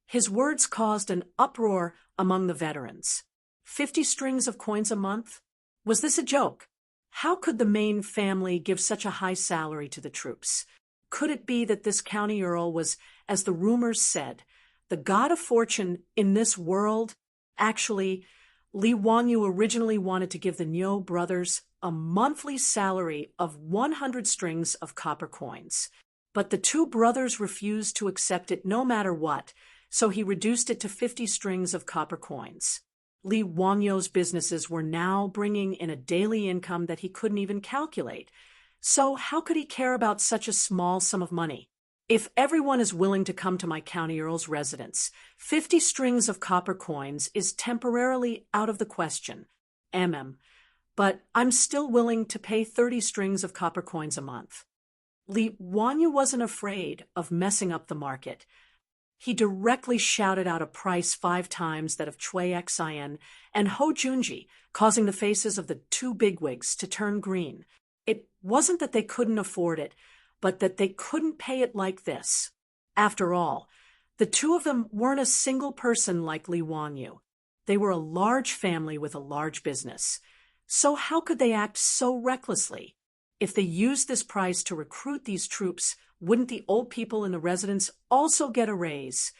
His words caused an uproar among the veterans. 50 strings of coins a month? Was this a joke? How could the main family give such a high salary to the troops? Could it be that this county earl was, as the rumors said, the god of fortune in this world? Actually, Li Wangyu originally wanted to give the Niu brothers a monthly salary of 100 strings of copper coins. But the 2 brothers refused to accept it no matter what, so he reduced it to 50 strings of copper coins. Li Wangyu's businesses were now bringing in a daily income that he couldn't even calculate, So how could he care about such a small sum of money? If everyone is willing to come to my county earl's residence, 50 strings of copper coins is temporarily out of the question. But I'm still willing to pay 30 strings of copper coins a month. Li Wanyu wasn't afraid of messing up the market. He directly shouted out a price 5 times that of Chui Xin and Ho Junji, causing the faces of the two bigwigs to turn green. It wasn't that they couldn't afford it, but that they couldn't pay it like this. After all, the two of them weren't a single person like Li Wanyu. They were a large family with a large business. So how could they act so recklessly? If they used this price to recruit these troops, wouldn't the old people in the residence also get a raise?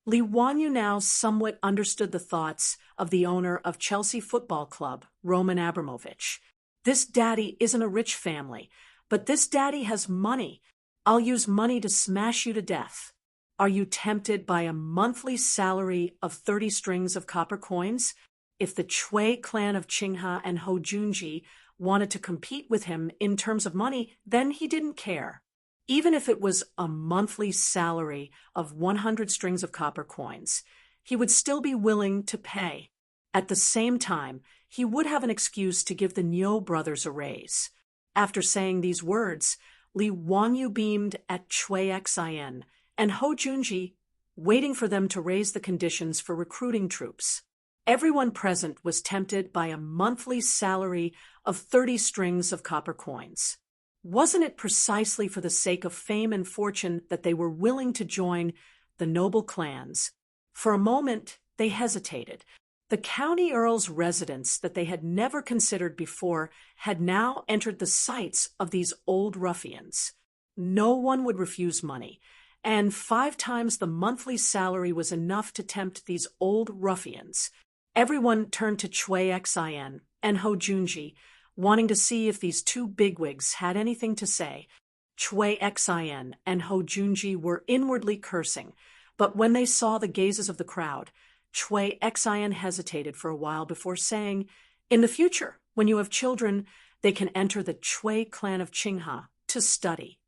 Li Wanyu now somewhat understood the thoughts of the owner of Chelsea Football Club, Roman Abramovich. This daddy isn't a rich family, but this daddy has money. I'll use money to smash you to death. Are you tempted by a monthly salary of 30 strings of copper coins? If the Chui clan of Qinghe and Ho Junji wanted to compete with him in terms of money, then he didn't care. Even if it was a monthly salary of 100 strings of copper coins, he would still be willing to pay. At the same time, he would have an excuse to give the Niu brothers a raise. After saying these words, Li Wanyu beamed at Chui Xin and Ho Junji, waiting for them to raise the conditions for recruiting troops. Everyone present was tempted by a monthly salary of 30 strings of copper coins. Wasn't it precisely for the sake of fame and fortune that they were willing to join the noble clans? For a moment, they hesitated. The county earl's residence that they had never considered before had now entered the sights of these old ruffians. No one would refuse money, and 5 times the monthly salary was enough to tempt these old ruffians. Everyone turned to Chui Xin and Ho Junji, wanting to see if these two bigwigs had anything to say. Chui Xin and Ho Junji were inwardly cursing, but when they saw the gazes of the crowd, Chui Xin hesitated for a while before saying, "In the future, when you have children, they can enter the Chui clan of Qinghe to study."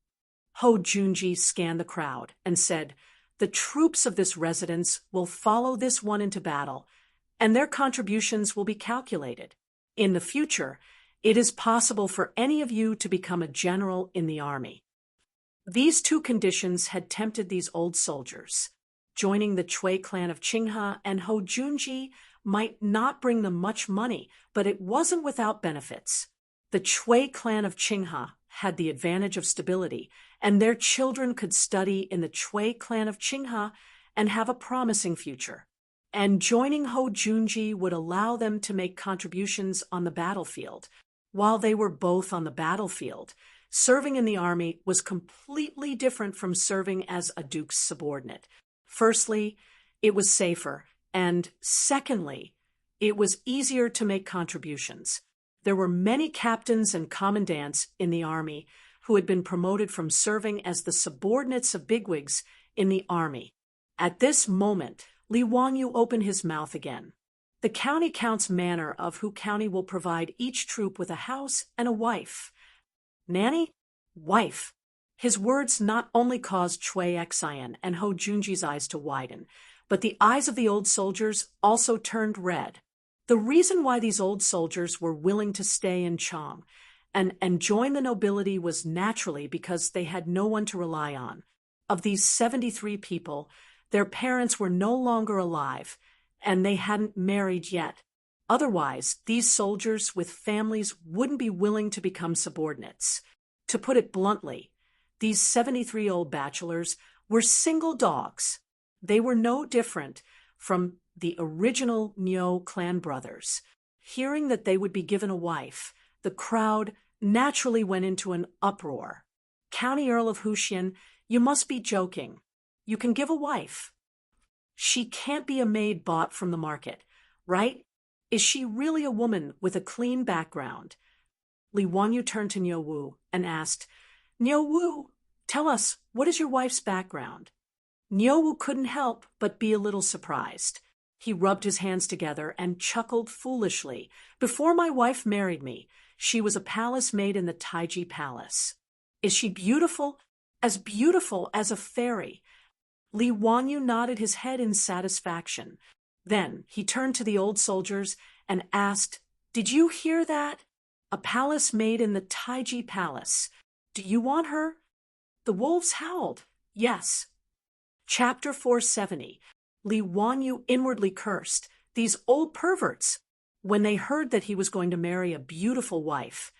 Ho Junji scanned the crowd and said, "The troops of this residence will follow this one into battle, and their contributions will be calculated. In the future, it is possible for any of you to become a general in the army." These two conditions had tempted these old soldiers. Joining the Chui clan of Qinghe and Ho Junji might not bring them much money, but it wasn't without benefits. The Chui clan of Qinghe had the advantage of stability, and their children could study in the Chui clan of Qinghe and have a promising future. And joining Ho Junji would allow them to make contributions on the battlefield. While they were both on the battlefield, serving in the army was completely different from serving as a duke's subordinate. Firstly, it was safer, and secondly, it was easier to make contributions. There were many captains and commandants in the army who had been promoted from serving as the subordinates of bigwigs in the army. At this moment, Li Wanyu opened his mouth again. The county count's manner of who county will provide each troop with a house and a wife. Nanny? Wife. His words not only caused Chui Xin and Ho Junji's eyes to widen, but the eyes of the old soldiers also turned red. The reason why these old soldiers were willing to stay in Chang and join the nobility was naturally because they had no one to rely on. Of these 73 people, their parents were no longer alive, and they hadn't married yet. Otherwise, these soldiers with families wouldn't be willing to become subordinates. To put it bluntly, these 73 old bachelors were single dogs. They were no different from the original Niu clan brothers. Hearing that they would be given a wife, the crowd naturally went into an uproar. "County Earl of Huxian, you must be joking. You can give a wife. She can't be a maid bought from the market, right? Is she really a woman with a clean background?" Li Wanyu turned to Niu Wu and asked, "Niu Wu, tell us, what is your wife's background?" Niu Wu couldn't help but be a little surprised. He rubbed his hands together and chuckled foolishly. Before my wife married me, she was a palace maid in the Taiji Palace. Is she beautiful? As beautiful as a fairy. Li Wanyu nodded his head in satisfaction. Then he turned to the old soldiers and asked, "Did you hear that? A palace maid in the Taiji Palace. Do you want her?" The wolves howled, "Yes." Chapter 470. Li Wanyu inwardly cursed, "These old perverts." When they heard that he was going to marry a beautiful wife,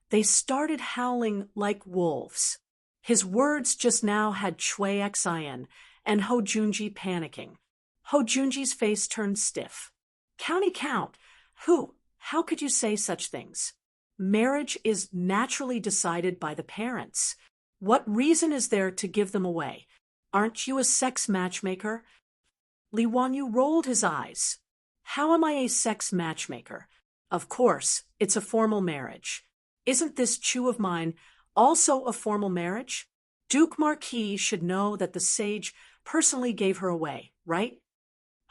they started howling like wolves. His words just now had Chui Xian and Ho Junji panicking. Ho Junji's face turned stiff. "County Count, how could you say such things? Marriage is naturally decided by the parents. What reason is there to give them away? Aren't you a sex matchmaker?" Li Wanyu rolled his eyes. "How am I a sex matchmaker? Of course, it's a formal marriage. Isn't this Chu of mine also a formal marriage? Duke Marquis should know that the sage personally gave her away, right?"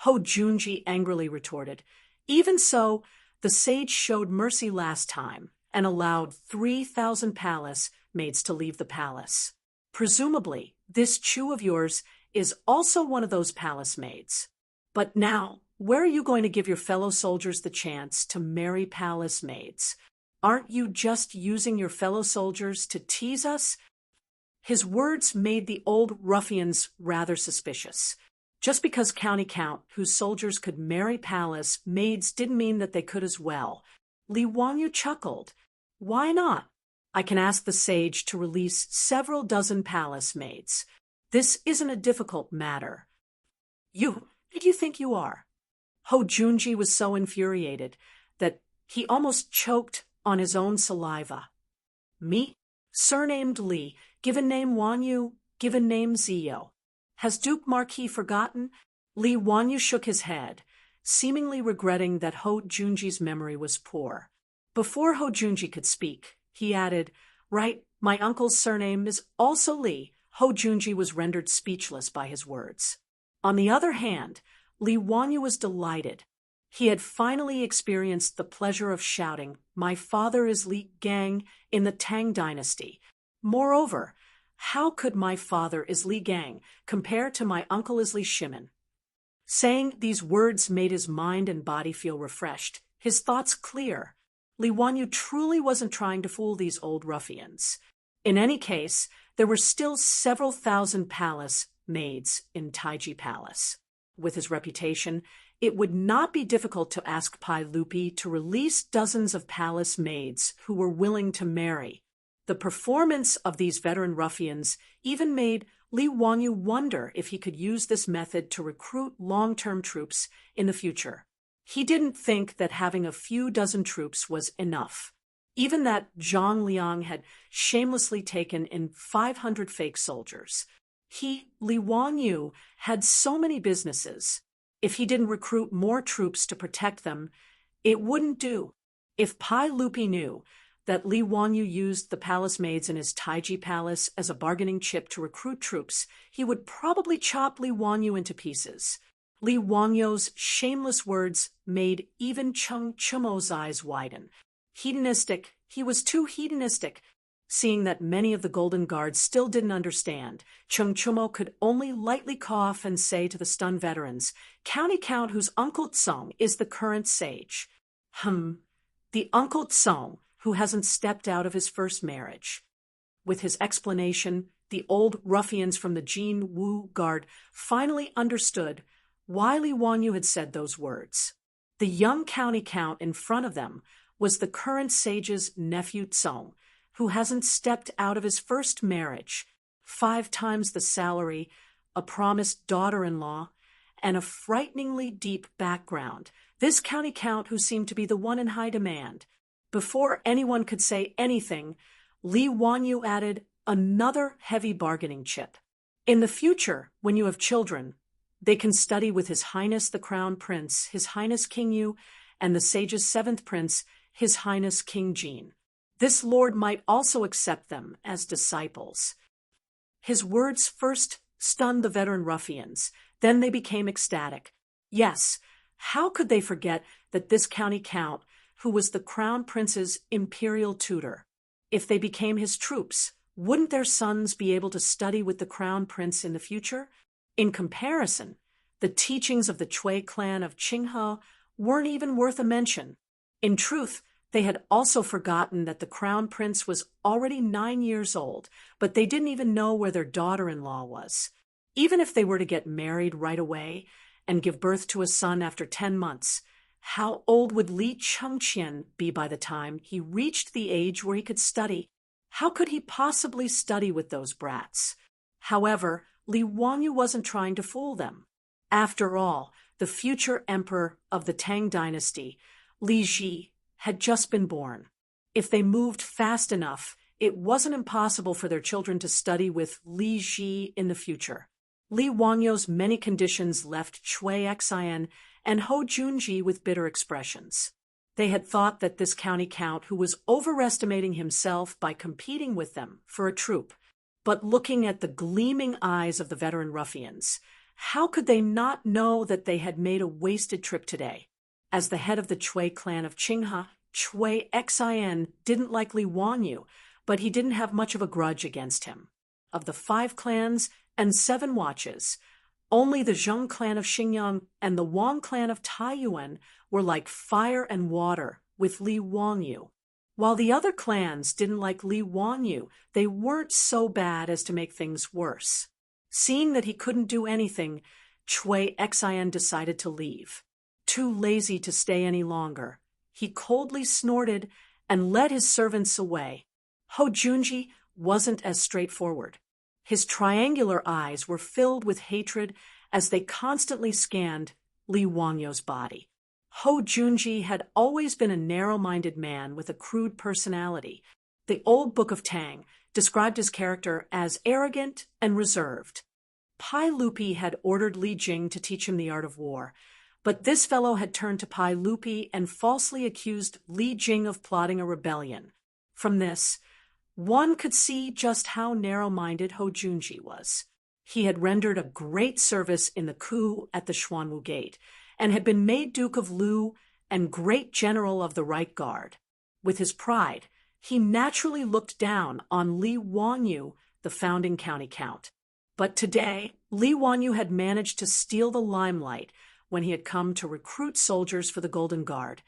Ho Junji angrily retorted, "Even so, the sage showed mercy last time and allowed 3,000 palace maids to leave the palace. Presumably, this Chu of yours is also one of those palace maids. But now, where are you going to give your fellow soldiers the chance to marry palace maids? Aren't you just using your fellow soldiers to tease us?" His words made the old ruffians rather suspicious. Just because County Count, whose soldiers could marry palace maids, didn't mean that they could as well. Li Wanyu chuckled. "Why not? I can ask the sage to release several dozen palace maids. This isn't a difficult matter." Who do you think you are?" Ho Junji was so infuriated that he almost choked on his own saliva. "Me? Surnamed Li, given name Wanyu, given name Zio. Has Duke Marquis forgotten?" Li Wanyu shook his head, seemingly regretting that Ho Junji's memory was poor. Before Ho Junji could speak, he added, "Right, my uncle's surname is also Li." Ho Junji was rendered speechless by his words. On the other hand, Li Wanyu was delighted. He had finally experienced the pleasure of shouting, "My father is Li Gang in the Tang dynasty. Moreover, how could my father is Li Gang compare to my uncle is Li Shimin?" Saying these words made his mind and body feel refreshed, his thoughts clear. Li Wanyu truly wasn't trying to fool these old ruffians. In any case, there were still several thousand palace maids in Taiji Palace. With his reputation, it would not be difficult to ask Pai Lupi to release dozens of palace maids who were willing to marry. The performance of these veteran ruffians even made Li Wanyu wonder if he could use this method to recruit long-term troops in the future. He didn't think that having a few dozen troops was enough. Even that Zhang Liang had shamelessly taken in 500 fake soldiers. Li Wanyu, had so many businesses. If he didn't recruit more troops to protect them, it wouldn't do. If Pai Lupi knew that Li Wanyu used the palace maids in his Taiji Palace as a bargaining chip to recruit troops, he would probably chop Li Wanyu into pieces. Li Wanyu's shameless words made even Chung Chumo's eyes widen. Hedonistic, he was too hedonistic. Seeing that many of the Golden Guards still didn't understand, Chung Chumo could only lightly cough and say to the stunned veterans, "County Count whose Uncle Tsong is the current sage." The Uncle Tsong who hasn't stepped out of his first marriage. With his explanation, the old ruffians from the Jin Wu Guard finally understood why Li Wanyu had said those words. The young county count in front of them was the current sage's nephew Tsong, who hasn't stepped out of his first marriage, 5 times the salary, a promised daughter-in-law, and a frighteningly deep background. This county count who seemed to be the one in high demand. Before anyone could say anything, Li Wanyu added another heavy bargaining chip. "In the future, when you have children, they can study with His Highness the Crown Prince, His Highness King Yu, and the Sage's 7th Prince, His Highness King Jin. This lord might also accept them as disciples." His words first stunned the veteran ruffians, then they became ecstatic. Yes, How could they forget that this county count, who was the crown prince's imperial tutor? If they became his troops, wouldn't their sons be able to study with the crown prince in the future? In comparison, the teachings of the Chui clan of Qinghe weren't even worth a mention. In truth, they had also forgotten that the crown prince was already 9 years old, but they didn't even know where their daughter-in-law was. Even if they were to get married right away and give birth to a son after 10 months, how old would Li Chengqian be by the time he reached the age where he could study? How could he possibly study with those brats? However, Li Wanyu wasn't trying to fool them. After all, the future emperor of the Tang dynasty, Li Ji, had just been born. If they moved fast enough, it wasn't impossible for their children to study with Li Ji in the future. Li Wangyu's many conditions left Chui Xian and Hou Junji with bitter expressions. They had thought that this county count, who was overestimating himself by competing with them for a troop, but looking at the gleaming eyes of the veteran ruffians, how could they not know that they had made a wasted trip today? As the head of the Chui clan of Qinghe, Chui Xian didn't like Li Wanyu, but he didn't have much of a grudge against him. Of the 5 clans and 7 watches, only the Zheng clan of Xingyang and the Wang clan of Taiyuan were like fire and water with Li Wanyu. While the other clans didn't like Li Wanyu, they weren't so bad as to make things worse. Seeing that he couldn't do anything, Chui Xian decided to leave. Too lazy to stay any longer, he coldly snorted and led his servants away. Hou Junji wasn't as straightforward. His triangular eyes were filled with hatred as they constantly scanned Li Wangyu's body. Hou Junji had always been a narrow-minded man with a crude personality. The old Book of Tang described his character as arrogant and reserved. Pai Lupi had ordered Li Jing to teach him the art of war, but this fellow had turned to Pai Lupi and falsely accused Li Jing of plotting a rebellion. From this, one could see just how narrow-minded Hou Junji was. He had rendered a great service in the coup at the Xuanwu Gate, and had been made Duke of Lu and Great General of the Right Guard. With his pride, he naturally looked down on Li Wanyu, the founding county count. But today, Li Wanyu had managed to steal the limelight when he had come to recruit soldiers for the Golden Guard,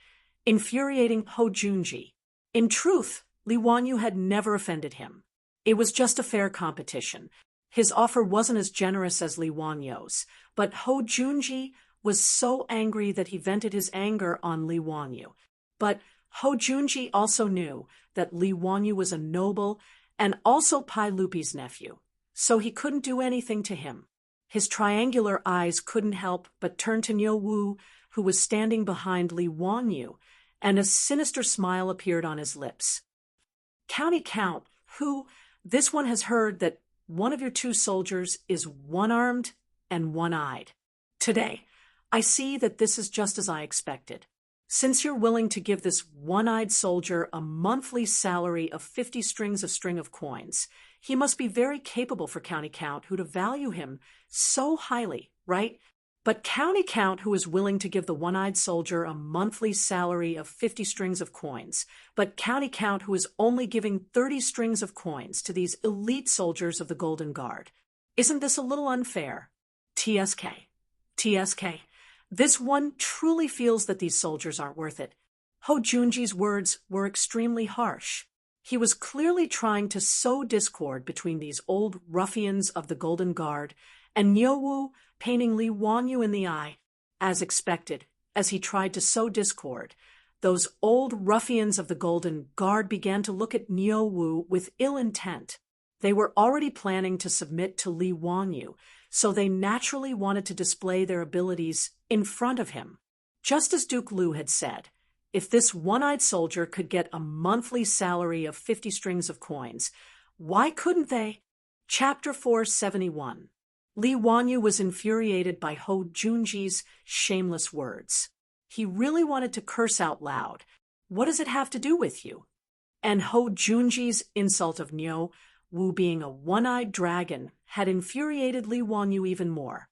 infuriating Hou Junji. In truth, Li Wanyu had never offended him. It was just a fair competition. His offer wasn't as generous as Li Wanyu's, but Hou Junji was so angry that he vented his anger on Li Wanyu. But Hou Junji also knew that Li Wanyu was a noble and also Pai Lupi's nephew, so he couldn't do anything to him. His triangular eyes couldn't help but turn to Niu Wu, who was standing behind Li Wanyu, and a sinister smile appeared on his lips. County Count, who, this one has heard that one of your 2 soldiers is one-armed and one-eyed. Today, I see that this is just as I expected. Since you're willing to give this one-eyed soldier a monthly salary of 50 strings of coins, he must be very capable for County Count, who to value him so highly, right? But County Count, who is willing to give the one-eyed soldier a monthly salary of 50 strings of coins, but County Count, who is only giving 30 strings of coins to these elite soldiers of the Golden Guard. Isn't this a little unfair? TSK. This one truly feels that these soldiers aren't worth it. Hou Junji's words were extremely harsh. He was clearly trying to sow discord between these old ruffians of the Golden Guard, and Niu Wu, painting Li Wanyu in the eye, as expected, as he tried to sow discord, those old ruffians of the Golden Guard began to look at Niu Wu with ill intent. They were already planning to submit to Li Wanyu, so they naturally wanted to display their abilities in front of him. Just as Duke Lu had said, if this one-eyed soldier could get a monthly salary of 50 strings of coins, why couldn't they? Chapter 471. Li Wanyu was infuriated by Hou Junji's shameless words. He really wanted to curse out loud. What does it have to do with you? And Hou Junji's insult of Niu Wu being a one-eyed dragon had infuriated Li Wanyu even more.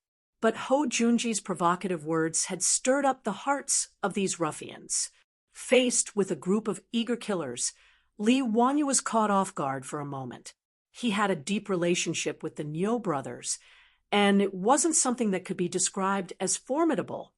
But Ho Junji's provocative words had stirred up the hearts of these ruffians. Faced with a group of eager killers, Lee Wanyu was caught off guard for a moment. He had a deep relationship with the Nyo brothers, and it wasn't something that could be described as formidable.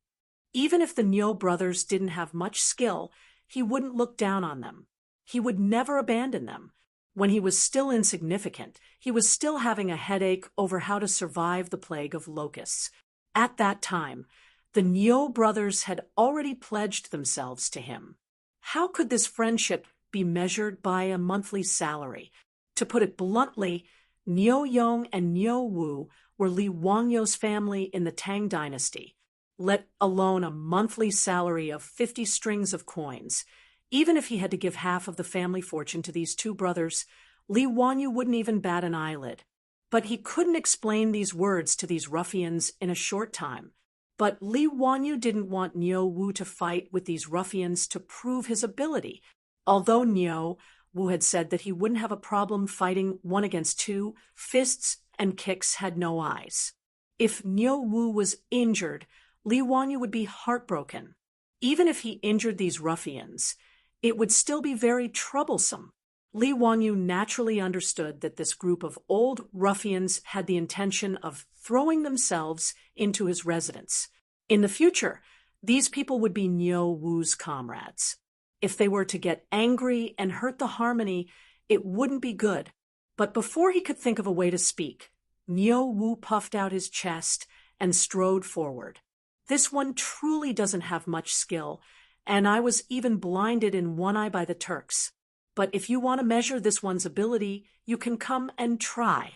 Even if the Nyo brothers didn't have much skill, he wouldn't look down on them. He would never abandon them. When he was still insignificant, he was still having a headache over how to survive the plague of locusts. At that time, the Nyo brothers had already pledged themselves to him. How could this friendship be measured by a monthly salary? To put it bluntly, Nyo Yong and Nyo Wu were Lee Wanyo's family in the Tang dynasty, let alone a monthly salary of 50 strings of coins. Even if he had to give half of the family fortune to these two brothers, Lee Wanyu wouldn't even bat an eyelid. But he couldn't explain these words to these ruffians in a short time. But Lee Wanyu didn't want Nyo Wu to fight with these ruffians to prove his ability. Although Nyo Wu had said that he wouldn't have a problem fighting one against two, fists and kicks had no eyes. If Nyo Wu was injured, Lee Wanyu would be heartbroken. Even if he injured these ruffians, it would still be very troublesome. Lee Wanyu naturally understood that this group of old ruffians had the intention of throwing themselves into his residence. In the future, these people would be Nyo Wu's comrades. If they were to get angry and hurt the harmony, it wouldn't be good. But before he could think of a way to speak, Nyo Wu puffed out his chest and strode forward. This one truly doesn't have much skill, and I was even blinded in one eye by the Turks. But if you want to measure this one's ability, you can come and try.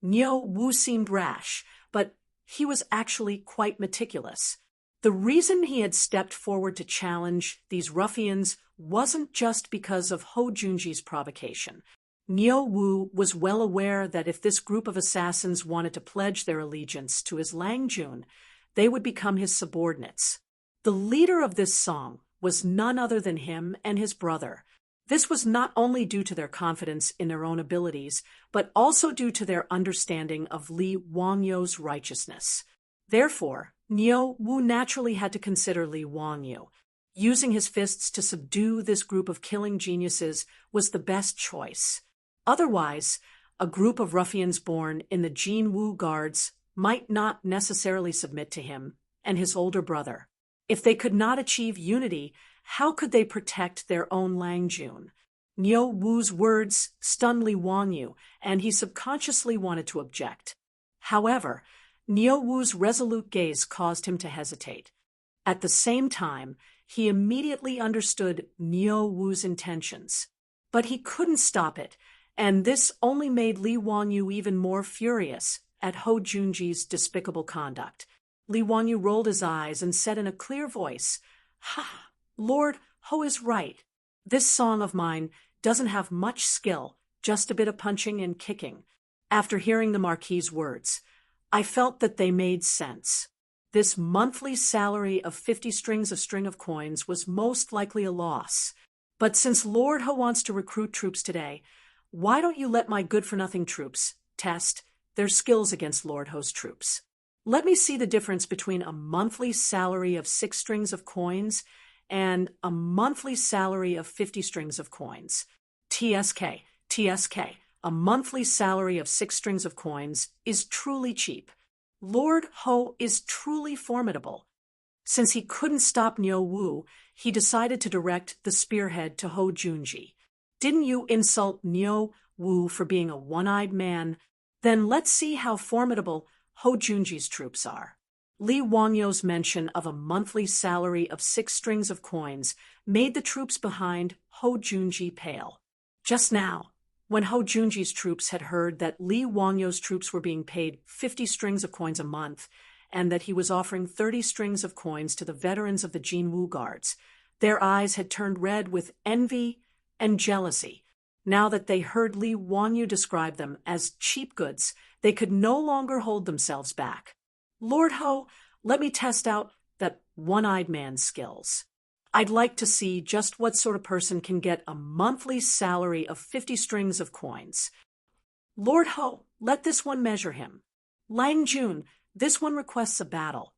Nyo Wu seemed rash, but he was actually quite meticulous. The reason he had stepped forward to challenge these ruffians wasn't just because of Ho Junji's provocation. Nyo Wu was well aware that if this group of assassins wanted to pledge their allegiance to his Langjun, they would become his subordinates. The leader of this song was none other than him and his brother. This was not only due to their confidence in their own abilities, but also due to their understanding of Lee Wangyo's righteousness. Therefore, Nyo Wu naturally had to consider Lee Wangyo. Using his fists to subdue this group of killing geniuses was the best choice. Otherwise, a group of ruffians born in the Jin Wu guards might not necessarily submit to him and his older brother. If they could not achieve unity, how could they protect their own Langjun? Nyo Wu's words stunned Lee Wangyu, and he subconsciously wanted to object. However, Nyo Wu's resolute gaze caused him to hesitate. At the same time, he immediately understood Nyo Wu's intentions. But he couldn't stop it, and this only made Lee Wangyu even more furious at Ho Junji's despicable conduct. Lee Wangyu rolled his eyes and said in a clear voice, "Ha! Lord Ho is right. This song of mine doesn't have much skill, just a bit of punching and kicking." After hearing the Marquis's words, I felt that they made sense. This monthly salary of 50 strings of string of coins was most likely a loss. But since Lord Ho wants to recruit troops today, why don't you let my good-for-nothing troops test their skills against Lord Ho's troops? Let me see the difference between a monthly salary of 6 strings of coins and a monthly salary of 50 strings of coins. TSK, a monthly salary of 6 strings of coins is truly cheap. Lord Ho is truly formidable. Since he couldn't stop Nyo Wu, he decided to direct the spearhead to Ho Junji. Didn't you insult Nyo Wu for being a one-eyed man? Then let's see how formidable Ho Junji's troops are. Lee Wangyo's mention of a monthly salary of 6 strings of coins made the troops behind Ho Junji pale. Just now, when Ho Junji's troops had heard that Lee Wangyo's troops were being paid 50 strings of coins a month, and that he was offering 30 strings of coins to the veterans of the Jinwu Guards, their eyes had turned red with envy and jealousy. Now that they heard Lee Wangyu describe them as cheap goods, they could no longer hold themselves back. "Lord Ho, let me test out that one-eyed man's skills. I'd like to see just what sort of person can get a monthly salary of 50 strings of coins. Lord Ho, let this one measure him. Langjun, This one requests a battle.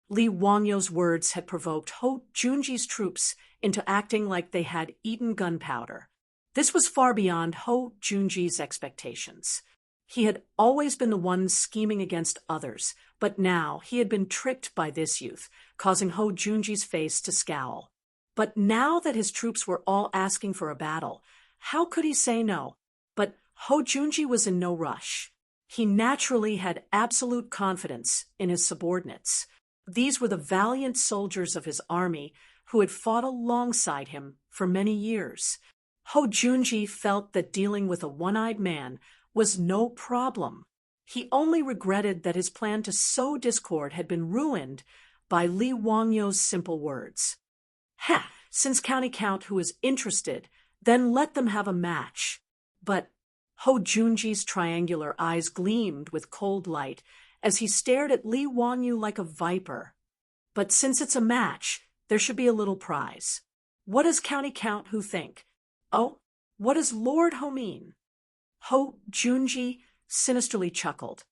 Li Wangyo's words had provoked Ho Junji's troops into acting like they had eaten gunpowder. This was far beyond Ho Junji's expectations. He had always been the one scheming against others, but now he had been tricked by this youth, causing Ho Junji's face to scowl. But now that his troops were all asking for a battle, how could he say no? But Ho Junji was in no rush. He naturally had absolute confidence in his subordinates. These were the valiant soldiers of his army who had fought alongside him for many years. Ho Junji felt that dealing with a one-eyed man was no problem. He only regretted that his plan to sow discord had been ruined by Li Wangyo's simple words. "Ha! Since County Count who is interested, then let them have a match." But Ho Junji's triangular eyes gleamed with cold light as he stared at Li Wangyu like a viper. "But since it's a match, there should be a little prize. What does County Count who think? Oh, what does Lord Ho mean?" Ho Junji sinisterly chuckled.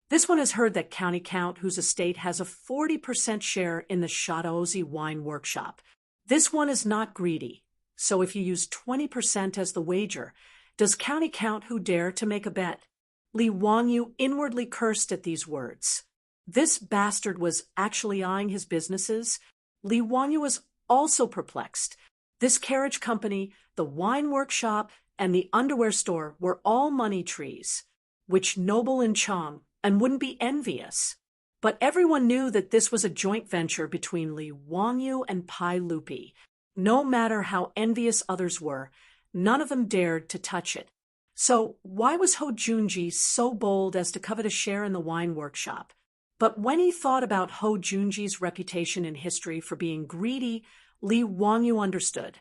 This one has heard that County Count whose estate has a 40% share in the Shadaozi wine workshop. This one is not greedy, so if you use 20% as the wager, does County Count who dare to make a bet? Li Wangyu inwardly cursed at these words. This bastard was actually eyeing his businesses. Li Wangyu was also perplexed. This carriage company, the wine workshop, and the underwear store were all money trees, which noble in Chang and wouldn't be envious. But everyone knew that this was a joint venture between Li Wangyu and Pai Lupi. No matter how envious others were, none of them dared to touch it. So why was Ho Junji so bold as to covet a share in the wine workshop? But when he thought about Ho Junji's reputation in history for being greedy, Li Wangyu understood.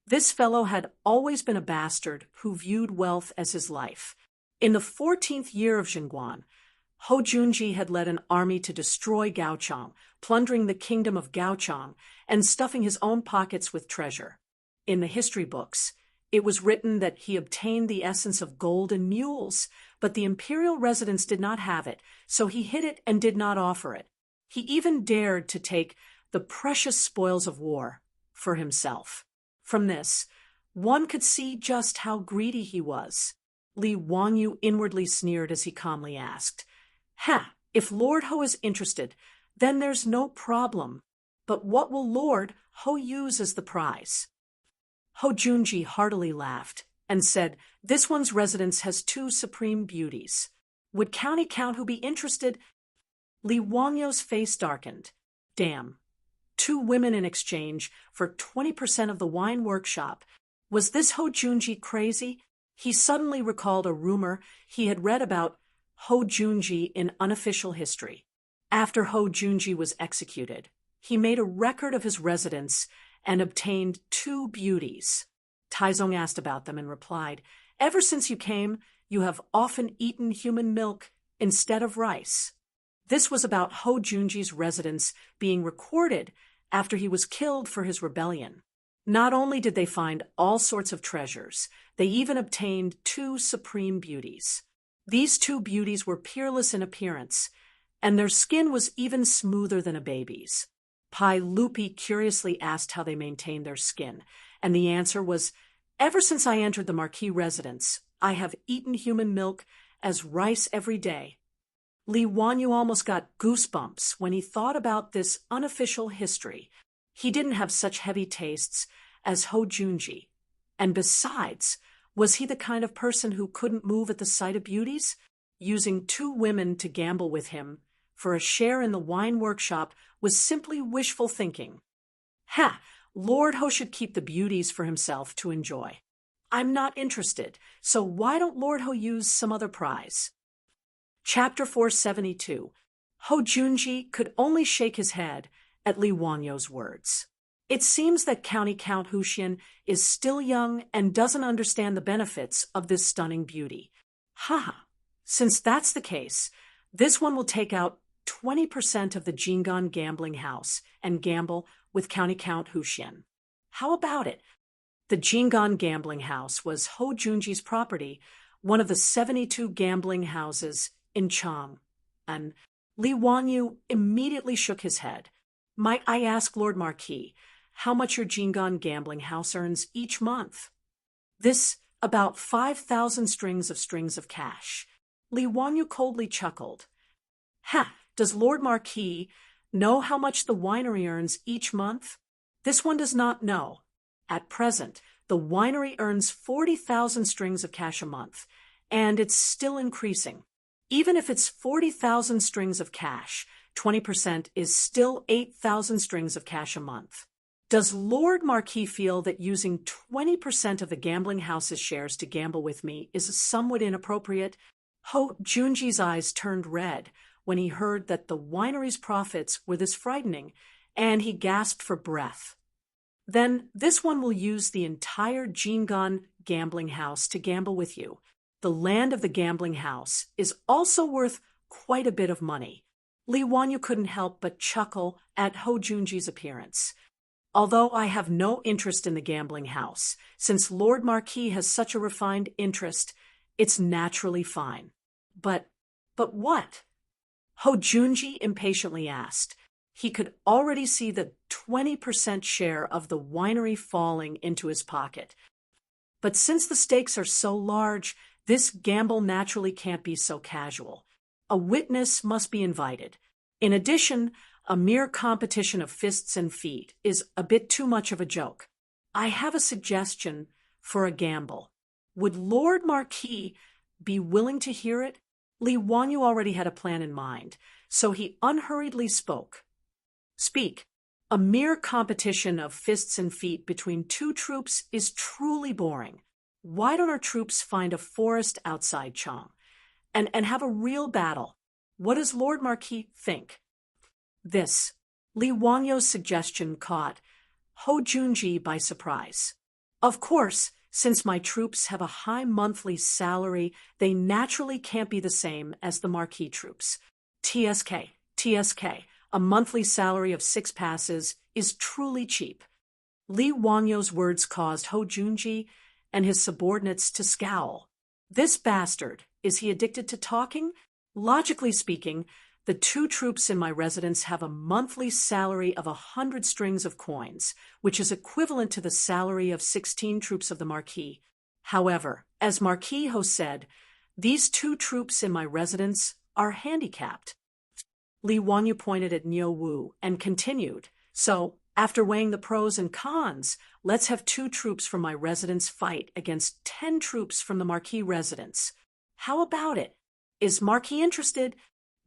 This fellow had always been a bastard who viewed wealth as his life. In the 14th year of Jingguan, Ho Junji had led an army to destroy Gaochang, plundering the kingdom of Gaochang and stuffing his own pockets with treasure. In the history books, it was written that he obtained the essence of gold and mules, but the imperial residents did not have it, so he hid it and did not offer it. He even dared to take the precious spoils of war for himself. From this, one could see just how greedy he was. Li Wangyu inwardly sneered as he calmly asked, "Ha, if Lord Ho is interested, then there's no problem. But what will Lord Ho use as the prize?" Ho Junji heartily laughed and said, "This one's residence has two supreme beauties. Would County Count who be interested?" Li Wangyo's face darkened. Damn. 2 women in exchange for 20% of the wine workshop. Was this Ho Junji crazy? He suddenly recalled a rumor he had read about Ho Junji in unofficial history. After Ho Junji was executed, he made a record of his residence and obtained 2 beauties. Taizong asked about them and replied, "Ever since you came, you have often eaten human milk instead of rice." This was about Ho Junji's residence being recorded after he was killed for his rebellion. Not only did they find all sorts of treasures, they even obtained 2 supreme beauties. These 2 beauties were peerless in appearance, and their skin was even smoother than a baby's. Pai Lupi curiously asked how they maintained their skin, and the answer was, "Ever since I entered the Marquis residence, I have eaten human milk as rice every day." Li Wangyu almost got goosebumps when he thought about this unofficial history. He didn't have such heavy tastes as Ho Junji. And besides, was he the kind of person who couldn't move at the sight of beauties? Using 2 women to gamble with him for a share in the wine workshop was simply wishful thinking. Ha! Lord Ho should keep the beauties for himself to enjoy. I'm not interested, so why don't Lord Ho use some other prize? Chapter 472. Ho Junji could only shake his head at Li Wangyo's words. It seems that County Count Huxian is still young and doesn't understand the benefits of this stunning beauty. Ha! Since that's the case, this one will take out 20% of the Jingan gambling house and gamble with County Count Huxian. How about it? The Jingan gambling house was Ho Junji's property, one of the 72 gambling houses in Chang, and Li Wanyu immediately shook his head. Might I ask, Lord Marquis, how much your Jingon gambling house earns each month? This, about 5,000 strings of cash. Li Wanyu coldly chuckled. Ha! Does Lord Marquis know how much the winery earns each month? This one does not know. At present, the winery earns 40,000 strings of cash a month, and it's still increasing. Even if it's 40,000 strings of cash, 20% is still 8,000 strings of cash a month. Does Lord Marquis feel that using 20% of the gambling house's shares to gamble with me is somewhat inappropriate? Ho Junji's eyes turned red when he heard that the winery's profits were this frightening, and he gasped for breath. Then this one will use the entire Jingon gambling house to gamble with you. The land of the gambling house is also worth quite a bit of money. Li Wanyu couldn't help but chuckle at Ho Junji's appearance. Although I have no interest in the gambling house, since Lord Marquis has such a refined interest, it's naturally fine. But what? Ho Junji impatiently asked. He could already see the 20% share of the winery falling into his pocket. But since the stakes are so large, this gamble naturally can't be so casual. A witness must be invited. In addition, a mere competition of fists and feet is a bit too much of a joke. I have a suggestion for a gamble. Would Lord Marquis be willing to hear it? Li Wanyu already had a plan in mind, so he unhurriedly spoke. Speak. A mere competition of fists and feet between two troops is truly boring. Why don't our troops find a forest outside Chong and have a real battle? What does Lord Marquis think? This, Li Wanyu's suggestion caught Ho Junji by surprise. Of course, since my troops have a high monthly salary, they naturally can't be the same as the Marquis troops. TSK, a monthly salary of 6 passes is truly cheap. Li Wanyu's words caused Ho Junji and his subordinates to scowl. This bastard, is he addicted to talking? Logically speaking, the 2 troops in my residence have a monthly salary of 100 strings of coins, which is equivalent to the salary of 16 troops of the Marquis. However, as Marquis Ho said, these 2 troops in my residence are handicapped. Li Wanyu pointed at Niu Wu and continued, so, after weighing the pros and cons, let's have 2 troops from my residence fight against 10 troops from the Marquis residence. How about it? Is Marquis interested?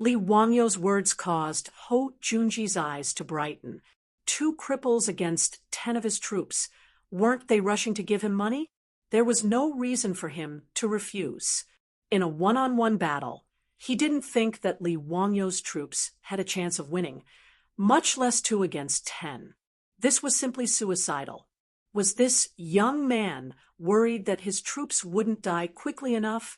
Li Wangyu's words caused Ho Junji's eyes to brighten. 2 cripples against 10 of his troops. Weren't they rushing to give him money? There was no reason for him to refuse. In a one-on-one battle, he didn't think that Li Wangyu's troops had a chance of winning, much less 2 against 10. This was simply suicidal. Was this young man worried that his troops wouldn't die quickly enough?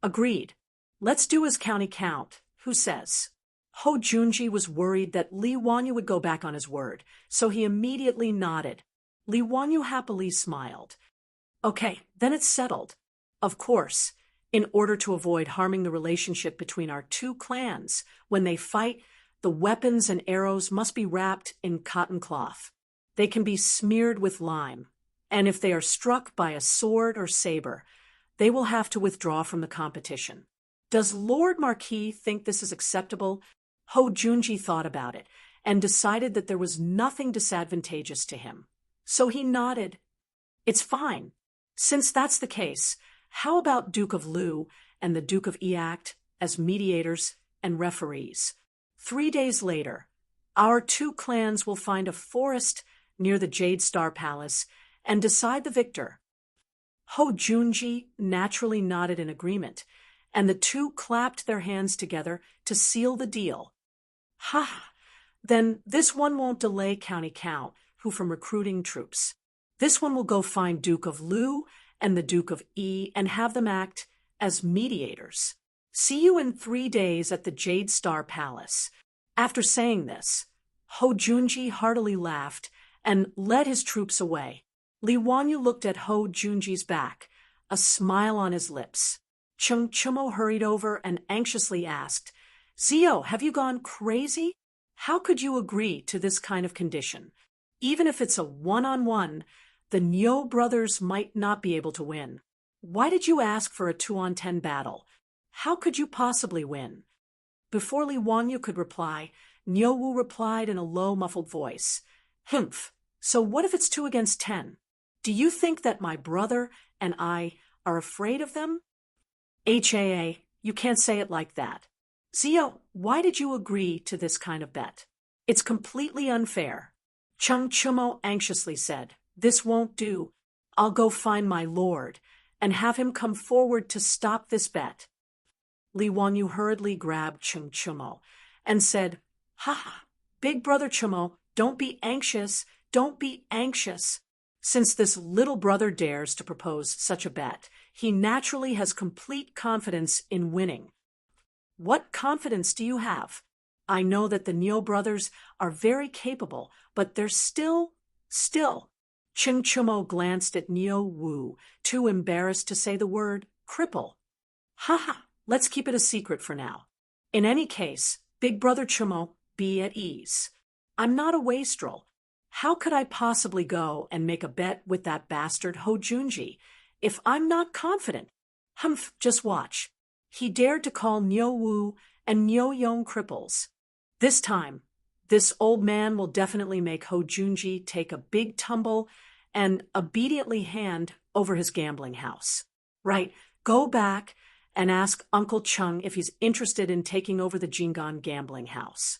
Agreed. Let's do as county count. Who says? Ho Junji was worried that Li Wanyu would go back on his word, so he immediately nodded. Li Wanyu happily smiled. Okay, then it's settled. Of course, in order to avoid harming the relationship between our 2 clans, when they fight, the weapons and arrows must be wrapped in cotton cloth. They can be smeared with lime, and if they are struck by a sword or saber, they will have to withdraw from the competition. Does Lord Marquis think this is acceptable? Ho Junji thought about it and decided that there was nothing disadvantageous to him. So he nodded. It's fine. Since that's the case, how about Duke of Lu and the Duke of Eact as mediators and referees? 3 days later, our 2 clans will find a forest near the Jade Star Palace and decide the victor. Ho Junji naturally nodded in agreement, and the 2 clapped their hands together to seal the deal. Ha! Then this one won't delay County Count, who from recruiting troops. This one will go find Duke of Lu and the Duke of E and have them act as mediators. See you in 3 days at the Jade Star Palace. After saying this, Ho Junji heartily laughed and led his troops away. Li Wanyu looked at Ho Junji's back, a smile on his lips. Chung Chumo hurried over and anxiously asked, Zio, have you gone crazy? How could you agree to this kind of condition? Even if it's a one-on-one, the Nyo brothers might not be able to win. Why did you ask for a 2-on-10 battle? How could you possibly win? Before Li Wangyu could reply, Nyo Wu replied in a low, muffled voice. Humph. So what if it's 2 against 10? Do you think that my brother and I are afraid of them? HAA, you can't say it like that. Zio, why did you agree to this kind of bet? It's completely unfair. Chung Chumo anxiously said, This won't do. I'll go find my lord and have him come forward to stop this bet. Li Wangyu hurriedly grabbed Chung Chumo and said, Ha! Big brother Chumo, don't be anxious, don't be anxious. Since this little brother dares to propose such a bet, he naturally has complete confidence in winning. What confidence do you have? I know that the Nyo brothers are very capable, but they're still. Chung Chumo glanced at Nyo Wu, too embarrassed to say the word cripple. Ha! Let's keep it a secret for now. In any case, big brother Chumo, be at ease. I'm not a wastrel. How could I possibly go and make a bet with that bastard Ho Junji if I'm not confident? Humph, just watch. He dared to call Nyo Wu and Nyo Yong cripples. This time, this old man will definitely make Ho Junji take a big tumble and obediently hand over his gambling house. Right, go back and ask Uncle Chung if he's interested in taking over the Jingon gambling house.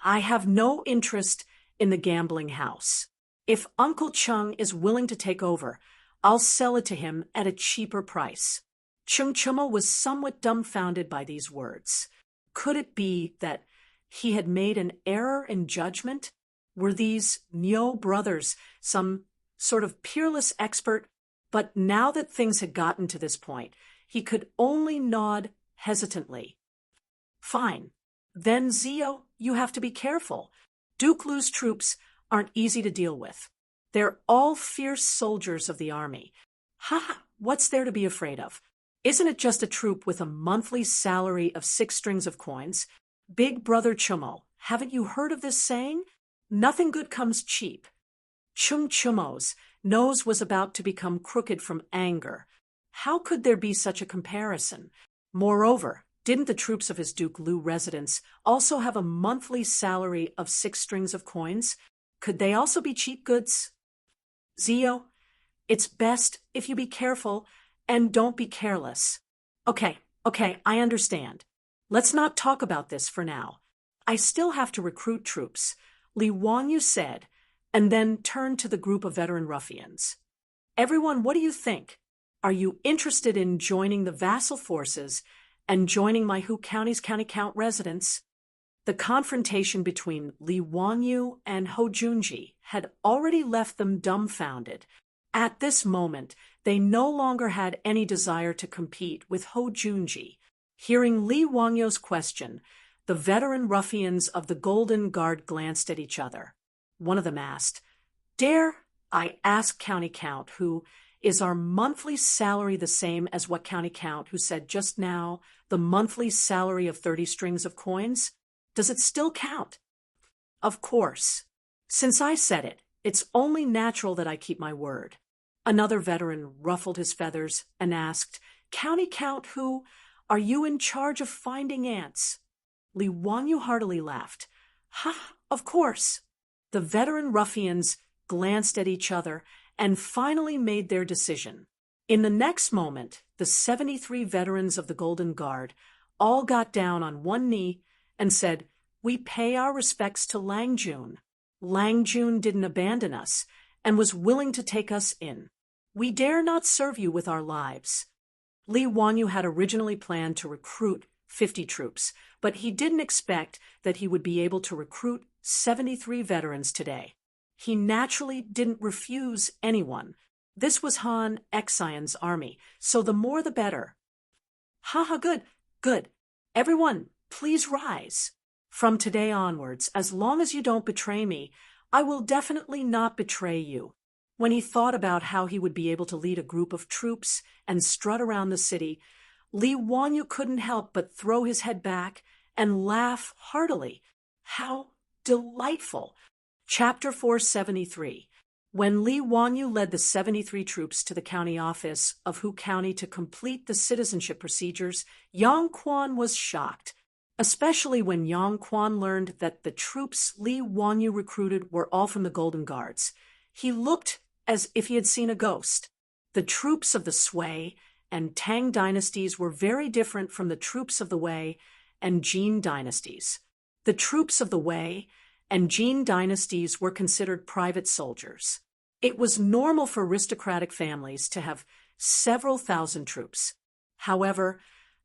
I have no interest in the gambling house. If Uncle Chung is willing to take over, I'll sell it to him at a cheaper price. Chung Chumo was somewhat dumbfounded by these words. Could it be that he had made an error in judgment? Were these Nyo brothers some sort of peerless expert? But now that things had gotten to this point, he could only nod hesitantly. Fine. Then, Zio, you have to be careful. Duke Lu's troops aren't easy to deal with. They're all fierce soldiers of the army. Ha! What's there to be afraid of? Isn't it just a troop with a monthly salary of 6 strings of coins? Big brother Chumo, haven't you heard of this saying? Nothing good comes cheap. Chung Chumo's nose was about to become crooked from anger. How could there be such a comparison? Moreover, didn't the troops of his Duke Lu residence also have a monthly salary of 6 strings of coins? Could they also be cheap goods? Zio, it's best if you be careful and don't be careless. Okay, I understand. Let's not talk about this for now. I still have to recruit troops, Li Wangyu said, and then turned to the group of veteran ruffians. Everyone, what do you think? Are you interested in joining the vassal forces and joining my Hu County's county count residents? The confrontation between Li Wangyu and Ho Junji had already left them dumbfounded. At this moment, they no longer had any desire to compete with Ho Junji. Hearing Li Wangyu's question, the veteran ruffians of the Golden Guard glanced at each other. One of them asked, Dare I ask County Count, who is our monthly salary the same as what County Count, who said just now, the monthly salary of 30 strings of coins? Does it still count? Of course. Since I said it, it's only natural that I keep my word. Another veteran ruffled his feathers and asked, County Count, who are you in charge of finding ants? Li Wangyu heartily laughed. Ha, of course. The veteran ruffians glanced at each other and finally made their decision. In the next moment, the 73 veterans of the Golden Guard all got down on one knee and said, We pay our respects to Lang Jun. Lang Jun didn't abandon us and was willing to take us in. We dare not serve you with our lives. Li Wangyu had originally planned to recruit 50 troops, but he didn't expect that he would be able to recruit 73 veterans today. He naturally didn't refuse anyone. This was Han Xian's army, so the more the better. Good. Everyone, please rise. From today onwards, as long as you don't betray me, I will definitely not betray you. When he thought about how he would be able to lead a group of troops and strut around the city, Li Wangyu couldn't help but throw his head back and laugh heartily. How delightful! Chapter 473. When Li Wanyu led the 73 troops to the county office of Hu County to complete the citizenship procedures, Yang Quan was shocked, especially when Yang Quan learned that the troops Li Wanyu recruited were all from the Golden Guards. He looked as if he had seen a ghost. The troops of the Sui and Tang dynasties were very different from the troops of the Wei and Jin dynasties. The troops of the Wei and Jin dynasties were considered private soldiers. It was normal for aristocratic families to have several thousand troops. However,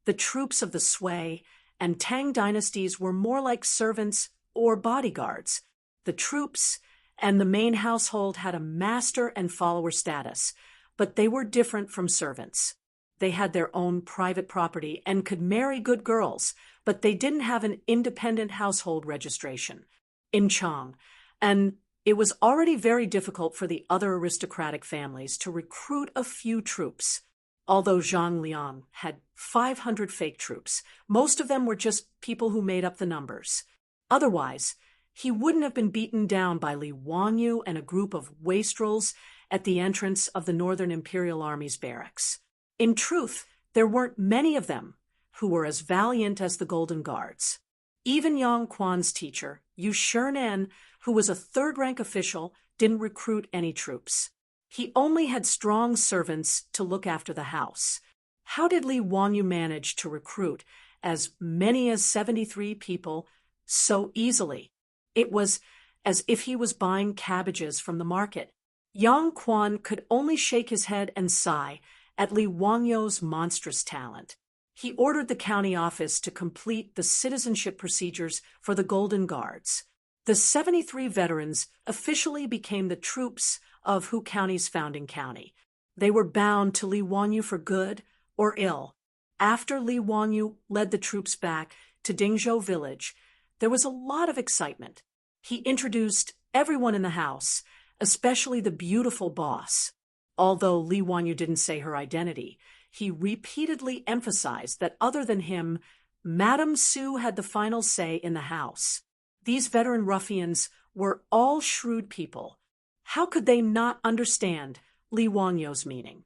the troops of the Sui and Tang dynasties were more like servants or bodyguards. The troops and the main household had a master and follower status, but they were different from servants. They had their own private property and could marry good girls, but they didn't have an independent household registration. In Chang, and it was already very difficult for the other aristocratic families to recruit a few troops. Although Zhang Liang had 500 fake troops, most of them were just people who made up the numbers. Otherwise, he wouldn't have been beaten down by Li Wanyu and a group of wastrels at the entrance of the Northern Imperial Army's barracks. In truth, there weren't many of them who were as valiant as the Golden Guards. Even Yang Quan's teacher, Yu Shirnan, who was a third-rank official, didn't recruit any troops. He only had strong servants to look after the house. How did Li Wanyu manage to recruit as many as 73 people so easily? It was as if he was buying cabbages from the market. Yang Quan could only shake his head and sigh at Li Wanyu's monstrous talent. He ordered the county office to complete the citizenship procedures for the Golden Guards. The 73 veterans officially became the troops of Hu County's founding county. They were bound to Li Wanyu for good or ill. After Li Wanyu led the troops back to Dingzhou village, there was a lot of excitement. He introduced everyone in the house, especially the beautiful boss. Although Li Wanyu didn't say her identity, he repeatedly emphasized that other than him, Madame Su had the final say in the house. These veteran ruffians were all shrewd people. How could they not understand Li Wanyu's meaning?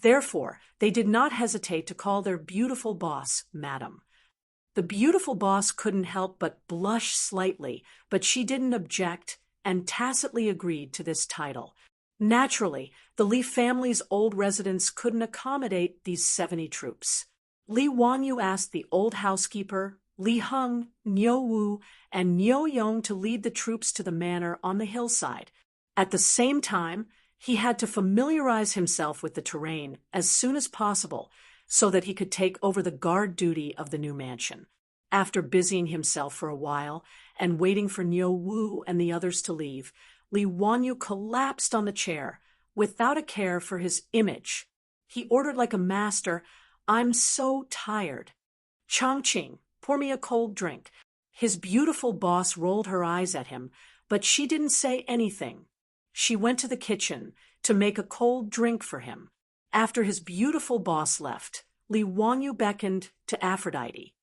Therefore, they did not hesitate to call their beautiful boss Madame. The beautiful boss couldn't help but blush slightly, but she didn't object and tacitly agreed to this title. Naturally, the Li family's old residence couldn't accommodate these 70 troops. Li Wanyu asked the old housekeeper, Li Heng, Niu Wu, and Niu Yong to lead the troops to the manor on the hillside. At the same time, he had to familiarize himself with the terrain as soon as possible so that he could take over the guard duty of the new mansion. After busying himself for a while and waiting for Niu Wu and the others to leave, Li Wanyu collapsed on the chair without a care for his image. He ordered like a master, "I'm so tired. Chongqing, pour me a cold drink." His beautiful boss rolled her eyes at him, but she didn't say anything. She went to the kitchen to make a cold drink for him. After his beautiful boss left, Li Wanyu beckoned to Aphrodite.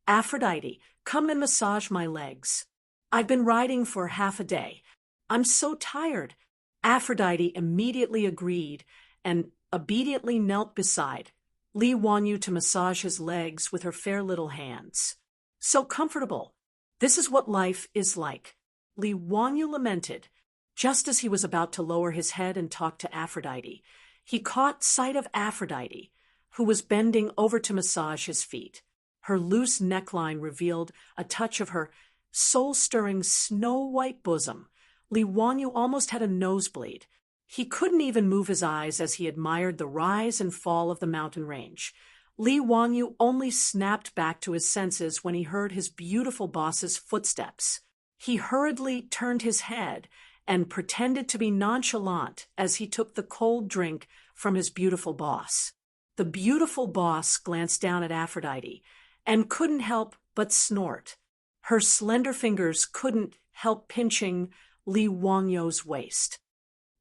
"Aphrodite, come and massage my legs. I've been riding for half a day. I'm so tired." Aphrodite immediately agreed and obediently knelt beside Li Wanyu to massage his legs with her fair little hands. "So comfortable. This is what life is like," Li Wanyu lamented. Just as he was about to lower his head and talk to Aphrodite, he caught sight of Aphrodite, who was bending over to massage his feet. Her loose neckline revealed a touch of her soul-stirring snow-white bosom. Li Wanyu almost had a nosebleed. He couldn't even move his eyes as he admired the rise and fall of the mountain range. Li Wanyu only snapped back to his senses when he heard his beautiful boss's footsteps. He hurriedly turned his head and pretended to be nonchalant as he took the cold drink from his beautiful boss. The beautiful boss glanced down at Aphrodite and couldn't help but snort. Her slender fingers couldn't help pinching Li Wanyu's waist.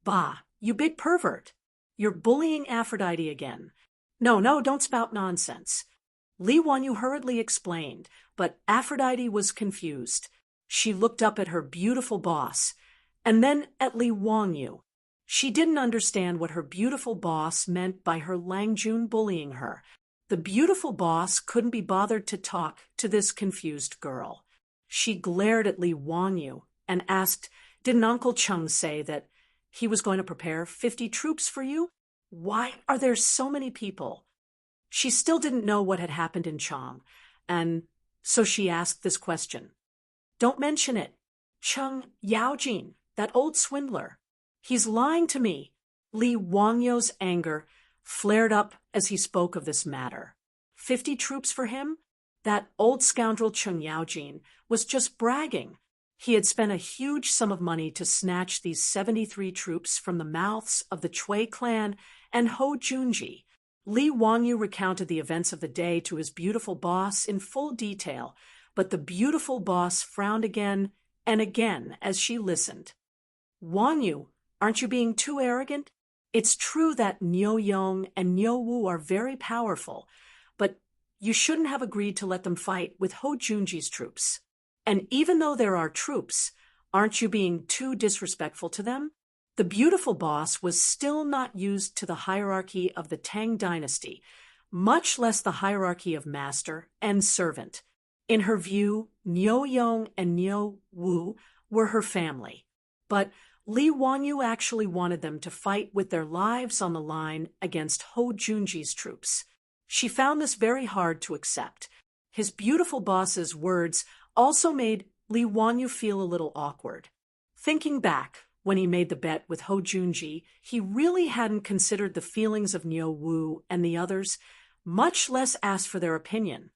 "Bah, you big pervert. You're bullying Aphrodite again. No, don't spout nonsense. Li Wanyu hurriedly explained, but Aphrodite was confused. She looked up at her beautiful boss, and then at Li Wanyu. She didn't understand what her beautiful boss meant by her Langjun bullying her. The beautiful boss couldn't be bothered to talk to this confused girl. She glared at Li Wanyu and asked, "Didn't Uncle Chung say that he was going to prepare 50 troops for you? Why are there so many people?" She still didn't know what had happened in Chang, and so she asked this question. "Don't mention it. Chung Yaojin, that old swindler. He's lying to me." Li Wangyu's anger flared up as he spoke of this matter. 50 troops for him? That old scoundrel Chung Yaojin was just bragging. He had spent a huge sum of money to snatch these 73 troops from the mouths of the Chui clan and Ho Junji. Li Wanyu recounted the events of the day to his beautiful boss in full detail, but the beautiful boss frowned again and again as she listened. "Wanyu, aren't you being too arrogant? It's true that Nyo Yong and Nyo Wu are very powerful, but you shouldn't have agreed to let them fight with Ho Junji's troops. And even though there are troops, aren't you being too disrespectful to them?" The beautiful boss was still not used to the hierarchy of the Tang dynasty, much less the hierarchy of master and servant. In her view, Nyo Yong and Nyo Wu were her family. But Li Wanyu actually wanted them to fight with their lives on the line against Ho Junji's troops. She found this very hard to accept. His beautiful boss's words also made Li Wanyu feel a little awkward. Thinking back, when he made the bet with Ho Junji, he really hadn't considered the feelings of Nyo Wu and the others, much less asked for their opinion.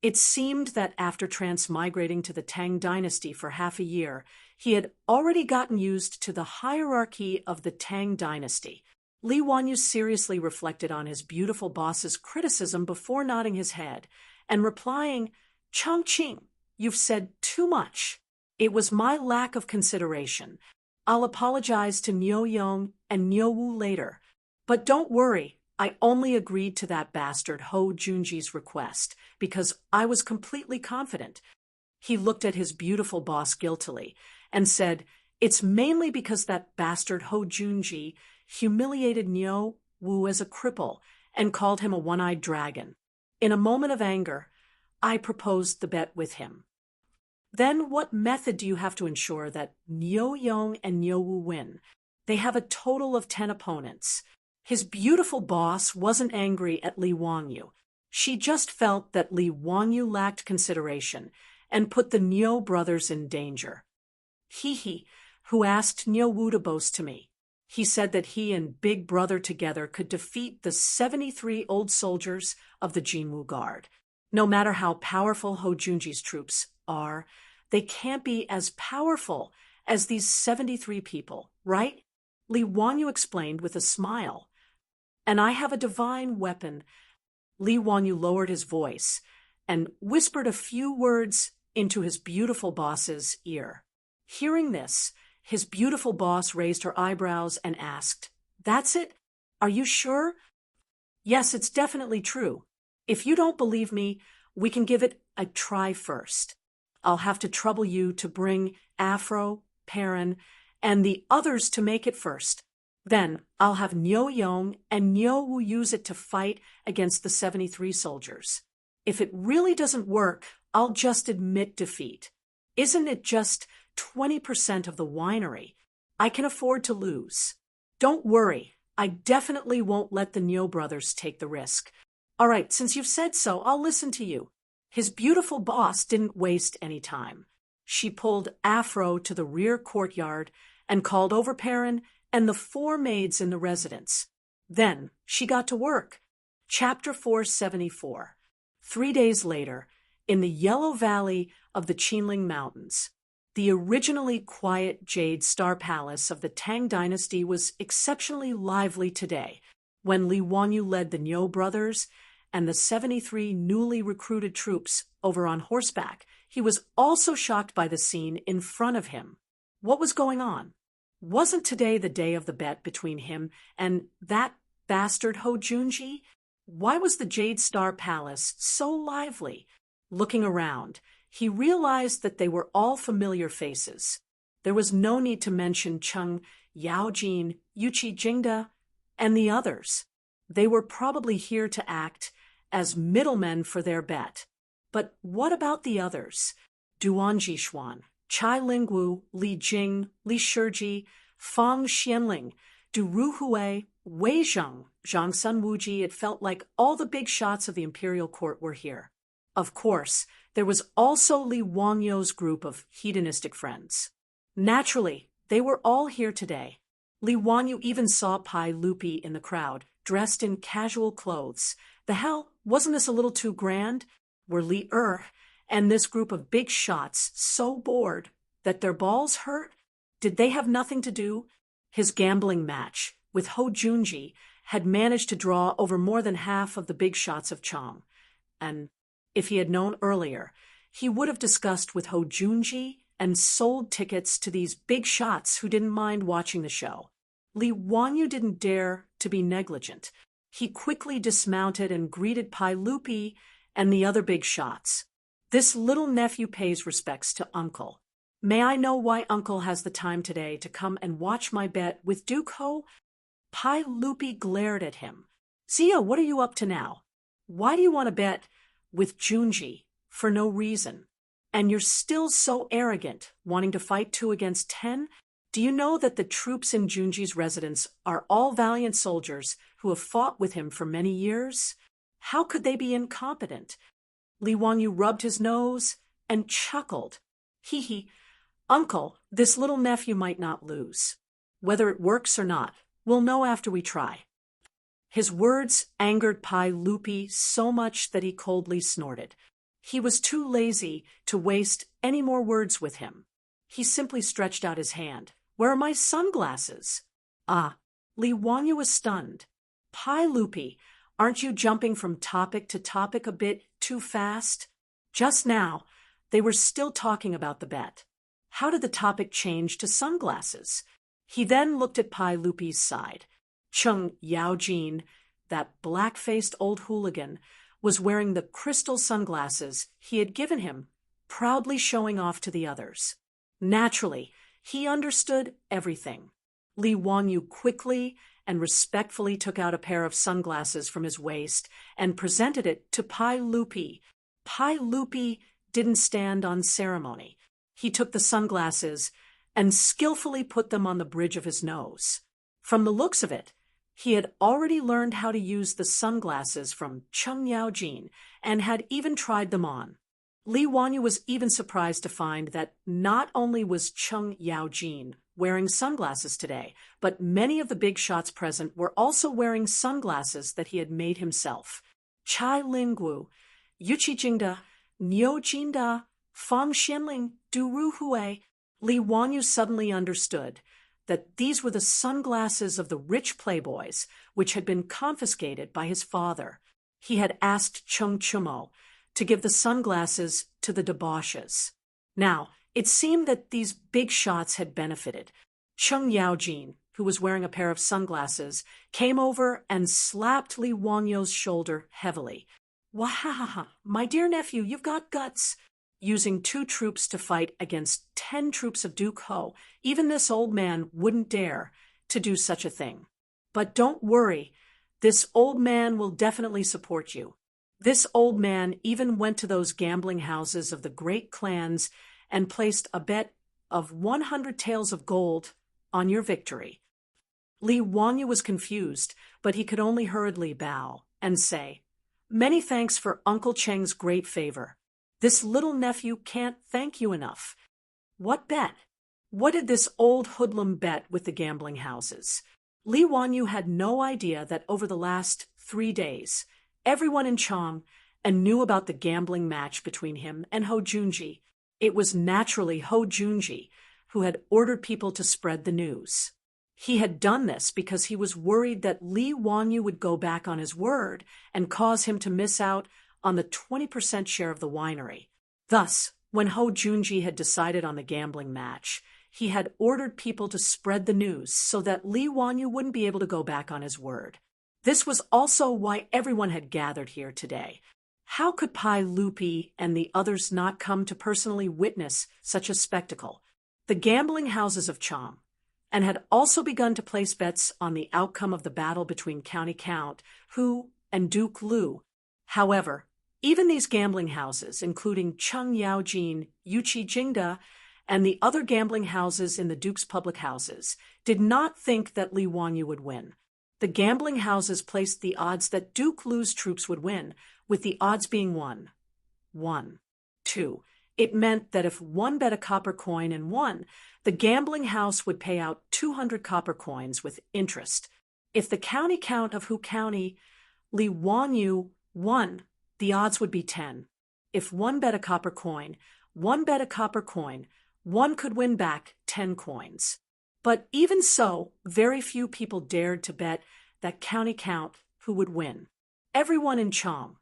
It seemed that after transmigrating to the Tang dynasty for half a year, he had already gotten used to the hierarchy of the Tang dynasty. Li Wanyu seriously reflected on his beautiful boss's criticism before nodding his head and replying, "Chongqing, you've said too much. It was my lack of consideration. I'll apologize to Nyo Yong and Nyo Wu later. But don't worry, I only agreed to that bastard Ho Junji's request because I was completely confident." He looked at his beautiful boss guiltily and said, "It's mainly because that bastard Ho Junji humiliated Nyo Wu as a cripple and called him a one-eyed dragon. In a moment of anger, I proposed the bet with him." "Then what method do you have to ensure that Nyo Yong and Nyo Wu win? They have a total of 10 opponents." His beautiful boss wasn't angry at Li Wanyu. She just felt that Li Wanyu lacked consideration and put the Nyo brothers in danger. "He who asked Nyo Wu to boast to me. He said that he and Big Brother together could defeat the 73 old soldiers of the Jinwu Guard. No matter how powerful Ho Junji's troops are, they can't be as powerful as these 73 people, right?" Li Wanyu explained with a smile. "And I have a divine weapon." Li Wanyu lowered his voice and whispered a few words into his beautiful boss's ear. Hearing this, his beautiful boss raised her eyebrows and asked, "That's it? Are you sure?" "Yes, it's definitely true. If you don't believe me, we can give it a try first. I'll have to trouble you to bring Afro, Perrin, and the others to make it first. Then I'll have Nyo Yong and Nyo Wu use it to fight against the 73 soldiers. If it really doesn't work, I'll just admit defeat. Isn't it just 20% of the winery? I can afford to lose. Don't worry, I definitely won't let the Nyo brothers take the risk. All right, since you've said so, I'll listen to you." His beautiful boss didn't waste any time. She pulled Afro to the rear courtyard and called over Perrin and the 4 maids in the residence. Then she got to work. Chapter 474. 3 days later, in the Yellow Valley of the Qinling Mountains, the originally quiet Jade Star Palace of the Tang Dynasty was exceptionally lively today when Li Wanyu led the Nyo brothers and the 73 newly recruited troops over on horseback. He was also shocked by the scene in front of him. What was going on? Wasn't today the day of the bet between him and that bastard Ho Junji? Why was the Jade Star Palace so lively? Looking around, he realized that they were all familiar faces. There was no need to mention Cheng Yaojin, Yuchi Jingda, and the others. They were probably here to act as middlemen for their bet. But what about the others? Duan Jishuan, Chai Lingwu, Li Jing, Li Shiji, Fang Xianling, Du Ruhui, Wei Zheng, Zhang Sun Wuji. It felt like all the big shots of the imperial court were here. Of course, there was also Li Wangyou's group of hedonistic friends. Naturally, they were all here today. Li Wanyu even saw Pai Lupi in the crowd, dressed in casual clothes. The hell, wasn't this a little too grand? Were Li and this group of big shots so bored that their balls hurt? Did they have nothing to do? His gambling match with Ho Junji had managed to draw over more than half of the big shots of Chang. And if he had known earlier, he would have discussed with Ho Junji and sold tickets to these big shots who didn't mind watching the show. Li Wanyu didn't dare to be negligent. He quickly dismounted and greeted Pai Lupi and the other big shots. This little nephew pays respects to Uncle. May I know why Uncle has the time today to come and watch my bet with Duke Ho? Pai Lupi glared at him. Zia, what are you up to now? Why do you want to bet with Junji for no reason? And you're still so arrogant, wanting to fight 2 against 10? Do you know that the troops in Junji's residence are all valiant soldiers who have fought with him for many years? How could they be incompetent? Li Wanyu rubbed his nose and chuckled. Hee. Uncle, this little nephew might not lose. Whether it works or not, we'll know after we try. His words angered Pai Lupi so much that he coldly snorted. He was too lazy to waste any more words with him. He simply stretched out his hand. Where are my sunglasses? Ah, Li Wanyu was stunned. Pai Lupi, aren't you jumping from topic to topic a bit too fast? Just now, they were still talking about the bet. How did the topic change to sunglasses? He then looked at Pai Lupi's side. Cheng Yaojin, that black-faced old hooligan, was wearing the crystal sunglasses he had given him, proudly showing off to the others. Naturally, he understood everything. Li Wanyu quickly and respectfully took out a pair of sunglasses from his waist and presented it to Pai Lupi. Pai Lupi didn't stand on ceremony. He took the sunglasses and skillfully put them on the bridge of his nose. From the looks of it, he had already learned how to use the sunglasses from Cheng Yaojin and had even tried them on. Li Wanyu was even surprised to find that not only was Cheng Yaojin wearing sunglasses today, but many of the big shots present were also wearing sunglasses that he had made himself. Chai Lingwu, Yuchi Jingda, Niu Jinda, Fang Xianling, Du Ruhui. Li Wanyu suddenly understood that these were the sunglasses of the rich playboys, which had been confiscated by his father. He had asked Cheng Chumo to give the sunglasses to the debauches. Now, it seemed that these big shots had benefited. Cheng Yaojin, who was wearing a pair of sunglasses, came over and slapped Li Wangyou's shoulder heavily. Wahaha, my dear nephew, you've got guts. Using 2 troops to fight against 10 troops of Duke Ho, even this old man wouldn't dare to do such a thing. But don't worry, this old man will definitely support you. This old man even went to those gambling houses of the great clans and placed a bet of 100 taels of gold on your victory. Li Wanyu was confused, but he could only hurriedly bow and say, Many thanks for Uncle Cheng's great favor. This little nephew can't thank you enough. What bet? What did this old hoodlum bet with the gambling houses? Li Wanyu had no idea that over the last 3 days, everyone in Chang knew about the gambling match between him and Ho Junji. It was naturally Ho Junji who had ordered people to spread the news. He had done this because he was worried that Li Wanyu would go back on his word and cause him to miss out on the 20% share of the winery. Thus, when Ho Junji had decided on the gambling match, he had ordered people to spread the news so that Li Wanyu wouldn't be able to go back on his word. This was also why everyone had gathered here today. How could Pai Lupi and the others not come to personally witness such a spectacle? The gambling houses of Cham, and had also begun to place bets on the outcome of the battle between County Count Hu and Duke Lu. However, even these gambling houses, including Chung Yaojin, Yuchi Jingda, and the other gambling houses in the Duke's public houses, did not think that Li Wanyu would win. The gambling houses placed the odds that Duke Lu's troops would win, with the odds being 1, 2. It meant that if one bet a copper coin and won, the gambling house would pay out 200 copper coins with interest. If the county count of Hu County, Li Wanyu, won, the odds would be 10. If one bet a copper coin, one could win back 10 coins. But even so, very few people dared to bet that county count who would win. Everyone in Cham,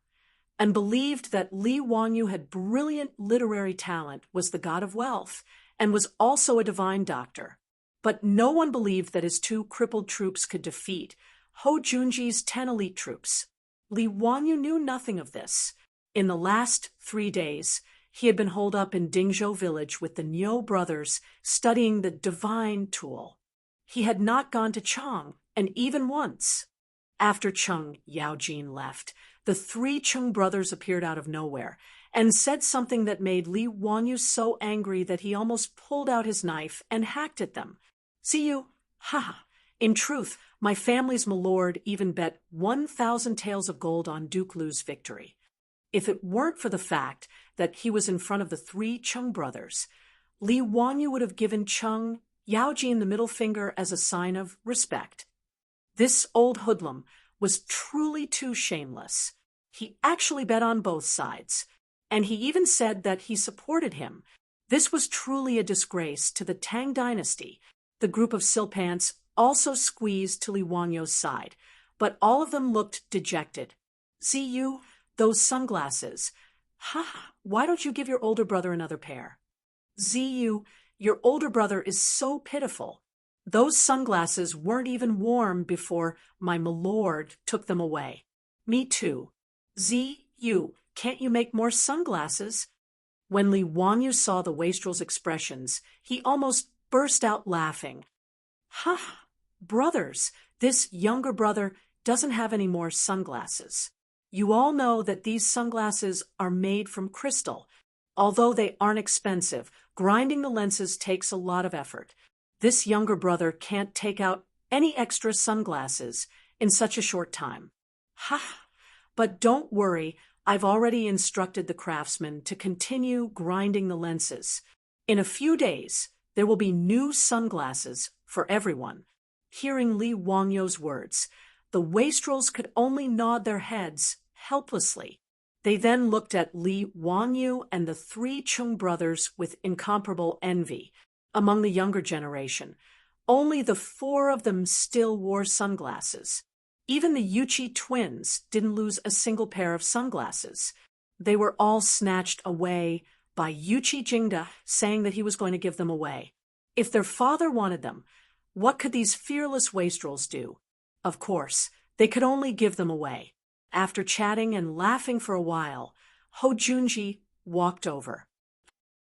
and believed that Li Wanyu had brilliant literary talent, was the god of wealth, and was also a divine doctor. But no one believed that his 2 crippled troops could defeat Ho Junji's 10 elite troops. Li Wanyu knew nothing of this. In the last 3 days, he had been holed up in Dingzhou village with the Niu brothers studying the divine tool. He had not gone to Chang, and even once. After Chung Yaojin left, the 3 Chung brothers appeared out of nowhere and said something that made Li Wanyu so angry that he almost pulled out his knife and hacked at them. See you? Ha! In truth, my family's milord even bet 1,000 taels of gold on Duke Lu's victory. If it weren't for the fact that he was in front of the 3 Chung brothers, Li Wanyu would have given Chung Yaojin the middle finger as a sign of respect. This old hoodlum was truly too shameless. He actually bet on both sides, and he even said that he supported him. This was truly a disgrace to the Tang dynasty. The group of Silpants also squeezed to Li Wanyu's side, but all of them looked dejected. See you? Those sunglasses. Ha! Why don't you give your older brother another pair? Ziyu, your older brother is so pitiful. Those sunglasses weren't even warm before my milord took them away. Me too. Ziyu, can't you make more sunglasses? When Li Wanyu saw the wastrel's expressions, he almost burst out laughing. Ha! Brothers, this younger brother doesn't have any more sunglasses. You all know that these sunglasses are made from crystal. Although they aren't expensive, grinding the lenses takes a lot of effort. This younger brother can't take out any extra sunglasses in such a short time. Ha! But don't worry, I've already instructed the craftsman to continue grinding the lenses. In a few days, there will be new sunglasses for everyone. Hearing Li Wangyu's words, the wastrels could only nod their heads helplessly. They then looked at Li Wanyu and the 3 Chung brothers with incomparable envy. Among the younger generation, only the 4 of them still wore sunglasses. Even the Yuchi twins didn't lose a single pair of sunglasses. They were all snatched away by Yuchi Jingda, saying that he was going to give them away. If their father wanted them, what could these fearless wastrels do? Of course, they could only give them away. After chatting and laughing for a while, Ho Junji walked over.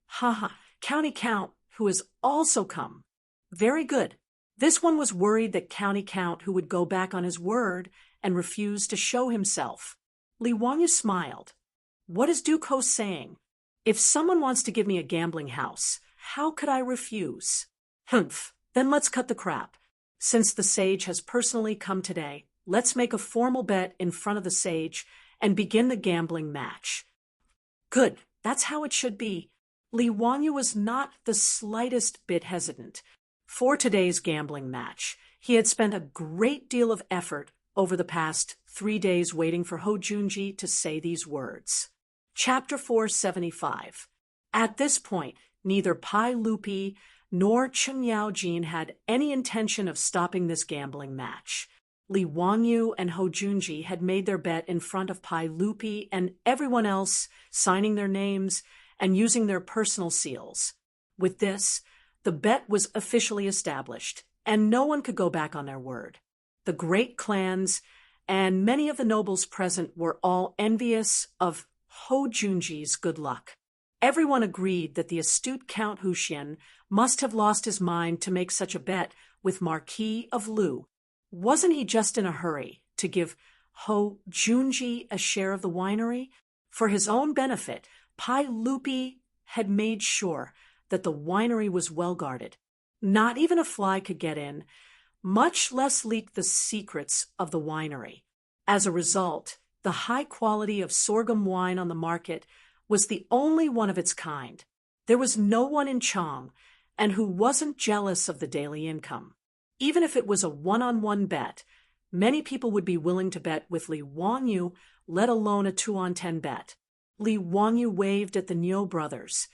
Ha! County Count, who has also come. Very good. This one was worried that County Count who would go back on his word and refuse to show himself. Li Wanyu smiled. What is Duke Ho saying? If someone wants to give me a gambling house, how could I refuse? Humph. Then let's cut the crap. Since the sage has personally come today, let's make a formal bet in front of the sage and begin the gambling match. Good. That's how it should be. Li Wanyu was not the slightest bit hesitant. For today's gambling match, he had spent a great deal of effort over the past 3 days waiting for Ho Junji to say these words. Chapter 475. At this point, neither Pai Lupi nor Chung Yaojin had any intention of stopping this gambling match. Li Wanyu and Ho Junji had made their bet in front of Pai Lupi and everyone else, signing their names and using their personal seals. With this, the bet was officially established, and no one could go back on their word. The great clans and many of the nobles present were all envious of Ho Junji's good luck. Everyone agreed that the astute Count Huxian must have lost his mind to make such a bet with Marquis of Lu. Wasn't he just in a hurry to give Ho Junji a share of the winery? For his own benefit, Pai Lupi had made sure that the winery was well guarded. Not even a fly could get in, much less leak the secrets of the winery. As a result, the high quality of sorghum wine on the market was the only one of its kind. There was no one in Chang and who wasn't jealous of the daily income. Even if it was a one-on-one bet, many people would be willing to bet with Li Wangyu, let alone a 2-on-10 bet. Li Wangyu waved at the Niu brothers,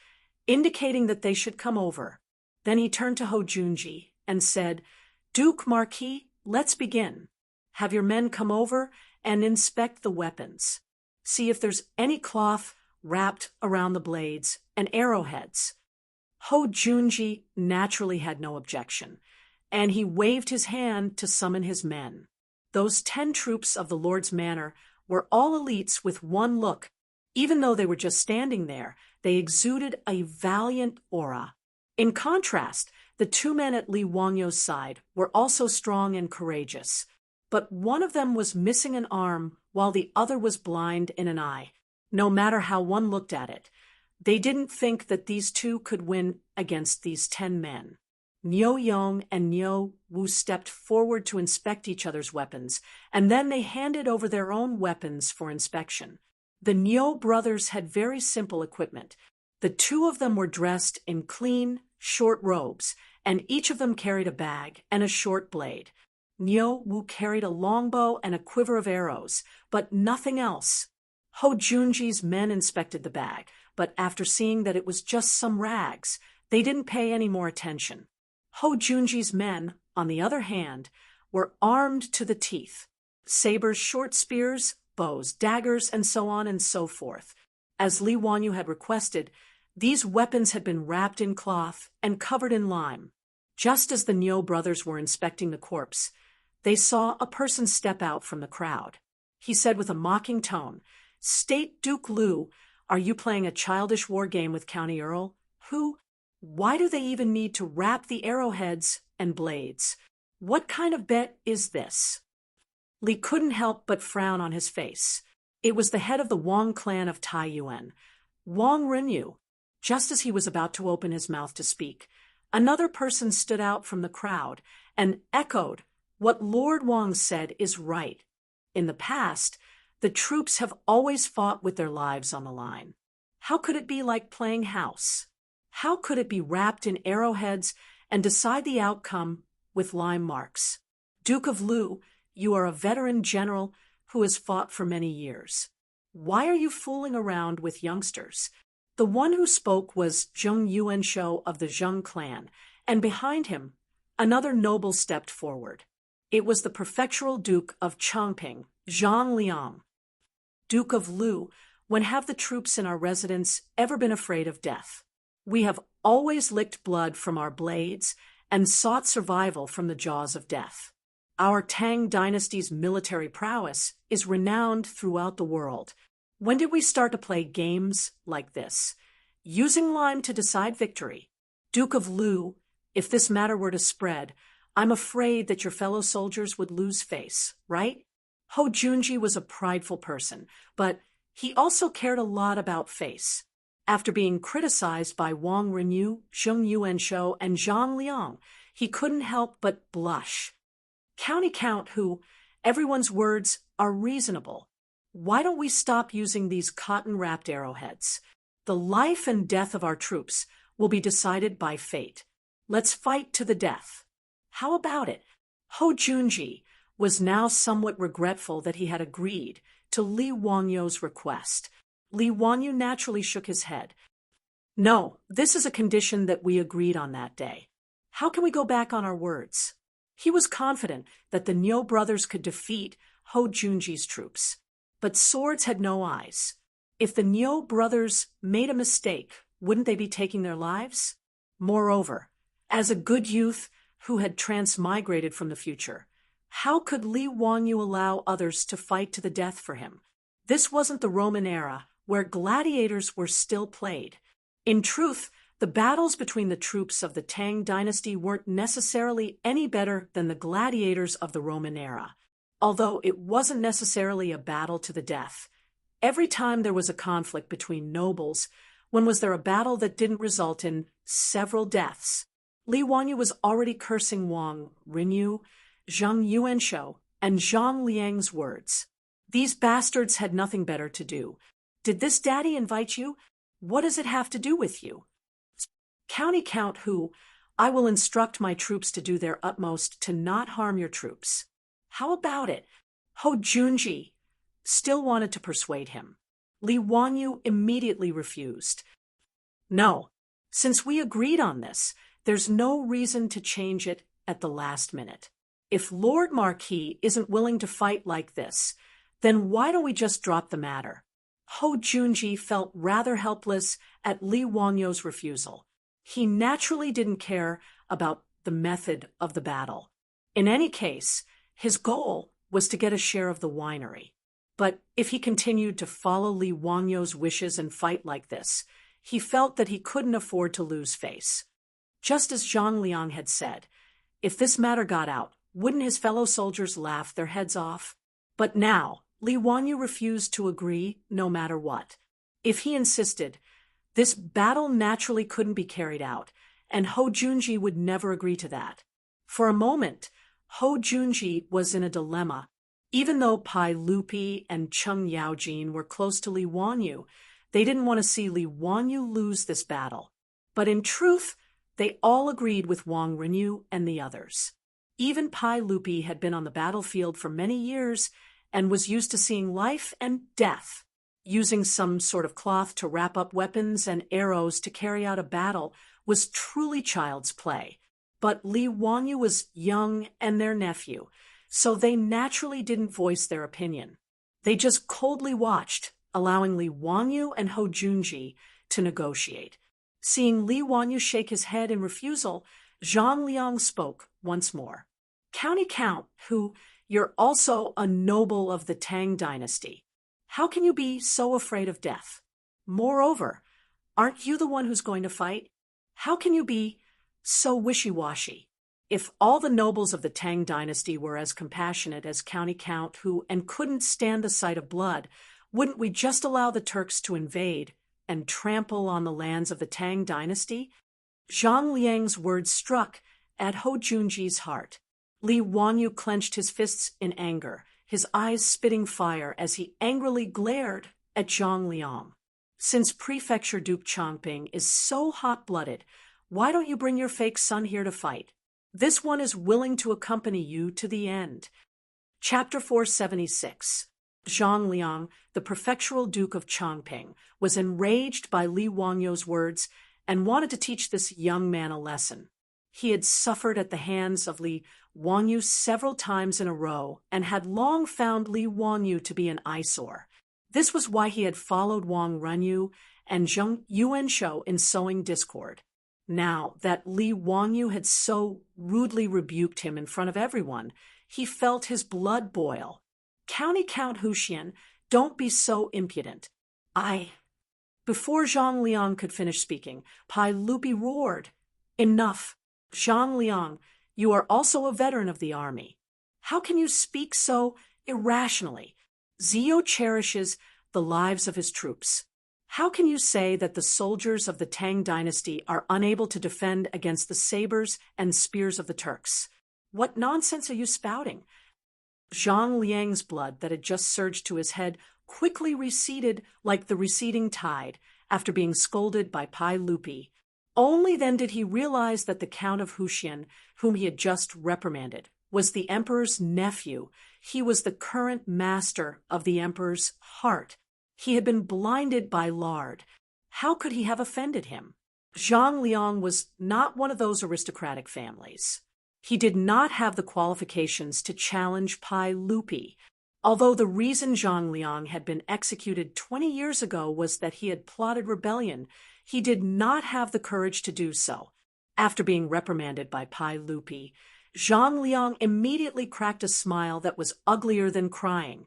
indicating that they should come over. Then he turned to Ho Junji and said, "Duke Marquis, let's begin. Have your men come over and inspect the weapons. See if there's any cloth wrapped around the blades and arrowheads." Ho Junji naturally had no objection, and he waved his hand to summon his men. Those 10 troops of the Lord's Manor were all elites with one look. Even though they were just standing there, they exuded a valiant aura. In contrast, the 2 men at Li Wangyu's side were also strong and courageous, but one of them was missing an arm while the other was blind in an eye. No matter how one looked at it, they didn't think that these 2 could win against these 10 men. Niu Yong and Niu Wu stepped forward to inspect each other's weapons, and then they handed over their own weapons for inspection. The Niu brothers had very simple equipment. The 2 of them were dressed in clean, short robes, and each of them carried a bag and a short blade. Niu Wu carried a longbow and a quiver of arrows, but nothing else. Ho Junji's men inspected the bag, but after seeing that it was just some rags, they didn't pay any more attention. Ho Junji's men, on the other hand, were armed to the teeth. Sabers, short spears, bows, daggers, and so on and so forth. As Li Wanyu had requested, these weapons had been wrapped in cloth and covered in lime. Just as the Niu brothers were inspecting the corpse, they saw a person step out from the crowd. He said with a mocking tone, "State Duke Lu, are you playing a childish war game with County Earl? Why do they even need to wrap the arrowheads and blades? What kind of bet is this?" Li couldn't help but frown on his face. It was the head of the Wang clan of Taiyuan, Wang Renyu. Just as he was about to open his mouth to speak, another person stood out from the crowd and echoed, "What Lord Wang said is right. In the past, the troops have always fought with their lives on the line. How could it be like playing house? How could it be wrapped in arrowheads and decide the outcome with lime marks? Duke of Lu, you are a veteran general who has fought for many years. Why are you fooling around with youngsters?" The one who spoke was Zheng Yuanshou of the Zheng clan, and behind him, another noble stepped forward. It was the prefectural Duke of Chongping, Zhang Liang. "Duke of Lu, when have the troops in our residence ever been afraid of death? We have always licked blood from our blades and sought survival from the jaws of death. Our Tang dynasty's military prowess is renowned throughout the world. When did we start to play games like this, using lime to decide victory? Duke of Lu, if this matter were to spread, I'm afraid that your fellow soldiers would lose face, right?" Ho Junji was a prideful person, but he also cared a lot about face. After being criticized by Wang Renyu, Zheng Yuanshou, and Zhang Liang, he couldn't help but blush. "County Count who, everyone's words are reasonable. Why don't we stop using these cotton-wrapped arrowheads? The life and death of our troops will be decided by fate. Let's fight to the death. How about it?" Ho Junji was now somewhat regretful that he had agreed to Li Wangyu's request. Li Wanyu naturally shook his head. "No, this is a condition that we agreed on that day. How can we go back on our words?" He was confident that the Niu brothers could defeat Ho Junji's troops. But swords had no eyes. If the Niu brothers made a mistake, wouldn't they be taking their lives? Moreover, as a good youth who had transmigrated from the future, How could Li Wanyu allow others to fight to the death for him? This wasn't the Roman era, where gladiators were still played. In truth, the battles between the troops of the Tang dynasty weren't necessarily any better than the gladiators of the Roman era, although it wasn't necessarily a battle to the death. Every time there was a conflict between nobles, when was there a battle that didn't result in several deaths? Li Wanyu was already cursing Wang Rinyu, Zhang Yuanshou, and Zhang Liang's words. These bastards had nothing better to do. Did this daddy invite you? What does it have to do with you? County Count who, I will instruct my troops to do their utmost to not harm your troops. How about it? Ho Junji still wanted to persuade him. Li Wanyu immediately refused. No, since we agreed on this, there's no reason to change it at the last minute. If Lord Marquis isn't willing to fight like this, then why don't we just drop the matter? Ho Junji felt rather helpless at Li Wanyu's refusal. He naturally didn't care about the method of the battle. In any case, his goal was to get a share of the winery. But if he continued to follow Li Wanyu's wishes and fight like this, he felt that he couldn't afford to lose face. Just as Zhang Liang had said, if this matter got out, wouldn't his fellow soldiers laugh their heads off? But now, Li Wanyu refused to agree no matter what. If he insisted, this battle naturally couldn't be carried out, and Ho Junji would never agree to that. For a moment, Ho Junji was in a dilemma. Even though Pai Lupi and Cheng Yaojin were close to Li Wanyu, they didn't want to see Li Wanyu lose this battle. But in truth, they all agreed with Wang Rinyu and the others. Even Pai Lupi had been on the battlefield for many years and was used to seeing life and death. Using some sort of cloth to wrap up weapons and arrows to carry out a battle was truly child's play. But Li Wanyu was young and their nephew, so they naturally didn't voice their opinion. They just coldly watched, allowing Li Wanyu and Ho Junji to negotiate. Seeing Li Wanyu shake his head in refusal, Zhang Liang spoke once more. County Count, who, you're also a noble of the Tang dynasty. How can you be so afraid of death? Moreover, aren't you the one who's going to fight? How can you be so wishy-washy? If all the nobles of the Tang dynasty were as compassionate as County Count who and couldn't stand the sight of blood, wouldn't we just allow the Turks to invade and trample on the lands of the Tang dynasty? Zhang Liang's words struck at Ho Junji's heart. Li Wanyu clenched his fists in anger, his eyes spitting fire as he angrily glared at Zhang Liang. Since Prefecture Duke Chongping is so hot-blooded, why don't you bring your fake son here to fight? This one is willing to accompany you to the end. Chapter 476. Zhang Liang, the prefectural Duke of Chongping, was enraged by Li Wanyu's words and wanted to teach this young man a lesson. He had suffered at the hands of Li Wanyu several times in a row and had long found Li Wanyu to be an eyesore. This was why he had followed Wang Rinyu and Zhang Yuanshou in sowing discord. Now that Li Wanyu had so rudely rebuked him in front of everyone, he felt his blood boil. County Count Huxian, don't be so impudent. Before Zhang Liang could finish speaking, Pai Lupi roared. Enough. Zhang Liang, you are also a veteran of the army. How can you speak so irrationally? Zio cherishes the lives of his troops. How can you say that the soldiers of the Tang dynasty are unable to defend against the sabers and spears of the Turks? What nonsense are you spouting? Zhang Liang's blood that had just surged to his head quickly receded like the receding tide after being scolded by Pai Lupi. Only then did he realize that the Count of Huxian, whom he had just reprimanded, was the Emperor's nephew. He was the current master of the Emperor's heart. He had been blinded by lard. How could he have offended him? Zhang Liang was not one of those aristocratic families. He did not have the qualifications to challenge Pai Lupi. Although the reason Zhang Liang had been executed 20 years ago was that he had plotted rebellion, he did not have the courage to do so. After being reprimanded by Pai Lupi, Zhang Liang immediately cracked a smile that was uglier than crying.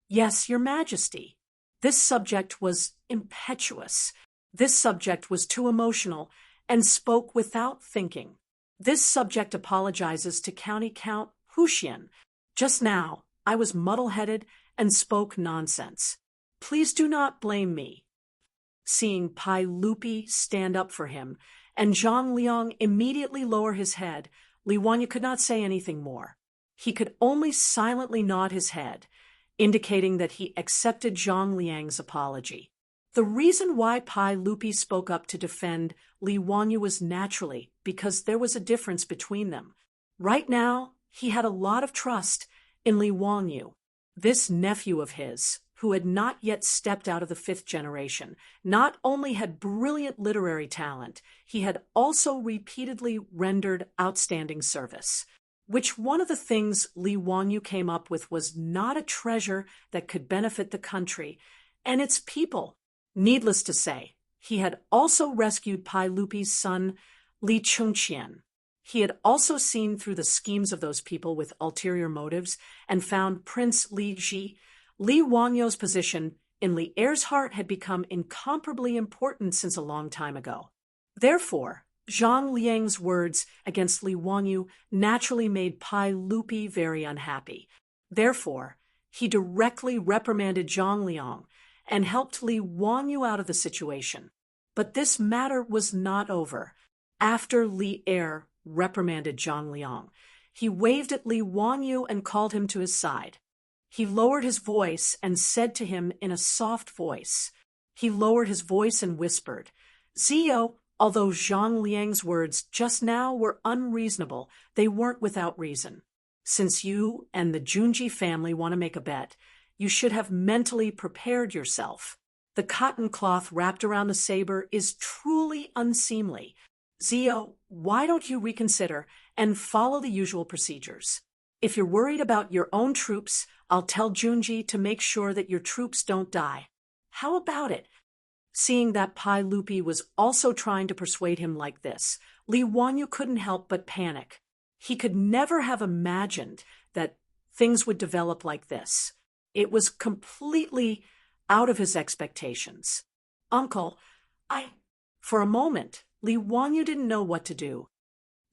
Yes, Your Majesty. This subject was impetuous. This subject was too emotional and spoke without thinking. This subject apologizes to County Count Huxian. Just now, I was muddle-headed and spoke nonsense. Please do not blame me. Seeing Pai Lupi stand up for him and Zhang Liang immediately lower his head, Li Wanyu could not say anything more. He could only silently nod his head, indicating that he accepted Zhang Liang's apology. The reason why Pai Lupi spoke up to defend Li Wanyu was naturally because there was a difference between them. Right now, he had a lot of trust in Li Wanyu. This nephew of his, who had not yet stepped out of the fifth generation, not only had brilliant literary talent, he had also repeatedly rendered outstanding service. Which one of the things Li Wanyu came up with was not a treasure that could benefit the country and its people. Needless to say, he had also rescued Pai Lupi's son, Li Chengqian. He had also seen through the schemes of those people with ulterior motives and found Prince Li Ji. Li Wanyu's position in Li Er's heart had become incomparably important since a long time ago. Therefore, Zhang Liang's words against Li Wanyu naturally made Pai Lupi very unhappy. Therefore, he directly reprimanded Zhang Liang and helped Li Wanyu out of the situation. But this matter was not over. After Li Er reprimanded Zhang Liang, he waved at Li Wanyu and called him to his side. He lowered his voice and said to him in a soft voice. He lowered his voice and whispered, "Zio, although Zhang Liang's words just now were unreasonable, they weren't without reason. Since you and the Junji family want to make a bet, you should have mentally prepared yourself. The cotton cloth wrapped around the saber is truly unseemly. Zio, why don't you reconsider and follow the usual procedures? If you're worried about your own troops, I'll tell Junji to make sure that your troops don't die. How about it?" Seeing that Pai Lupi was also trying to persuade him like this, Li Wanyu couldn't help but panic. He could never have imagined that things would develop like this. It was completely out of his expectations. "Uncle, For a moment, Li Wanyu didn't know what to do.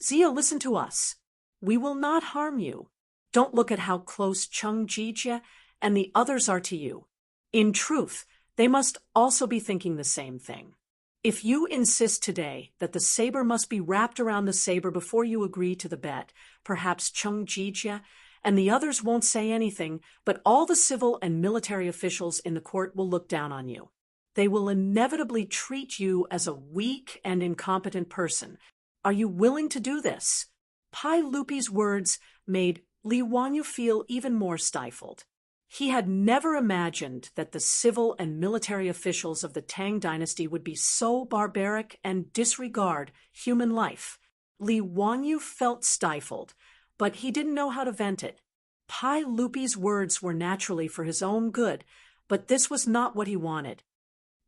"Zio, listen to us. We will not harm you. Don't look at how close Cheng Jijie and the others are to you. In truth, they must also be thinking the same thing. If you insist today that the saber must be wrapped around the saber before you agree to the bet, perhaps Cheng Jijie and the others won't say anything, but all the civil and military officials in the court will look down on you. They will inevitably treat you as a weak and incompetent person. Are you willing to do this?" Pai Lupi's words made Li Wanyu feel even more stifled. He had never imagined that the civil and military officials of the Tang dynasty would be so barbaric and disregard human life. Li Wanyu felt stifled, but he didn't know how to vent it. Pai Lupi's words were naturally for his own good, but this was not what he wanted.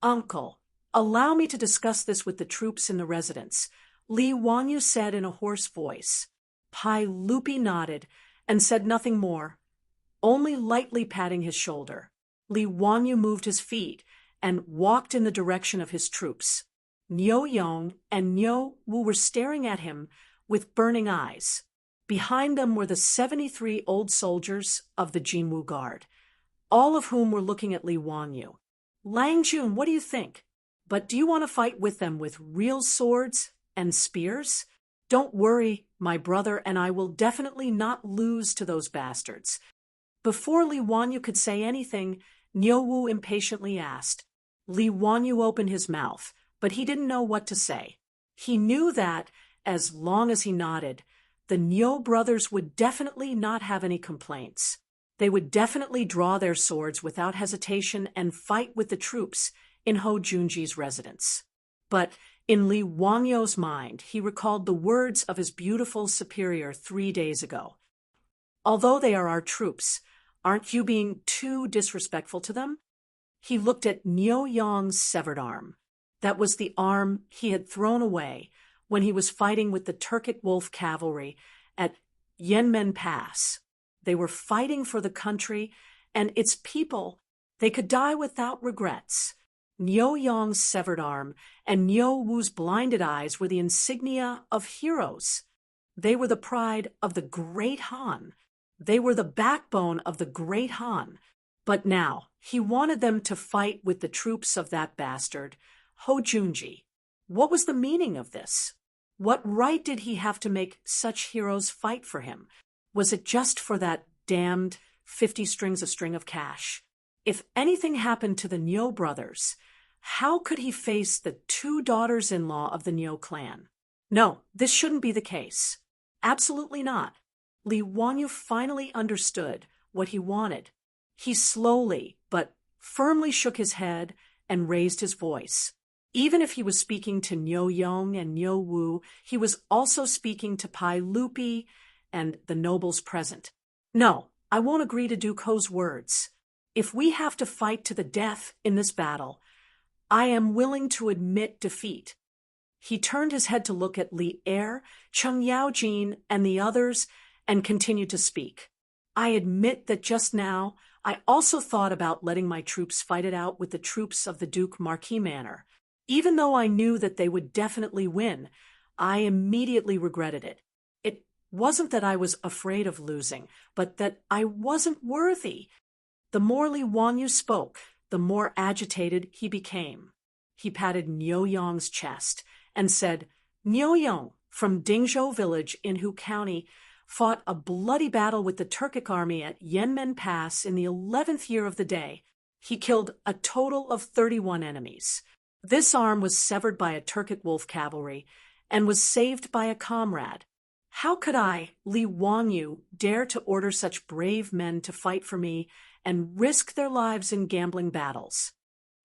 "Uncle, allow me to discuss this with the troops in the residence," Li Wanyu said in a hoarse voice. Pai Lupi nodded and said nothing more, only lightly patting his shoulder. Li Wanyu moved his feet and walked in the direction of his troops. Niu Yong and Niu Wu were staring at him with burning eyes. Behind them were the 73 old soldiers of the Jinwu Guard, all of whom were looking at Li Wanyu. "Lang Jun, what do you think? But do you want to fight with them with real swords and spears? Don't worry, my brother and I will definitely not lose to those bastards." Before Li Wanyu could say anything, Niu Wu impatiently asked. Li Wanyu opened his mouth, but he didn't know what to say. He knew that, as long as he nodded, the Niu brothers would definitely not have any complaints. They would definitely draw their swords without hesitation and fight with the troops in Ho Junji's residence. But in Li Wanyu's mind, he recalled the words of his beautiful superior 3 days ago. "Although they are our troops, aren't you being too disrespectful to them?" He looked at Niu Yong's severed arm. That was the arm he had thrown away when he was fighting with the Turkic Wolf cavalry at Yenmen Pass. They were fighting for the country and its people. They could die without regrets. Niu Yong's severed arm and Niu Wu's blinded eyes were the insignia of heroes. They were the pride of the Great Han. They were the backbone of the Great Han. But now, he wanted them to fight with the troops of that bastard, Ho Junji. What was the meaning of this? What right did he have to make such heroes fight for him? Was it just for that damned 50 strings a string of cash? If anything happened to the Niu brothers, how could he face the 2 daughters-in-law of the Niu clan? No, this shouldn't be the case. Absolutely not. Li Wanyu finally understood what he wanted. He slowly but firmly shook his head and raised his voice. Even if he was speaking to Niu Yong and Niu Wu, he was also speaking to Pai Lupi and the nobles present. No, I won't agree to Duke Ho's words. If we have to fight to the death in this battle, I am willing to admit defeat. He turned his head to look at Li Er, Cheng Yaojin, and the others, and continued to speak. I admit that just now, I also thought about letting my troops fight it out with the troops of the Duke Marquis Manor. Even though I knew that they would definitely win, I immediately regretted it. It wasn't that I was afraid of losing, but that I wasn't worthy. The more Li Wanyu spoke, the more agitated he became. He patted Niu Yong's chest and said, Niu Yong, from Dingzhou village in Hu County, fought a bloody battle with the Turkic army at Yenmen Pass in the 11th year of the day. He killed a total of 31 enemies. This arm was severed by a Turkic wolf cavalry and was saved by a comrade. How could I, Li Wanyu, dare to order such brave men to fight for me and risk their lives in gambling battles?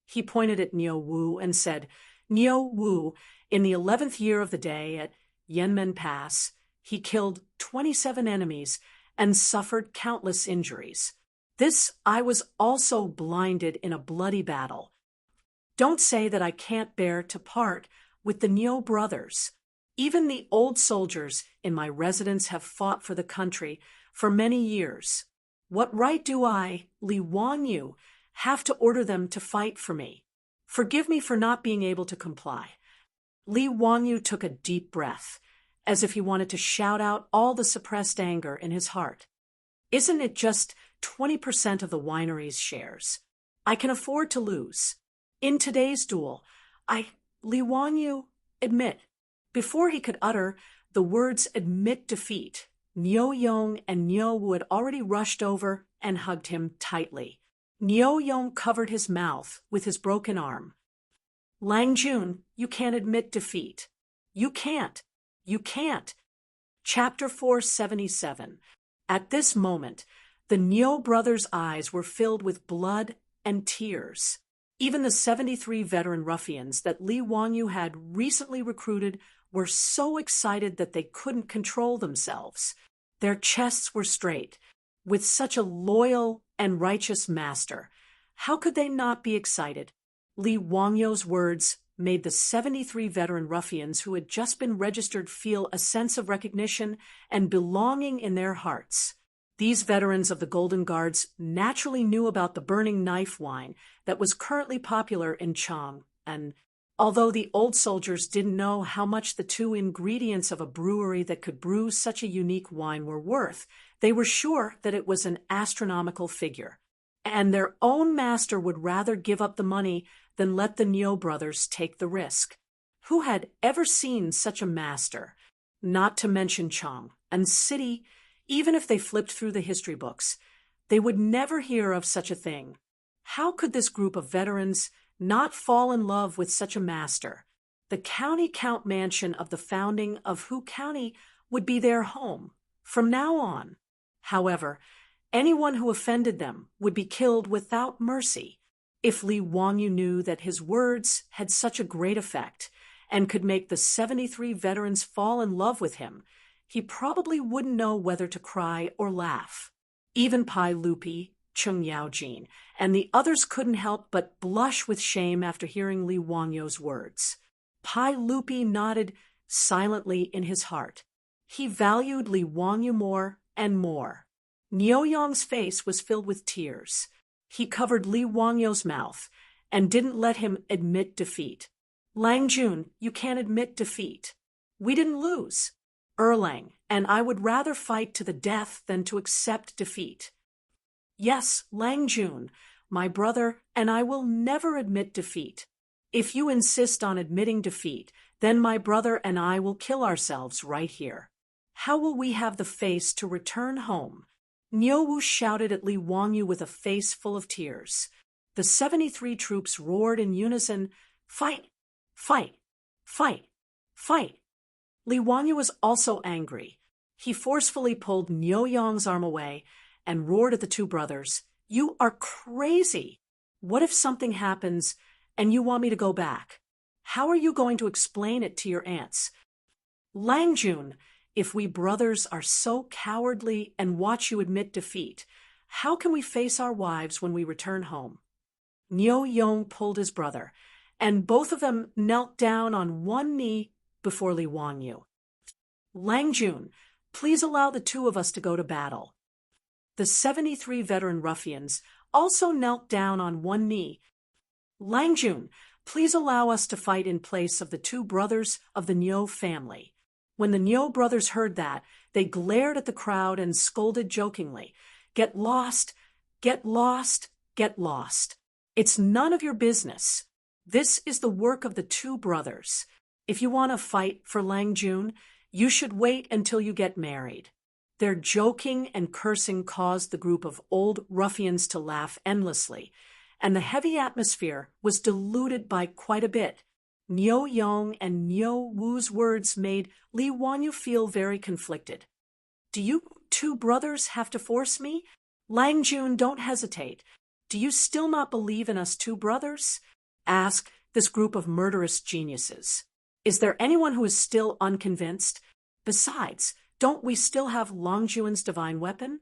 He pointed at Niu Wu and said, Niu Wu, in the 11th year of the day at Yenmen Pass, he killed 27 enemies and suffered countless injuries. This I was also blinded in a bloody battle. Don't say that I can't bear to part with the Niu brothers. Even the old soldiers in my residence have fought for the country for many years. What right do I, Li Wanyu, have to order them to fight for me? Forgive me for not being able to comply. Li Wanyu took a deep breath, as if he wanted to shout out all the suppressed anger in his heart. Isn't it just 20% of the winery's shares? I can afford to lose. In today's duel, Li Wanyu, admit. Before he could utter the words admit defeat, Niu Yong and Niu Wu had already rushed over and hugged him tightly. Niu Yong covered his mouth with his broken arm. Lang Jun, you can't admit defeat. You can't. You can't. Chapter 477. At this moment, the Niu brothers' eyes were filled with blood and tears. Even the 73 veteran ruffians that Li Wanyu had recently recruited were so excited that they couldn't control themselves. Their chests were straight. With such a loyal and righteous master, how could they not be excited? Li Wangyu's words made the 73 veteran ruffians who had just been registered feel a sense of recognition and belonging in their hearts. These veterans of the Golden Guards naturally knew about the burning knife wine that was currently popular in Chang, and although the old soldiers didn't know how much the 2 ingredients of a brewery that could brew such a unique wine were worth, they were sure that it was an astronomical figure. And their own master would rather give up the money than let the Niu brothers take the risk. Who had ever seen such a master? Not to mention Chang and City. Even if they flipped through the history books, they would never hear of such a thing. How could this group of veterans not fall in love with such a master? The county count mansion of the founding of Hu County would be their home from now on. However, anyone who offended them would be killed without mercy. If Li Wanyu knew that his words had such a great effect and could make the 73 veterans fall in love with him, he probably wouldn't know whether to cry or laugh. Even Pai Lupi, Cheng Yaojin, and the others couldn't help but blush with shame after hearing Li Wangyu's words. Pai Lupi nodded silently in his heart. He valued Li Wangyu more and more. Niu Yong's face was filled with tears. He covered Li Wangyu's mouth and didn't let him admit defeat. Lang Jun, you can't admit defeat. We didn't lose. Erlang, and I would rather fight to the death than to accept defeat. Yes, Lang Jun, my brother, and I will never admit defeat. If you insist on admitting defeat, then my brother and I will kill ourselves right here. How will we have the face to return home? Niu Wu shouted at Li Wangyu with a face full of tears. The 73 troops roared in unison, "Fight! Fight! Fight! Fight!" Li Wangyu was also angry. He forcefully pulled Niu Yong's arm away and roared at the two brothers, "You are crazy! What if something happens and you want me to go back? How are you going to explain it to your aunts? Lang Jun, if we brothers are so cowardly and watch you admit defeat, how can we face our wives when we return home?" Niu Yong pulled his brother, and both of them knelt down on one knee before Li Wangyu. "Lang Jun, please allow the two of us to go to battle." The 73 veteran ruffians also knelt down on one knee. "Lang Jun, please allow us to fight in place of the two brothers of the Niu family." When the Niu brothers heard that, they glared at the crowd and scolded jokingly, "Get lost, get lost, get lost. It's none of your business. This is the work of the two brothers. If you want to fight for Lang Jun, you should wait until you get married." Their joking and cursing caused the group of old ruffians to laugh endlessly, and the heavy atmosphere was diluted by quite a bit. Niu Yong and Niu Wu's words made Li Wangyu feel very conflicted. "Do you two brothers have to force me? Lang Jun, don't hesitate. Do you still not believe in us two brothers?" asked this group of murderous geniuses. "Is there anyone who is still unconvinced? Besides, don't we still have Lang Jun's divine weapon?"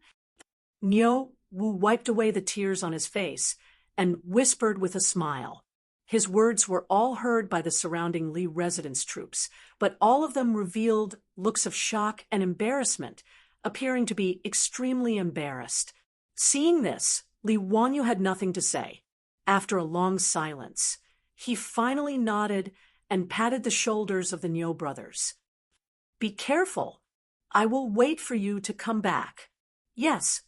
Niu Wu wiped away the tears on his face and whispered with a smile. His words were all heard by the surrounding Li residence troops, but all of them revealed looks of shock and embarrassment, appearing to be extremely embarrassed. Seeing this, Li Wangyu had nothing to say. After a long silence, he finally nodded and patted the shoulders of the Niu brothers. "Be careful. I will wait for you to come back." "Yes."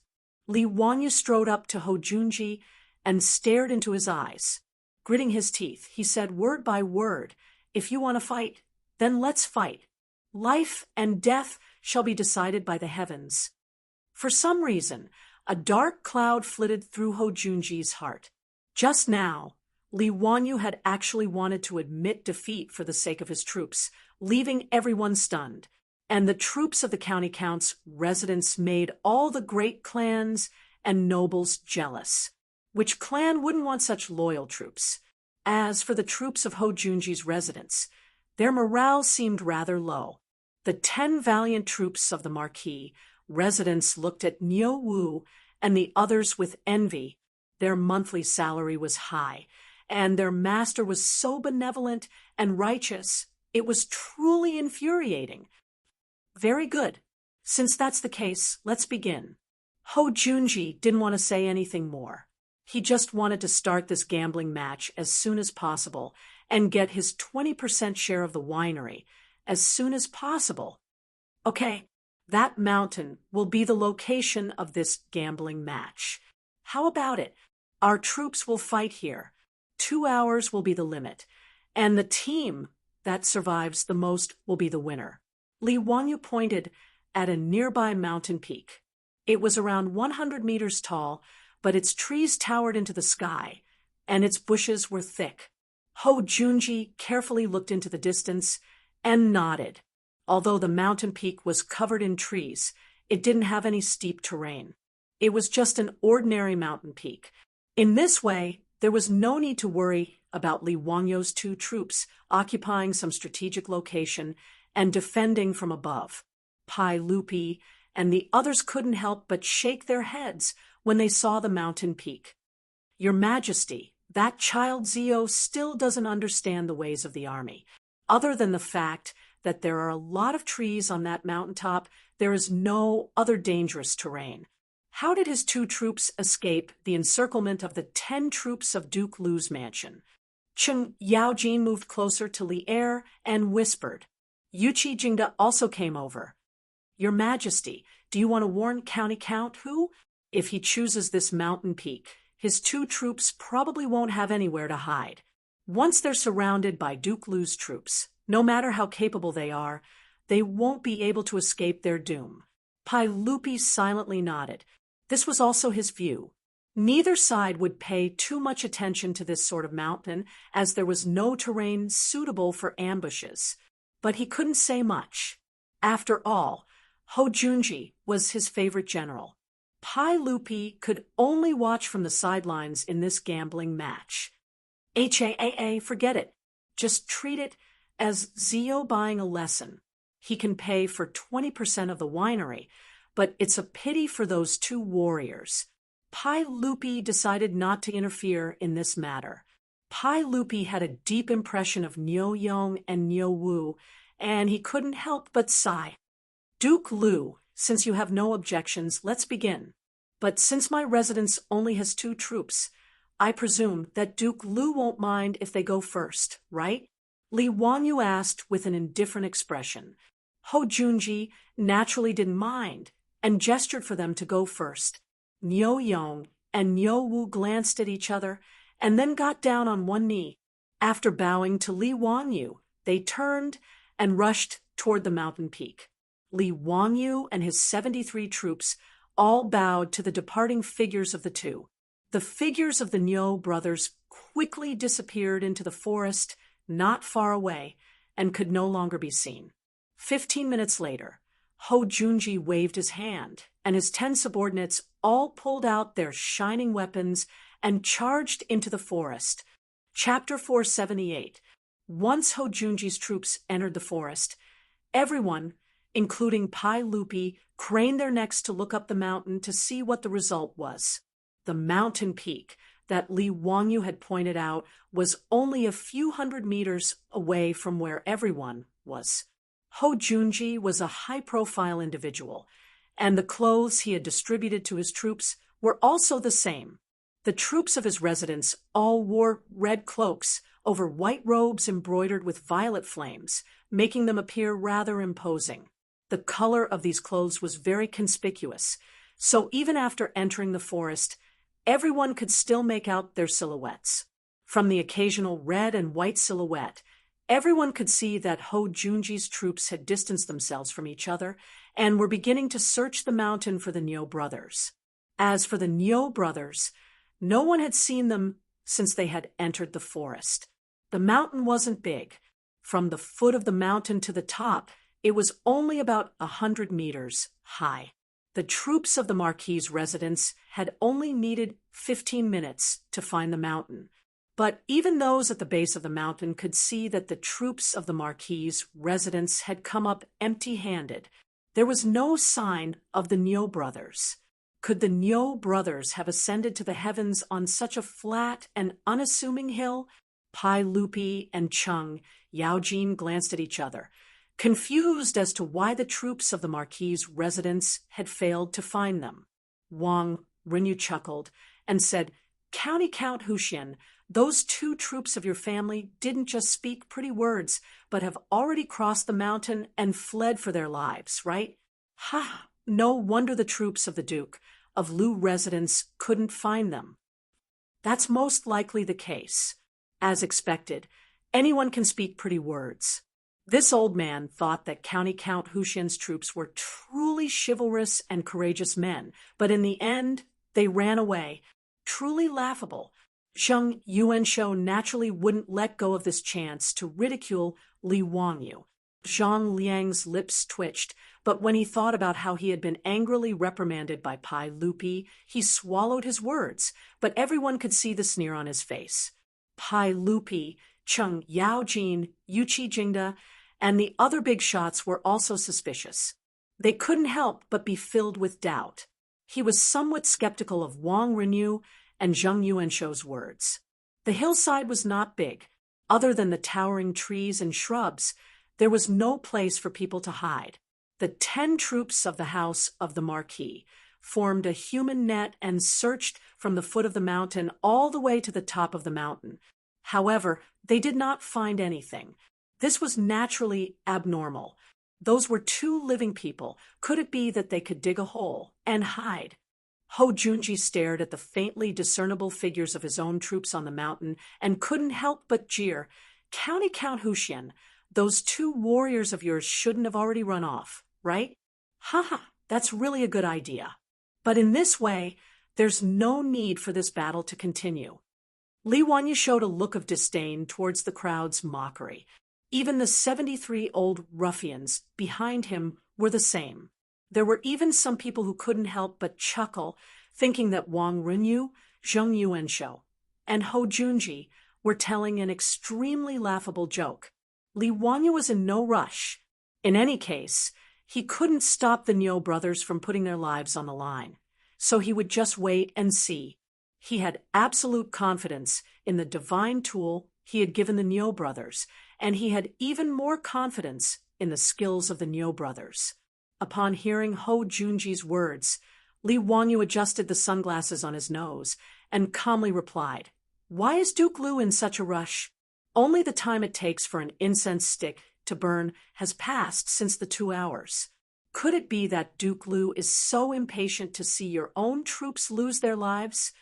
Li Wangyu strode up to Ho Junji and stared into his eyes. Gritting his teeth, he said word by word, "If you want to fight, then let's fight. Life and death shall be decided by the heavens." For some reason, a dark cloud flitted through Ho Junji's heart. Just now, Li Wangyu had actually wanted to admit defeat for the sake of his troops, leaving everyone stunned. And the troops of the county count's residents made all the great clans and nobles jealous. Which clan wouldn't want such loyal troops? As for the troops of Ho Junji's residents, their morale seemed rather low. The 10 valiant troops of the Marquis residents looked at Niu Wu and the others with envy. Their monthly salary was high, and their master was so benevolent and righteous, it was truly infuriating. "Very good. Since that's the case, let's begin." Ho Junji didn't want to say anything more. He just wanted to start this gambling match as soon as possible and get his 20% share of the winery as soon as possible. "Okay, that mountain will be the location of this gambling match. How about it? Our troops will fight here. 2 hours will be the limit, and the team that survives the most will be the winner." Li Wangyu pointed at a nearby mountain peak. It was around 100 meters tall, but its trees towered into the sky, and its bushes were thick. Ho Junji carefully looked into the distance and nodded. Although the mountain peak was covered in trees, it didn't have any steep terrain. It was just an ordinary mountain peak. In this way, there was no need to worry about Li Wangyu's 2 troops occupying some strategic location and defending from above. Pai Lupi and the others couldn't help but shake their heads when they saw the mountain peak. "Your Majesty, that child Zio still doesn't understand the ways of the army, other than the fact that there are a lot of trees on that mountaintop. There is no other dangerous terrain. How did his 2 troops escape the encirclement of the 10 troops of Duke Lu's mansion? Cheng Yaojin moved closer to Li Er and whispered. Yuqi Jingda also came over. Your Majesty, do you want to warn County Count Hu? If he chooses this mountain peak, his 2 troops probably won't have anywhere to hide. Once they're surrounded by Duke Lu's troops, no matter how capable they are, they won't be able to escape their doom. Pai Lupi silently nodded. This was also his view. Neither side would pay too much attention to this sort of mountain, as there was no terrain suitable for ambushes. But he couldn't say much. After all, Ho Junji was his favorite general. Pai Lupi could only watch from the sidelines in this gambling match. Forget it. Just treat it as Zio buying a lesson. He can pay for 20% of the winery, but it's a pity for those 2 warriors. Pai Lupi decided not to interfere in this matter. Pai Lupi had a deep impression of Niu Yong and Niu Wu, and he couldn't help but sigh. Duke Lu, since you have no objections, let's begin. But since my residence only has 2 troops, I presume that Duke Lu won't mind if they go first, right? Li Wangyu asked with an indifferent expression. Ho Junji naturally didn't mind and gestured for them to go first. Niu Yong and Niu Wu glanced at each other and then got down on one knee. After bowing to Li Wangyu, they turned and rushed toward the mountain peak. Li Wangyu and his 73 troops all bowed to the departing figures of the 2. The figures of the Niu brothers quickly disappeared into the forest not far away and could no longer be seen. 15 minutes later, Ho Junji waved his hand, and his 10 subordinates all pulled out their shining weapons and charged into the forest. Chapter 478. Once Ho Junji's troops entered the forest, everyone, including Pai Lupi, craned their necks to look up the mountain to see what the result was. The mountain peak that Li Wangyu had pointed out was only a few hundred meters away from where everyone was. Ho Junji was a high-profile individual, and the clothes he had distributed to his troops were also the same. The troops of his residence all wore red cloaks over white robes embroidered with violet flames, making them appear rather imposing. The color of these clothes was very conspicuous, so even after entering the forest, everyone could still make out their silhouettes. From the occasional red and white silhouette, everyone could see that Ho Junji's troops had distanced themselves from each other and were beginning to search the mountain for the Niu brothers. As for the Niu brothers, no one had seen them since they had entered the forest. The mountain wasn't big. From the foot of the mountain to the top, it was only about 100 meters high. The troops of the Marquis's residence had only needed 15 minutes to find the mountain. But even those at the base of the mountain could see that the troops of the Marquis's residence had come up empty-handed. There was no sign of the Niu brothers. Could the Niu brothers have ascended to the heavens on such a flat and unassuming hill? Pai Lupi and Cheng Yaojin glanced at each other, confused as to why the troops of the Marquis's residence had failed to find them. Wang Rinyu chuckled and said, County Count Huxian, those 2 troops of your family didn't just speak pretty words, but have already crossed the mountain and fled for their lives, right? Ha! No wonder the troops of the Duke of Lu residence couldn't find them. That's most likely the case. As expected, anyone can speak pretty words. This old man thought that County Count Huxian's troops were truly chivalrous and courageous men, but in the end, they ran away. Truly laughable. Zheng Yuanshou naturally wouldn't let go of this chance to ridicule Li Wangyu. Zhang Liang's lips twitched, but when he thought about how he had been angrily reprimanded by Pai Lupi, he swallowed his words, but everyone could see the sneer on his face. Pai Lupi, Cheng Yaojin, Yuqi Jingda, and the other big shots were also suspicious. They couldn't help but be filled with doubt. He was somewhat skeptical of Wang Rinyu and Zheng Yuanshou's words. The hillside was not big. Other than the towering trees and shrubs, There was no place for people to hide. The 10 troops of the house of the Marquis formed a human net and searched from the foot of the mountain all the way to the top of the mountain. However, they did not find anything. This was naturally abnormal. Those were 2 living people. Could it be that they could dig a hole and hide? Ho Junji stared at the faintly discernible figures of his own troops on the mountain and couldn't help but jeer. Count Huxian, those 2 warriors of yours shouldn't have already run off, right? Haha, that's really a good idea. But in this way, there's no need for this battle to continue. Li Wanyu showed a look of disdain towards the crowd's mockery. Even the 73 old ruffians behind him were the same. There were even some people who couldn't help but chuckle, thinking that Wang Renyu, Zheng Yuanshou, and Ho Junji were telling an extremely laughable joke. Li Wanyu was in no rush. In any case, he couldn't stop the Niu brothers from putting their lives on the line, so he would just wait and see. He had absolute confidence in the divine tool he had given the Niu brothers, and he had even more confidence in the skills of the Niu brothers. Upon hearing Ho Junji's words, Li Wanyu adjusted the sunglasses on his nose and calmly replied, "Why is Duke Lu in such a rush? Only the time it takes for an incense stick to burn has passed since the 2 hours. Could it be that Duke Lu is so impatient to see your own troops lose their lives?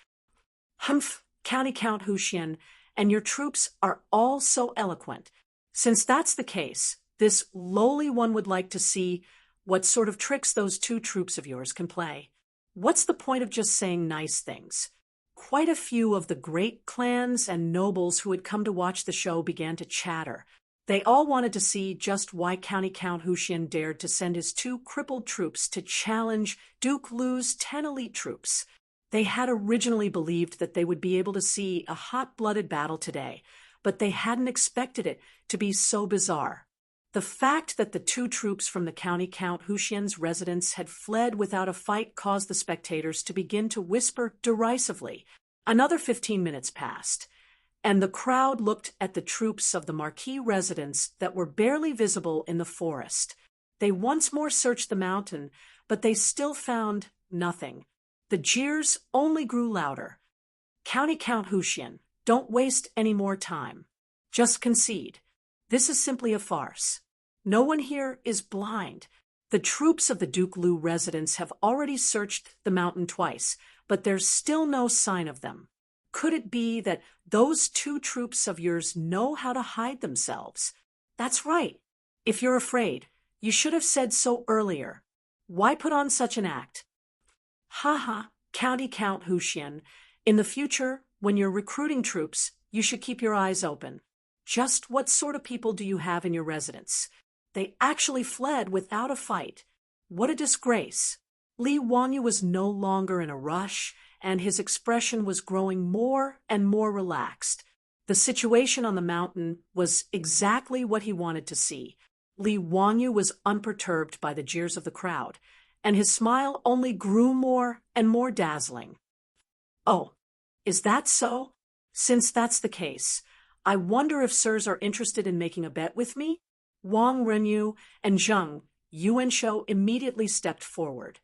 Humph, Count Huxian, and your troops are all so eloquent. Since that's the case, this lowly one would like to see what sort of tricks those 2 troops of yours can play. What's the point of just saying nice things?" Quite a few of the great clans and nobles who had come to watch the show began to chatter. They all wanted to see just why Count Huxian dared to send his 2 crippled troops to challenge Duke Lu's 10 elite troops. They had originally believed that they would be able to see a hot-blooded battle today, but they hadn't expected it to be so bizarre. The fact that the 2 troops from the Count Huxian's residence had fled without a fight caused the spectators to begin to whisper derisively. Another 15 minutes passed, and the crowd looked at the troops of the Marquis residence that were barely visible in the forest. They once more searched the mountain, but they still found nothing. The jeers only grew louder. Count Huxian, don't waste any more time. Just concede. This is simply a farce. No one here is blind. The troops of the Duke Lu residence have already searched the mountain twice, but there's still no sign of them. Could it be that those 2 troops of yours know how to hide themselves? That's right. If you're afraid, you should have said so earlier. Why put on such an act? Haha, Count Huxian. In the future, when you're recruiting troops, you should keep your eyes open. Just what sort of people do you have in your residence? They actually fled without a fight. What a disgrace. Li Wanyu was no longer in a rush, and his expression was growing more and more relaxed. The situation on the mountain was exactly what he wanted to see. Li Wanyu was unperturbed by the jeers of the crowd, and his smile only grew more and more dazzling. "Oh, is that so? Since that's the case, I wonder if sirs are interested in making a bet with me?" Wang Renyu and Zheng Yuanshou immediately stepped forward.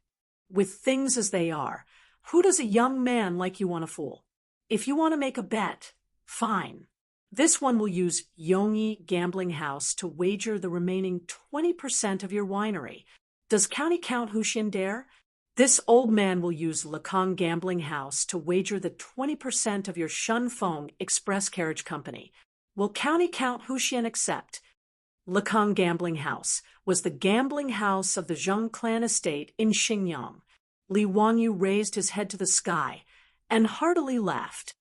"With things as they are, who does a young man like you want to fool? If you want to make a bet, fine. This one will use Yongyi Gambling House to wager the remaining 20% of your winery. Does Count Huxian dare? This old man will use Lekong Gambling House to wager the 20% of your Shunfeng Express Carriage Company. Will Count Huxian accept?" Lekong Gambling House was the gambling house of the Zheng clan estate in Xinjiang. Li Wanyu raised his head to the sky and heartily laughed.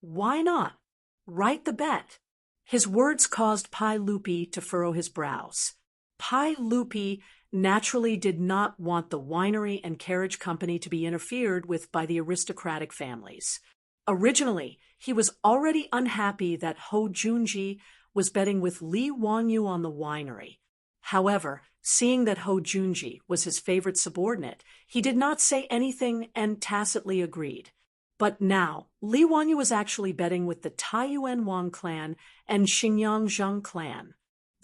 "Why not? Write the bet." His words caused Pai Lupi to furrow his brows. Pai Lupi naturally did not want the winery and carriage company to be interfered with by the aristocratic families. Originally, he was already unhappy that Ho Junji was betting with Li Wanyu on the winery. However, seeing that Ho Junji was his favorite subordinate, he did not say anything and tacitly agreed. But now, Li Wanyu was actually betting with the Taiyuan Wang clan and Xinjiang Zheng clan.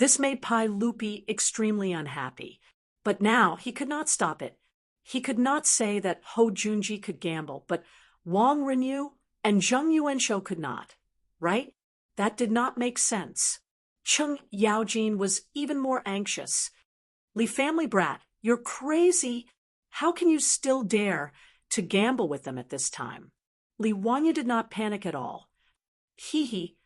This made Pai Lupi extremely unhappy. But now he could not stop it. He could not say that Ho Junji could gamble, but Wang Renyu and Zheng Yuanshou could not. Right? That did not make sense. Cheng Yaojin was even more anxious. Li family brat, you're crazy. How can you still dare to gamble with them at this time? Li Wanya did not panic at all. Hee,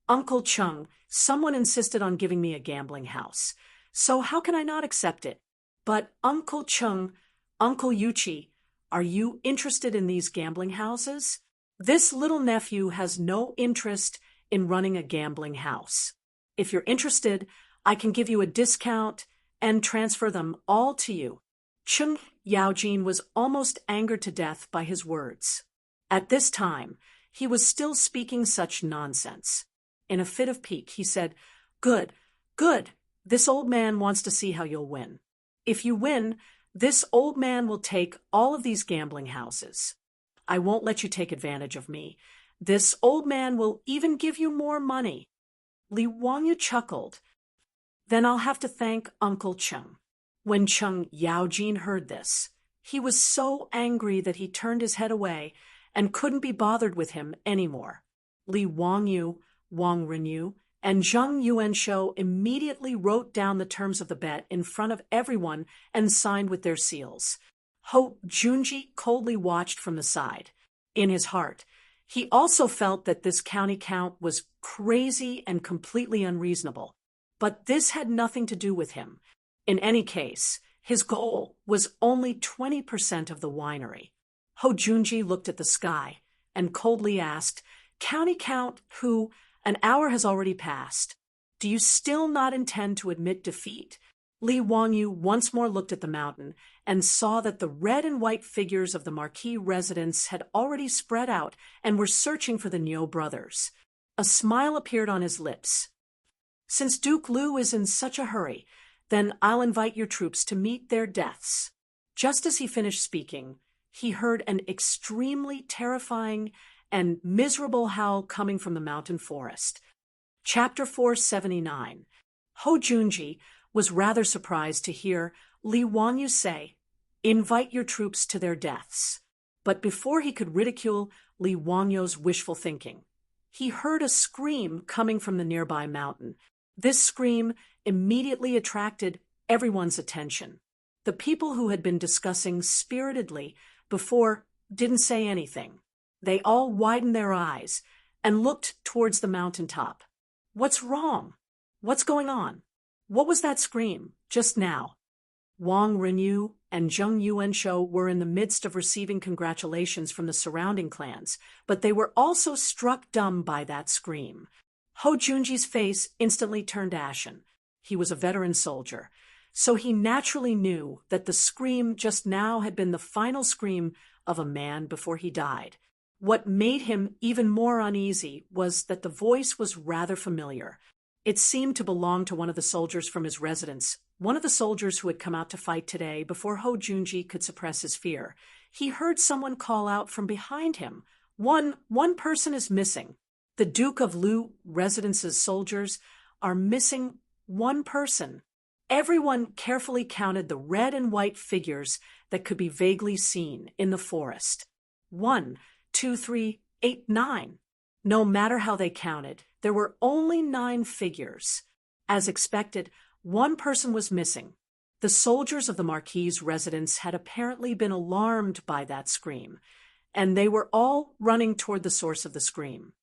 Uncle Cheng, someone insisted on giving me a gambling house. So how can I not accept it? But Uncle Cheng, Uncle Yuchi, are you interested in these gambling houses? This little nephew has no interest in running a gambling house. If you're interested, I can give you a discount and transfer them all to you. Cheng Yaojin was almost angered to death by his words. At this time, he was still speaking such nonsense. In a fit of pique, he said, Good, good. This old man wants to see how you'll win. If you win, this old man will take all of these gambling houses. I won't let you take advantage of me. This old man will even give you more money. Li Wangyu chuckled. Then I'll have to thank Uncle Cheng. When Cheng Yaojin heard this, he was so angry that he turned his head away and couldn't be bothered with him anymore. Li Wangyu, Wang Renyu, and Zheng Yuanshou immediately wrote down the terms of the bet in front of everyone and signed with their seals. Ho Junji coldly watched from the side. In his heart, he also felt that this county count was crazy and completely unreasonable. But this had nothing to do with him. In any case, his goal was only 20% of the winery. Ho Junji looked at the sky and coldly asked, County count who? An hour has already passed. Do you still not intend to admit defeat? Li Wangyu once more looked at the mountain and saw that the red and white figures of the Marquis residents had already spread out and were searching for the Niu brothers. A smile appeared on his lips. Since Duke Lu is in such a hurry, then I'll invite your troops to meet their deaths. Just as he finished speaking, he heard an extremely terrifying and miserable howl coming from the mountain forest. Chapter 479. Ho Junji was rather surprised to hear Li Wangyu say, Invite your troops to their deaths. But before he could ridicule Li Wangyu's wishful thinking, he heard a scream coming from the nearby mountain. This scream immediately attracted everyone's attention. The people who had been discussing spiritedly before didn't say anything. They all widened their eyes and looked towards the mountaintop. What's wrong? What's going on? What was that scream just now? Wang Renyu and Zheng Yuanshou were in the midst of receiving congratulations from the surrounding clans, but they were also struck dumb by that scream. Ho Junji's face instantly turned ashen. He was a veteran soldier, so he naturally knew that the scream just now had been the final scream of a man before he died. What made him even more uneasy was that the voice was rather familiar. It seemed to belong to one of the soldiers from his residence, one of the soldiers who had come out to fight today before Ho Junji could suppress his fear. He heard someone call out from behind him, One person is missing. The Duke of Lu residence's soldiers are missing one person. Everyone carefully counted the red and white figures that could be vaguely seen in the forest. 1, 2, 3, 8, 9. No matter how they counted, there were only 9 figures. As expected, one person was missing. The soldiers of the Marquis's residence had apparently been alarmed by that scream, and they were all running toward the source of the scream.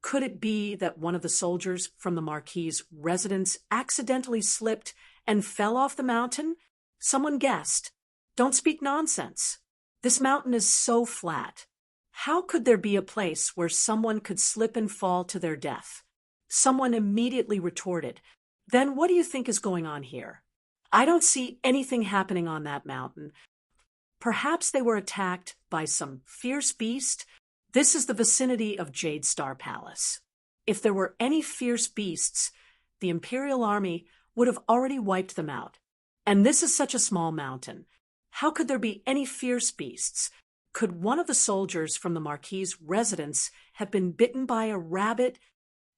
Could it be that one of the soldiers from the Marquis's residence accidentally slipped and fell off the mountain? Someone guessed. Don't speak nonsense. This mountain is so flat. How could there be a place where someone could slip and fall to their death? Someone immediately retorted, Then what do you think is going on here? I don't see anything happening on that mountain. Perhaps they were attacked by some fierce beast? This is the vicinity of Jade Star Palace. If there were any fierce beasts, the Imperial Army would have already wiped them out. And this is such a small mountain. How could there be any fierce beasts? Could one of the soldiers from the Marquis's residence have been bitten by a rabbit?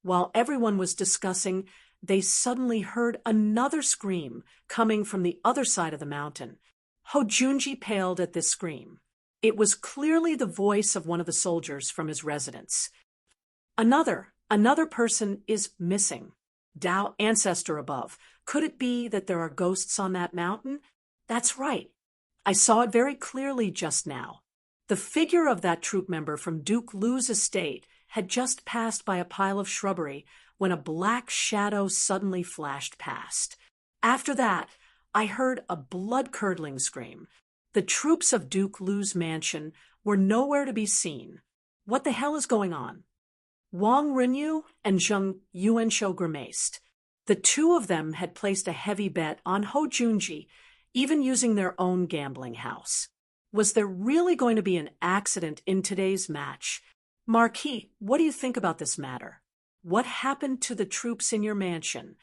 While everyone was discussing they suddenly heard another scream coming from the other side of the mountain. Hojunji paled at this scream. It was clearly the voice of one of the soldiers from his residence. Another person is missing. Tao, ancestor above. Could it be that there are ghosts on that mountain? That's right. I saw it very clearly just now. The figure of that troop member from Duke Lu's estate had just passed by a pile of shrubbery when a black shadow suddenly flashed past. After that, I heard a blood-curdling scream. The troops of Duke Lu's mansion were nowhere to be seen. What the hell is going on? Wang Renyu and Zheng Yuanshou grimaced. The two of them had placed a heavy bet on Hojunji, even using their own gambling house. Was there really going to be an accident in today's match? Marquis, what do you think about this matter? What happened to the troops in your mansion?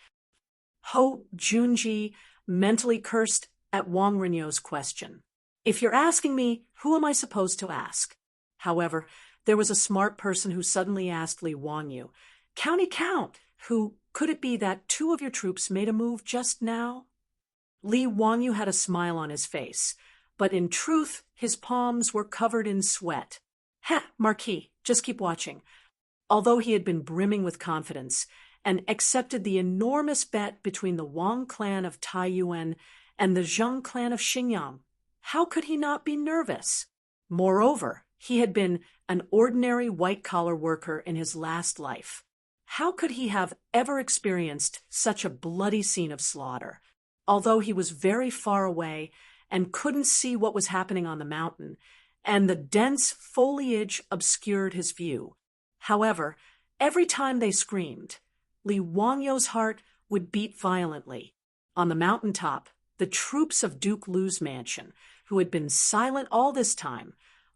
Hojunji mentally cursed at Wang Renyu's question. If you're asking me, who am I supposed to ask? However, there was a smart person who suddenly asked Li Wangyu, County Count, could it be that two of your troops made a move just now? Li Wangyu had a smile on his face, but in truth, his palms were covered in sweat. Marquis, just keep watching. Although he had been brimming with confidence and accepted the enormous bet between the Wang clan of Taiyuan and the Zheng clan of Xinjiang, how could he not be nervous? Moreover, he had been an ordinary white-collar worker in his last life. How could he have ever experienced such a bloody scene of slaughter? Although he was very far away and couldn't see what was happening on the mountain, and the dense foliage obscured his view. However, every time they screamed, Li Wangyu's heart would beat violently. On the mountaintop, the troops of Duke Lu's mansion, who had been silent all this time,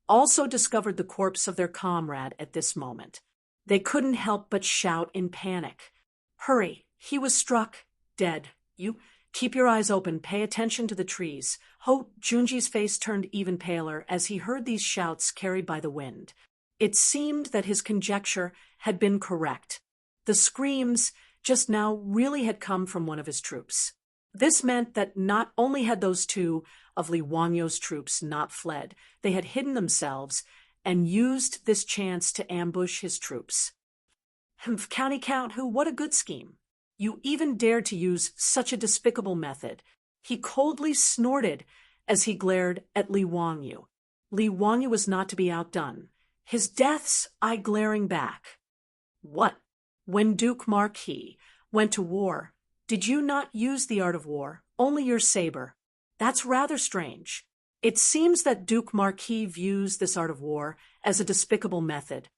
also discovered the corpse of their comrade at this moment. They couldn't help but shout in panic. Hurry, he was struck, dead. You keep your eyes open, pay attention to the trees. Hojunji's face turned even paler as he heard these shouts carried by the wind. It seemed that his conjecture had been correct. The screams just now really had come from one of his troops. This meant that not only had those two of Li Wangyu's troops not fled, they had hidden themselves and used this chance to ambush his troops. County Count, what a good scheme. You even dared to use such a despicable method. He coldly snorted as he glared at Li Wangyu. Li Wangyu was not to be outdone, his death's eye glaring back. What? When Duke Marquis went to war, did you not use the art of war, only your saber? That's rather strange. It seems that Duke Marquis views this art of war as a despicable method.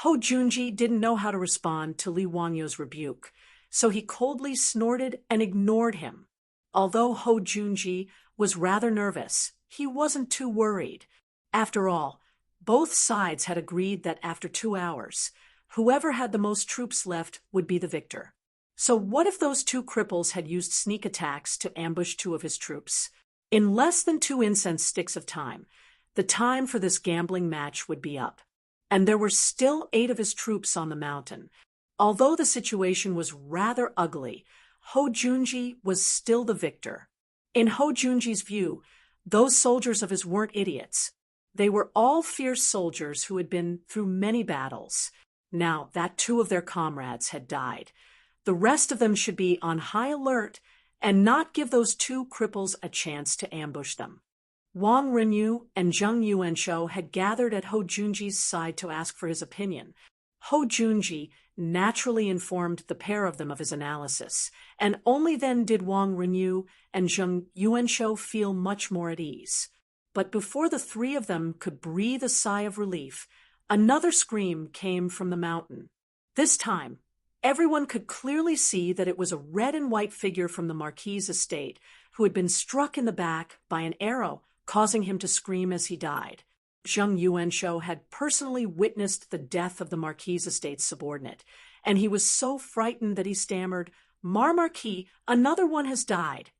Hojunji didn't know how to respond to Li Wangyu's rebuke, so he coldly snorted and ignored him. Although Hojunji was rather nervous, he wasn't too worried. After all, both sides had agreed that after 2 hours, whoever had the most troops left would be the victor. So what if those two cripples had used sneak attacks to ambush two of his troops? In less than 2 incense sticks of time, the time for this gambling match would be up. And there were still 8 of his troops on the mountain. Although the situation was rather ugly, Hojunji was still the victor. In Hojunji's view, those soldiers of his weren't idiots. They were all fierce soldiers who had been through many battles. Now that 2 of their comrades had died, the rest of them should be on high alert and not give those 2 cripples a chance to ambush them. Wang Renyu and Zheng Yuanshou had gathered at Hojunji's side to ask for his opinion. Hojunji naturally informed the pair of them of his analysis, and only then did Wang Renyu and Zheng Yuanshou feel much more at ease. But before the 3 of them could breathe a sigh of relief, another scream came from the mountain. This time, everyone could clearly see that it was a red and white figure from the Marquis' estate who had been struck in the back by an arrow, causing him to scream as he died. Zheng Yuanshou had personally witnessed the death of the Marquis' estate's subordinate, and he was so frightened that he stammered, Marquis, another one has died.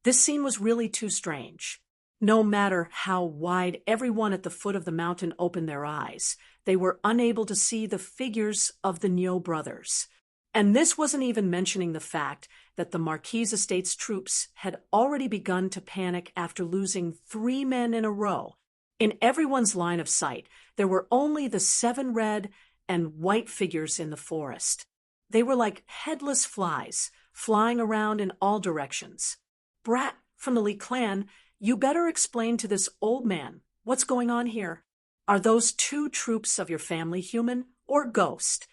This scene was really too strange. No matter how wide everyone at the foot of the mountain opened their eyes, they were unable to see the figures of the Nyo brothers. And this wasn't even mentioning the fact that the Marquis estate's troops had already begun to panic after losing 3 men in a row. In everyone's line of sight, there were only the 7 red and white figures in the forest. They were like headless flies, flying around in all directions. "Brat from the Li clan, you better explain to this old man what's going on here. Are those 2 troops of your family human or ghost?"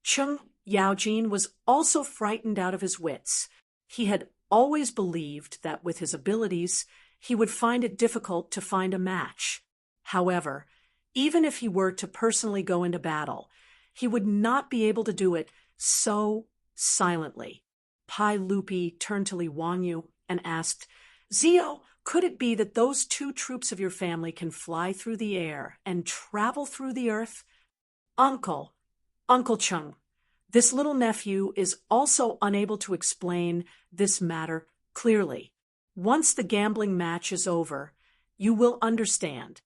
Chung Yaojin was also frightened out of his wits. He had always believed that with his abilities, he would find it difficult to find a match. However, even if he were to personally go into battle, he would not be able to do it so silently. Pai Lupi turned to Li Wangyu and asked, "Zio, could it be that those 2 troops of your family can fly through the air and travel through the earth?" Uncle Chung, this little nephew is also unable to explain this matter clearly. Once the gambling match is over, you will understand.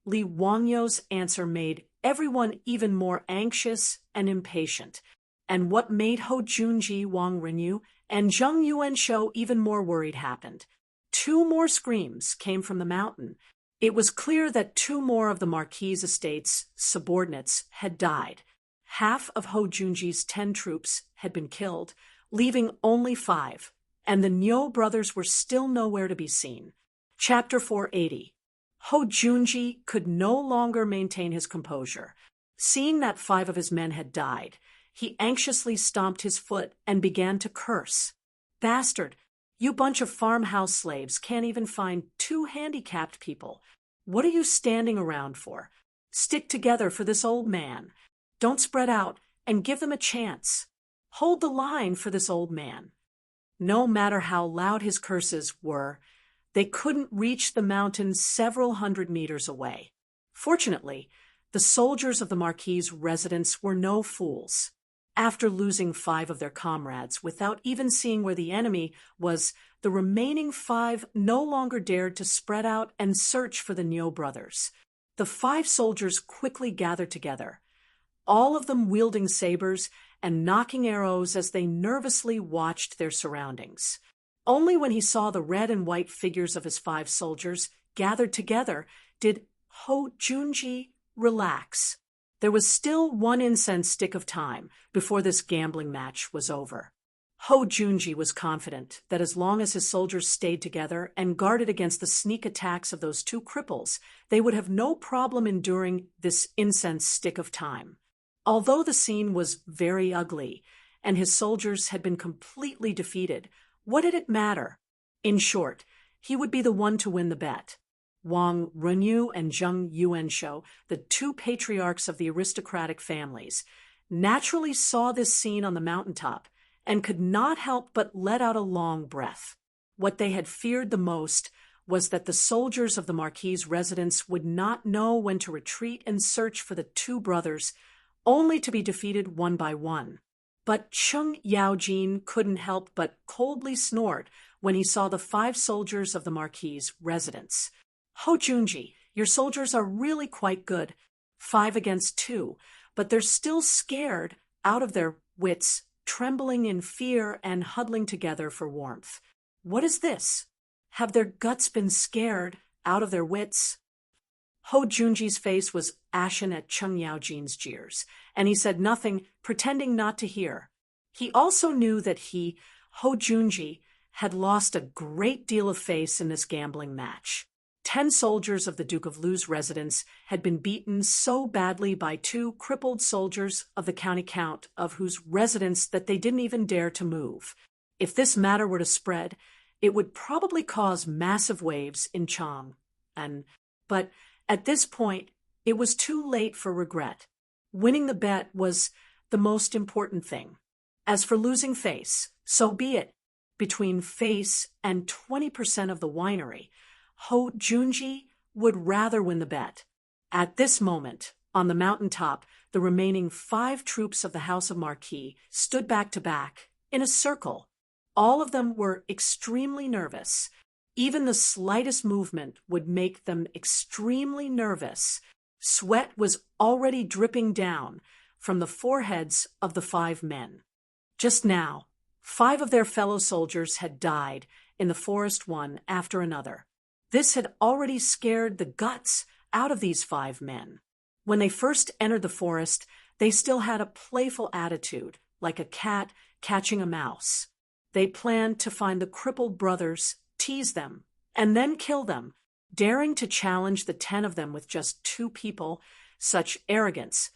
Li Wangyu's answer made everyone even more anxious and impatient. And what made Ho Junji, Wang Renyu, and Zheng Yuanshou even more worried happened. 2 more screams came from the mountain. It was clear that 2 more of the Marquis estate's subordinates had died. Half of Ho Junji's 10 troops had been killed, leaving only 5, and the Nyo brothers were still nowhere to be seen. Chapter 480. Ho Junji could no longer maintain his composure. Seeing that 5 of his men had died, he anxiously stomped his foot and began to curse. "Bastard! You bunch of farmhouse slaves can't even find 2 handicapped people. What are you standing around for? Stick together for this old man. Don't spread out and give them a chance. Hold the line for this old man." No matter how loud his curses were, they couldn't reach the mountain several hundred meters away. Fortunately, the soldiers of the Marquis' residence were no fools. After losing 5 of their comrades without even seeing where the enemy was, the remaining 5 no longer dared to spread out and search for the Nyo brothers. The 5 soldiers quickly gathered together, all of them wielding sabers and knocking arrows as they nervously watched their surroundings. Only when he saw the red and white figures of his 5 soldiers gathered together did Ho Junji relax. There was still 1 incense stick of time before this gambling match was over. Ho Junji was confident that as long as his soldiers stayed together and guarded against the sneak attacks of those 2 cripples, they would have no problem enduring this incense stick of time. Although the scene was very ugly, and his soldiers had been completely defeated, what did it matter? In short, he would be the one to win the bet. Wang Renyu and Zheng Yuanshou, the 2 patriarchs of the aristocratic families, naturally saw this scene on the mountaintop and could not help but let out a long breath. What they had feared the most was that the soldiers of the Marquis' residence would not know when to retreat and search for the 2 brothers, only to be defeated one by one. But Chung Yaojin couldn't help but coldly snort when he saw the 5 soldiers of the Marquis' residence. "Ho Junji, your soldiers are really quite good, 5 against 2, but they're still scared out of their wits, trembling in fear and huddling together for warmth. What is this? Have their guts been scared out of their wits?" Ho Junji's face was ashen at Chung Yaojin's jeers, and he said nothing, pretending not to hear. He also knew that he, Ho Junji, had lost a great deal of face in this gambling match. 10 soldiers of the Duke of Lu's residence had been beaten so badly by 2 crippled soldiers of the county count of whose residence that they didn't even dare to move. If this matter were to spread, it would probably cause massive waves in Chang. But at this point, it was too late for regret. Winning the bet was the most important thing. As for losing face, so be it. Between face and 20% of the winery, Ho Junji would rather win the bet. At this moment, on the mountaintop, the remaining 5 troops of the House of Marquis stood back to back, in a circle. All of them were extremely nervous. Even the slightest movement would make them extremely nervous. Sweat was already dripping down from the foreheads of the 5 men. Just now, 5 of their fellow soldiers had died in the forest one after another. This had already scared the guts out of these 5 men. When they first entered the forest, they still had a playful attitude, like a cat catching a mouse. They planned to find the crippled brothers, tease them, and then kill them, daring to challenge the 10 of them with just 2 people. Such arrogance.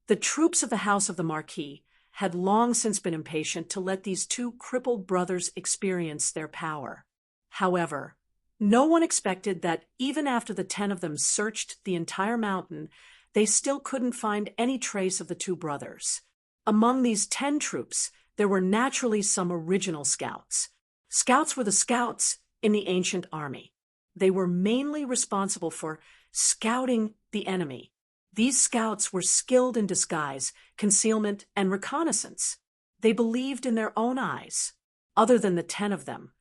The troops of the House of the Marquis had long since been impatient to let these 2 crippled brothers experience their power. However, no one expected that even after the 10 of them searched the entire mountain, they still couldn't find any trace of the 2 brothers. Among these 10 troops, there were naturally some original scouts. Scouts were the scouts in the ancient army. They were mainly responsible for scouting the enemy. These scouts were skilled in disguise, concealment, and reconnaissance. They believed in their own eyes. Other than the 10 of them,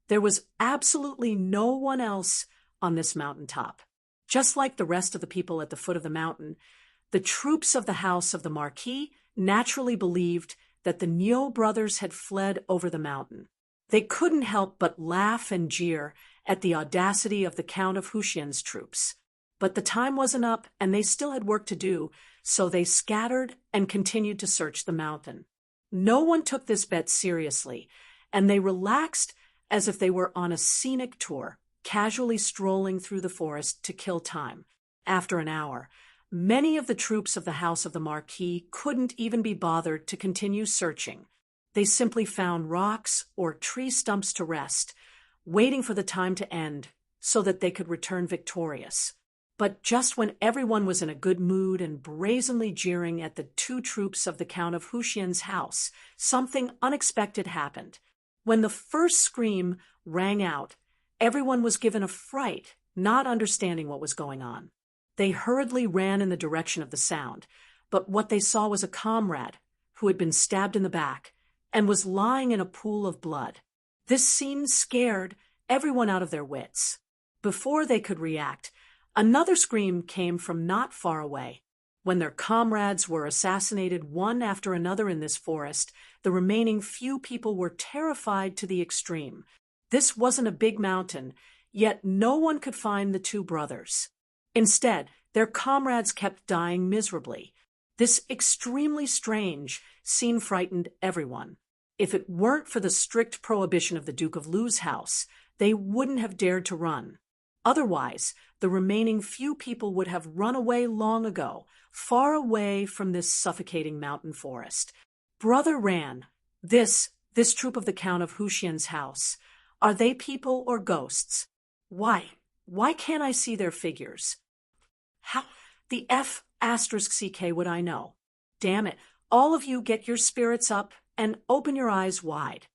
there was absolutely no one else on this mountaintop. Just like the rest of the people at the foot of the mountain, the troops of the House of the Marquis naturally believed that the Nio brothers had fled over the mountain. They couldn't help but laugh and jeer at the audacity of the Count of Huxian's troops. But the time wasn't up, and they still had work to do, so they scattered and continued to search the mountain. No one took this bet seriously, and they relaxed as if they were on a scenic tour, casually strolling through the forest to kill time. After an hour, many of the troops of the House of the Marquis couldn't even be bothered to continue searching. They simply found rocks or tree stumps to rest, waiting for the time to end so that they could return victorious. But just when everyone was in a good mood and brazenly jeering at the 2 troops of the Count of Huxian's house, something unexpected happened. When the first scream rang out, everyone was given a fright, not understanding what was going on. They hurriedly ran in the direction of the sound, but what they saw was a comrade who had been stabbed in the back and was lying in a pool of blood. This scene scared everyone out of their wits. Before they could react, another scream came from not far away. When their comrades were assassinated one after another in this forest, the remaining few people were terrified to the extreme. This wasn't a big mountain, yet no one could find the 2 brothers. Instead, their comrades kept dying miserably. This extremely strange scene frightened everyone. If it weren't for the strict prohibition of the Duke of Lu's house, they wouldn't have dared to run. Otherwise, the remaining few people would have run away long ago, far away from this suffocating mountain forest. Brother Ran, this troop of the Count of Huxian's house, are they people or ghosts? Why can't I see their figures? How the F***ck would I know? Damn it, all of you get your spirits up and open your eyes wide.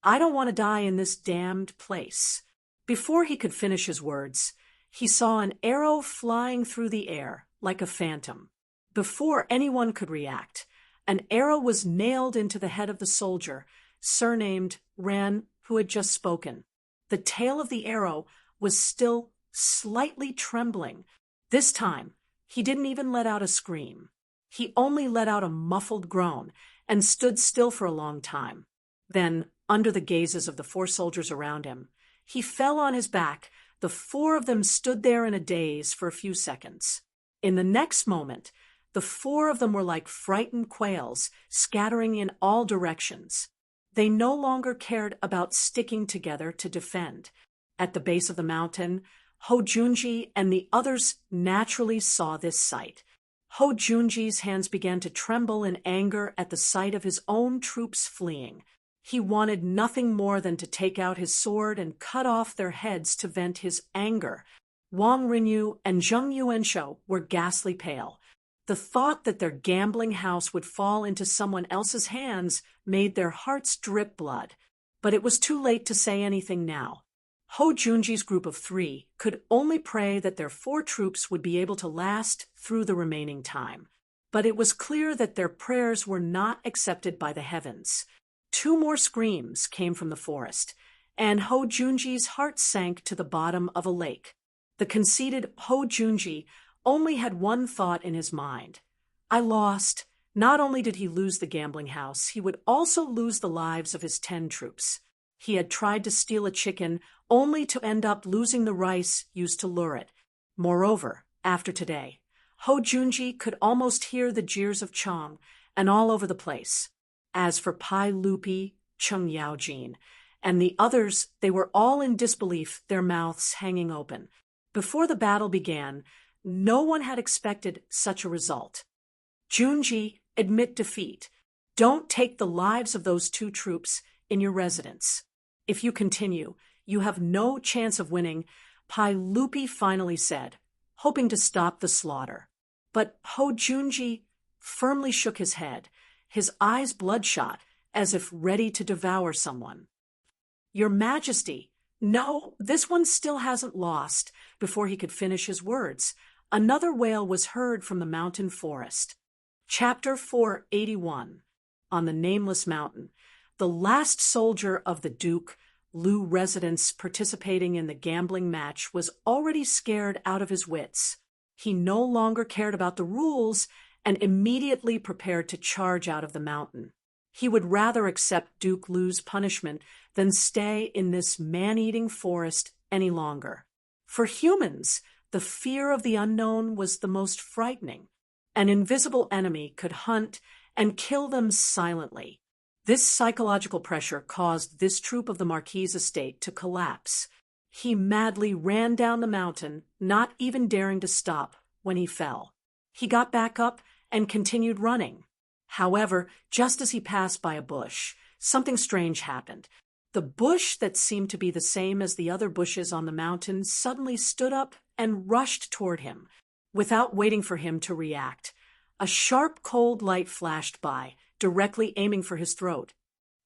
I don't want to die in this damned place. Before he could finish his words, he saw an arrow flying through the air like a phantom. Before anyone could react, an arrow was nailed into the head of the soldier, surnamed Ran, who had just spoken. The tail of the arrow was still slightly trembling. This time, he didn't even let out a scream. He only let out a muffled groan and stood still for a long time. Then, under the gazes of the 4 soldiers around him, he fell on his back. The 4 of them stood there in a daze for a few seconds. In the next moment, the 4 of them were like frightened quails, scattering in all directions. They no longer cared about sticking together to defend. At the base of the mountain, Ho Junji and the others naturally saw this sight. Ho Junji's hands began to tremble in anger at the sight of his own troops fleeing. He wanted nothing more than to take out his sword and cut off their heads to vent his anger. Wang Rinyu and Zheng Yuanshou were ghastly pale. The thought that their gambling house would fall into someone else's hands made their hearts drip blood. But it was too late to say anything now. Ho Junji's group of 3 could only pray that their 4 troops would be able to last through the remaining time. But it was clear that their prayers were not accepted by the heavens. 2 more screams came from the forest, and Ho Junji's heart sank to the bottom of a lake. The conceited Ho Junji only had one thought in his mind. I lost, Not only did he lose the gambling house, he would also lose the lives of his 10 troops. He had tried to steal a chicken only to end up losing the rice used to lure it. Moreover, after today, Ho Junji could almost hear the jeers of Chong and all over the place. As for Pai Lupi, Chung Yaojin, and the others, they were all in disbelief, their mouths hanging open. Before the battle began, no one had expected such a result. Junji, admit defeat. Don't take the lives of those 2 troops in your residence. If you continue, you have no chance of winning, Pai Lupi finally said, hoping to stop the slaughter. But Ho Junji firmly shook his head, his eyes bloodshot, as if ready to devour someone. Your Majesty, no, this one still hasn't lost. Before he could finish his words, another wail was heard from the mountain forest. Chapter 481. On the Nameless Mountain, the last soldier of the Duke Lu residence participating in the gambling match was already scared out of his wits. He no longer cared about the rules and immediately prepared to charge out of the mountain. He would rather accept Duke Lu's punishment than stay in this man-eating forest any longer. For humans, the fear of the unknown was the most frightening. An invisible enemy could hunt and kill them silently. This psychological pressure caused this troop of the Marquis' estate to collapse. He madly ran down the mountain, not even daring to stop when he fell. He got back up and continued running. However, just as he passed by a bush, something strange happened. The bush that seemed to be the same as the other bushes on the mountain suddenly stood up and rushed toward him. Without waiting for him to react, a sharp, cold light flashed by, directly aiming for his throat.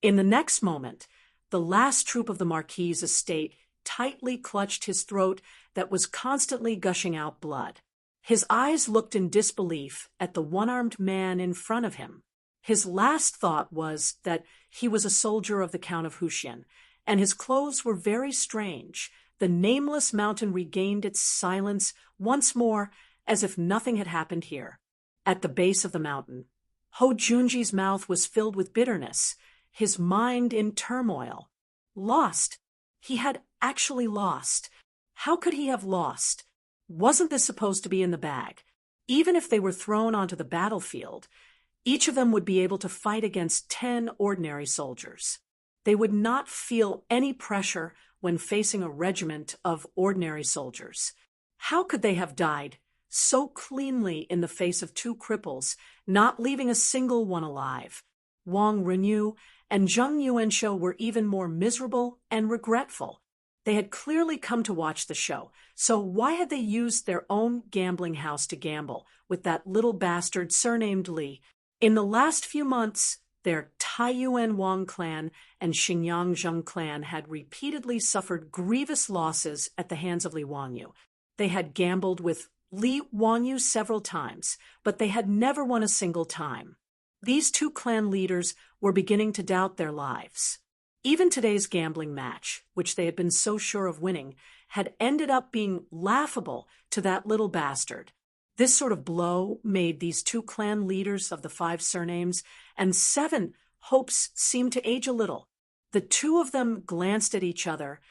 In the next moment, the last troop of the Marquis' estate tightly clutched his throat that was constantly gushing out blood. His eyes looked in disbelief at the one-armed man in front of him. His last thought was that he was a soldier of the Count of Huxian, and his clothes were very strange. The nameless mountain regained its silence once more, as if nothing had happened here. At the base of the mountain, Ho Junji's mouth was filled with bitterness, his mind in turmoil. Lost. He had actually lost. How could he have lost? Wasn't this supposed to be in the bag? Even if they were thrown onto the battlefield, each of them would be able to fight against 10 ordinary soldiers. They would not feel any pressure when facing a regiment of ordinary soldiers. How could they have died so cleanly in the face of 2 cripples, not leaving a single one alive? Wang Renyu and Zheng Yuanshou were even more miserable and regretful. They had clearly come to watch the show, so why had they used their own gambling house to gamble with that little bastard surnamed Li? In the last few months, their Taiyuan Wang clan and Xinjiang Zheng clan had repeatedly suffered grievous losses at the hands of Li Wangyu. They had gambled with Li Wangyu several times, but they had never won a single time. These 2 clan leaders were beginning to doubt their lives. Even today's gambling match, which they had been so sure of winning, had ended up being laughable to that little bastard. This sort of blow made these 2 clan leaders of the 5 surnames and 7 hopes seem to age a little. The 2 of them glanced at each other,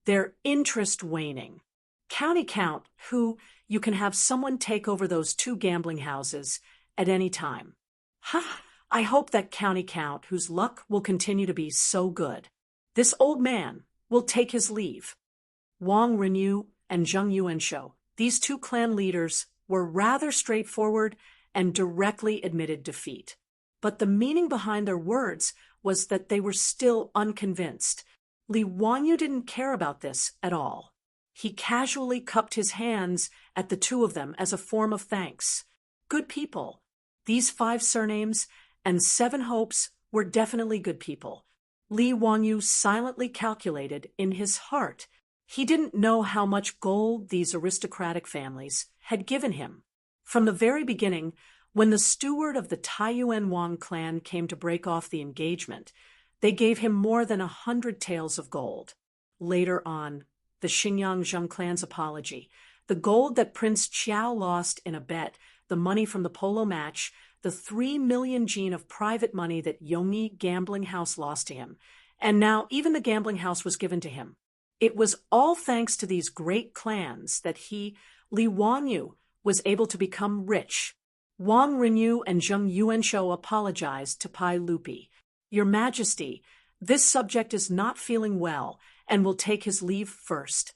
their interest waning. County Count, who you can have someone take over those 2 gambling houses at any time. Ha! I hope that County Count, whose luck will continue to be so good. This old man will take his leave. Wang Renyu and Zheng Yuanshou, these 2 clan leaders, were rather straightforward and directly admitted defeat. But the meaning behind their words was that they were still unconvinced. Li Wangyu didn't care about this at all. He casually cupped his hands at the 2 of them as a form of thanks. Good people. These 5 surnames and 7 hopes were definitely good people. Li Wangyu silently calculated in his heart. He didn't know how much gold these aristocratic families had given him. From the very beginning, when the steward of the Taiyuan Wang clan came to break off the engagement, they gave him more than 100 taels of gold. Later on, the Xinjiang Zheng clan's apology, the gold that Prince Qiao lost in a bet, the money from the polo match, the 3 million gene of private money that Yongi gambling house lost to him, and now even the gambling house was given to him. It was all thanks to these great clans that he, Li Wanyu, was able to become rich. Wang Renyu and Zheng Yuanshou apologized to Pai Lupi. Your Majesty, this subject is not feeling well and will take his leave first.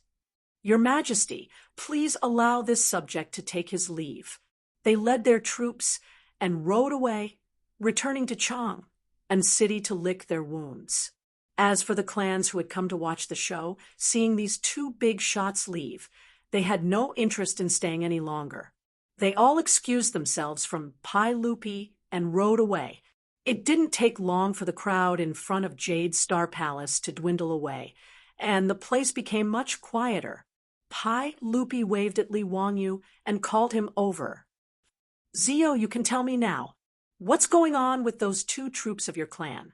Your Majesty, please allow this subject to take his leave. They led their troops and rode away, returning to Chang and city to lick their wounds. As for the clans who had come to watch the show, seeing these two big shots leave, they had no interest in staying any longer. They all excused themselves from Pai Lupi and rode away. It didn't take long for the crowd in front of Jade's Star Palace to dwindle away, and the place became much quieter. Pai Lupi waved at Li Wanyu and called him over. Zio, you can tell me now. What's going on with those two troops of your clan?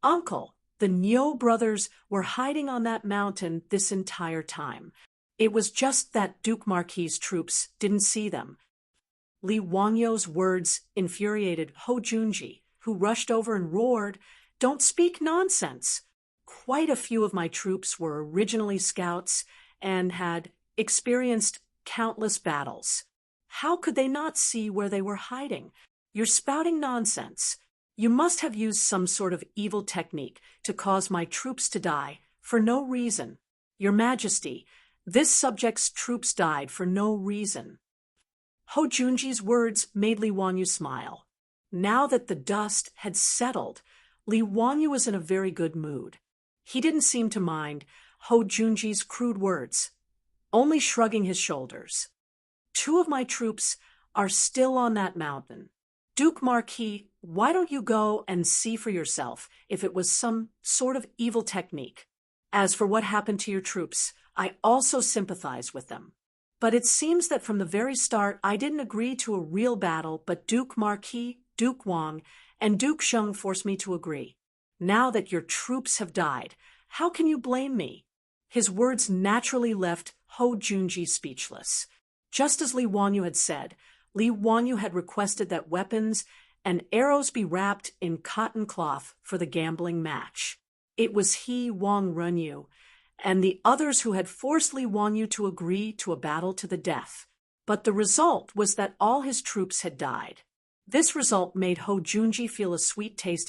Uncle, the Nyo brothers were hiding on that mountain this entire time. It was just that Duke Marquis's troops didn't see them. Li Wangyou's words infuriated Ho Junji, who rushed over and roared, "Don't speak nonsense! Quite a few of my troops were originally scouts and had experienced countless battles. How could they not see where they were hiding? You're spouting nonsense. You must have used some sort of evil technique to cause my troops to die for no reason. Your Majesty, this subject's troops died for no reason." Ho Junji's words made Li Wanyu smile. Now that the dust had settled, Li Wanyu was in a very good mood. He didn't seem to mind Ho Junji's crude words, only shrugging his shoulders. "Two of my troops are still on that mountain. Duke Marquis, why don't you go and see for yourself if it was some sort of evil technique? As for what happened to your troops, I also sympathize with them. But it seems that from the very start I didn't agree to a real battle, but Duke Marquis, Duke Wang, and Duke Sheng forced me to agree. Now that your troops have died, how can you blame me?" His words naturally left Ho Junji speechless. Just as Li Wanyu had said, Li Wanyu had requested that weapons and arrows be wrapped in cotton cloth for the gambling match. It was he, Wang Renyu, and the others who had forced Li Wanyu to agree to a battle to the death. But the result was that all his troops had died. This result made Ho Junji feel a sweet taste in